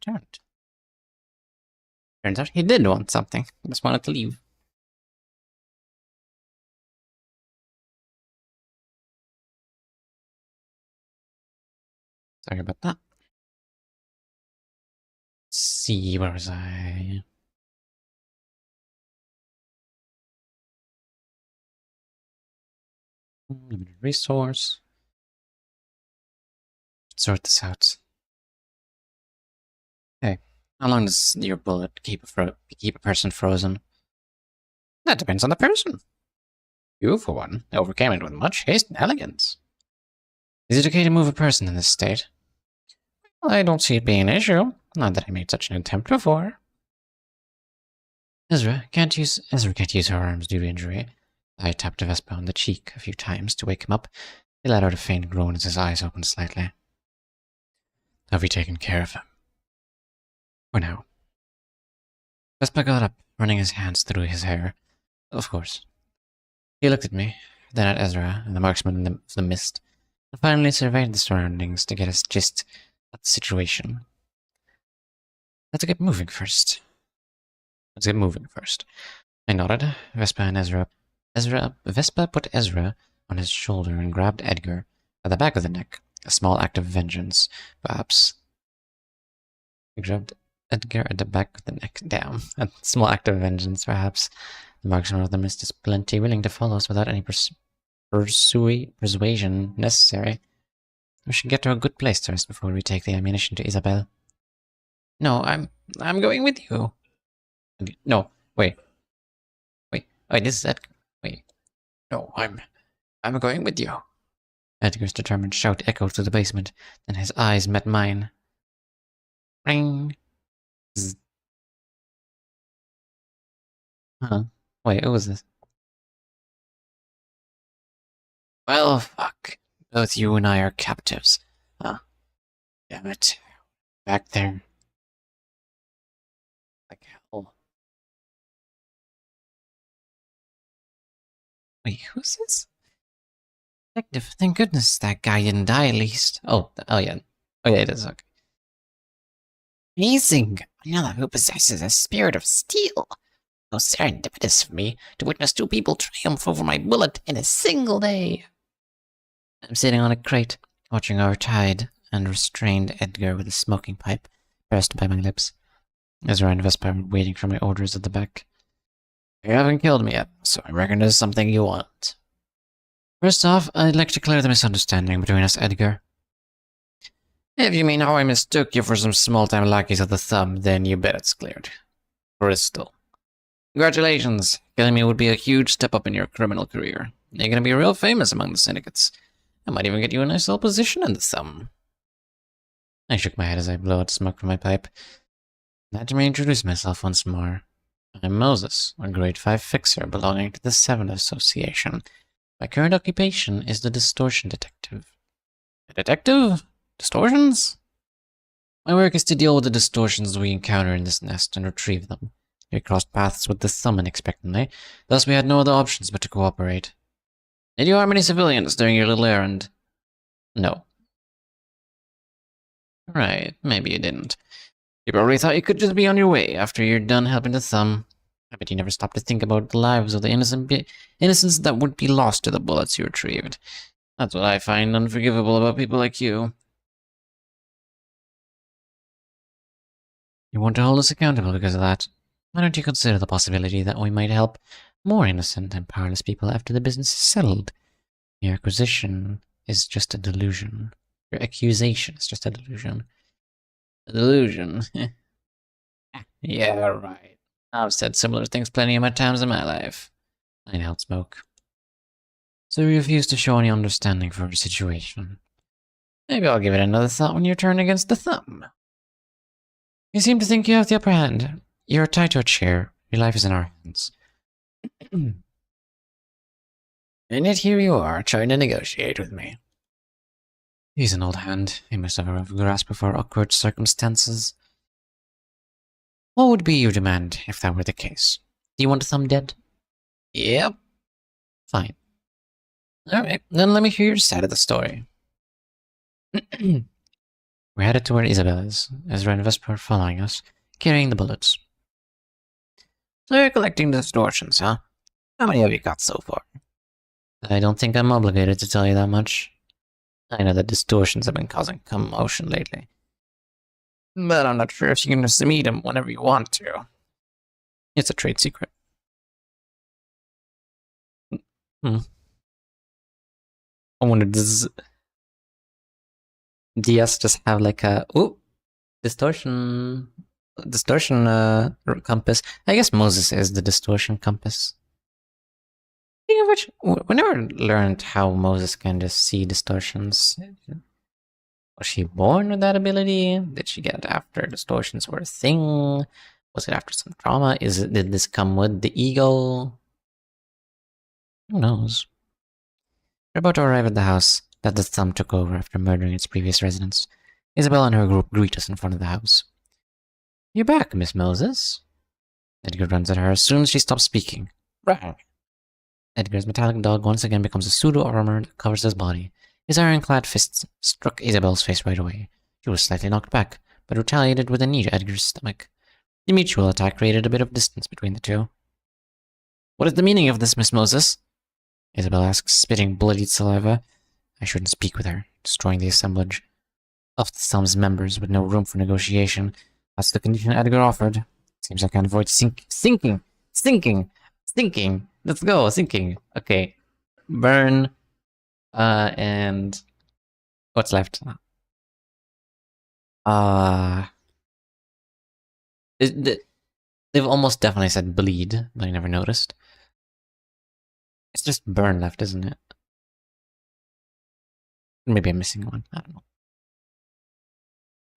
returned. Turns out he did want something. He just wanted to leave. Sorry about that. Let's see, where was I? Limited resource. Sort this out. Okay. How long does your bullet keep a person frozen? That depends on the person. You, for one, overcame it with much haste and elegance. Is it okay to move a person in this state? Well, I don't see it being an issue. Not that I made such an attempt before. Ezra can't use her arms due to injury. I tapped Vespa on the cheek a few times to wake him up. He let out a faint groan as his eyes opened slightly. Have we taken care of him? For now. Vespa got up, running his hands through his hair. Of course. He looked at me, then at Ezra and the marksman of the mist, and finally surveyed the surroundings to get a gist of the situation. Let's get moving first. I nodded. Vespa put Ezra on his shoulder and grabbed Edgar by the back of the neck. A small act of vengeance, perhaps. He grabbed Edgar at the back of the neck. Damn. A small act of vengeance, perhaps. The marksman of the mist is plenty willing to follow us without any persuasion necessary. We should get to a good place first before we take the ammunition to Isabel. No, I'm going with you. No, wait, this is Edgar. Wait. No, I'm going with you. Edgar's determined shout echoed through the basement, then his eyes met mine. Ring. Zzz. Huh. Wait, who was this? Well, fuck. Both you and I are captives. Huh. Damn it. Back there. Like hell. Wait, who's this? Detective, thank goodness that guy didn't die at least. Oh yeah. Oh yeah, it is, okay. Amazing! Another who possesses a spirit of steel. How serendipitous for me to witness two people triumph over my bullet in a single day. I'm sitting on a crate, watching our tied and restrained Edgar with a smoking pipe pressed by my lips. Ezra and Vespa were waiting for my orders at the back. You haven't killed me yet, so I reckon there's something you want. First off, I'd like to clear the misunderstanding between us, Edgar. If you mean how I mistook you for some small-time lackeys of the thumb, then you bet it's cleared. Crystal. Congratulations. Killing me would be a huge step up in your criminal career. You're gonna be real famous among the syndicates. I might even get you a nice little position in the thumb. I shook my head as I blew out smoke from my pipe. Let me introduce myself once more. I'm Moses, a grade 5 fixer belonging to the 7 Association. My current occupation is the Distortion Detective. A detective? Distortions? My work is to deal with the distortions we encounter in this nest and retrieve them. We crossed paths with the thumb unexpectedly, thus we had no other options but to cooperate. Did you harm any civilians during your little errand? No. Right, maybe you didn't. You probably thought you could just be on your way after you're done helping the thumb. I bet you never stopped to think about the lives of the innocents that would be lost to the bullets you retrieved. That's what I find unforgivable about people like you. You want to hold us accountable because of that. Why don't you consider the possibility that we might help more innocent and powerless people after the business is settled? Your acquisition is just a delusion. Your accusation is just a delusion. A delusion? Yeah, right. I've said similar things plenty of my times in my life. I inhaled smoke. So you refuse to show any understanding for the situation. Maybe I'll give it another thought when you turn against the thumb. You seem to think you have the upper hand. You're tied to a chair. Your life is in our hands. And yet here you are, trying to negotiate with me. He's an old hand. He must have a rough grasp of our awkward circumstances. What would be your demand if that were the case? Do you want the thumb dead? Yep. Fine. Alright, then let me hear your side of the story. We're headed to where Isabel is. Ezra and Vesper are following us, carrying the bullets. So you're collecting distortions, huh? How many have you got so far? I don't think I'm obligated to tell you that much. I know that distortions have been causing commotion lately. But I'm not sure if you can just meet them whenever you want to. It's a trade secret. I wonder, does DS just have like a distortion compass? I guess Moses is the distortion compass. Speaking of which, we never learned how Moses can just see distortions. Was she born with that ability? Did she get it after distortions were a thing? Was it after some trauma? Did this come with the ego? Who knows? We're about to arrive at the house that the Thumb took over after murdering its previous residents. Isabel and her group greet us in front of the house. You're back, Miss Moses. Edgar runs at her as soon as she stops speaking. Rang. Edgar's metallic dog once again becomes a pseudo-armor that covers his body. His ironclad fists struck Isabel's face right away. She was slightly knocked back, but retaliated with a knee to Edgar's stomach. The mutual attack created a bit of distance between the two. What is the meaning of this, Miss Moses? Isabel asks, spitting bloodied saliva. I shouldn't speak with her, destroying the assemblage of the Thumb's members with no room for negotiation. That's the condition Edgar offered. Seems I can't avoid sinking. Let's go, sinking. Okay. Burn. And what's left? They've almost definitely said bleed, but I never noticed. It's just burn left, isn't it? Maybe I'm missing one. I don't know.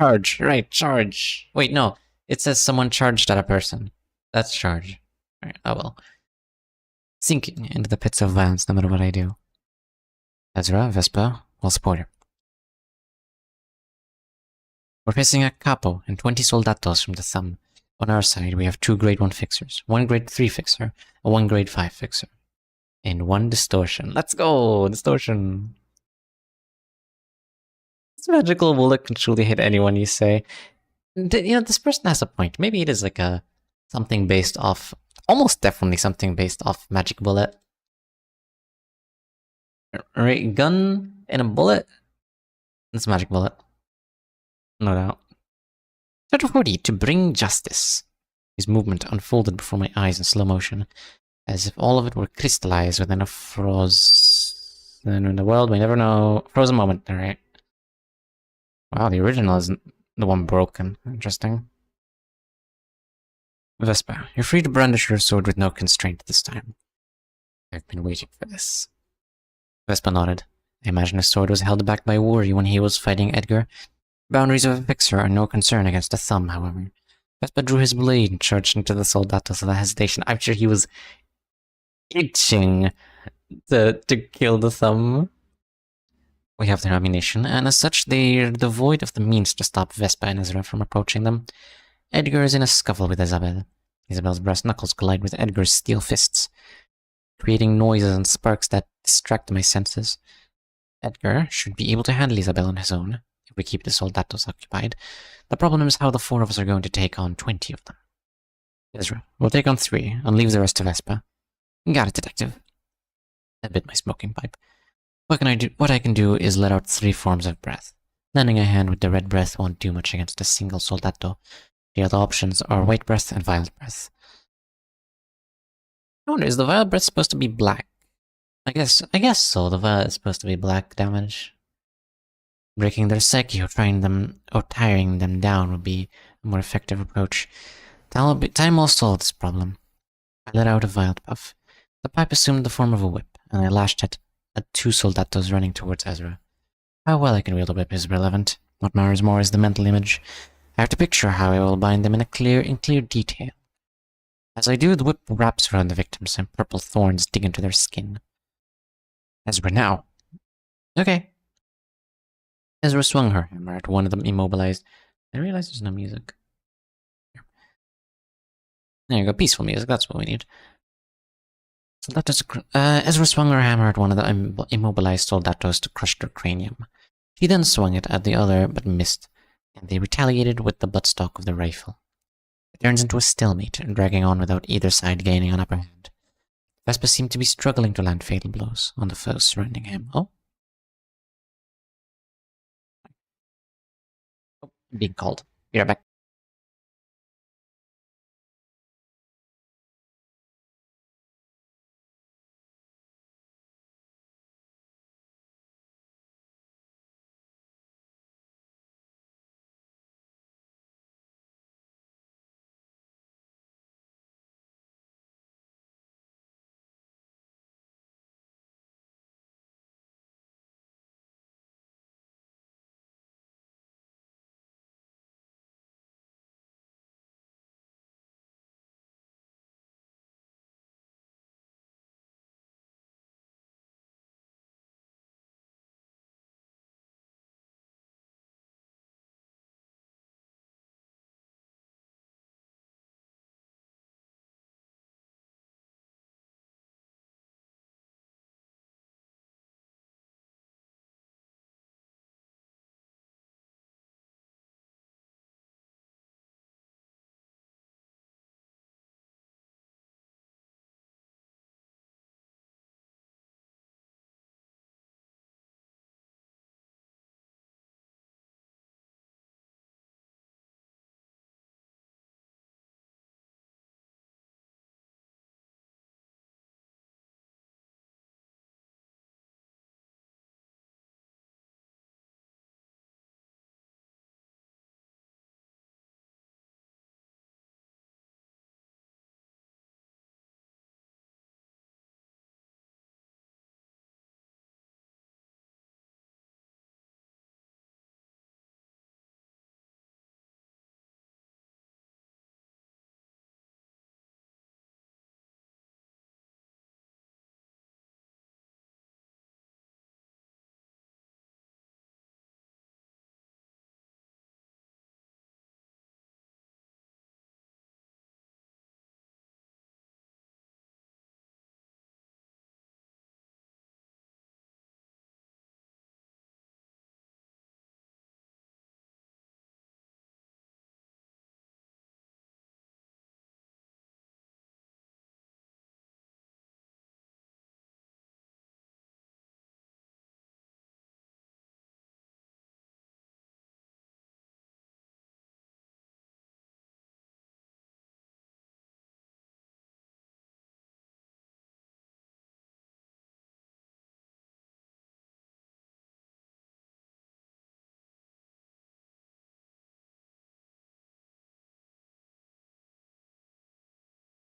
Charge. Right, charge. Wait, no. It says someone charged at a person. That's charge. Alright, oh well. Sinking into the pits of violence no matter what I do. Ezra, Vespa, will support her. We're facing a capo and 20 soldatos from the Thumb. On our side, we have 2 grade 1 fixers, 1 grade 3 fixer, and 1 grade 5 fixer. And 1 distortion. Let's go! Distortion! This magical bullet can truly hit anyone, you say. You know, this person has a point. Maybe it is like a something based off, almost definitely something based off magic bullet. Right, gun and a bullet? It's a magic bullet. No doubt. Chapter 40, to bring justice. His movement unfolded before my eyes in slow motion, as if all of it were crystallized within a in the world we never know. Frozen moment, alright. Wow, the original isn't the one broken. Interesting. Vespa, you're free to brandish your sword with no constraint this time. I've been waiting for this. Vespa nodded. I imagine his sword was held back by worry when he was fighting Edgar. Boundaries of a fixer are no concern against a Thumb, however. Vespa drew his blade and charged into the soldatos without hesitation. I'm sure he was itching to kill the Thumb. We have their ammunition, and as such, they're devoid of the means to stop Vespa and Ezra from approaching them. Edgar is in a scuffle with Isabel. Isabel's brass knuckles collide with Edgar's steel fists, creating noises and sparks that distract my senses. Edgar should be able to handle Isabel on his own, if we keep the soldatos occupied. The problem is how the 4 of us are going to take on 20 of them. Ezra, we'll take on 3, and leave the rest to Vespa. Got it, detective. I bit my smoking pipe. What I can do is let out 3 forms of breath. Lending a hand with the red breath won't do much against a single soldato. The other options are white breath and violet breath. I wonder, is the violet breath supposed to be black? I guess so. The violet is supposed to be black damage. Breaking their psyche or tiring them down would be a more effective approach. Time will solve this problem. I let out a violet puff. The pipe assumed the form of a whip, and I lashed it at 2 soldatos running towards Ezra. How well I can wield a whip is irrelevant. What matters more is the mental image. I have to picture how I will bind them in clear detail. As I do, the whip wraps around the victims and purple thorns dig into their skin. Ezra, now. Okay. Ezra swung her hammer at one of them, immobilized. I realize there's no music. There you go, peaceful music, that's what we need. Ezra swung her hammer at one of the immobilized soldatos to crush their cranium. She then swung it at the other, but missed. and they retaliated with the buttstock of the rifle. It turns into a stalemate, dragging on without either side gaining an upper hand. Vespa seemed to be struggling to land fatal blows on the foes surrounding him. Oh, being called. Be right back.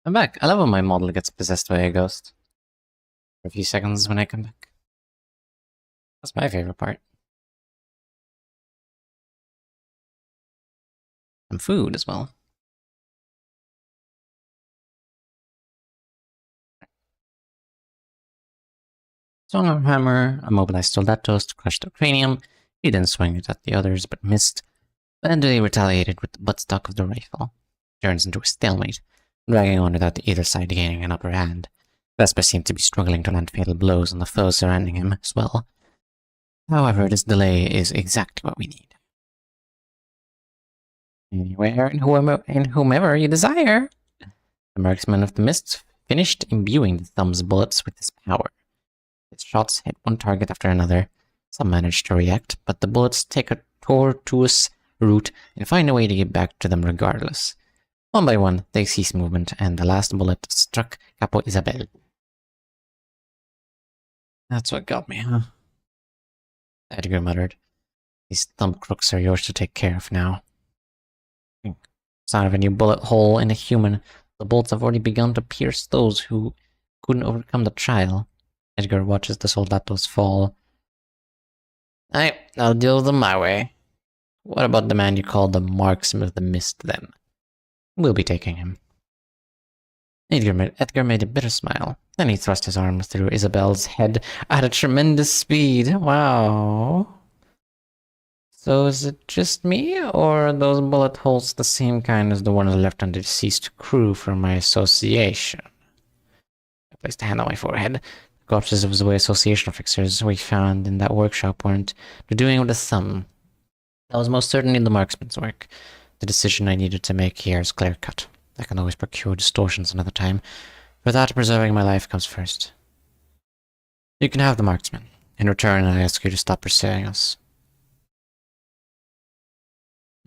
I'm back. I love when my model gets possessed by a ghost. For a few seconds when I come back. That's my favorite part. Some food as well. Swung a hammer, immobilized Soldatos to crush the cranium. He then swung it at the others, but missed. And they retaliated with the buttstock of the rifle. Turns into a stalemate, dragging on without either side gaining an upper hand. Vesper seemed to be struggling to land fatal blows on the foes surrounding him as well. However, this delay is exactly what we need. Anywhere and whomever you desire. The marksman of the mist finished imbuing the thumb's bullets with his power. His shots hit one target after another. Some managed to react, but the bullets take a tortuous route and find a way to get back to them regardless. One by one, they cease movement, and the last bullet struck Capo Isabel. That's what got me, huh? Edgar muttered. These thumb crooks are yours to take care of now. Sound of a new bullet hole in a human. The bolts have already begun to pierce those who couldn't overcome the trial. Edgar watches the soldatos fall. I'll deal with them my way. What about the man you called the marksman of the mist, then? We'll be taking him. Edgar made a bitter smile. Then he thrust his arm through Isabel's head at a tremendous speed. Wow. So is it just me, or are those bullet holes the same kind as the ones left on the deceased crew from my association? I placed a hand on my forehead. The corpses of the association fixers we found in that workshop weren't doing with a thumb. That was most certainly the marksman's work. The decision I needed to make here is clear-cut. I can always procure distortions another time. For that, preserving my life comes first. You can have the marksman. In return, I ask you to stop pursuing us.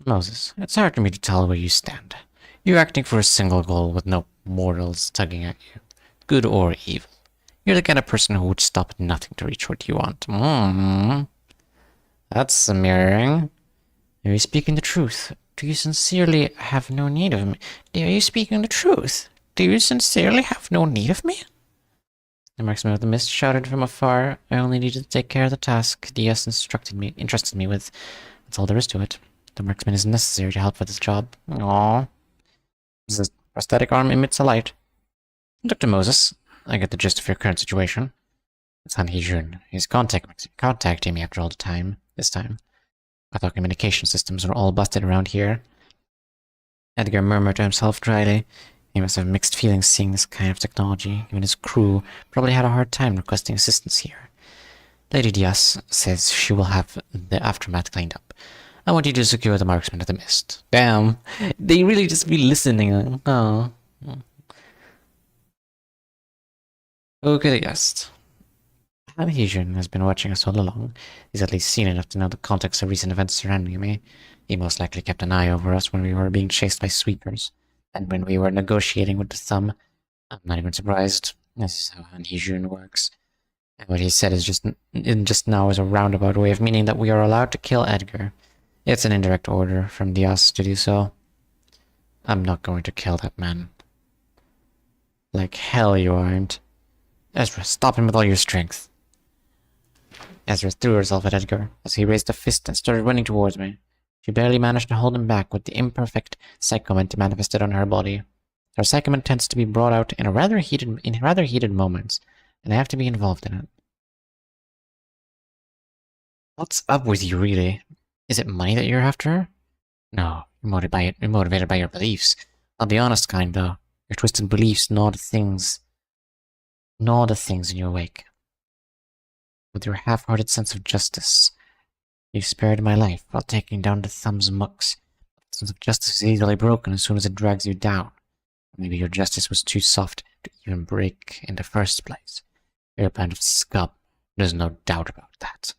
Moses, it's hard for me to tell where you stand. You're acting for a single goal with no mortals tugging at you, good or evil. You're the kind of person who would stop at nothing to reach what you want. That's mirroring. Are you speaking the truth? Do you sincerely have no need of me? Are you speaking the truth? Do you sincerely have no need of me? The marksman of the mist shouted from afar. I only needed to take care of the task DS entrusted me with. That's all there is to it. The marksman is necessary to help with this job. Aww. The prosthetic arm emits a light. Dr. Moses, I get the gist of your current situation. It's Han Hee-jun. He's contacting me after all the time. This time. I thought communication systems were all busted around here. Edgar murmured to himself dryly. He must have mixed feelings seeing this kind of technology. Even his crew probably had a hard time requesting assistance here. Lady Diaz says she will have the aftermath cleaned up. I want you to secure the marksman of the mist. Damn. They really just be listening. Oh. Who could have guessed? Han Hee-jun has been watching us all along. He's at least seen enough to know the context of recent events surrounding me. He most likely kept an eye over us when we were being chased by sweepers, and when we were negotiating with the thumb. I'm not even surprised. This is how Han Hee-jun works. And what he said is just now is a roundabout way of meaning that we are allowed to kill Edgar. It's an indirect order from Diaz to do so. I'm not going to kill that man. Like hell you aren't. Ezra, stop him with all your strength. Ezra threw herself at Edgar as he raised a fist and started running towards me. She barely managed to hold him back with the imperfect psychoment manifested on her body. Her psychoment tends to be brought out in rather heated moments, and I have to be involved in it. What's up with you, really? Is it money that you're after? No, you're motivated by your beliefs. Not the honest kind, though. Your twisted beliefs gnaw the things in your wake. With your half-hearted sense of justice, you spared my life while taking down the thumb's mucks. The sense of justice is easily broken as soon as it drags you down. Maybe your justice was too soft to even break in the first place. You're a band of scum. There's no doubt about that.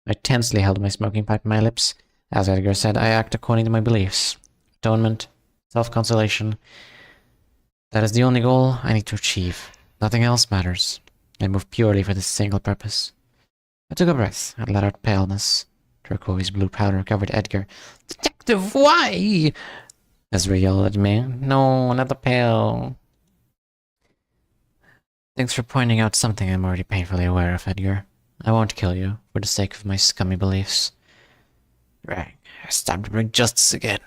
I tensely held my smoking pipe to my lips. As Edgar said, I act according to my beliefs. Atonement, self-consolation. That is the only goal I need to achieve. Nothing else matters. I move purely for this single purpose. I took a breath and let out paleness. Turquoise blue powder covered Edgar. Detective, why? Ezra yelled at me. No, not the pale. Thanks for pointing out something I'm already painfully aware of, Edgar. I won't kill you, for the sake of my scummy beliefs. Right, it's time to bring justice again.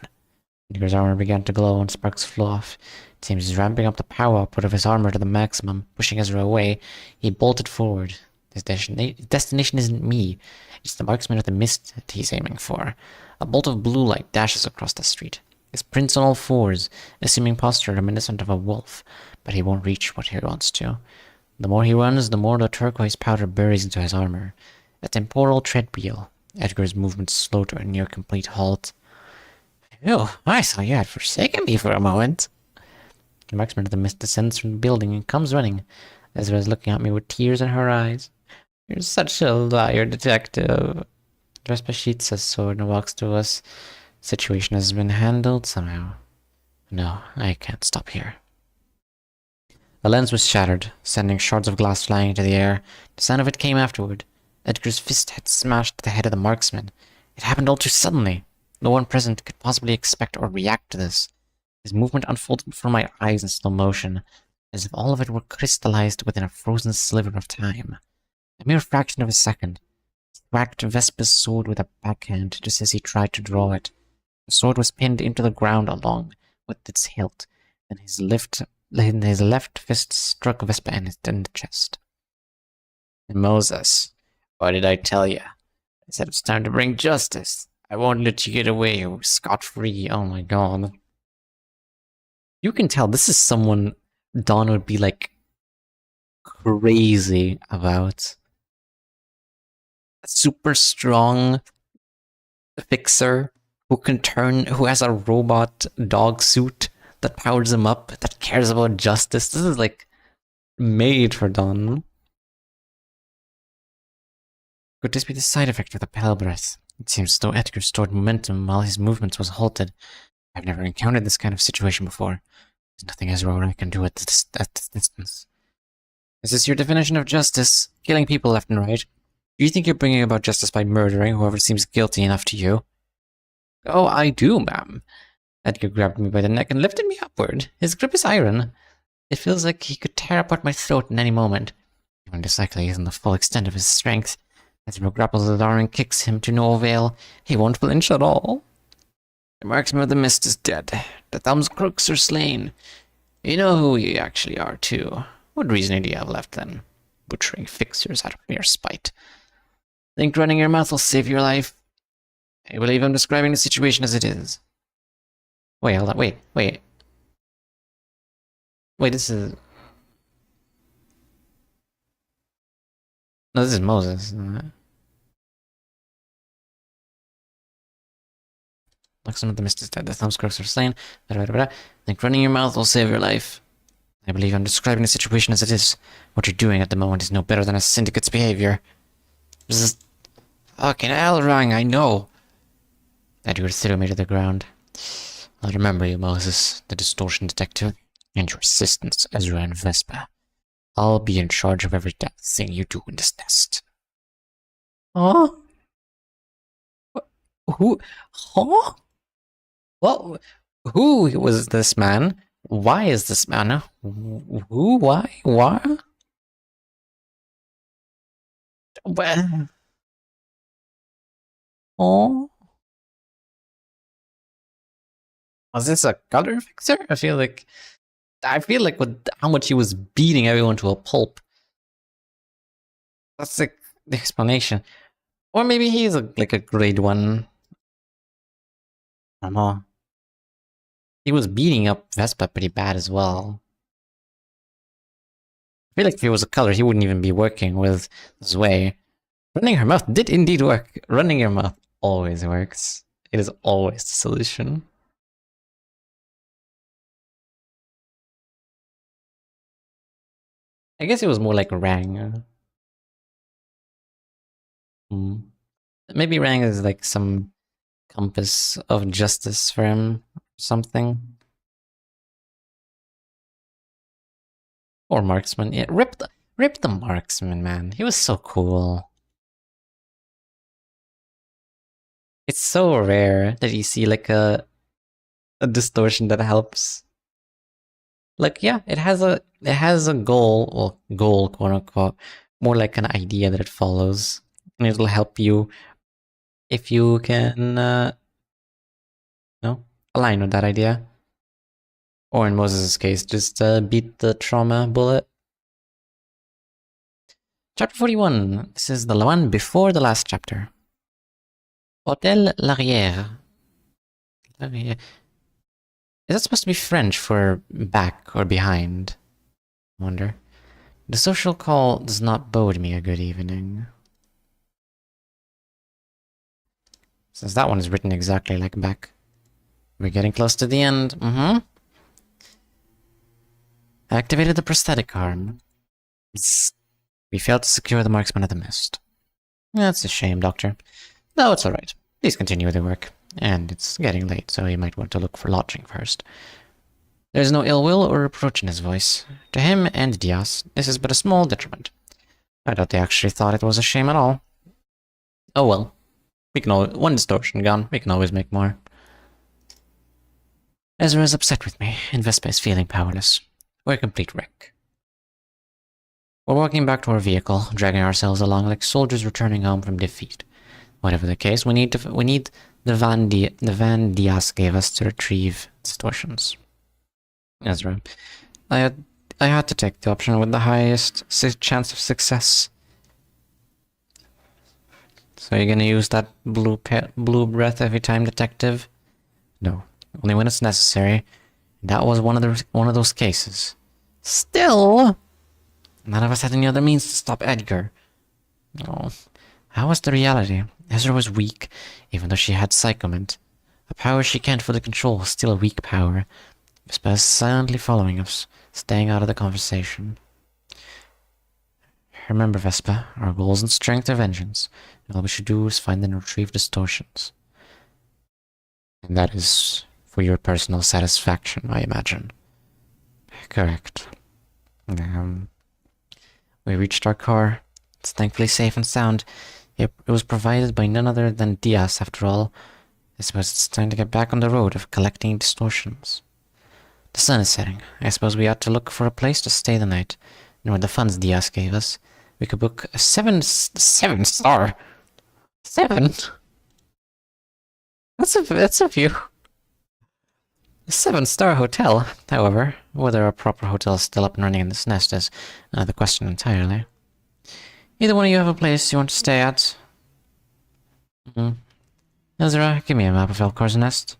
Edgar's armor began to glow and sparks flew off. It seems he's ramping up the power output of his armor to the maximum. Pushing Ezra away, he bolted forward. His destination isn't me. It's the marksman of the mist that he's aiming for. A bolt of blue light dashes across the street. He sprints on all fours, assuming posture reminiscent of a wolf, but he won't reach what he wants to. The more he runs, the more the turquoise powder buries into his armor. A temporal treadwheel. Edgar's movements slow to a near-complete halt. Phew, I thought you had forsaken me for a moment. The marksman of the mist descends from the building and comes running. Ezra is looking at me with tears in her eyes. You're such a liar, detective. Vespashit says so and walks to us. The situation has been handled somehow. No, I can't stop here. The lens was shattered, sending shards of glass flying into the air. The sound of it came afterward. Edgar's fist had smashed the head of the marksman. It happened all too suddenly. No one present could possibly expect or react to this. His movement unfolded before my eyes in slow motion, as if all of it were crystallized within a frozen sliver of time. A mere fraction of a second. He whacked Vespa's sword with a backhand just as he tried to draw it. The sword was pinned into the ground along with its hilt, and his left fist struck Vespa in the chest. Moses, what did I tell you? I said it's time to bring justice. I won't let you get away scot-free. Oh my god. You can tell this is someone Dawn would be like crazy about. A super strong, fixer who has a robot dog suit that powers him up, that cares about justice. This is like made for Don. Could this be the side effect of the pale breath? It seems as though Edgar stored momentum while his movement was halted. I've never encountered this kind of situation before. There's nothing EZRA or I can do at this distance. Is this your definition of justice? Killing people left and right? Do you think you're bringing about justice by murdering whoever seems guilty enough to you? Oh, I do, ma'am. Edgar grabbed me by the neck and lifted me upward. His grip is iron. It feels like he could tear apart my throat in any moment. Even this likely isn't the full extent of his strength. Ezra grapples the door and kicks him to no avail. He won't flinch at all. The marksman of the mist is dead. The thumb's crooks are slain. You know who you actually are, too. What reason do you have left, then? Butchering fixers out of mere spite. Think running your mouth will save your life? I believe I'm describing the situation as it is. Wait, hold on. Wait, this is... No, this is Moses, isn't it? Like some of the mist is dead, the thumbs crooks are slain. Think running your mouth will save your life. I believe I'm describing the situation as it is. What you're doing at the moment is no better than a syndicate's behavior. This is fucking hell wrong, I know. Edgar threw me to the ground. I'll remember you, Moses, the Distortion Detective, and your assistants, Ezra and Vespa. I'll be in charge of every damn thing you do in this nest. Huh? Who? Huh? Well, who was this man? Why is this man? Who? Why? Why? Well... Oh? Was this a color fixer? I feel like with how much he was beating everyone to a pulp. That's like the explanation. Or maybe he's like a grade 1. I don't know. He was beating up Vespa pretty bad as well. I feel like if he was a color, he wouldn't even be working with Zwei. Running her mouth did indeed work. Running your mouth always works. It is always the solution. I guess it was more like Rang. Maybe Rang is like some compass of justice for him or something. Or Marksman. Yeah, rip the Marksman, man. He was so cool. It's so rare that you see like a distortion that helps. Like, yeah, it has a goal, well, goal, quote unquote, more like an idea that it follows. And it'll help you if you can align with that idea. Or in Moses' case, just beat the trauma bullet. Chapter 41. This is the one before the last chapter. Hôtel L'Arrière. Is that supposed to be French for back or behind? I wonder. The social call does not bode me a good evening. Since that one is written exactly like back. We're getting close to the end. Activated the prosthetic arm. We failed to secure the Marksman of the Mist. That's a shame, Doctor. No, it's alright. Please continue with your work. And it's getting late, so you might want to look for lodging first. There's no ill will or reproach in his voice. To him and Diaz, this is but a small detriment. I doubt they actually thought it was a shame at all. Oh well. We can always, one distortion gone, we can always make more. Ezra is upset with me, and Vespa is feeling powerless. We're a complete wreck. We're walking back to our vehicle, dragging ourselves along like soldiers returning home from defeat. Whatever the case, we need the van Diaz gave us to retrieve distortions. Ezra, I had to take the option with the highest chance of success. So you're gonna use that blue breath every time, Detective? No, only when it's necessary. That was one of those cases. Still, none of us had any other means to stop Edgar. Oh, how was the reality? Ezra was weak, even though she had Psychoment. A power she can't fully control was still a weak power. Vespa is silently following us, staying out of the conversation. Remember, Vespa, our goals and strength are vengeance, and all we should do is find and retrieve distortions. And that is for your personal satisfaction, I imagine. Correct. We reached our car. It's thankfully safe and sound. It was provided by none other than Diaz, after all. I suppose it's time to get back on the road of collecting distortions. The sun is setting. I suppose we ought to look for a place to stay the night. And with the funds Diaz gave us, we could book a seven star. Seven? That's a few. A 7-star hotel, however, whether a proper hotel is still up and running in this nest is another question entirely. Either one of you have a place you want to stay at? Ezra, give me a map of Elcor's nest.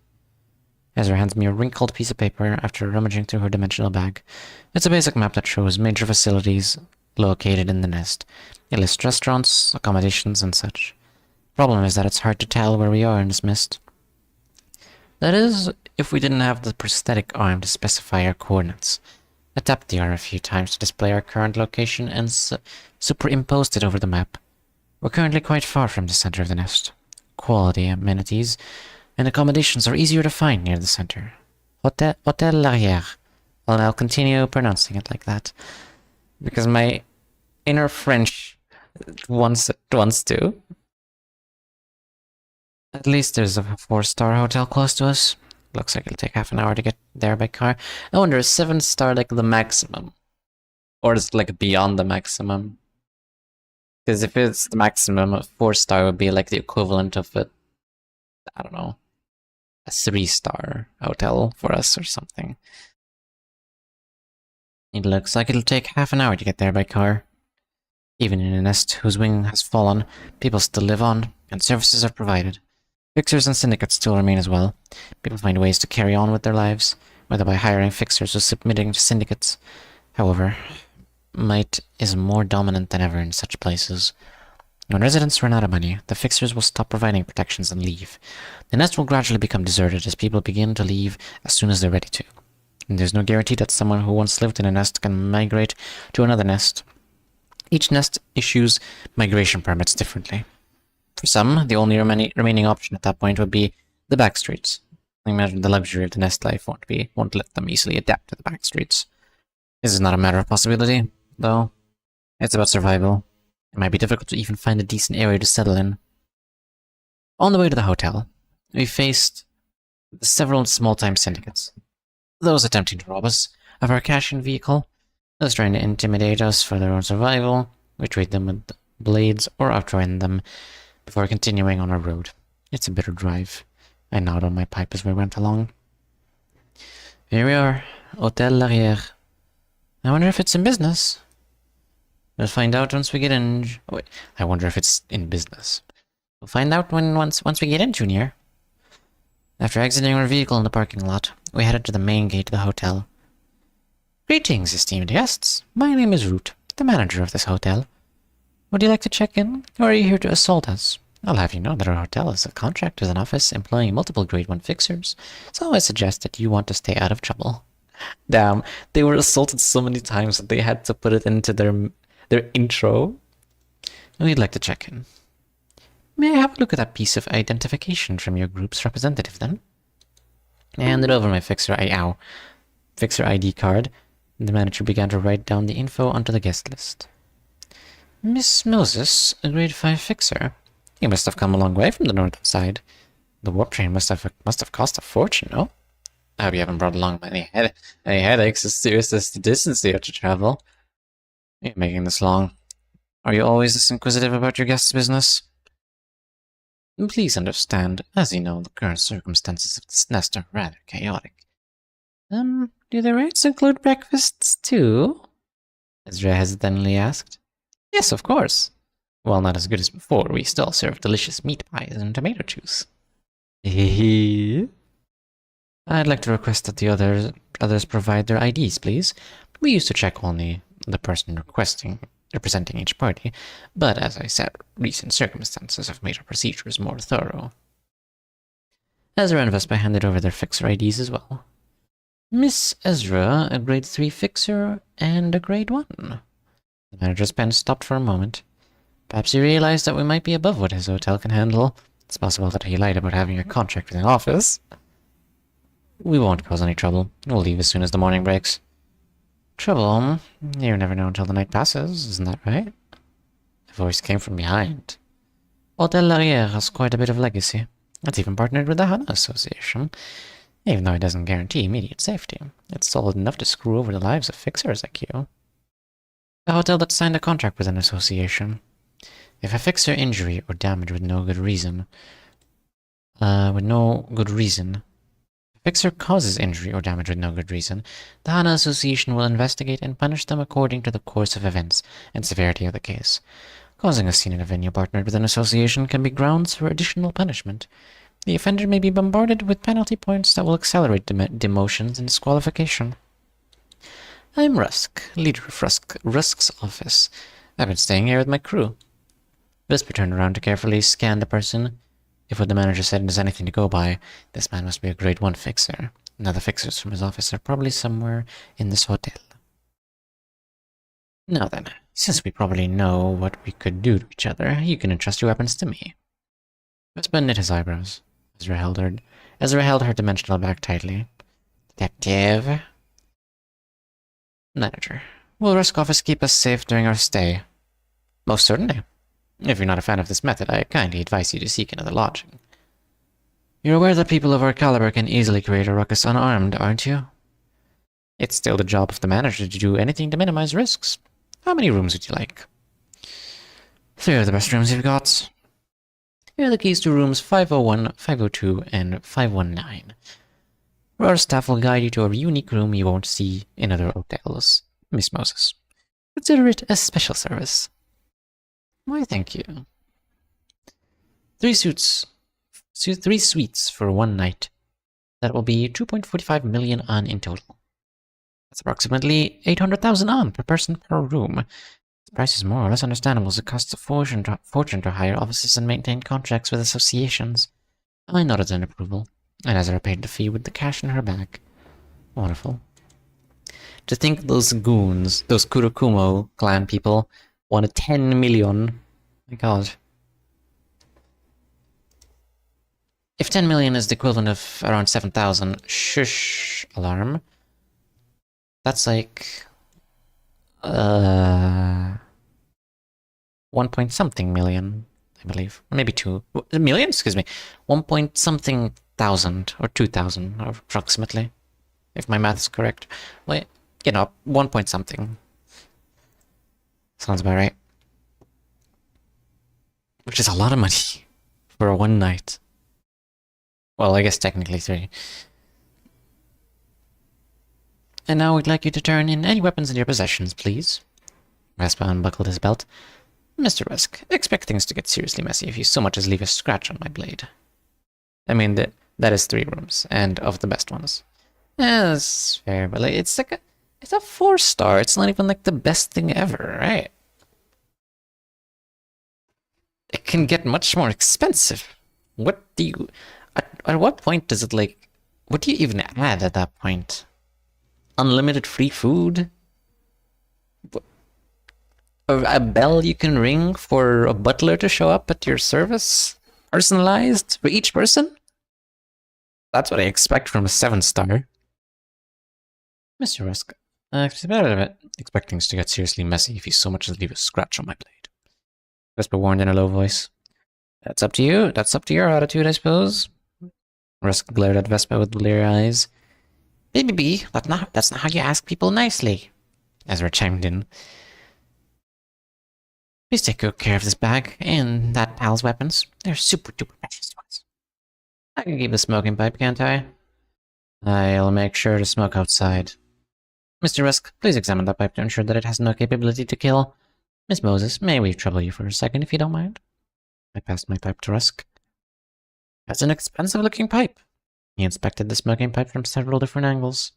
Ezra hands me a wrinkled piece of paper after rummaging through her dimensional bag. It's a basic map that shows major facilities located in the nest. It lists restaurants, accommodations, and such. Problem is that it's hard to tell where we are in this mist. That is, if we didn't have the prosthetic arm to specify our coordinates. I tapped the arm a few times to display our current location and superimposed it over the map. We're currently quite far from the center of the nest. Quality amenities and accommodations are easier to find near the center. Hotel RAHHHHH. Well, I'll continue pronouncing it like that, because my inner French wants to. At least there's a 4-star hotel close to us. Looks like it'll take half an hour to get there by car. I wonder, is 7-star like the maximum? Or is it like beyond the maximum? Because if it's the maximum, a 4-star would be like the equivalent of a, I don't know, a 3-star hotel for us or something. It looks like it'll take half an hour to get there by car. Even in a nest whose wing has fallen, people still live on, and services are provided. Fixers and syndicates still remain as well. People find ways to carry on with their lives, whether by hiring fixers or submitting to syndicates. However, might is more dominant than ever in such places. When residents run out of money, the fixers will stop providing protections and leave. The nest will gradually become deserted as people begin to leave as soon as they're ready to. And there's no guarantee that someone who once lived in a nest can migrate to another nest. Each nest issues migration permits differently. For some, the only remaining option at that point would be the back streets. I imagine the luxury of the nest life won't let them easily adapt to the back streets. This is not a matter of possibility, though. It's about survival. It might be difficult to even find a decent area to settle in. On the way to the hotel, we faced several small-time syndicates. Those attempting to rob us of our cash-in vehicle, those trying to intimidate us for their own survival. We treat them with blades or outrun them before continuing on our road. It's a bitter drive. I gnawed on my pipe as we went along. Here we are, Hotel RAHHHHH. I wonder if it's in business. We'll find out once we get in. Oh, wait, I wonder if it's in business. We'll find out once we get in, Junior. After exiting our vehicle in the parking lot, we headed to the main gate of the hotel. Greetings, esteemed guests. My name is Root, the manager of this hotel. Would you like to check in, or are you here to assault us? I'll have you know that our hotel is a contract with an office employing multiple Grade 1 fixers, so I suggest that you want to stay out of trouble. Damn, they were assaulted so many times that they had to put it into their intro. We'd like to check in. May I have a look at that piece of identification from your group's representative, then? I handed over my fixer ID card, and the manager began to write down the info onto the guest list. Miss Moses, a grade 5 fixer. You must have come a long way from the northern side. The warp train must have cost a fortune, no? I hope you haven't brought along any headaches as serious as the distance you have to travel. You're making this long. Are you always this inquisitive about your guest's business? Please understand, as you know, the current circumstances of this nest are rather chaotic. Do the rates include breakfasts too? Ezra hesitantly asked. Yes, of course. While not as good as before, we still serve delicious meat pies and tomato juice. I'd like to request that the others provide their IDs, please. We used to check only the person requesting representing each party, but as I said, recent circumstances have made our procedures more thorough. Ezra and Vespa handed over their fixer IDs as well. Miss Ezra, a grade 3 fixer, and a grade 1. The manager's pen stopped for a moment. Perhaps he realized that we might be above what his hotel can handle. It's possible that he lied about having a contract with an office. We won't cause any trouble. We'll leave as soon as the morning breaks. Trouble? You never know until the night passes, isn't that right? The voice came from behind. Hotel Larrière has quite a bit of legacy. It's even partnered with the HANA Association. Even though it doesn't guarantee immediate safety, it's solid enough to screw over the lives of fixers like you. The hotel that signed a contract with an association. If a fixer injury or damage with no good reason, fixer causes injury or damage with no good reason, the HANA Association will investigate and punish them according to the course of events and severity of the case. Causing a scene in a venue partnered with an association can be grounds for additional punishment. The offender may be bombarded with penalty points that will accelerate demotions and disqualification. I'm Rusk, leader of Rusk's office. I've been staying here with my crew. Vesper turned around to carefully scan the person. If what the manager said is anything to go by, this man must be a grade 1 fixer. Now the fixers from his office are probably somewhere in this hotel. Now then, since we probably know what we could do to each other, you can entrust your weapons to me. Vesper knit his eyebrows. Ezra held her dimensional bag tightly. Detective. Manager. Will Rusk office keep us safe during our stay? Most certainly. If you're not a fan of this method, I kindly advise you to seek another lodging. You're aware that people of our caliber can easily create a ruckus unarmed, aren't you? It's still the job of the manager to do anything to minimize risks. How many rooms would you like? 3 of the best rooms you've got. Here are the keys to rooms 501, 502, and 519. Our staff will guide you to a unique room you won't see in other hotels. Miss Moses. Consider it a special service. Why, thank you. 3 suites for 1 night. That will be 2.45 million on in total. That's approximately 800,000 on per person per room. The price is more or less understandable as it costs a fortune to hire offices and maintain contracts with associations. I nodded in approval, and Ezra paid the fee with the cash in her bag. Wonderful. To think those goons, those Kurokumo clan people, wanted 10 million. My god. If 10 million is the equivalent of around 7,000, shush, alarm. That's like 1 point something million, I believe. Maybe 2 million, excuse me. 1 point something thousand, or 2,000, approximately. If my math is correct. Wait, 1 point something. Sounds about right. Which is a lot of money for 1 night. Well, I guess technically 3. And now we'd like you to turn in any weapons in your possessions, please. Vespa unbuckled his belt. Mr. Rusk, expect things to get seriously messy if you so much as leave a scratch on my blade. I mean, that is 3 rooms, and of the best ones. Yeah, that's fair, but like, it's a 4-star. It's not even like the best thing ever, right? It can get much more expensive. What do you... At what point does it, like... What do you even add at that point? Unlimited free food? A bell you can ring for a butler to show up at your service? Personalized for each person? That's what I expect from a 7-star. Mr. Rusk, expect things to get seriously messy if you so much as leave a scratch on my blade. Vespa warned in a low voice. That's up to you. That's up to your attitude, I suppose. Rusk glared at Vespa with bleary eyes. Baby, that's not how you ask people nicely. Ezra chimed in. Please take good care of this bag and that pal's weapons. They're super duper precious to us. I can keep the smoking pipe, can't I? I'll make sure to smoke outside. Mr. Rusk, please examine that pipe to ensure that it has no capability to kill. Miss Moses, may we trouble you for a second if you don't mind? I passed my pipe to Rusk. That's an expensive-looking pipe. He inspected the smoking pipe from several different angles.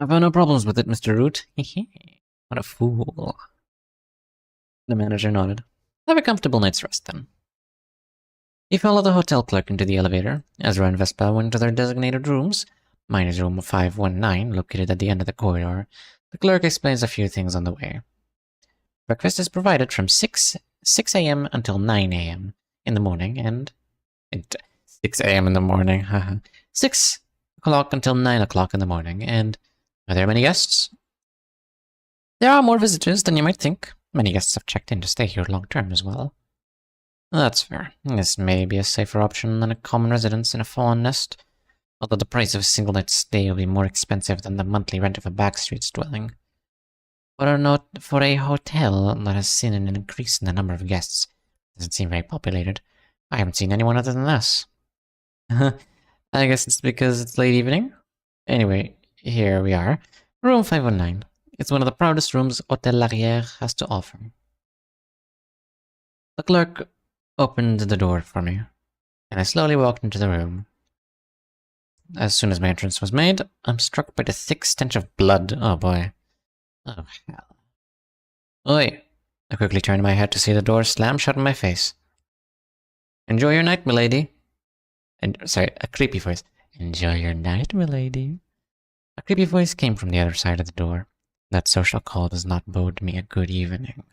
I've had no problems with it, Mr. Root. What a fool. The manager nodded. Have a comfortable night's rest, then. He followed the hotel clerk into the elevator. Ezra and Vespa went to their designated rooms. Mine is room 519, located at the end of the corridor. The clerk explains a few things on the way. Breakfast is provided from 6 a.m. until 9 a.m. in the morning, and 6 a.m. in the morning, 6 o'clock until 9 o'clock in the morning, and are there many guests? There are more visitors than you might think. Many guests have checked in to stay here long-term as well. That's fair. This may be a safer option than a common residence in a fawn nest, although the price of a single night's stay will be more expensive than the monthly rent of a backstreets dwelling. For a hotel that has seen an increase in the number of guests, doesn't seem very populated. I haven't seen anyone other than this. I guess it's because it's late evening? Anyway, here we are. Room 519. It's one of the proudest rooms Hotel L'Arrière has to offer. The clerk opened the door for me, and I slowly walked into the room. As soon as my entrance was made, I'm struck by the thick stench of blood. Oh boy. Oh hell. Oi! I quickly turned my head to see the door slam shut in my face. Enjoy your night, milady. And sorry, a creepy voice. Enjoy your night, milady. A creepy voice came from the other side of the door. That social call does not bode me a good evening.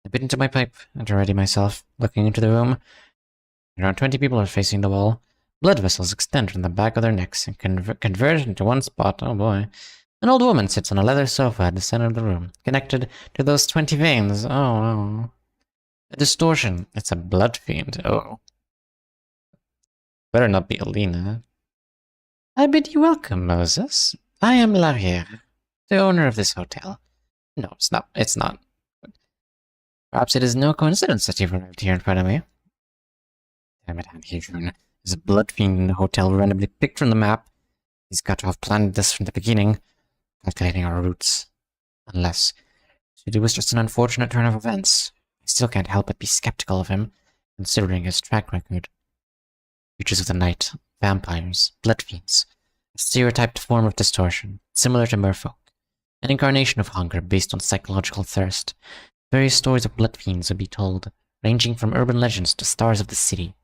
I bit into my pipe and to ready myself, looking into the room. Around 20 people are facing the wall. Blood vessels extend from the back of their necks and converge into one spot. Oh boy. An old woman sits on a leather sofa at the center of the room, connected to those 20 veins. Oh. A distortion. It's a blood fiend. Oh. Better not be Alina. I bid you welcome, Moses. I am L'Arrière, the owner of this hotel. No, it's not. It's not. Perhaps it is no coincidence that you've arrived here in front of me. Damn it, Hadrian. There's a blood fiend in the hotel randomly picked from the map. He's got to have planned this from the beginning, calculating our routes. Unless it was just an unfortunate turn of events. I still can't help but be skeptical of him, considering his track record. Creatures of the night, vampires, blood fiends, a stereotyped form of distortion, similar to merfolk, an incarnation of hunger based on psychological thirst. Various stories of blood fiends would be told, ranging from urban legends to stars of the city.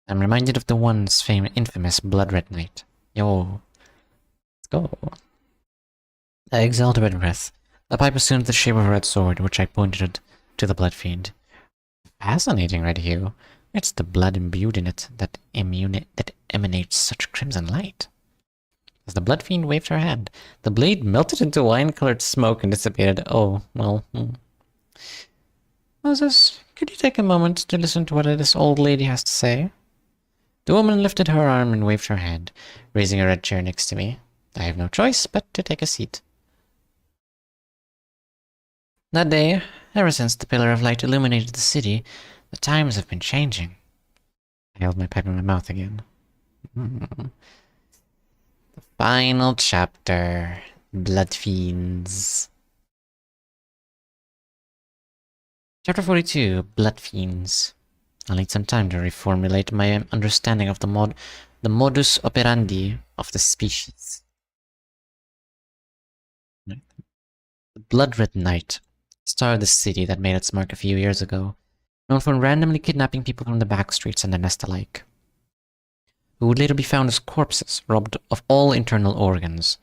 I'm reminded of the once infamous Blood Red Night. Yo, let's go. I exhaled a red breath. The pipe assumed the shape of a red sword, which I pointed to the blood fiend. Fascinating red hue. It's the blood imbued in it that emanates such crimson light. As the blood fiend waved her hand, the blade melted into wine-colored smoke and dissipated. Oh, well. Moses, could you take a moment to listen to what this old lady has to say? The woman lifted her arm and waved her hand, raising a red chair next to me. I have no choice but to take a seat. That day, ever since the pillar of light illuminated the city, the times have been changing. I held my pipe in my mouth again. The final chapter. Blood Fiends. Chapter 42, Blood Fiends. I'll need some time to reformulate my understanding of the modus operandi of the species. The Blood Red Night, star of the city that made its mark a few years ago, known for randomly kidnapping people from the back streets and the nest alike, who would later be found as corpses, robbed of all internal organs.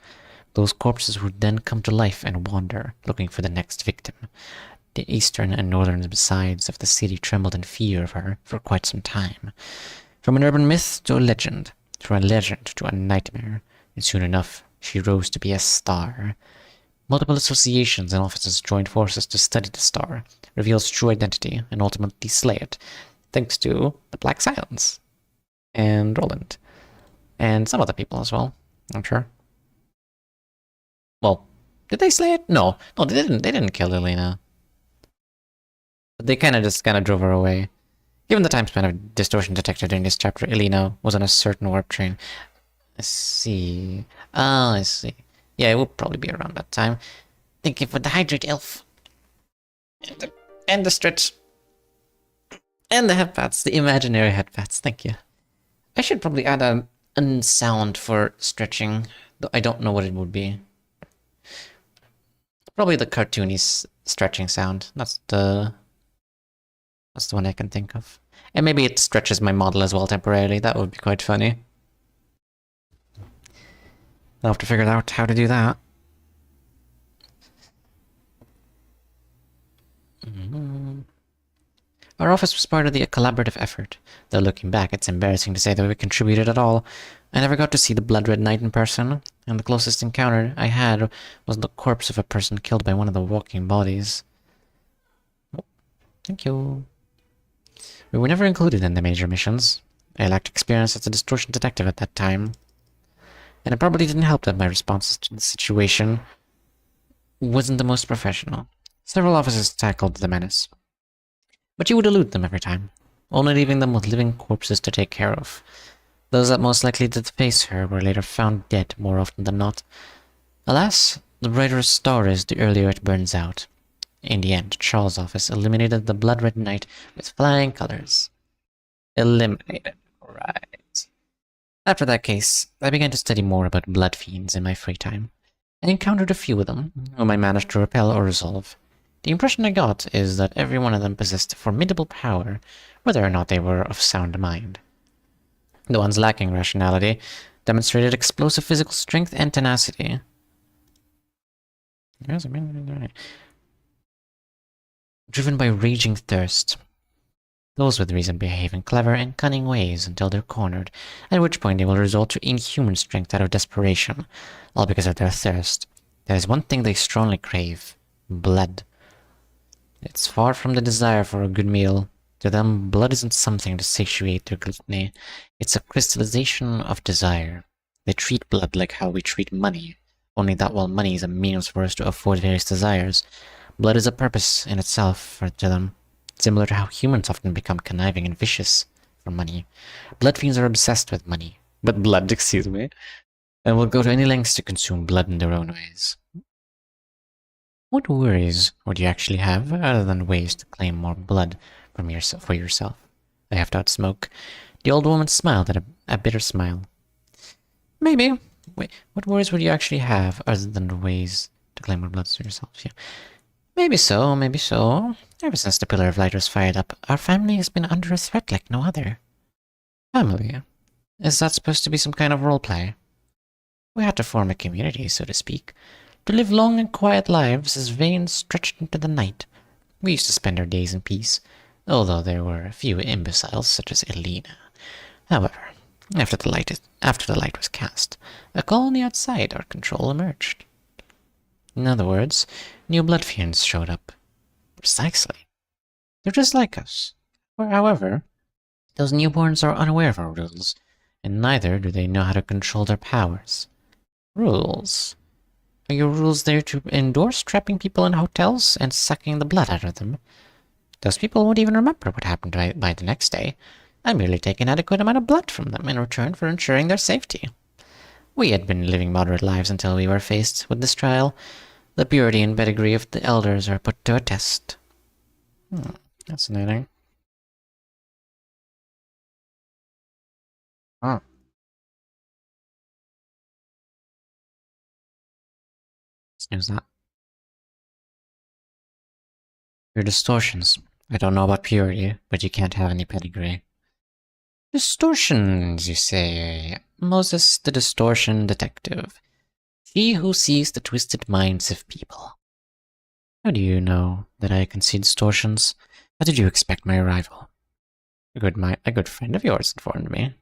Those corpses would then come to life and wander, looking for the next victim. The eastern and northern sides of the city trembled in fear of her for quite some time. From an urban myth to a legend, from a legend to a nightmare, and soon enough she rose to be a star. Multiple associations and offices joined forces to study the star, reveal its true identity, and ultimately slay it, thanks to the Black Silence, and Roland, and some other people as well, I'm sure. Well, did they slay it? No, they didn't. They didn't kill Elena. They kind of drove her away. Given the time span of Distortion Detective during this chapter, Elena was on a certain warp train. I see. Oh, I see. Yeah, it will probably be around that time. Thank you for the hydrate, elf. And the stretch. And the headpats, the imaginary headpats, thank you. I should probably add a sound for stretching. Though I don't know what it would be. Probably the cartoony stretching sound. That's the one I can think of. And maybe it stretches my model as well temporarily. That would be quite funny. I'll have to figure out how to do that. Our office was part of the collaborative effort. Though looking back, it's embarrassing to say that we contributed at all. I never got to see the Blood Red Knight in person, and the closest encounter I had was the corpse of a person killed by one of the walking bodies. Oh, thank you. We were never included in the major missions. I lacked experience as a Distortion Detective at that time. And it probably didn't help that my responses to the situation wasn't the most professional. Several officers tackled the menace, but you would elude them every time, only leaving them with living corpses to take care of. Those that most likely did face her were later found dead more often than not. Alas, the brighter a star is, the earlier it burns out. In the end, Charles' office eliminated the Blood Red Knight with flying colors. Eliminated, right. After that case, I began to study more about blood fiends in my free time. I encountered a few of them, whom I managed to repel or resolve. The impression I got is that every one of them possessed formidable power, whether or not they were of sound mind. The ones lacking rationality demonstrated explosive physical strength and tenacity. Driven by raging thirst. Those with reason behave in clever and cunning ways until they're cornered, at which point they will resort to inhuman strength out of desperation, all because of their thirst. There is one thing they strongly crave: blood. It's far from the desire for a good meal. To them, blood isn't something to satiate their gluttony. It's a crystallization of desire. They treat blood like how we treat money, only that while money is a means for us to afford various desires, blood is a purpose in itself to them. Similar to how humans often become conniving and vicious for money. Blood fiends are obsessed with money. But blood, excuse me. And will go to any lengths to consume blood in their own ways. What worries would you actually have, other than ways to claim more blood for yourself? I have to outsmoke. The old woman smiled at a bitter smile. Maybe. Wait, what worries would you actually have, other than the ways to claim more blood for yourself? Yeah. Maybe so, maybe so. Ever since the Pillar of Light was fired up, our family has been under a threat like no other. Family? Is that supposed to be some kind of roleplay? We had to form a community, so to speak. To live long and quiet lives as veins stretched into the night. We used to spend our days in peace, although there were a few imbeciles such as Elena. However, after the light was cast, a colony outside our control emerged. In other words, new blood fiends showed up. Precisely. They're just like us. However, those newborns are unaware of our rules, and neither do they know how to control their powers. Rules? Are your rules there to endorse trapping people in hotels and sucking the blood out of them? Those people won't even remember what happened by the next day. I merely take an adequate amount of blood from them in return for ensuring their safety. We had been living moderate lives until we were faced with this trial. The purity and pedigree of the elders are put to a test. Fascinating. Huh. Snooze that. Your distortions. I don't know about purity, but you can't have any pedigree. Distortions, you say? Moses, the Distortion Detective. He who sees the twisted minds of people. How do you know that I can see distortions? How did you expect my arrival? A good friend of yours informed me.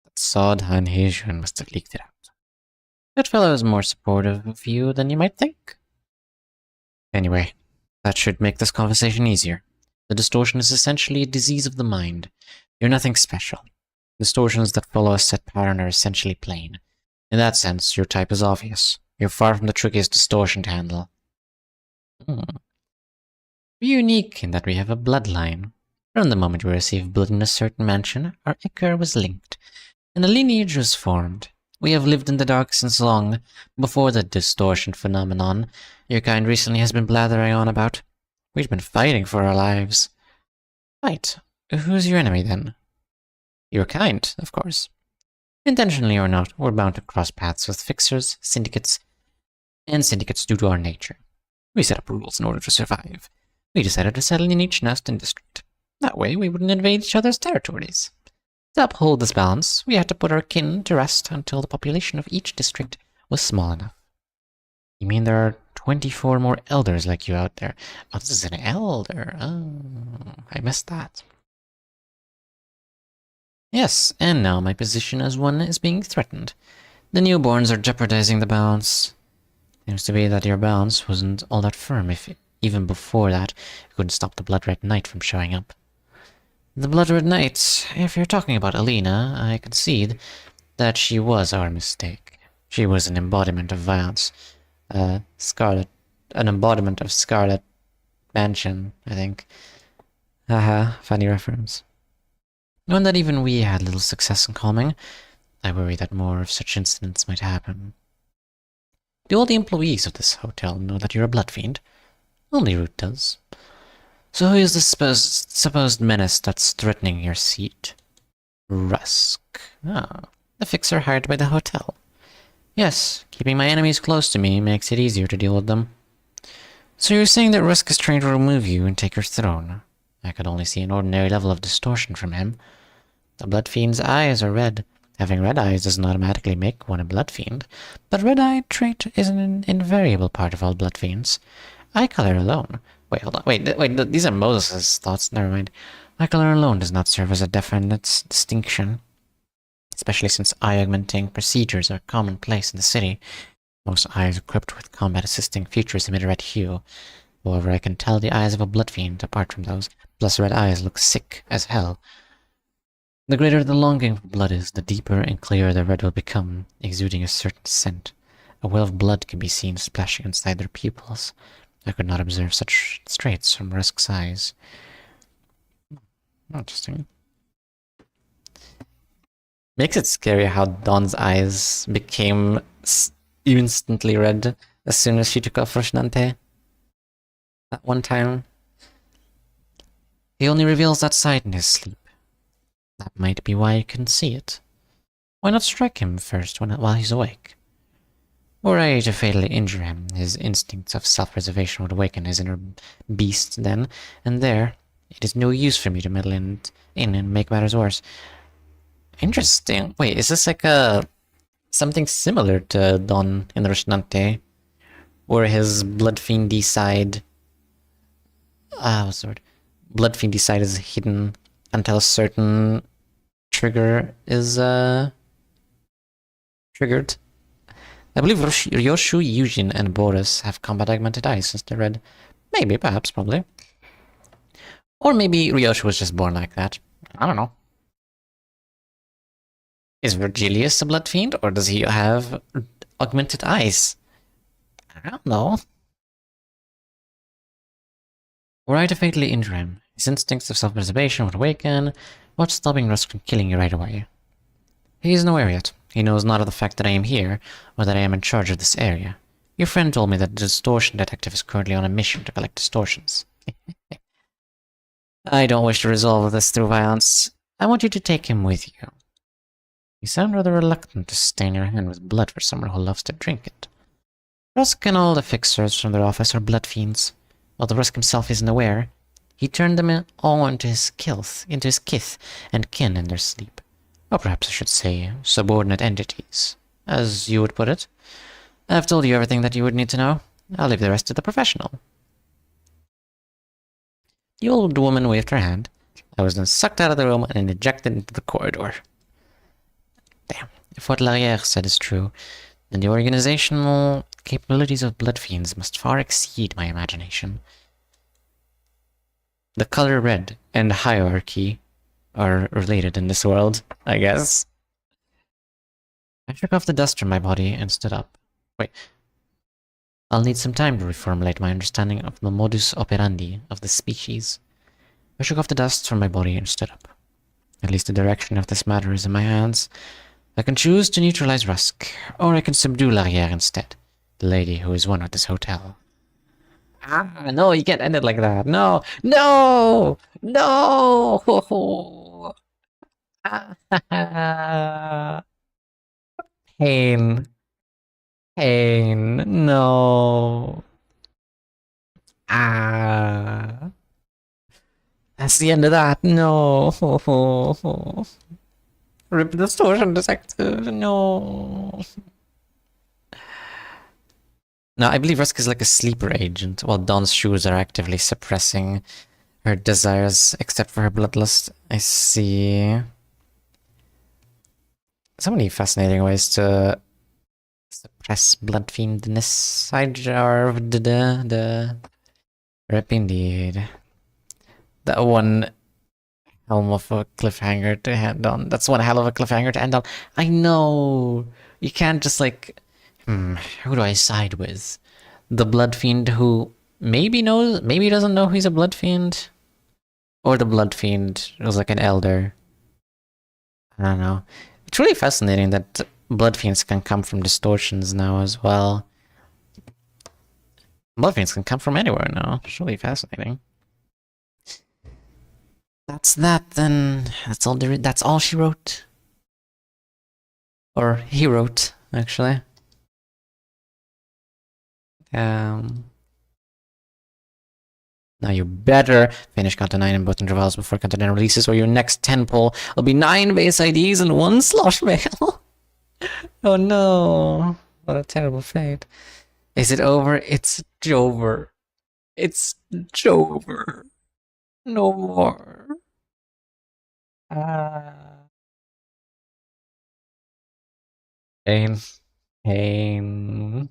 That sod Han Heijun must have leaked it out. That fellow is more supportive of you than you might think. Anyway, that should make this conversation easier. The distortion is essentially a disease of the mind. You're nothing special. Distortions that follow a set pattern are essentially plain. In that sense, your type is obvious. You're far from the trickiest distortion to handle. We're unique in that we have a bloodline. From the moment we received blood in a certain mansion, our ichor was linked, and a lineage was formed. We have lived in the dark since long, before the distortion phenomenon your kind recently has been blathering on about. We've been fighting for our lives. Fight? Who's your enemy, then? Your kind, of course. Intentionally or not, we're bound to cross paths with fixers, syndicates, and syndicates due to our nature. We set up rules in order to survive. We decided to settle in each nest and district. That way, we wouldn't invade each other's territories. To uphold this balance, we had to put our kin to rest until the population of each district was small enough. You mean there are 24 more elders like you out there? Oh, this is an elder. Oh, I missed that. Yes, and now my position as one is being threatened. The newborns are jeopardizing the balance. Seems to be that your balance wasn't all that firm if, even before that, you couldn't stop the Blood Red Knight from showing up. The Blood Red Knight, if you're talking about Alina, I concede that she was our mistake. She was an embodiment of violence. An embodiment of Scarlet Mansion, I think. Haha, funny reference. Knowing that even we had little success in calming, I worry that more of such incidents might happen. Do all the employees of this hotel know that you're a blood fiend? Only Root does. So who is the supposed menace that's threatening your seat? Rusk. Ah, the fixer hired by the hotel. Yes, keeping my enemies close to me makes it easier to deal with them. So you're saying that Rusk is trying to remove you and take your throne? I could only see an ordinary level of distortion from him. The Blood Fiend's eyes are red. Having red eyes doesn't automatically make one a Blood Fiend, but red-eye trait is an invariable part of all Blood Fiends. Eye color alone. Wait, hold on. Wait, these are Moses' thoughts. Never mind. Eye color alone does not serve as a definite distinction, especially since eye-augmenting procedures are commonplace in the city. Most eyes equipped with combat-assisting features emit a red hue. However, I can tell the eyes of a Blood Fiend apart from those, plus red eyes look sick as hell. The greater the longing for blood is, the deeper and clearer the red will become, exuding a certain scent. A well of blood can be seen splashing inside their pupils. I could not observe such traits from Rusk's eyes. Interesting. Makes it scary how Dawn's eyes became instantly red as soon as she took off Roshnante. At one time. He only reveals that side in his sleep. That might be why you couldn't see it. Why not strike him first while he's awake? Were I to fatally injure him, his instincts of self-preservation would awaken his inner beast then, and there, it is no use for me to meddle in and make matters worse. Interesting. Wait, is this like something similar to Don in Roshnante? Where his Blood Fiendy side... what's the word? Blood Fiendy side is hidden until a certain trigger is triggered. I believe Ryoshu, Yujin, and Boris have combat augmented eyes since they're red. Maybe, perhaps, probably. Or maybe Ryoshu was just born like that. I don't know. Is Virgilius a blood fiend, or does he have augmented eyes? I don't know. Were I to fatally injure him, his instincts of self-preservation would awaken. What's stopping Rusk from killing you right away? He is nowhere yet. He knows not of the fact that I am here, or that I am in charge of this area. Your friend told me that the Distortion Detective is currently on a mission to collect distortions. I don't wish to resolve this through violence. I want you to take him with you. You sound rather reluctant to stain your hand with blood for someone who loves to drink it. Rusk and all the fixers from their office are blood fiends. Although Rusk himself isn't aware, he turned them all into his kith and kin in their sleep. Or perhaps I should say, subordinate entities, as you would put it. I've told you everything that you would need to know. I'll leave the rest to the professional. The old woman waved her hand. I was then sucked out of the room and ejected into the corridor. Damn. If what Larrière said is true, then the organizational capabilities of blood fiends must far exceed my imagination. The color red and hierarchy are related in this world, I guess. I shook off the dust from my body and stood up. Wait. I'll need some time to reformulate my understanding of the modus operandi of the species. I shook off the dust from my body and stood up. At least the direction of this matter is in my hands. I can choose to neutralize Rusk, or I can subdue Larrière instead, the lady who is one at this hotel. Ah, no, you can't end it like that. No! No! No! Pain. Pain. No. Ah. That's the end of that. No. Rip Distortion Detective. No. No, I believe Rusk is like a sleeper agent, while Dawn's shoes are actively suppressing her desires, except for her bloodlust. I see. So many fascinating ways to suppress blood fiendness. The rip indeed. That one helm of a cliffhanger to end on. That's one hell of a cliffhanger to end on. I know. You can't just like, who do I side with? The blood fiend who maybe knows, maybe doesn't know he's a blood fiend, or the blood fiend who's like an elder. I don't know. It's really fascinating that blood fiends can come from distortions now as well. Blood fiends can come from anywhere now. It's really fascinating. That's that then. That's all. That's all she wrote, or he wrote, actually. Now you better finish Content 9 in both intervals before Content 9 releases, or your next 10 poll will be 9 base IDs and 1 slosh mail. Oh no. What a terrible fate. Is it over? It's Jover. It's Jover. No more. Pain. Pain.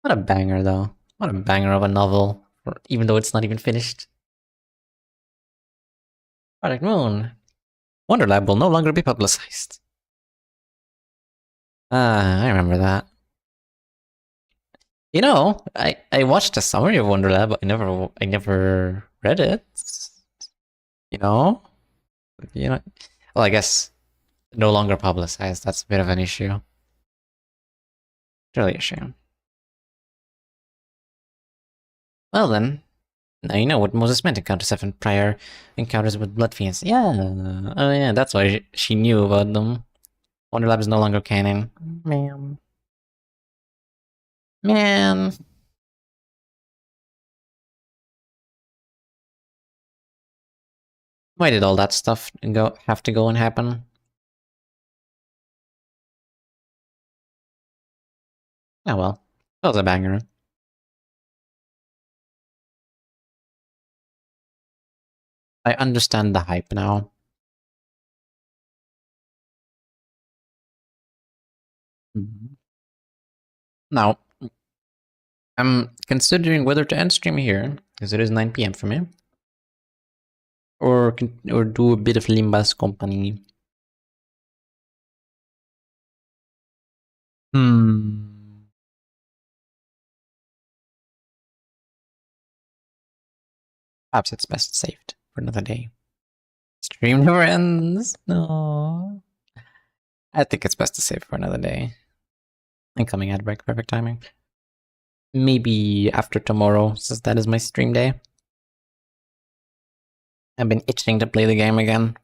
What a banger, though. What a banger of a novel, even though it's not even finished. Project Moon. Wonderlab will no longer be publicized. I remember that. You know, I watched a summary of Wonderlab, but I never read it. You know? Well, I guess no longer publicized. That's a bit of an issue. It's really a shame. Well then, now you know what Moses meant Encounter 7 prior encounters with blood fiends. Yeah, oh yeah, that's why she knew about them. Wonderlab is no longer canon. Man. Man. Why did all that stuff have to go and happen? Oh well, that was a banger. I understand the hype now. Now, I'm considering whether to end stream here, because it is 9 PM for me, or do a bit of Limba's company. Perhaps it's best saved for another day. Stream never ends. No. I think it's best to save for another day. Incoming ad break, perfect timing. Maybe after tomorrow, since that is my stream day. I've been itching to play the game again.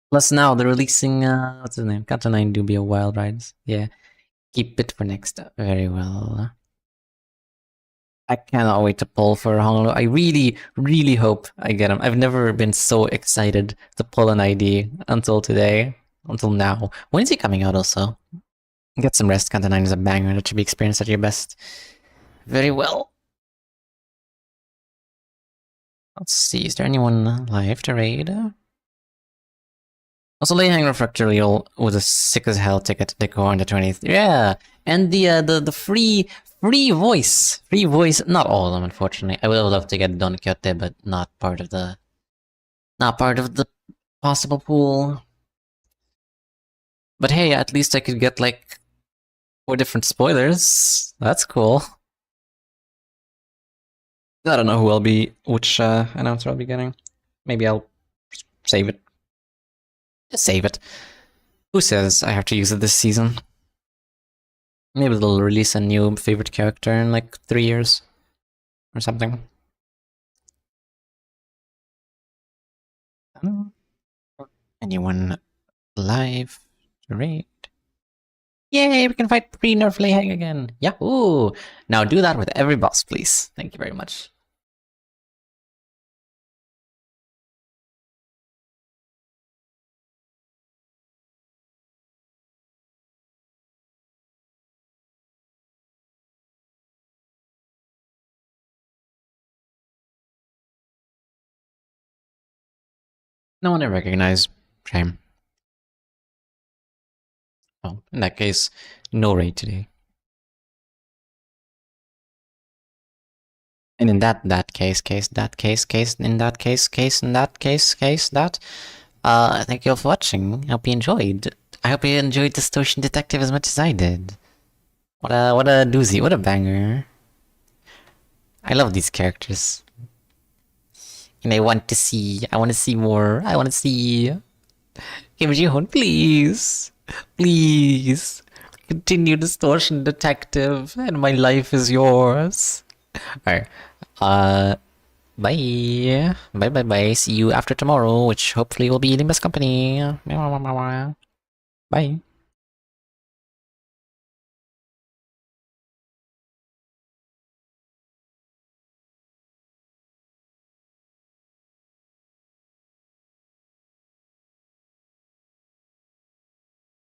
Plus now they're releasing, what's his name? Content 9 Dubia Wild Rides. Yeah. Keep it for next. Very well. I cannot wait to pull for Honolulu. I really, really hope I get him. I've never been so excited to pull an ID until today. Until now. When is he coming out also? Get some rest. Content 9 is a banger. That should be experienced at your best. Very well. Let's see. Is there anyone live to raid? Also, Layhang Refractorial with a sick as hell ticket to Deco on the 20th. Yeah, and the free voice, Not all of them, unfortunately. I would have loved to get Don Quixote, but not part of the possible pool. But hey, at least I could get like 4 different spoilers. That's cool. I don't know which announcer I'll be getting. Maybe I'll save it. Just save it. Who says I have to use it this season? Maybe they'll release a new favorite character in like 3 years. Or something. Anyone live to raid? Yay, we can fight pre-nerf Layhang again. Yahoo! Now do that with every boss, please. Thank you very much. No one I recognize. Shame. Oh, in that case, no raid today. And in that case, thank you all for watching. I hope you enjoyed. I hope you enjoyed Distortion Detective as much as I did. What a doozy, what a banger. I love these characters. And I want to see more. I want to see. Kim Ji-hoon, please. Please. Continue Distortion Detective, and my life is yours. Alright. Bye. Bye. See you after tomorrow, which hopefully will be the best company. Bye.